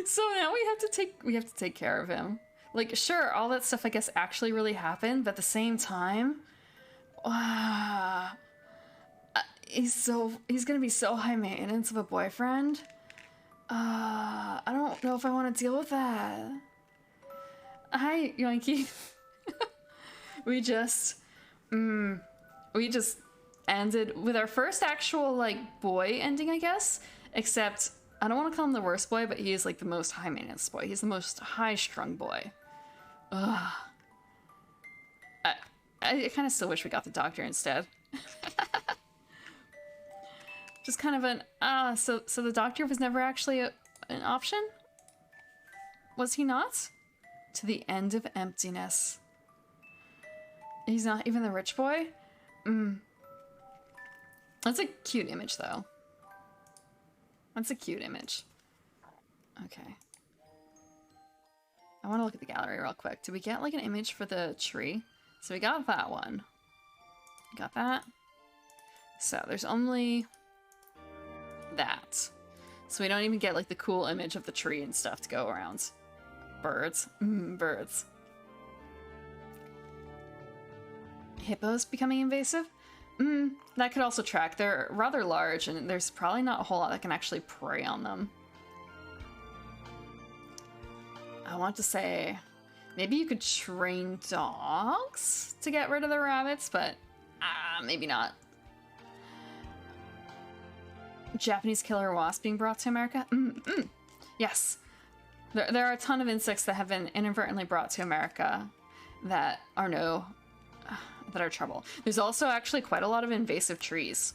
So now we have to take care of him. Like, sure, all that stuff I guess actually really happened, but at the same time, he's gonna be so high maintenance of a boyfriend. I don't know if I want to deal with that. Hi, Yoinky. we just ended with our first actual, like, boy ending, I guess. Except, I don't want to call him the worst boy, but he is, like, the most high-maintenance boy. He's the most high-strung boy. Ugh. I kind of still wish we got the doctor instead. Just kind of an, so the doctor was never actually an option? Was he not? To the end of emptiness. He's not even the rich boy? That's a cute image, though. That's a cute image. Okay. I want to look at the gallery real quick. Did we get, like, an image for the tree? So we got that one. Got that. So there's only that. So we don't even get, like, the cool image of the tree and stuff to go around. Birds. Birds. Hippos becoming invasive? That could also track. They're rather large, and there's probably not a whole lot that can actually prey on them. I want to say maybe you could train dogs to get rid of the rabbits, but maybe not. Japanese killer wasp being brought to America? Yes. There are a ton of insects that have been inadvertently brought to America that are trouble. There's also actually quite a lot of invasive trees.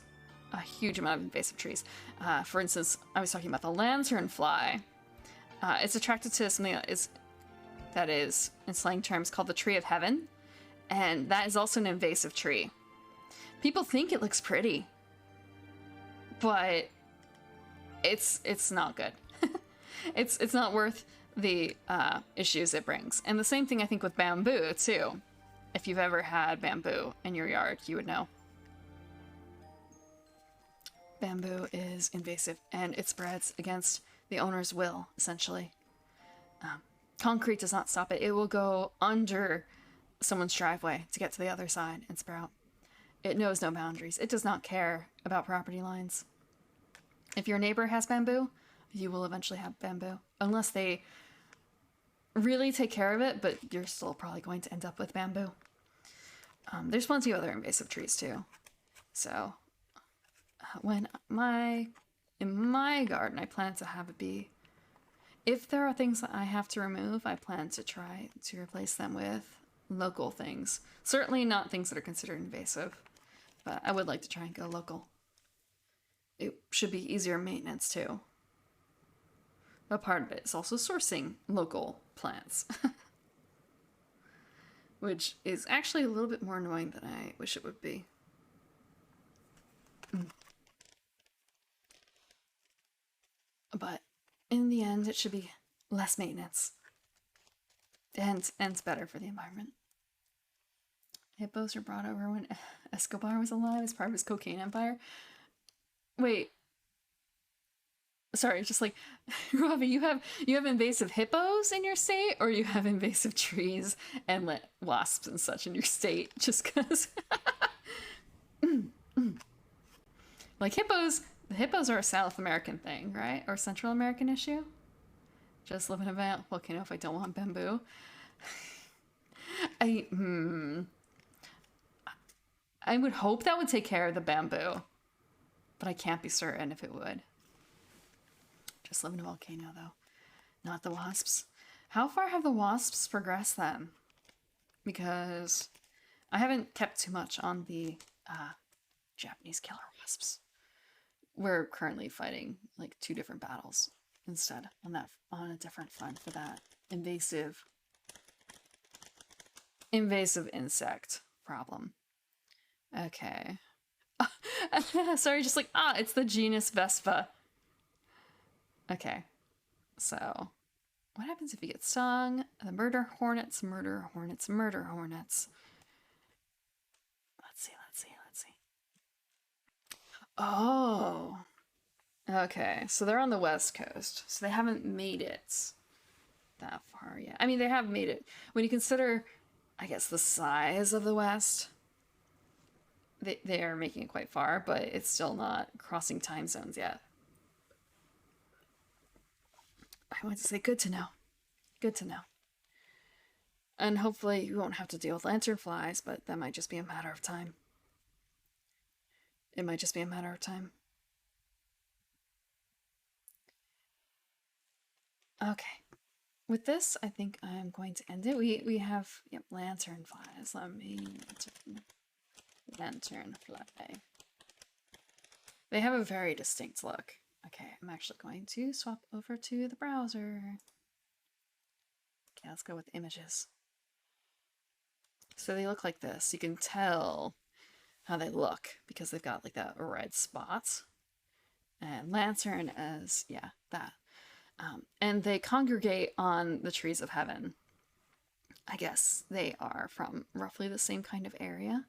A huge amount of invasive trees. For instance, I was talking about the lanternfly. It's attracted to something that is, in slang terms, called the tree of heaven. And that is also an invasive tree. People think it looks pretty, but it's not good. It's not worth the issues it brings. And the same thing I think with bamboo too. If you've ever had bamboo in your yard, you would know. Bamboo is invasive, and it spreads against the owner's will, essentially. Concrete does not stop it. It will go under someone's driveway to get to the other side and sprout. It knows no boundaries. It does not care about property lines. If your neighbor has bamboo, you will eventually have bamboo. Unless they really take care of it, but you're still probably going to end up with bamboo. There's plenty of other invasive trees too. So when my in my garden, I plan to have a bee. If there are things that I have to remove, I plan to try to replace them with local things. Certainly not things that are considered invasive, but I would like to try and go local. It should be easier maintenance too. But part of it is also sourcing local plants, which is actually a little bit more annoying than I wish it would be. But in the end, it should be less maintenance. And it's better for the environment. Hippos were brought over when Escobar was alive as part of his cocaine empire. Wait. Sorry, just like, Robbie, you have invasive hippos in your state, or you have invasive trees and wasps and such in your state, just because. Like the hippos are a South American thing, right? Or Central American issue? Just living in a volcano if I don't want bamboo. I would hope that would take care of the bamboo, but I can't be certain if it would. Just live in a volcano, though. Not the wasps. How far have the wasps progressed then? Because I haven't kept too much on the Japanese killer wasps. We're currently fighting like 2 different battles instead on a different front for that invasive insect problem. Okay. Sorry, just like, it's the genus Vespa. Okay, so what happens if you get stung? The murder hornets, murder hornets, murder hornets. Let's see. Oh. Okay, so they're on the west coast, so they haven't made it that far yet. I mean, they have made it. When you consider, I guess, the size of the west, they are making it quite far, but it's still not crossing time zones yet. I want to say good to know. Good to know. And hopefully you won't have to deal with lanternflies, but that might just be a matter of time. It might just be a matter of time. Okay. With this, I think I'm going to end it. We have, yep, lanternflies. Lanternfly. They have a very distinct look. Okay, I'm actually going to swap over to the browser. Okay, let's go with images. So they look like this. You can tell how they look because they've got like that red spots. And lantern as, yeah, that. And they congregate on the trees of heaven. I guess they are from roughly the same kind of area.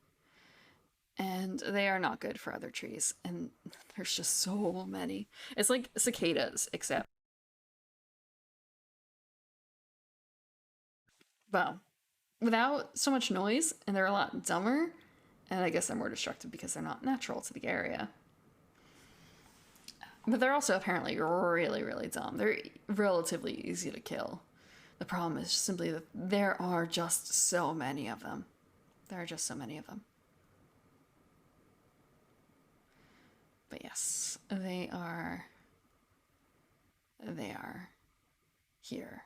And they are not good for other trees. And there's just so many. It's like cicadas, except. Well, without so much noise, and they're a lot dumber. And I guess they're more destructive because they're not natural to the area. But they're also apparently really, really dumb. They're relatively easy to kill. The problem is simply that there are just so many of them. There are just so many of them. But yes, they are here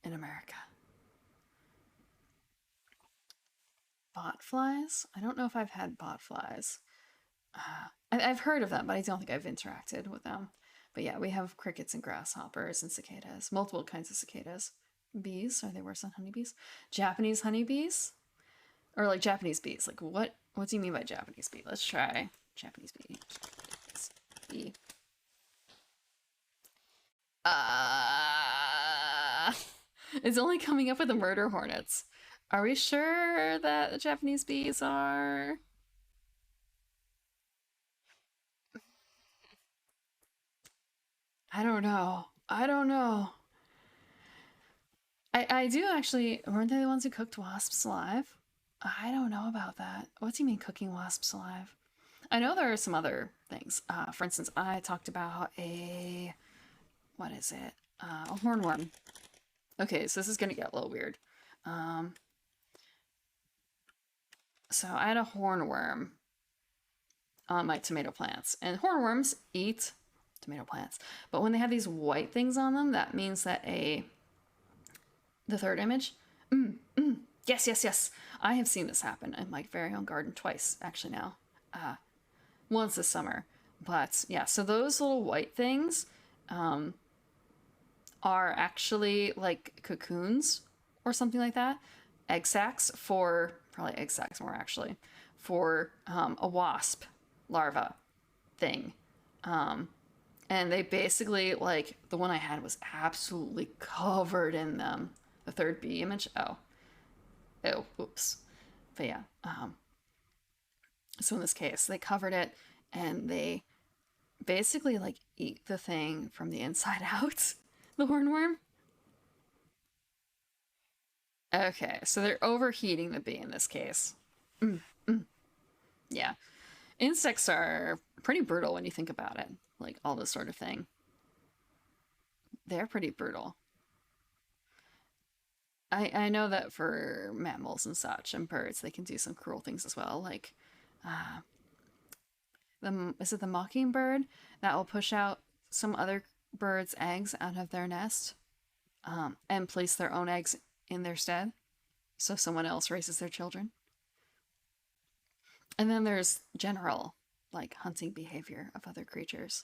in America. Botflies? I don't know if I've had botflies. I've heard of them, but I don't think I've interacted with them. But yeah, we have crickets and grasshoppers and cicadas. Multiple kinds of cicadas. Bees, are they worse than honeybees? Japanese honeybees? Or like Japanese bees. Like what do you mean by Japanese bee? Let's try Japanese bee. Japanese bee. It's only coming up with the murder hornets. Are we sure that the Japanese bees are... I don't know. I do actually... Weren't they the ones who cooked wasps alive? I don't know about that. What do you mean cooking wasps alive? I know there are some other things. For instance, I talked about a... What is it? A hornworm. Okay, so this is gonna get a little weird. So I had a hornworm on my tomato plants, and hornworms eat tomato plants. But when they have these white things on them, that means that the third image. Yes, yes, yes. I have seen this happen in my very own garden twice, actually now. Once this summer. But yeah, so those little white things are actually like cocoons or something like that. Egg sacs for, probably egg sacs more actually, for a wasp larva thing. And they basically, like, the one I had was absolutely covered in them. The third bee image, oh, oops. But yeah, so in this case, they covered it and they basically like eat the thing from the inside out, the hornworm. Okay, so they're overheating the bee in this case. Yeah. Insects are pretty brutal when you think about it, like all this sort of thing. They're pretty brutal. I know that for mammals and such and birds, they can do some cruel things as well. Like, is it the mockingbird that will push out some other bird's eggs out of their nest and place their own eggs in their stead, so someone else raises their children. And then there's general, like, hunting behavior of other creatures.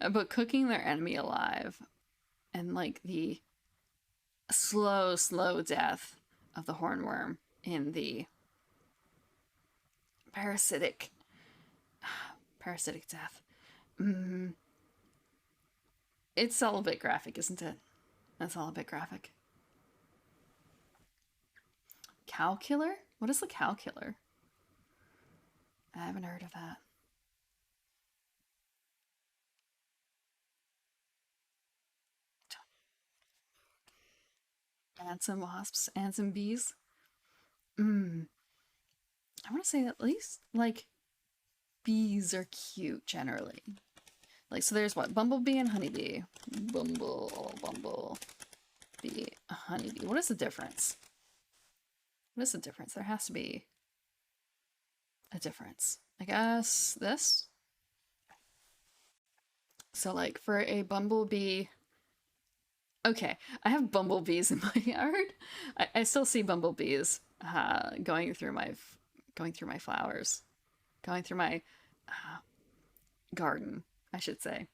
But cooking their enemy alive and, like, the slow, slow death of the hornworm in the parasitic death. It's all a bit graphic, isn't it? That's all a bit graphic. Cow killer? What is the cow killer? I haven't heard of that. Ants and wasps, ants and bees. I want to say at least, like, bees are cute generally. Like, so there's what? Bumblebee and honeybee. Bumble, bee, honeybee. What is the difference? What is the difference? There has to be a difference. I guess this? So, like, for a bumblebee. Okay, I have bumblebees in my yard. I still see bumblebees going through my flowers, going through my garden, I should say.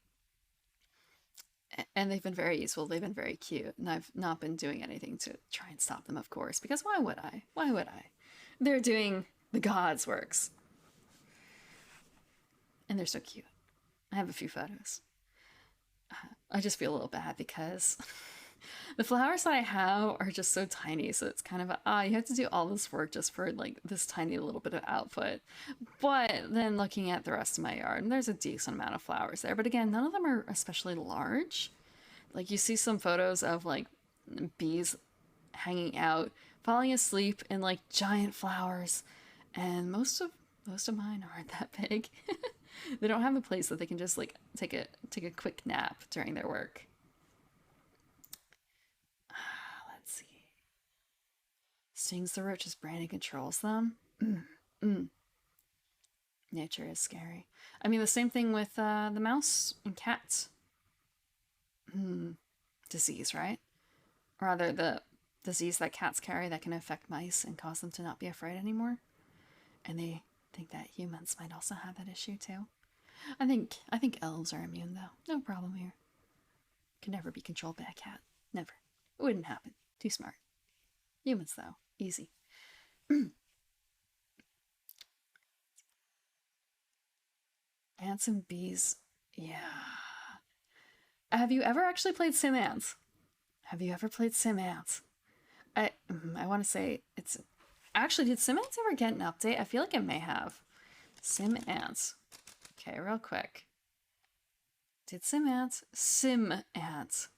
And they've been very useful. They've been very cute, and I've not been doing anything to try and stop them, of course, because why would I? Why would I? They're doing the gods' works, and they're so cute. I have a few photos. I just feel a little bad because the flowers that I have are just so tiny, so it's kind of you have to do all this work just for like this tiny little bit of output. But then looking at the rest of my yard, and there's a decent amount of flowers there, but again, none of them are especially large. Like you see some photos of like bees hanging out, falling asleep in like giant flowers, and most of mine aren't that big. They don't have a place that they can just like take a quick nap during their work. Let's see. Stings the roaches, Brandon controls them. Nature is scary. I mean, the same thing with the mouse and cats. Disease, right? Or rather, the disease that cats carry that can affect mice and cause them to not be afraid anymore. And they think that humans might also have that issue too. I think elves are immune though. No problem here. Can never be controlled by a cat. Never. It wouldn't happen. Too smart. Humans though, easy. Ants and bees. Yeah. Have you ever actually played Sim Ants? Have you ever played Sim Ants? I want to say it's actually, did Sim Ants ever get an update? I feel like it may have. Sim Ants. Okay, real quick. Did Sim Ants? Sim Ants.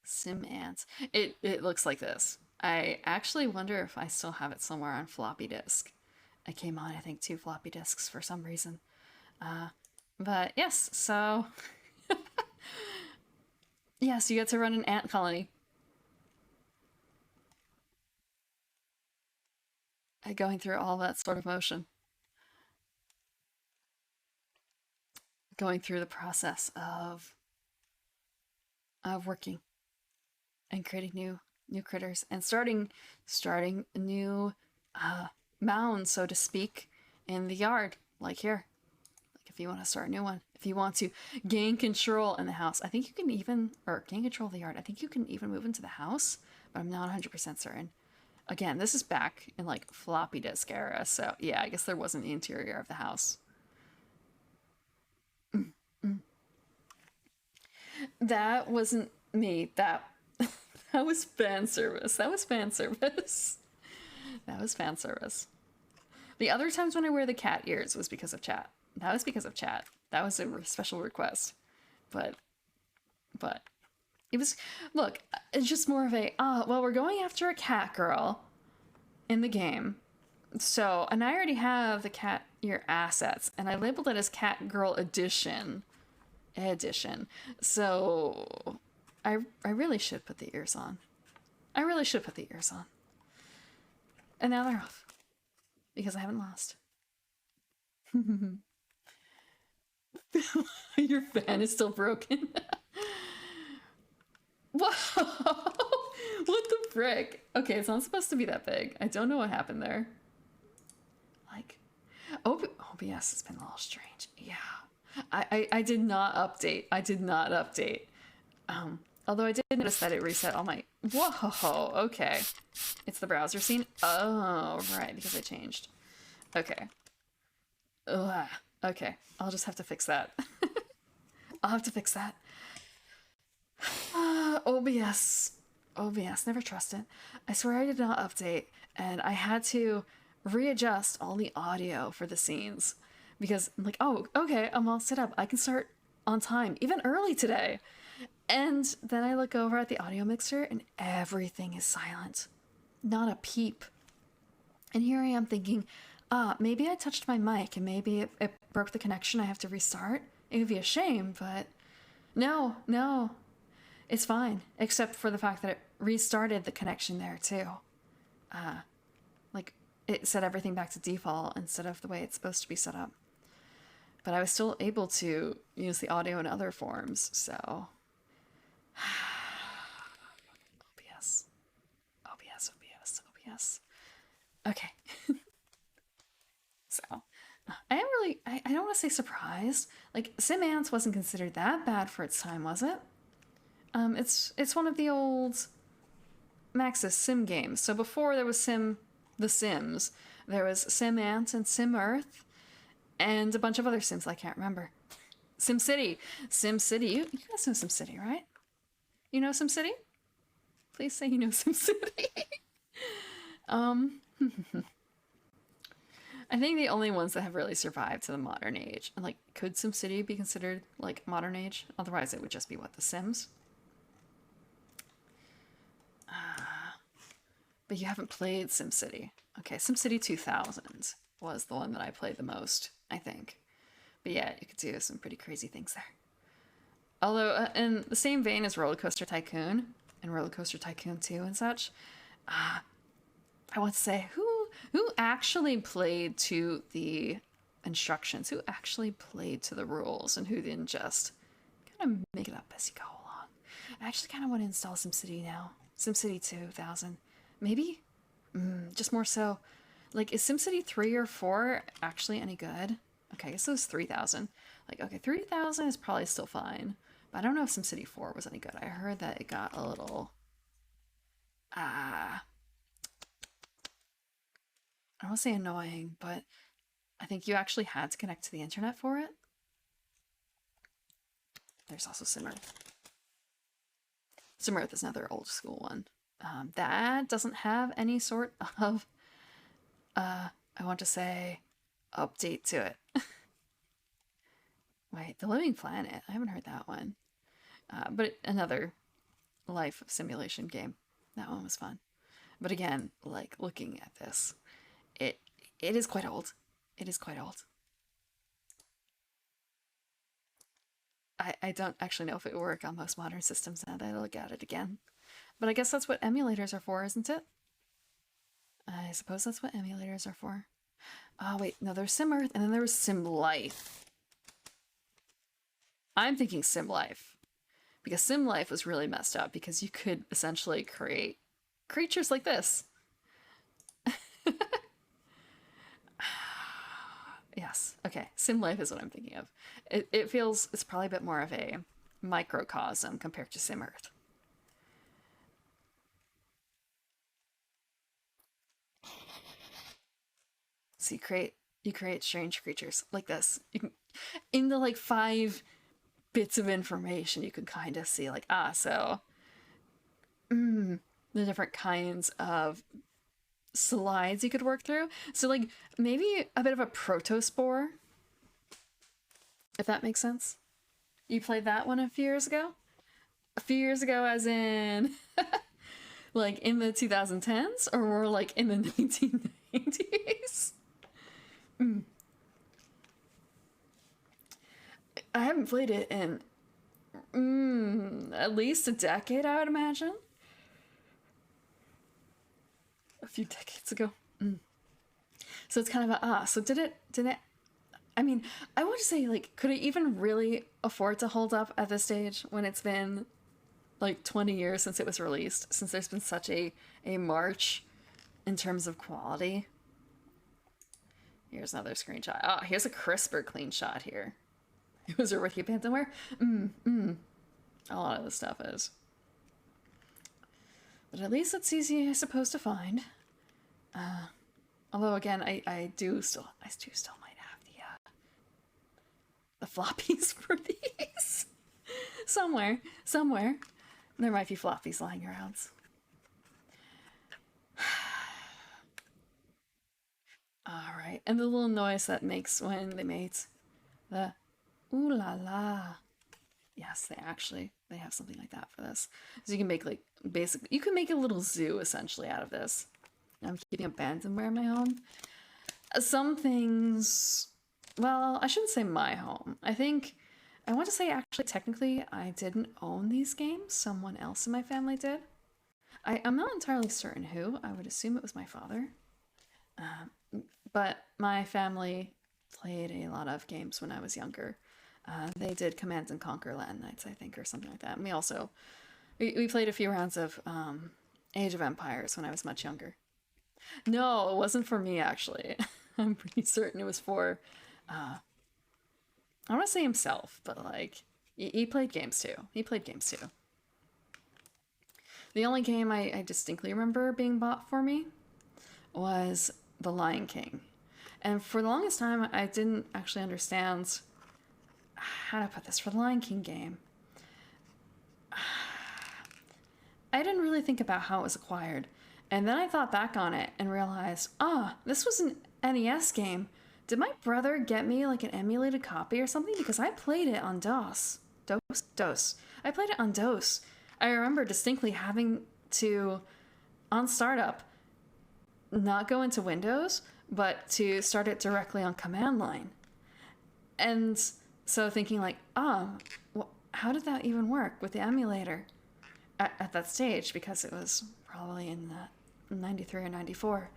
Sim Ants. It looks like this. I actually wonder if I still have it somewhere on floppy disk. I came on, I think, 2 floppy disks for some reason. But yes, so yes, you get to run an ant colony. Going through all that sort of motion. going through the process of working and creating new critters and starting a new mound, so to speak, in the yard, like here. Like if you want to start a new one, if you want to gain control in the house, I think you can even, or gain control of the yard, I think you can even move into the house, but I'm not 100% certain. Again, this is back in like floppy disk era, so yeah, I guess there wasn't the interior of the house. That wasn't me. That was fan service. That was fan service. That was fan service. The other times when I wear the cat ears was because of chat. That was because of chat. That was a special request. But but it was, look, it's just more of a well, we're going after a cat girl in the game. So, and I already have the cat ear assets and I labeled it as cat girl edition. So I really should put the ears on. I really should put the ears on. And now they're off. Because I haven't lost. Your fan is still broken. Whoa! What the frick? Okay, it's not supposed to be that big. I don't know what happened there. Like, OBS has been a little strange. Yeah. I did not update. I did not update. Although I did notice that it reset all my... Whoa, okay. It's the browser scene? Oh, right, because I changed. Okay. Ugh. Okay, I'll just have to fix that. I'll have to fix that. OBS. OBS, never trust it. I swear I did not update, and I had to readjust all the audio for the scenes. Because I'm like, oh, okay, I'm all set up. I can start on time, even early today. And then I look over at the audio mixer and everything is silent. Not a peep. And here I am thinking, maybe I touched my mic and maybe it broke the connection. I have to restart. It would be a shame, but no. It's fine. Except for the fact that it restarted the connection there too. Like it set everything back to default instead of the way it's supposed to be set up. But I was still able to use the audio in other forms, so... OBS. Okay. So, I am really... I don't want to say surprised. Like, Sim Ants wasn't considered that bad for its time, was it? It's one of the old Maxis Sim games. So before there was The Sims, there was Sim Ant and Sim Earth, and a bunch of other Sims I can't remember. SimCity. You guys know SimCity, right? You know SimCity? Please say you know SimCity. I think the only ones that have really survived to the modern age. And like, could SimCity be considered like modern age? Otherwise it would just be what, The Sims? But you haven't played SimCity. Okay, SimCity 2000 was the one that I played the most, I think. But yeah, you could do some pretty crazy things there. Although, in the same vein as Roller Coaster Tycoon and Roller Coaster Tycoon 2 and such, I want to say, who actually played to the instructions? Who actually played to the rules and who didn't just kind of make it up as you go along? I actually kind of want to install SimCity now. SimCity 2000. Maybe? Just more so. Like, is SimCity 3 or 4 actually any good? Okay, I guess it was 3000. Like, okay, 3000 is probably still fine. But I don't know if SimCity 4 was any good. I heard that it got a little... I don't want to say annoying, but I think you actually had to connect to the internet for it. There's also SimEarth. SimEarth is another old school one. That doesn't have any sort of, I want to say, update to it. Wait, The Living Planet? I haven't heard that one. But another life simulation game. That one was fun. But again, like, looking at this, it is quite old. It is quite old. I don't actually know if it would work on most modern systems now that I look at it again. But I guess that's what emulators are for, isn't it? I suppose that's what emulators are for. Oh, wait, no, there's SimEarth, and then there was SimLife. I'm thinking Sim Life because Sim Life was really messed up because you could essentially create creatures like this. Yes. Okay. Sim Life is what I'm thinking of. It feels it's probably a bit more of a microcosm compared to Sim Earth. So you create strange creatures like this. You can in the like 5 bits of information you can kind of see like so the different kinds of slides you could work through. So like maybe a bit of a protospore, if that makes sense. You played that one a few years ago? A few years ago as in like in the 2010s or more like in the 1990s? I haven't played it in at least a decade, I would imagine. A few decades ago. So it's kind of so did it I mean, I would say like could it even really afford to hold up at this stage when it's been like 20 years since it was released, since there's been such a march in terms of quality. Here's another screenshot. Here's a crisper clean shot here. It was a Ricky Bantamware. A lot of this stuff is. But at least it's easy, I suppose, to find. Although again, I do still might have the floppies for these. Somewhere. There might be floppies lying around. Alright, and the little noise that makes when they mate. The ooh la la. Yes, they have something like that for this. So you can make like basically you can make a little zoo essentially out of this. I'm keeping abandonware in my home. Some things, well, I shouldn't say my home. I want to say actually technically I didn't own these games. Someone else in my family did. I'm not entirely certain who. I would assume it was my father. But my family played a lot of games when I was younger. They did Command and Conquer Latin Knights, I think, or something like that. And we played a few rounds of Age of Empires when I was much younger. No, it wasn't for me actually. I'm pretty certain it was for I want to say himself, but like he played games too. He played games too. The only game I distinctly remember being bought for me was The Lion King. And for the longest time, I didn't actually understand how to put this for the Lion King game. I didn't really think about how it was acquired. And then I thought back on it and realized, this was an NES game. Did my brother get me like an emulated copy or something? Because I played it on DOS. DOS. I played it on DOS. I remember distinctly having to, on startup, not go into Windows, but to start it directly on command line. And so thinking like, how did that even work with the emulator at that stage? Because it was probably in 93 or 94.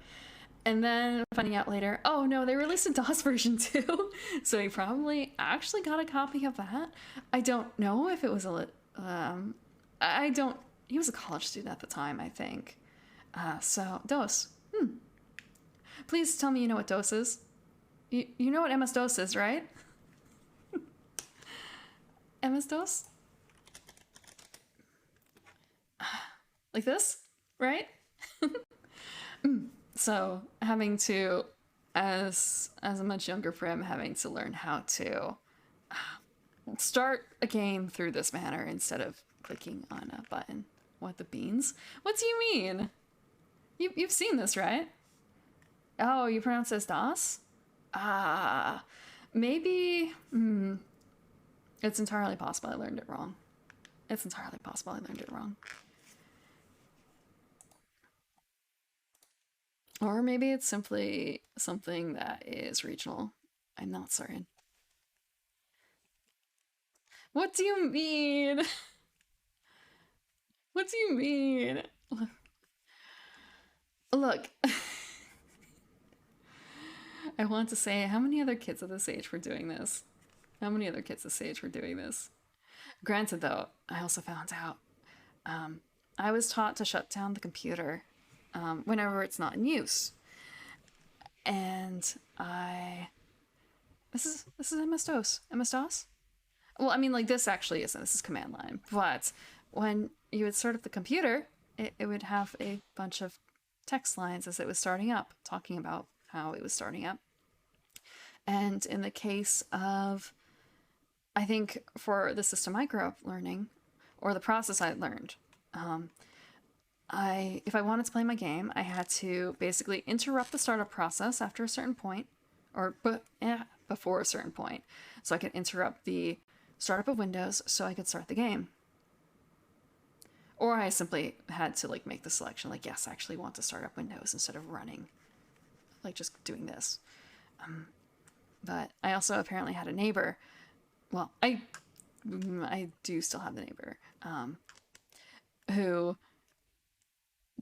And then finding out later, oh no, they released a DOS version too. So he probably actually got a copy of that. I don't know if it was he was a college student at the time, I think. So DOS. Please tell me you know what DOS is. You know what MS-DOS is, right? MS-DOS? Like this, right? So having to, as a much younger Prim, having to learn how to start a game through this manner instead of clicking on a button. What the beans? What do you mean? You've seen this, right? Oh, you pronounce it as DOS? Maybe. It's entirely possible I learned it wrong. It's entirely possible I learned it wrong. Or maybe it's simply something that is regional. I'm not certain. What do you mean? What do you mean? Look, I want to say, how many other kids at this age were doing this? How many other kids this age were doing this? Granted, though, I also found out I was taught to shut down the computer whenever it's not in use. And I this is MS-DOS. MS-DOS? Well, I mean, like, this actually isn't. This is command line. But when you would start up the computer, it would have a bunch of text lines as it was starting up, talking about how it was starting up. And in the case of, I think for the system I grew up learning, or the process I learned, if I wanted to play my game, I had to basically interrupt the startup process after a certain point, or before a certain point, so I could interrupt the startup of Windows so I could start the game. Or I simply had to like make the selection, like, yes, I actually want to start up Windows instead of running, like just doing this. But I also apparently had a neighbor. Well, I do still have the neighbor who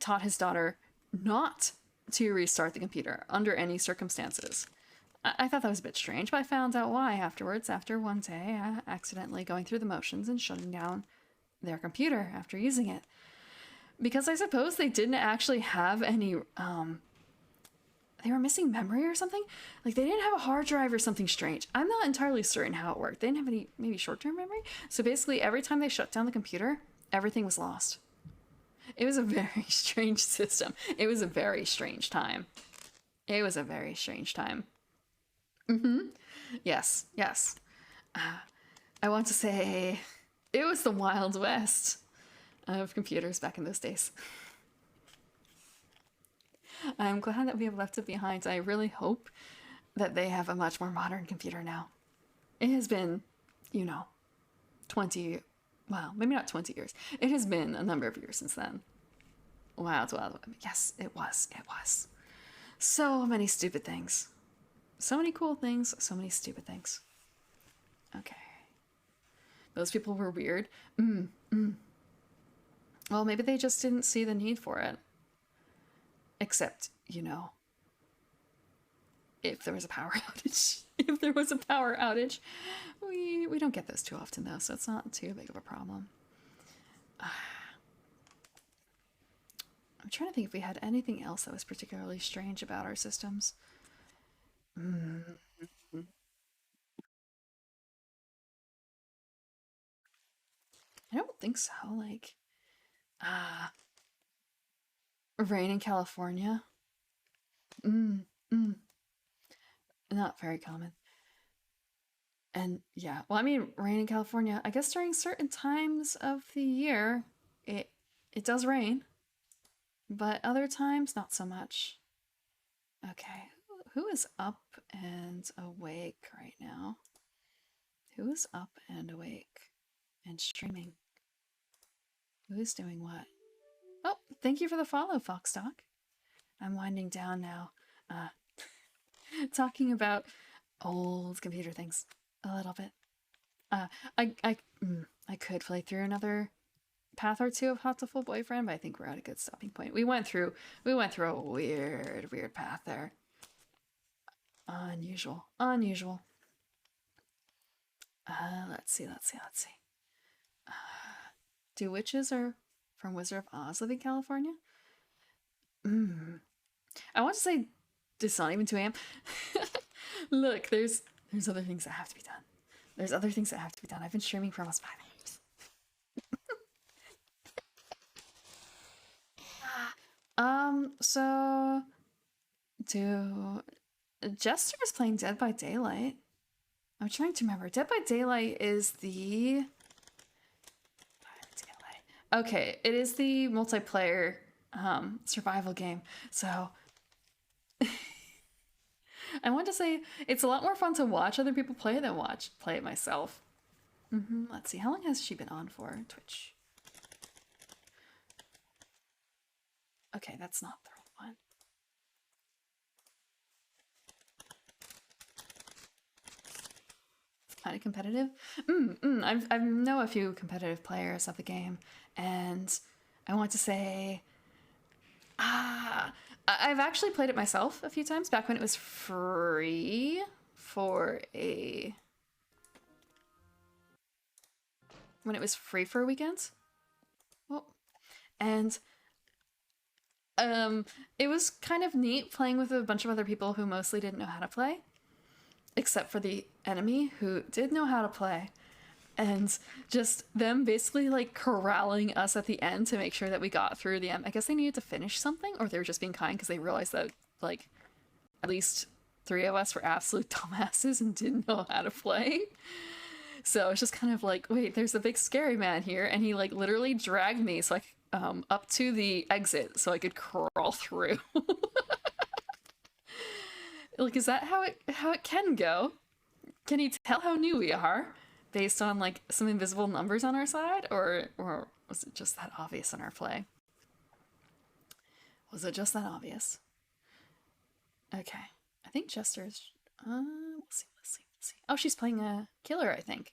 taught his daughter not to restart the computer under any circumstances. I thought that was a bit strange, but I found out why afterwards, after one day accidentally going through the motions and shutting down their computer after using it. Because I suppose they didn't actually have any, they were missing memory or something? Like, they didn't have a hard drive or something strange. I'm not entirely certain how it worked. They didn't have any, maybe short-term memory? So basically, every time they shut down the computer, everything was lost. It was a very strange system. It was a very strange time. It was a very strange time. Yes, yes. I want to say it was the Wild West of computers back in those days. I'm glad that we have left it behind. I really hope that they have a much more modern computer now. It has been, 20, well, maybe not 20 years. It has been a number of years since then. Wow, yes, it was. It was. So many stupid things. So many cool things, so many stupid things. Okay. Those people were weird. Well, maybe they just didn't see the need for it. Except, if there was a power outage. If there was a power outage. We don't get those too often, though, so it's not too big of a problem. I'm trying to think if we had anything else that was particularly strange about our systems. I don't think so. Like, rain in California. Not very common. And yeah, well, I mean, rain in California, I guess during certain times of the year, it does rain, but other times, not so much. Okay, who is up and awake right now? Who is up and awake and streaming? Who is doing what? Oh, thank you for the follow, Foxtalk. I'm winding down now. Talking about old computer things a little bit. I could play through another path or two of Hatoful Boyfriend, but I think we're at a good stopping point. We went through a weird path there. Unusual. Let's see. Do witches are from Wizard of Oz live in California? I want to say it's not even 2 a.m. Look, there's other things that have to be done. There's other things that have to be done. I've been streaming for almost 5 hours. So Jester is playing Dead by Daylight. I'm trying to remember. Dead by Daylight is the... Okay, it is the multiplayer survival game. So I want to say it's a lot more fun to watch other people play than play it myself. Let's see, how long has she been on for Twitch? Okay, that's not the right one. It's kind of competitive. I know a few competitive players of the game, and I want to say, I've actually played it myself a few times back when it was free for a when it was free for a weekend. Well, and it was kind of neat playing with a bunch of other people who mostly didn't know how to play, except for the enemy who did know how to play. And just them basically like corralling us at the end to make sure that we got through the end. I guess they needed to finish something, or they were just being kind because they realized that like at least 3 of us were absolute dumbasses and didn't know how to play. So it's just kind of like, wait, there's a big scary man here, and he like literally dragged me so like up to the exit so I could crawl through. Like, is that how it can go? Can you tell how new we are based on like some invisible numbers on our side, or was it just that obvious in our play? Was it just that obvious? Okay, I think Chester's. We'll see. Let's see. Let's see. Oh, she's playing a killer, I think.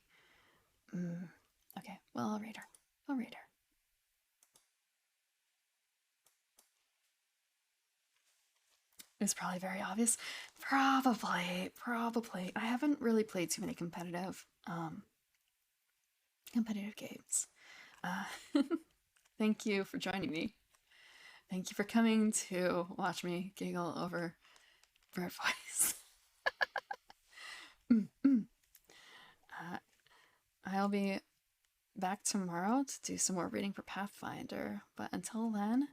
Okay, well, I'll read her. I'll read her. It's probably very obvious. Probably. I haven't really played too many competitive games. Uh, thank you for joining me. Thank you for coming to watch me giggle over bird voice. I'll be back tomorrow to do some more reading for Pathfinder, but until then,